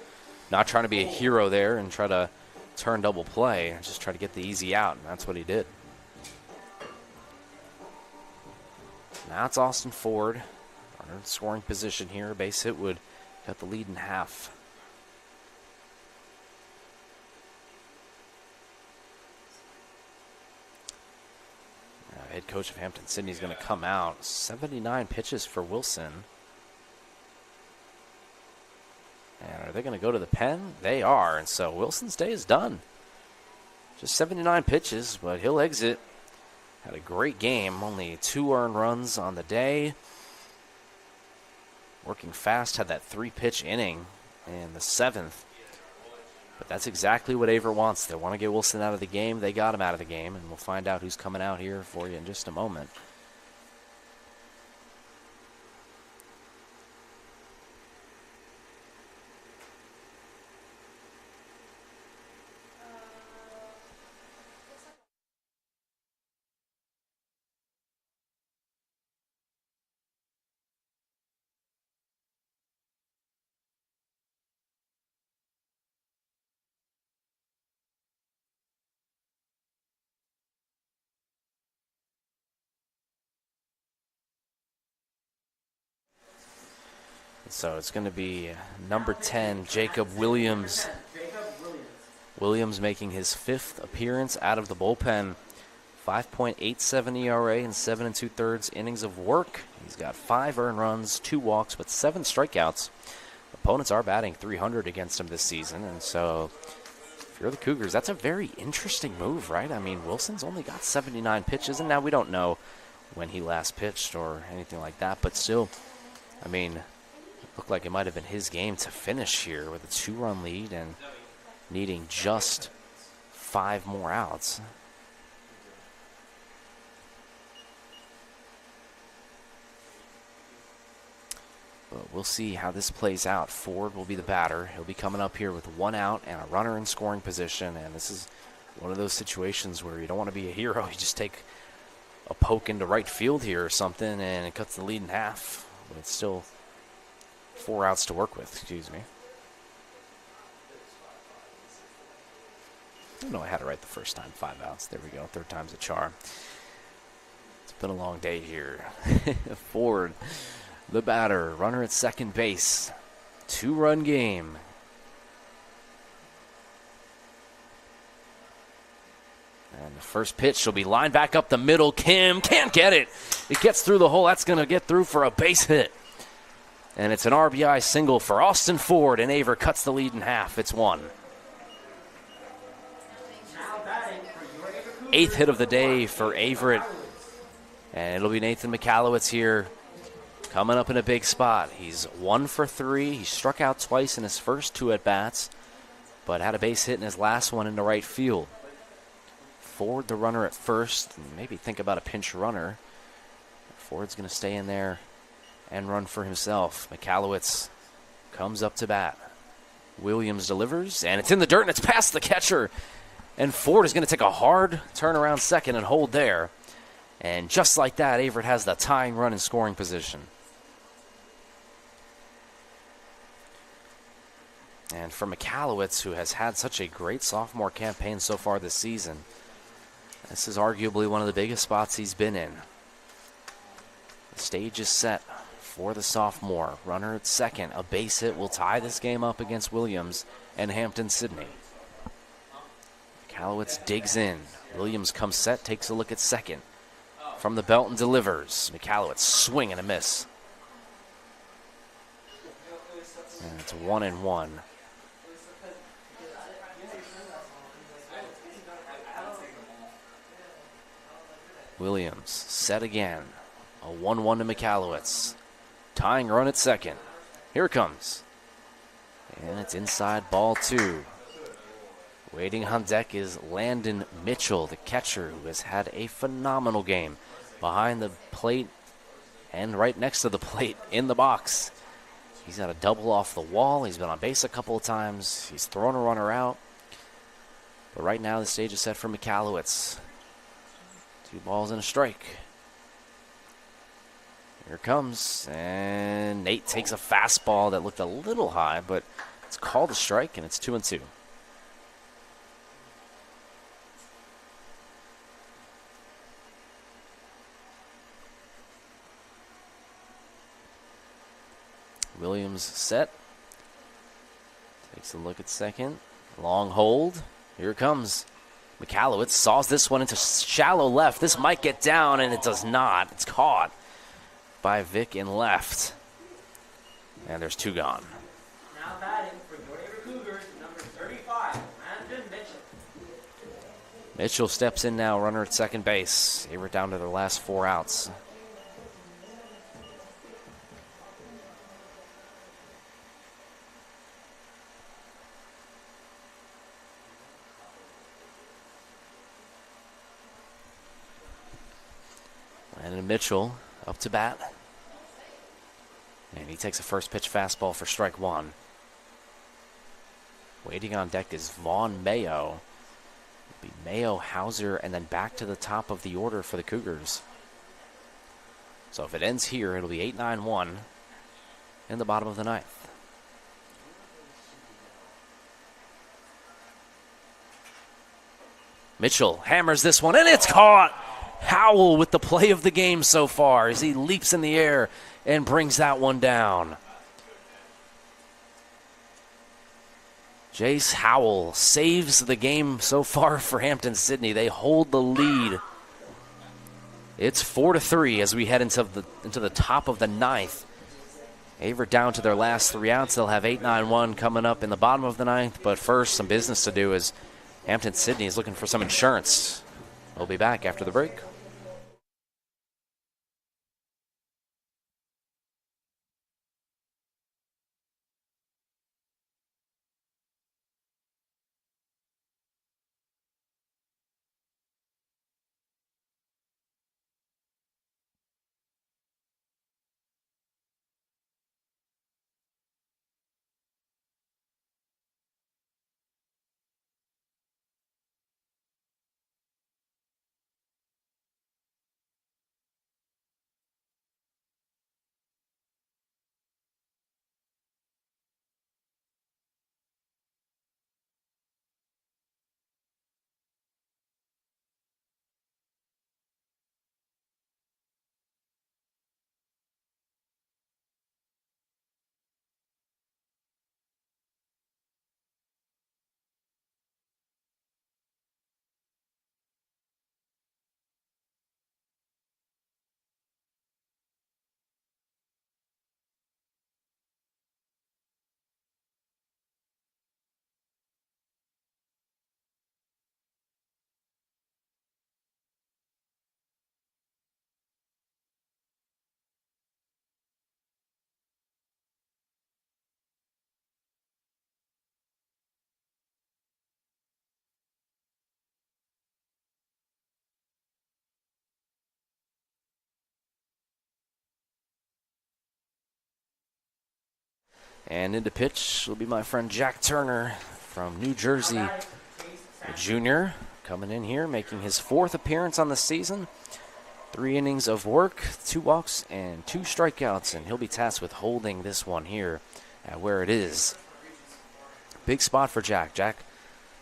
not trying to be a hero there and try to turn double play. Just try to get the easy out, and that's what he did. Now it's Austin Ford. Runner in scoring position here. Base hit would cut the lead in half. Head coach of Hampden-Sydney is going to come out. 79 pitches for Wilson. And are they going to go to the pen? They are, and so Wilson's day is done. Just 79 pitches, but he'll exit. Had a great game, only 2 earned runs on the day. Working fast, had that 3-pitch inning in the 7th. But that's exactly what Averett wants. They want to get Wilson out of the game. They got him out of the game, and we'll find out who's coming out here for you in just a moment. So it's going to be number 10, Jacob Williams. Williams making his 5th appearance out of the bullpen. 5.87 ERA and 7 2/3 innings of work. He's got 5 earned runs, 2 walks, but 7 strikeouts. Opponents are batting .300 against him this season, and so if you're the Cougars, that's a very interesting move, right? I mean, Wilson's only got 79 pitches, and now we don't know when he last pitched or anything like that, but still, I mean, looked like it might have been his game to finish here with a 2-run lead and needing just 5 more outs. But we'll see how this plays out. Ford will be the batter. He'll be coming up here with 1 out and a runner in scoring position. And this is one of those situations where you don't want to be a hero. You just take a poke into right field here or something, and it cuts the lead in half. But it's still 4 outs to work with, excuse me. No, I had it right the first time, 5 outs. There we go, 3rd time's a charm. It's been a long day here. Ford, the batter, runner at second base. 2-run game. And the first pitch will be lined back up the middle. Kim can't get it. It gets through the hole. That's going to get through for a base hit. And it's an RBI single for Austin Ford, and Averett cuts the lead in half. It's 1. 8th hit of the day for Averett. And it'll be Nathan McAllowitz here coming up in a big spot. He's 1 for 3. He struck out twice in his first 2 at-bats, but had a base hit in his last one into right field. Ford, the runner at first. Maybe think about a pinch runner. Ford's going to stay in there and run for himself. McAllowitz comes up to bat. Williams delivers, and it's in the dirt, and it's past the catcher. And Ford is going to take a hard turnaround second and hold there. And just like that, Averett has the tying run in scoring position. And for McAllowitz, who has had such a great sophomore campaign so far this season, this is arguably one of the biggest spots he's been in. The stage is set for the sophomore. Runner at second. A base hit will tie this game up against Williams and Hampden-Sydney. McAllowitz digs in. Williams comes set, takes a look at second. From the belt and delivers. McAllowitz swing and a miss. And it's 1-1. Williams set again. A 1-1 to McAllowitz. Tying run at second. Here it comes. And it's inside ball 2. Waiting on deck is Landon Mitchell, the catcher, who has had a phenomenal game behind the plate and right next to the plate in the box. He's got a double off the wall. He's been on base a couple of times. He's thrown a runner out. But right now the stage is set for McAllowitz. 2 balls and a strike. Here it comes, and Nate takes a fastball that looked a little high, but it's called a strike, and it's 2-2. Williams set. Takes a look at second. Long hold. Here it comes. McAllowitz saws this one into shallow left. This might get down, and it does not. It's caught by Vic in left. And there's 2 gone. Now batting for your Averett Cougars, number 35, Landon Mitchell. Mitchell steps in now, runner at second base. Averett down to their last 4 outs. Landon Mitchell up to bat. And he takes a first pitch fastball for strike 1. Waiting on deck is Vaughn Mayo. It'll be Mayo, Hauser, and then back to the top of the order for the Cougars. So if it ends here, it'll be 8-9-1 in the bottom of the 9th. Mitchell hammers this one, and it's caught! Howell with the play of the game so far as he leaps in the air and brings that one down. Jace Howell saves the game so far for Hampden-Sydney. They hold the lead. It's 4-3 as we head into the top of the 9th. Averett down to their last 3 outs. They'll have 8-9-1 coming up in the bottom of the 9th. But first, some business to do as Hampden-Sydney is looking for some insurance. We'll be back after the break. And into pitch will be my friend Jack Turner from New Jersey. The junior coming in here, making his 4th appearance on the season. 3 innings of work, 2 walks, and 2 strikeouts, and he'll be tasked with holding this one here at where it is. Big spot for Jack. Jack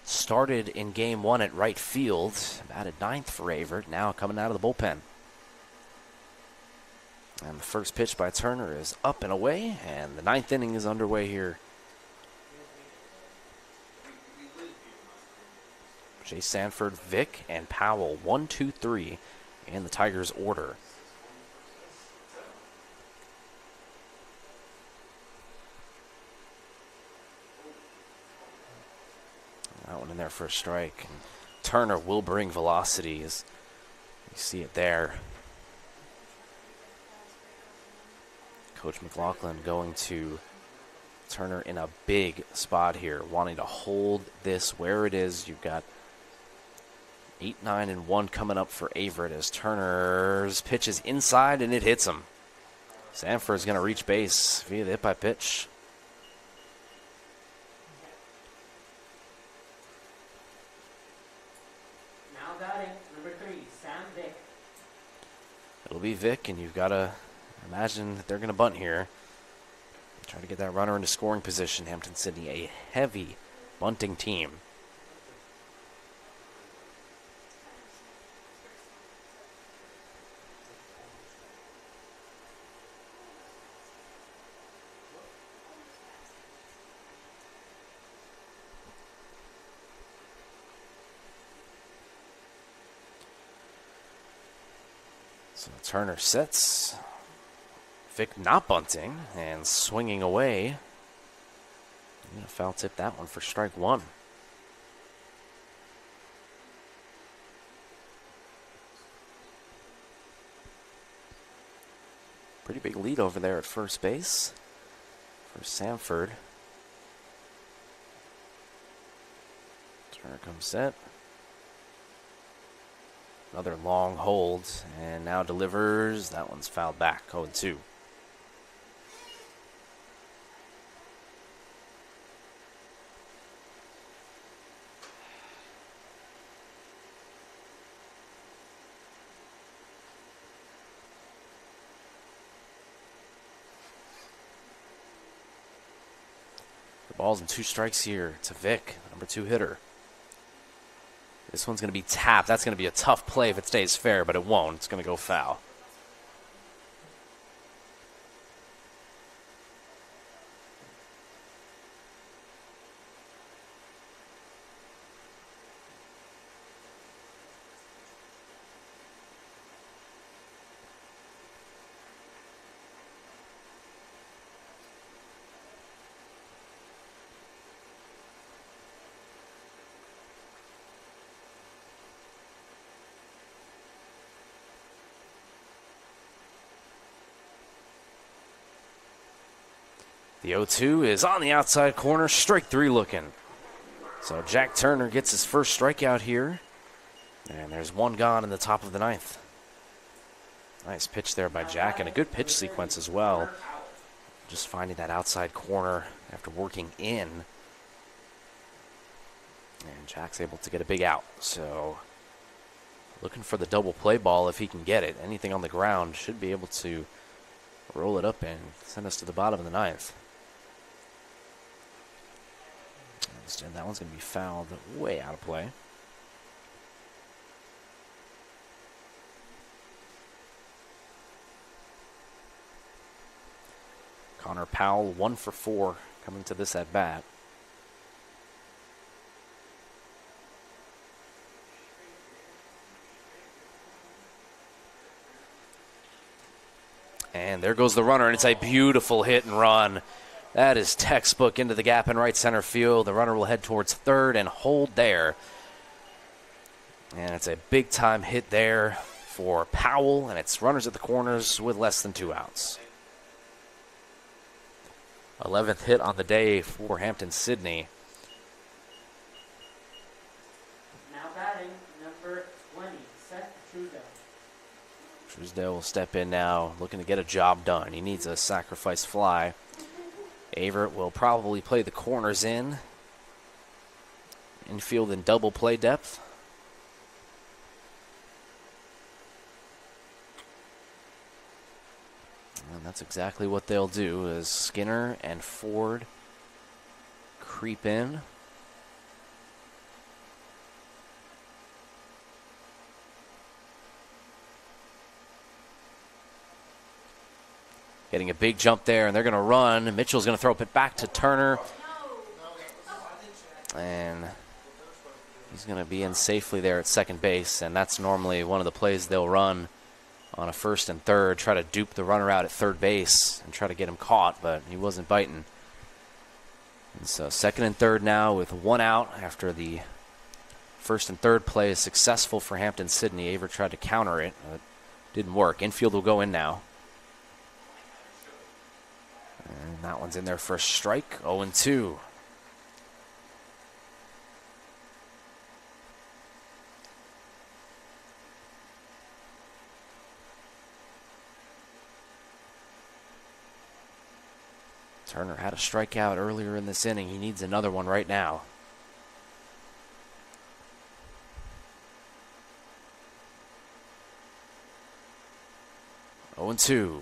started in game 1 at right field, batted 9th for Averett, now coming out of the bullpen. And the first pitch by Turner is up and away, and the 9th inning is underway here. Jay Sanford, Vick, and Powell, 1, 2, 3 in the Tigers' order. That one in there for a strike. And Turner will bring velocity, as you see it there. Coach McLaughlin going to Turner in a big spot here, wanting to hold this where it is. You've got 8, 9, and 1 coming up for Averett as Turner's pitch is inside and it hits him. Sanford's going to reach base via the hit by pitch. Now batting, number 3, Sam Vick. It'll be Vick, and you've got to imagine that they're going to bunt here. Try to get that runner into scoring position. Hampden-Sydney, a heavy bunting team. So Turner sets. Vick not bunting and swinging away. I'm going to foul tip that one for strike 1. Pretty big lead over there at first base for Sanford. Turner comes set. Another long hold, and now delivers. That one's fouled back, 0-2. The ball's in 2 strikes here to Vick, the number 2 hitter. This one's going to be tapped. That's going to be a tough play if it stays fair, but it won't. It's going to go foul. The 0-2 is on the outside corner, strike 3 looking. So Jack Turner gets his first strikeout here. And there's 1 gone in the top of the 9th. Nice pitch there by Jack, and a good pitch sequence as well. Just finding that outside corner after working in. And Jack's able to get a big out. So looking for the double play ball if he can get it. Anything on the ground should be able to roll it up and send us to the bottom of the 9th. And that one's going to be fouled way out of play. Connor Powell, 1 for 4 coming to this at bat. And there goes the runner, and it's a beautiful hit and run. That is textbook into the gap in right center field. The runner will head towards third and hold there. And it's a big-time hit there for Powell, and it's runners at the corners with less than 2 outs. 11th hit on the day for Hampden-Sydney. Now batting, number 20, Seth Truesdale. Truesdale will step in now, looking to get a job done. He needs a sacrifice fly. Averett will probably play the corners in. Infield in double play depth. And that's exactly what they'll do, as Skinner and Ford creep in. Getting a big jump there, and they're going to run. Mitchell's going to throw it back to Turner. And he's going to be in safely there at second base, and that's normally one of the plays they'll run on a first and third, try to dupe the runner out at third base and try to get him caught, but he wasn't biting. And so second and third now with one out after the first and third play is successful for Hampden-Sydney. Averett tried to counter it, but it didn't work. Infield will go in now. And that one's in there for a strike, 0-2. Turner had a strikeout earlier in this inning. He needs another one right now. Oh, 0-2.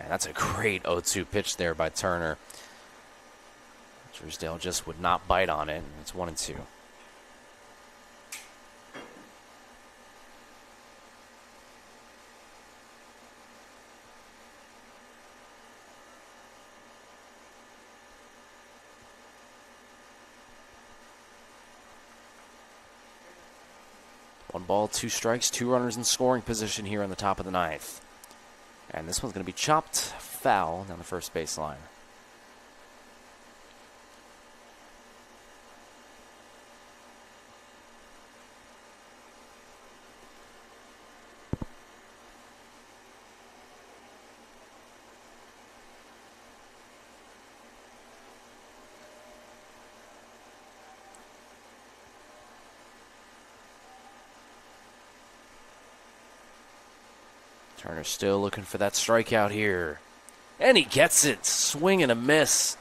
And that's a great 0-2 pitch there by Turner. Drysdale just would not bite on it. It's 1-2. One ball, two strikes, two runners in scoring position here on the top of the ninth. And this one's going to be chopped foul down the first baseline. Turner still looking for that strikeout here. And he gets it. Swing and a miss.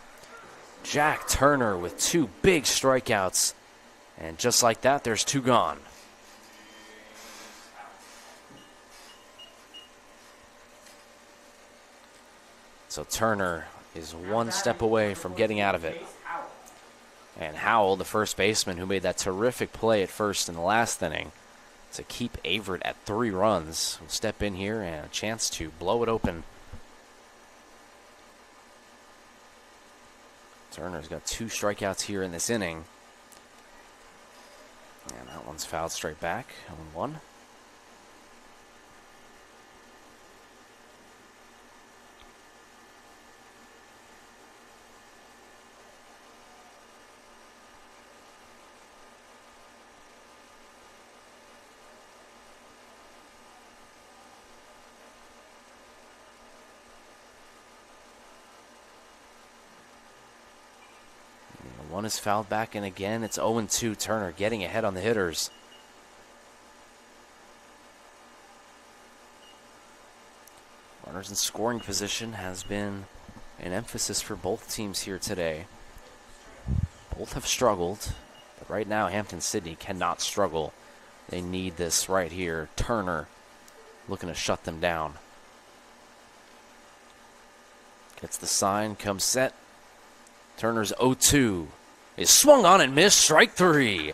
Jack Turner with two big strikeouts. And just like that, there's two gone. So Turner is one step away from getting out of it. And Howell, the first baseman who made that terrific play at first in the last inning, to keep Averett at 3 runs. We'll step in here and a chance to blow it open. Turner's got 2 strikeouts here in this inning. And that one's fouled straight back. 0-1. One is fouled back, and again, it's 0-2. Turner getting ahead on the hitters. Runners in scoring position has been an emphasis for both teams here today. Both have struggled, but right now Hampden-Sydney cannot struggle. They need this right here. Turner looking to shut them down. Gets the sign, comes set. Turner's 0-2. Is swung on and missed. Strike 3.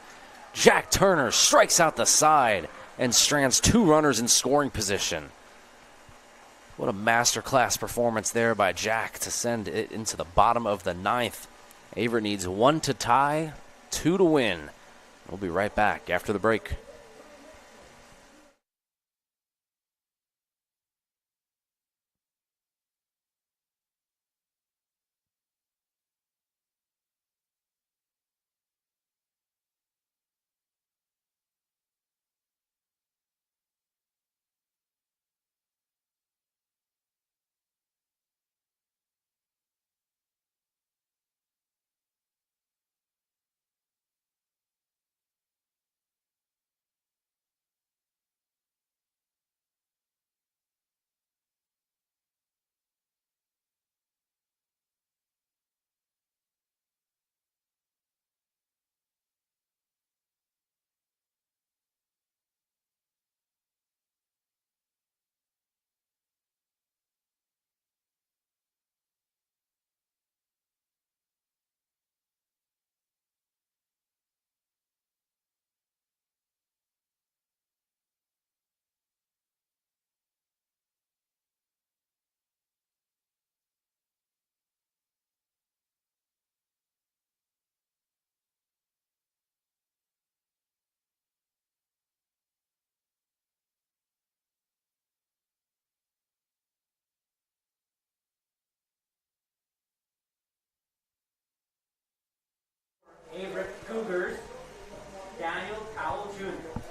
Jack Turner strikes out the side and strands 2 runners in scoring position. What a masterclass performance there by Jack to send it into the bottom of the ninth. Averett needs 1 to tie, 2 to win. We'll be right back after the break.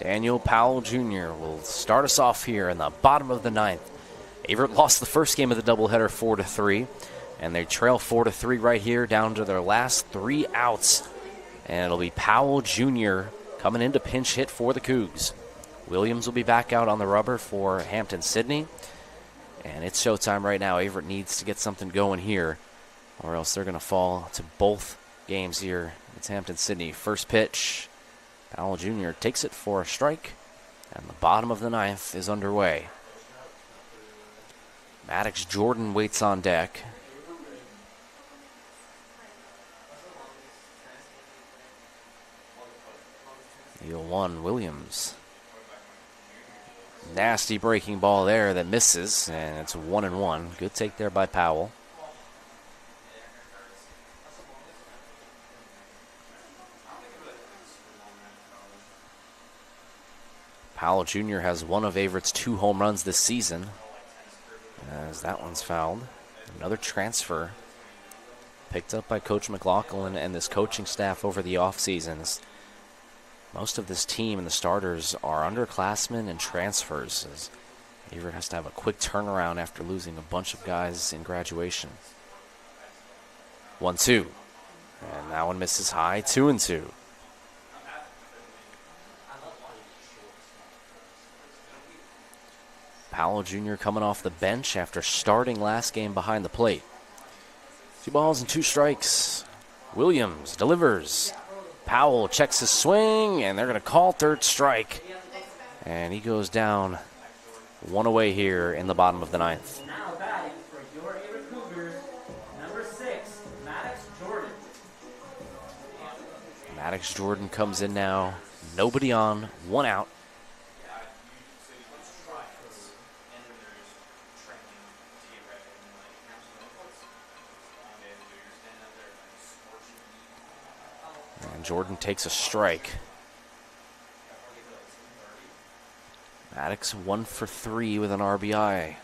Daniel Powell Jr. will start us off here in the bottom of the ninth. Averett lost the first game of the doubleheader 4-3, and they trail 4-3 right here down to their last 3 outs. And it'll be Powell Jr. coming in to pinch hit for the Cougs. Williams will be back out on the rubber for Hampden-Sydney. And it's showtime right now. Averett needs to get something going here, or else they're going to fall to both games here. It's Hampden-Sydney. First pitch. Powell Jr. takes it for a strike, and the bottom of the ninth is underway. Maddox Jordan waits on deck. The 0-1 Williams. Nasty breaking ball there that misses, and it's 1-1. Good take there by Powell. Powell Jr. has one of Averett's 2 home runs this season, as that one's fouled. Another transfer picked up by Coach McLaughlin and this coaching staff over the offseason. Most of this team and the starters are underclassmen and transfers, as Averett has to have a quick turnaround after losing a bunch of guys in graduation. 1-2. And that one misses high. 2-2. Powell Jr. coming off the bench after starting last game behind the plate. 2 balls and 2 strikes. Williams delivers. Powell checks his swing, and they're going to call third strike. And he goes down 1 away here in the bottom of the ninth. Now batting for your Averett Cougars, number 6, Maddox Jordan. Maddox Jordan comes in now. Nobody on, 1 out. And Jordan takes a strike. Maddox 1 for 3 with an RBI.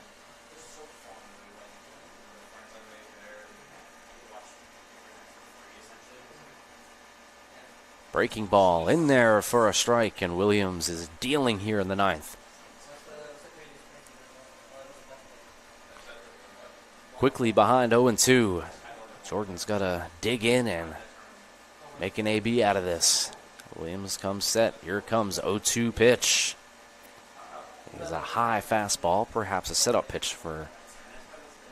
Breaking ball in there for a strike, and Williams is dealing here in the ninth. Quickly behind 0-2. Jordan's got to dig in and make an AB out of this. Williams comes set. Here comes 0-2 pitch. It is a high fastball, perhaps a setup pitch for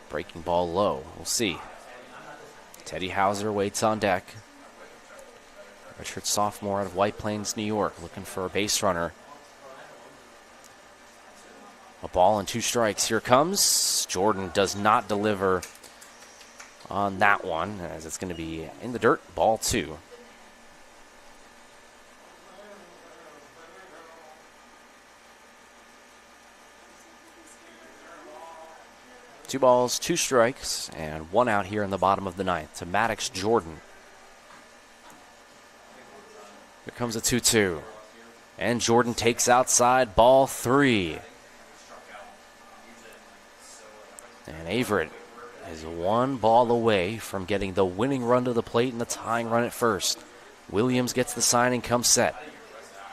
breaking ball low. We'll see. Teddy Hauser waits on deck. Redshirt sophomore out of White Plains, New York, looking for a base runner. A ball and 2 strikes. Here comes. Jordan does not deliver on that one, as it's going to be in the dirt. Ball 2. Two balls, 2 strikes, and 1 out here in the bottom of the ninth to Maddox Jordan. Here comes a 2-2. And Jordan takes outside, ball 3. And Averett is 1 ball away from getting the winning run to the plate and the tying run at first. Williams gets the sign and comes set.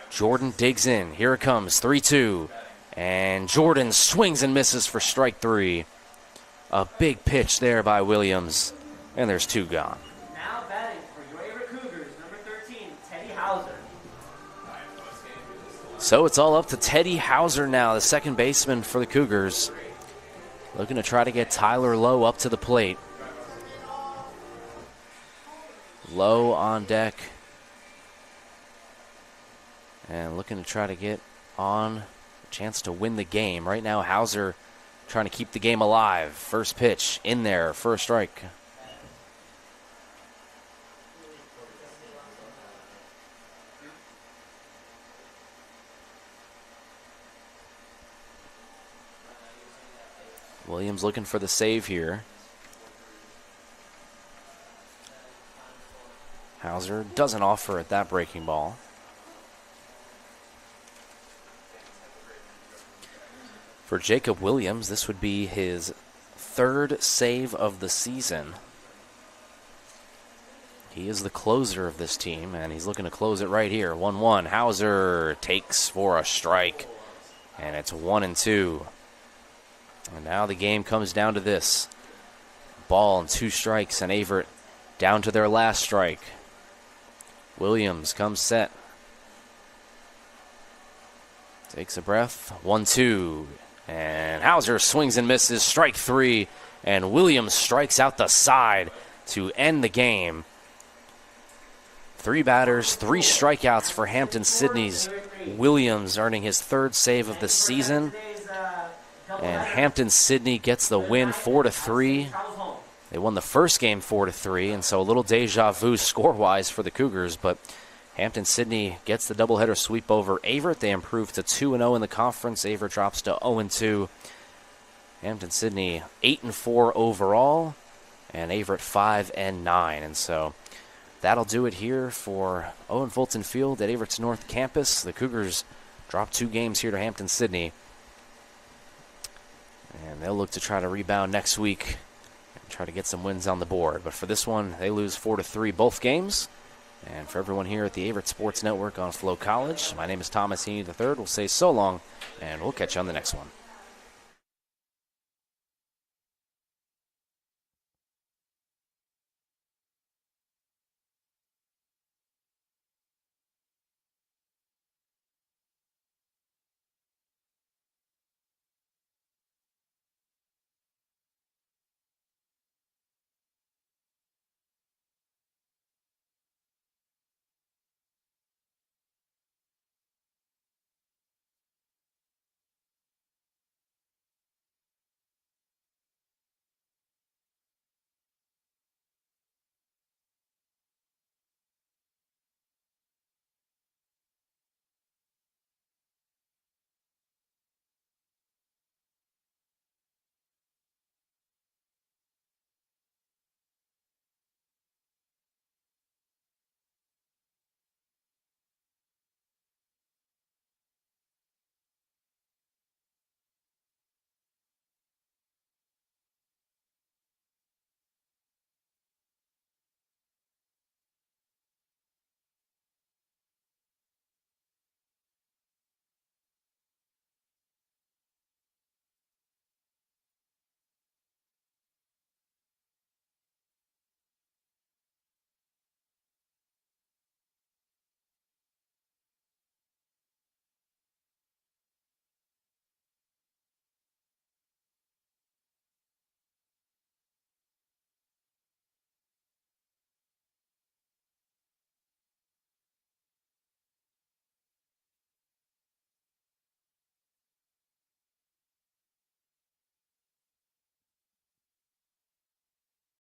Jordan digs in. Here it comes, 3-2. And Jordan swings and misses for strike 3. A big pitch there by Williams, and there's 2 gone. Now batting for your Averett Cougars, number 13, Teddy Hauser. So it's all up to Teddy Hauser now, the second baseman for the Cougars. Looking to try to get Tyler Lowe up to the plate. Lowe on deck. And looking to try to get on a chance to win the game. Right now, Hauser trying to keep the game alive. First pitch in there for a strike. Williams looking for the save here. Hauser doesn't offer at that breaking ball. For Jacob Williams, this would be his 3rd save of the season. He is the closer of this team, and he's looking to close it right here. 1-1. Hauser takes for a strike, and it's 1-2. And now the game comes down to this. Ball and 2 strikes, and Averett down to their last strike. Williams comes set. Takes a breath. 1-2. And Hauser swings and misses. Strike 3. And Williams strikes out the side to end the game. 3 batters, 3 strikeouts for Hampden-Sydney's Williams, earning his 3rd save of the season. And Hampden-Sydney gets the win 4-3. They won the first game 4-3, and so a little deja vu score-wise for the Cougars, but Hampden-Sydney gets the doubleheader sweep over Averett. They improve to 2-0 in the conference. Averett drops to 0-2. Hampden-Sydney 8-4 overall, and Averett 5-9. And so that'll do it here for Owen Fulton Field at Averett's North Campus. The Cougars drop 2 games here to Hampden-Sydney, and they'll look to try to rebound next week and try to get some wins on the board. But for this one, they lose 4-3 both games. And for everyone here at the Averett Sports Network on Flow College, my name is Thomas Heaney III. We'll say so long, and we'll catch you on the next one.